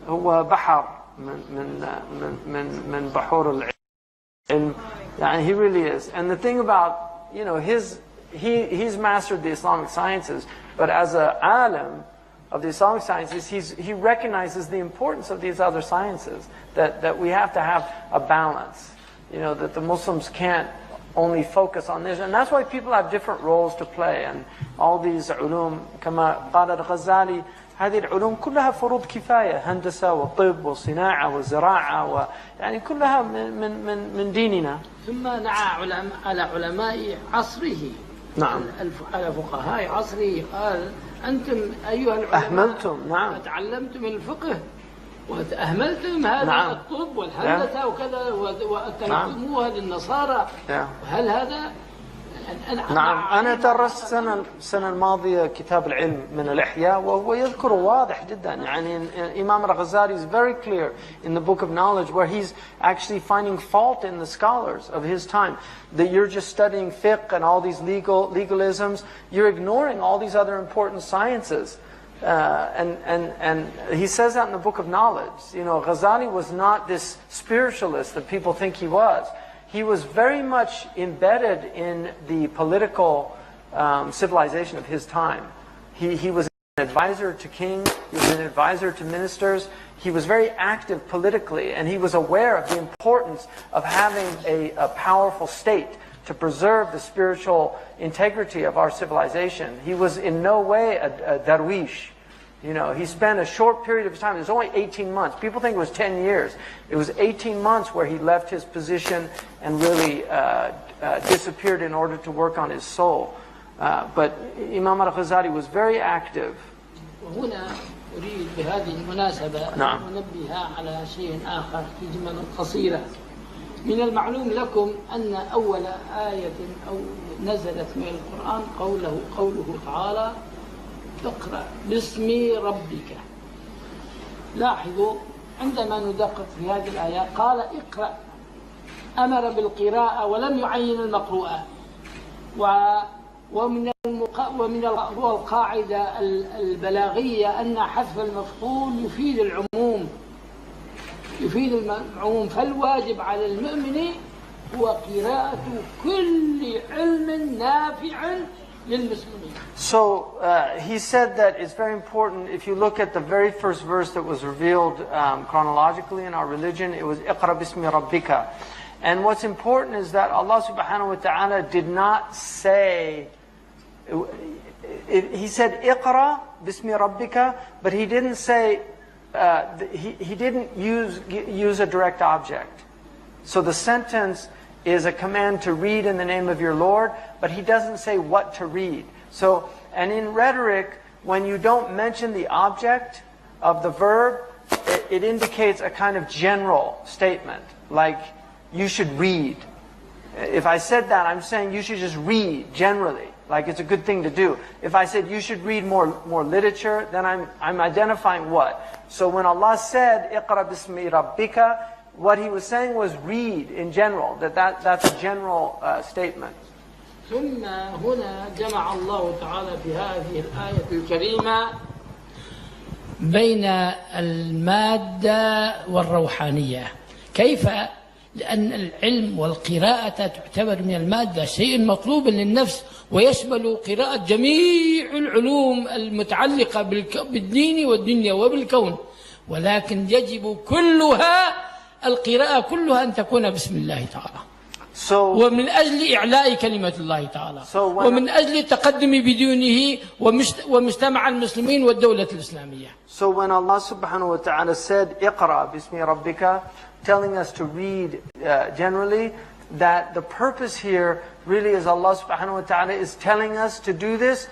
هو بحر من بحور العلم. يعني he really is. And the thing about, he's mastered the Islamic sciences, but as a alim of the Islamic sciences, he recognizes the importance of these other sciences, that we have to have a balance, that the Muslims can't only focus on this. And that's why people have different roles to play. And all these علوم كما قال الغزالي هذه العلوم كلها فروض كفاية، هندسة وطب وصناعة وزراعة يعني كلها من ديننا. ثم نعى على علماء عصره. نعم. على فقهاء عصره قال أنتم أيها العلماء أهملتم. نعم. تعلمتم الفقه وأهملتم هذا. نعم. الطب والهندسة وكذا وتركتموها للنصارى. نعم. هل هذا نعم، أنا درست السنة الماضية كتاب العلم من الإحياء وهو يذكر واضح جدا. يعني Imam al-Ghazali is very clear in the book of knowledge where he's actually finding fault in the scholars of his time. That you're just studying fiqh and all these legalisms, you're ignoring all these other important sciences. And he says that in the book of knowledge. You know, Ghazali was not this spiritualist that people think he was. He was very much embedded in the political civilization of his time. He was an advisor to kings, he was an advisor to ministers. He was very active politically, and he was aware of the importance of having a powerful state to preserve the spiritual integrity of our civilization. He was in no way a darwish. You know, he spent a short period of time. It was only 18 months. People think it was 10 years. It was 18 months where he left his position and really disappeared in order to work on his soul. But Imam al-Ghazali was very active. وهنا أريد بهذه المناسبة أن أنبه على شيء آخر في جمل قصيرة. من المعلوم لكم أن أول آية أو نزلت من القرآن قوله تعالى: اقرأ باسم ربك. لاحظوا عندما ندقق في هذه الآية قال اقرأ، أمر بالقراءة ولم يعين المقروءة. ومن القاعدة البلاغية أن حذف المفعول يفيد العموم، فالواجب على المؤمن هو قراءة كل علم نافع للمسلمين. So he said that it's very important. If you look at the very first verse that was revealed chronologically in our religion, it was اقرأ باسم ربك. And what's important is that Allah subhanahu wa ta'ala did not say, he said اقرأ باسم ربك, but he didn't say, he didn't use a direct object. So the sentence is a command to read in the name of your Lord, but he doesn't say what to read. So, and in rhetoric, when you don't mention the object of the verb, it indicates a kind of general statement, like you should read. If I said that, I'm saying you should just read generally, like it's a good thing to do. If I said you should read more literature, then I'm identifying what. So when Allah said اقرأ باسم ربك, what he was saying was read in general, that's a general statement. ثم هنا جمع الله تعالى في هذه الآية الكريمة بين المادة والروحانية. كيف؟ لأن العلم والقراءة تعتبر من المادة شيء مطلوب للنفس، ويشمل قراءة جميع العلوم المتعلقة بالدين والدنيا وبالكون، ولكن يجب القراءة كلها أن تكون بسم الله تعالى. ومن أجل إعلاء كلمة الله تعالى، ومن أجل التقدم بدونه ومجتمع المسلمين والدولة الإسلامية. So when Allah subhanahu wa ta'ala said اقرأ باسم ربك, telling us to read generally, that the purpose here really is Allah subhanahu wa ta'ala is telling us to do this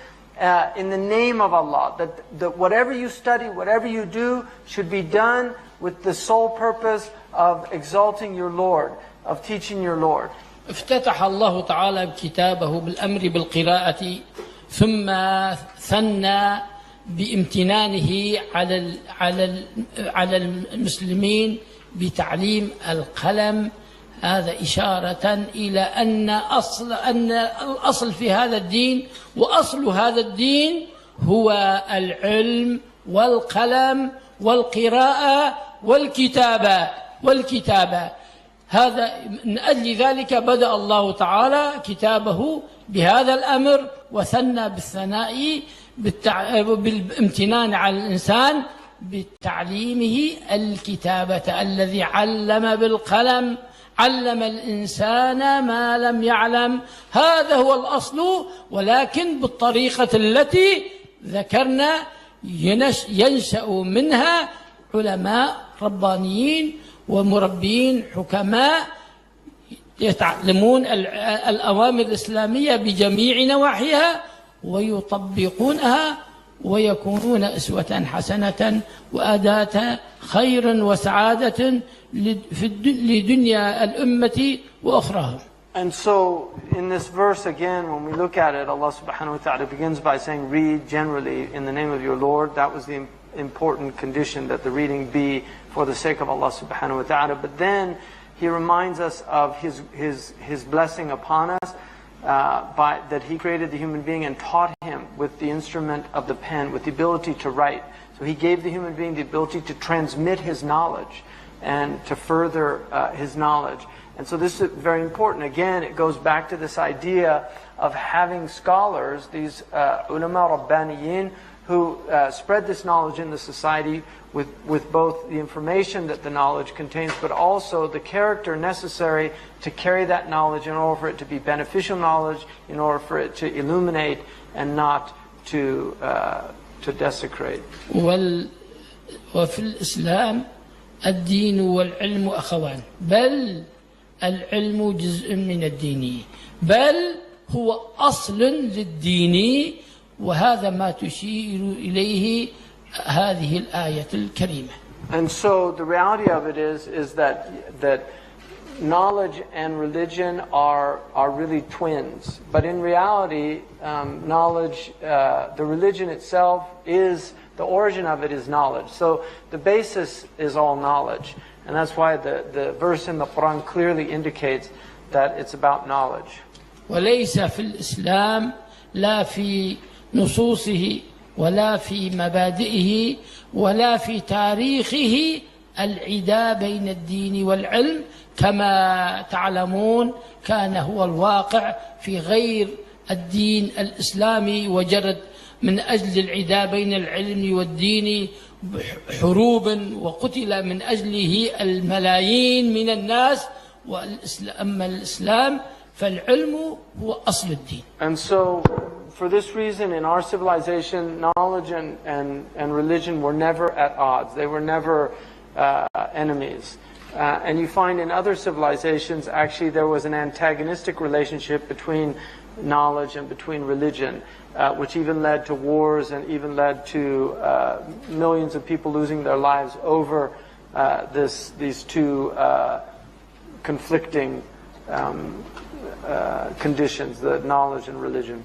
in the name of Allah. That whatever you study, whatever you do, should be done with the sole purpose of exalting your Lord, of teaching your Lord. افتتح الله تعالى كتابه بالأمر بالقراءة، ثم ثنى بامتنانه على المسلمين بتعليم القلم. هذا إشارة إلى أن الأصل في هذا الدين، وأصل هذا الدين هو العلم والقلم والقراءة والكتابة. هذا من أجل ذلك بدأ الله تعالى كتابه بهذا الأمر، وثنى بالثناء بالامتنان على الإنسان بتعليمه الكتابة. الذي علم بالقلم علم الإنسان ما لم يعلم. هذا هو الأصل، ولكن بالطريقة التي ذكرنا ينشأ منها علماء ربانيين ومربين حكماء يتعلمون الأوامر الإسلامية بجميع نواحيها ويطبقونها ويكونون أسوة حسنة وأداة خير وسعادة لدنيا الأمة وأخراها. And so in this verse again, when we look at it, Allah subhanahu wa ta'ala begins by saying, read generally in the name of your Lord. That was the important condition, that the reading be for the sake of Allah subhanahu wa ta'ala. But then He reminds us of His blessing upon us, that He created the human being and taught him with the instrument of the pen, with the ability to write. So He gave the human being the ability to transmit His knowledge and to further His knowledge. And so this is very important. Again, it goes back to this idea of having scholars, these ulama rabbaniyin, who spread this knowledge in the society with both the information that the knowledge contains, but also the character necessary to carry that knowledge in order for it to be beneficial knowledge, in order for it to illuminate and not to desecrate. وفي الإسلام الدين والعلم أخوان، بل العلم جزء من الدين، بل هو أصل للدين، وهذا ما تشير إليه هذه الآية الكريمة. And so the reality of it is that knowledge and religion are really twins. But in reality, knowledge, the religion itself is, the origin of it is knowledge. So the basis is all knowledge. And that's why the verse in the Quran clearly indicates that it's about knowledge. وليس في الإسلام لا في نصوصه ولا في مبادئه ولا في تاريخه العداء بين الدين والعلم، كما تعلمون كان هو الواقع في غير الدين الإسلامي، وجرت من أجل العداء بين العلم والدين حروب، وقتل من أجله الملايين من الناس. أما الإسلام فالعلم هو أصل الدين. And so for this reason, in our civilization, knowledge and religion were never at odds. They were never enemies. And you find in other civilizations, actually, there was an antagonistic relationship between knowledge and between religion, which even led to wars and even led to millions of people losing their lives over these two conflicting conditions, the knowledge and religion.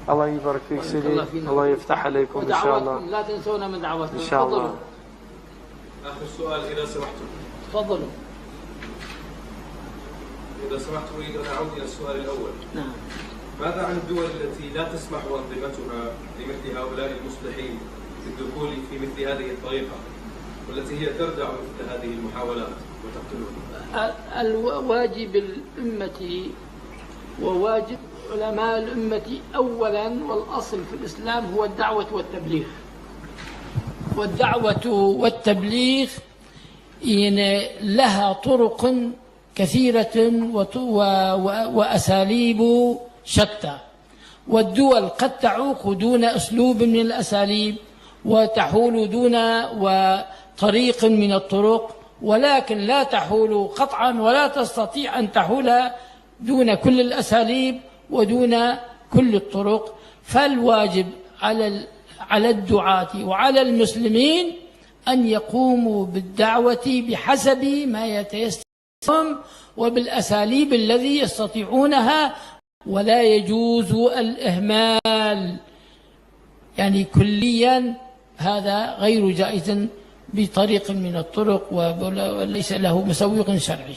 الله يبارك فيك سيدي، الله يفتح عليكم إن شاء الله. لا تنسونا من دعوتكم. إن شاء الله. آخر سؤال إذا سمحتم. تفضلوا. إذا سمحتم أريد أن أعود إلى السؤال الأول. نعم. ماذا عن الدول التي لا تسمح أنظمتها لمثل هؤلاء المصلحين بالدخول في مثل هذه الطريقة، والتي هي تردع مثل هذه المحاولات وتقتلهم؟ الواجب الأمة وواجب علماء الأمة أولا والأصل في الإسلام هو الدعوة والتبليغ. والدعوة والتبليغ لها طرق كثيرة وأساليب شتى، والدول قد تعوق دون أسلوب من الأساليب وتحول دون طريق من الطرق، ولكن لا تحول قطعا ولا تستطيع أن تحول دون كل الأساليب ودون كل الطرق. فالواجب على الدعاة وعلى المسلمين أن يقوموا بالدعوة بحسب ما يتيسر وبالأساليب الذي يستطيعونها، ولا يجوز الإهمال، يعني كليا هذا غير جائز بطريق من الطرق وليس له مسوغ شرعي.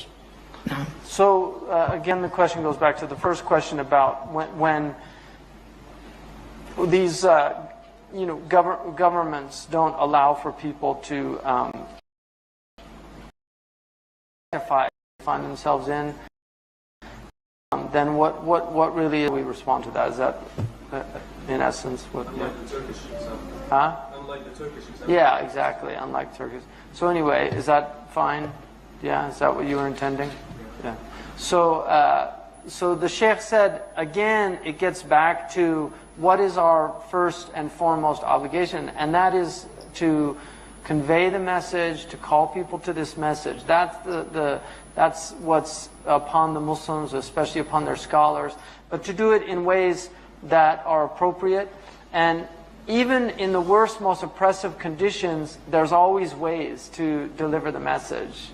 نعم. So again, the question goes back to the first question about when these governments don't allow for people to find themselves in, then what really we respond to that? Is that in essence what? Unlike the Turkish example. Huh? Unlike the Turkish example. Yeah, exactly. Unlike Turkish. So anyway, is that fine? Yeah, is that what you were intending? Yeah. So the Shaykh said, again, it gets back to what is our first and foremost obligation, and that is to convey the message, to call people to this message. That's what's upon the Muslims, especially upon their scholars, but to do it in ways that are appropriate. And even in the worst, most oppressive conditions, there's always ways to deliver the message.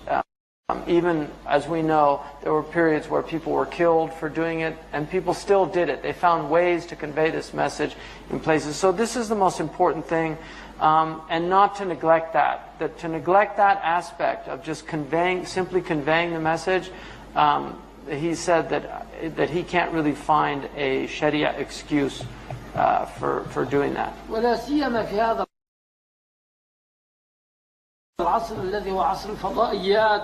Even as we know, there were periods where people were killed for doing it, and people still did it. They found ways to convey this message in places. So this is the most important thing, and not to neglect that. To neglect that aspect of just simply conveying the message. He said that he can't really find a Sharia excuse for doing that. ولا سيما في هذا العصر الذي هو عصر الفضائيات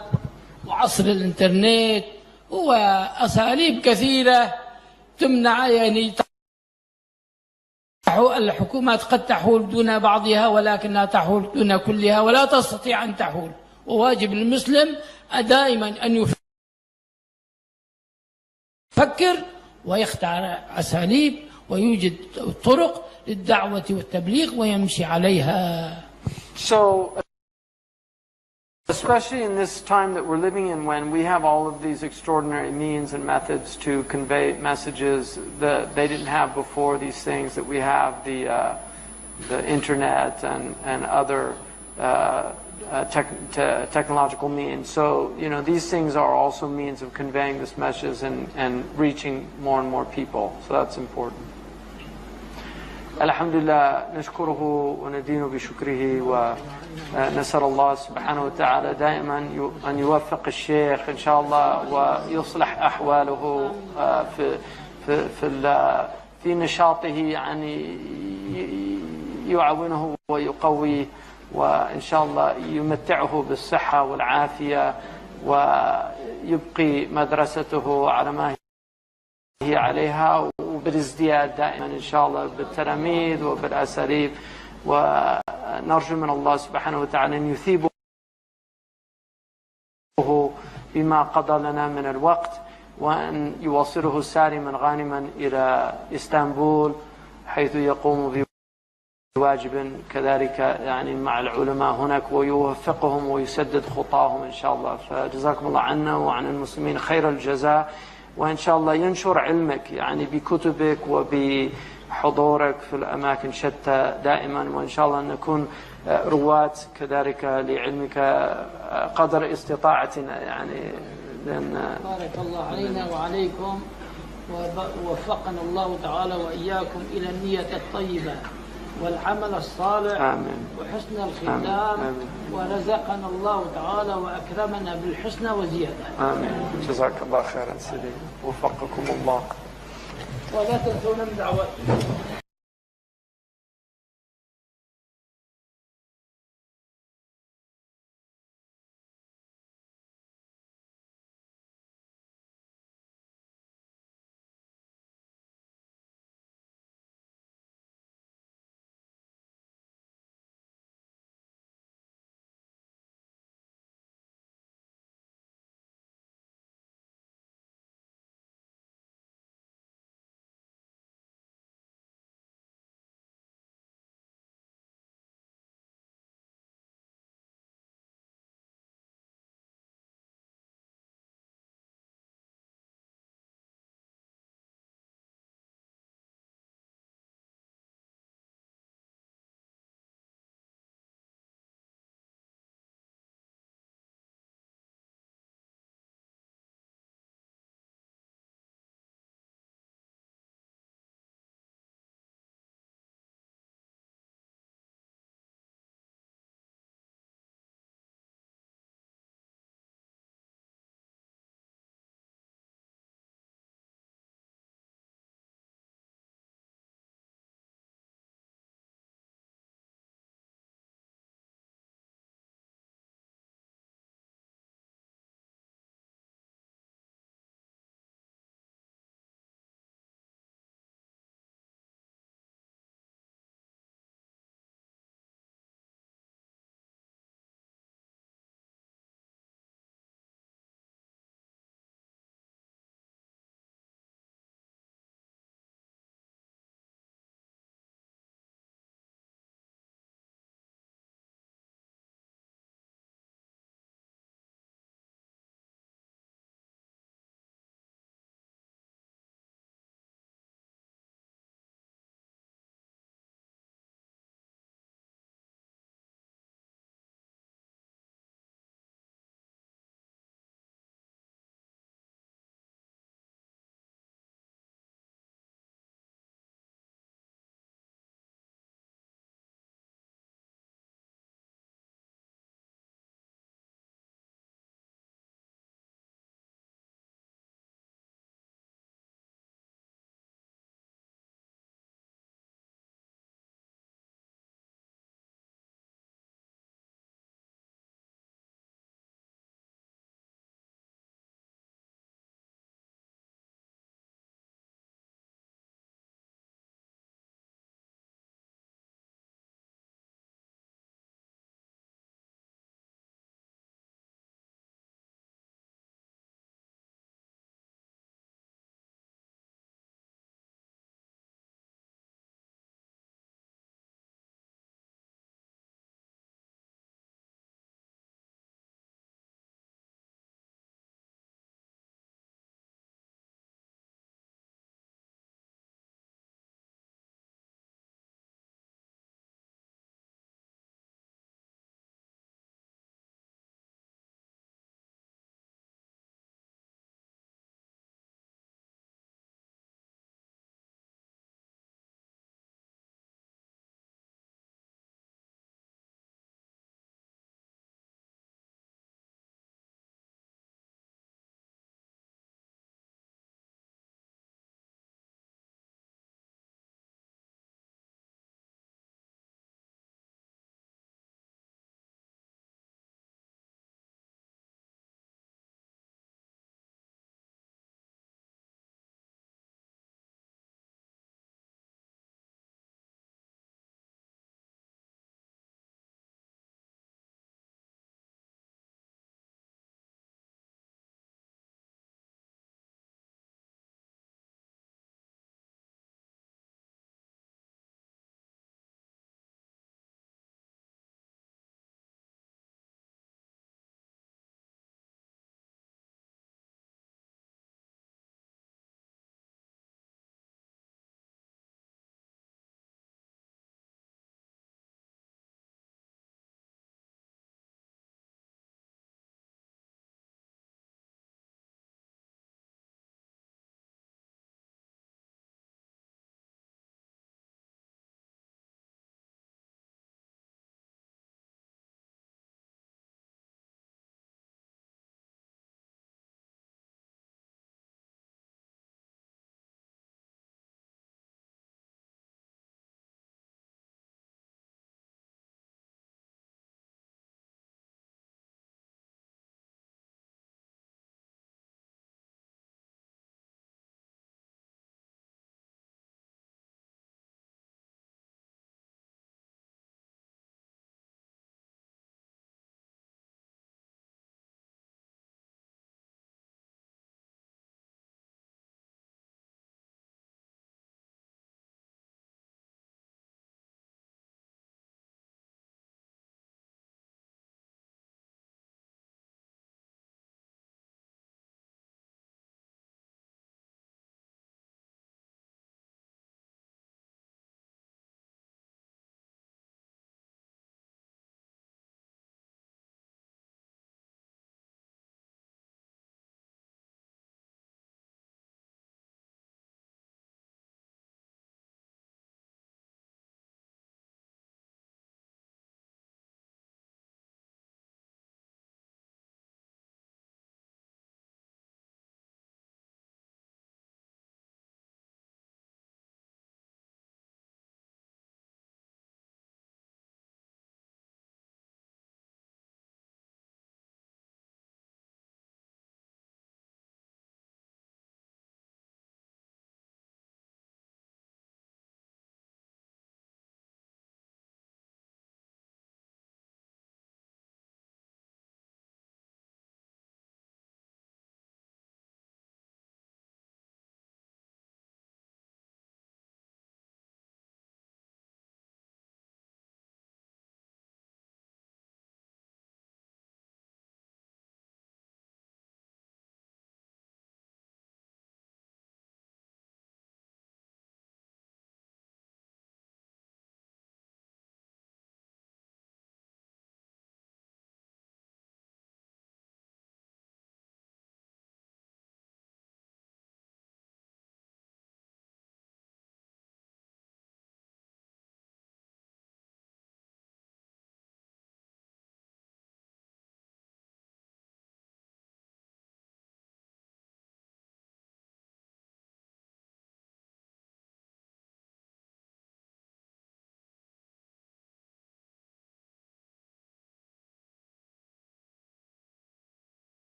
وعصر الانترنت وأساليب كثيرة تمنع، يعني الحكومات قد تحول دون بعضها ولكنها تحول دون كلها ولا تستطيع أن تحول. وواجب المسلم دائما أن يفكر ويختار أساليب ويوجد طرق للدعوة والتبليغ ويمشي عليها. So, especially in this time that we're living in, when we have all of these extraordinary means and methods to convey messages that they didn't have before, these things that we have, the internet and other technological means. So, these things are also means of conveying this message and reaching more and more people. So that's important. Alhamdulillah, nashkuruhu wa nadinu bi shukrihi wa نسأل الله سبحانه وتعالى دائما أن يوفق الشيخ إن شاء الله ويصلح أحواله في نشاطه، يعني يعاونه ويقويه، وإن شاء الله يمتعه بالصحة والعافية ويبقي مدرسته على ما هي عليها وبالازدياد دائما إن شاء الله بالتلاميذ وبالأساليب. ونرجو من الله سبحانه وتعالى أن يثيبه بما قضى لنا من الوقت، وأن يوصله سالما غانما إلى إسطنبول حيث يقوم بواجب كذلك يعني مع العلماء هناك، ويوفقهم ويسدد خطاهم إن شاء الله. فجزاكم الله عنا وعن المسلمين خير الجزاء، وإن شاء الله ينشر علمك يعني بكتبك وبحضورك في الأماكن شتى دائما، وإن شاء الله نكون رواة كذلك لعلمك قدر استطاعتنا يعني. بارك الله علينا وعليكم، ووفقنا الله تعالى وإياكم إلى النية الطيبة والعمل الصالح. آمين. وحسن الختام. ورزقنا الله تعالى وأكرمنا بالحسنى وزيادة. آمين. جزاك الله خيرا سيدي، وفقكم الله. ولا تنسونا من دعوتكم.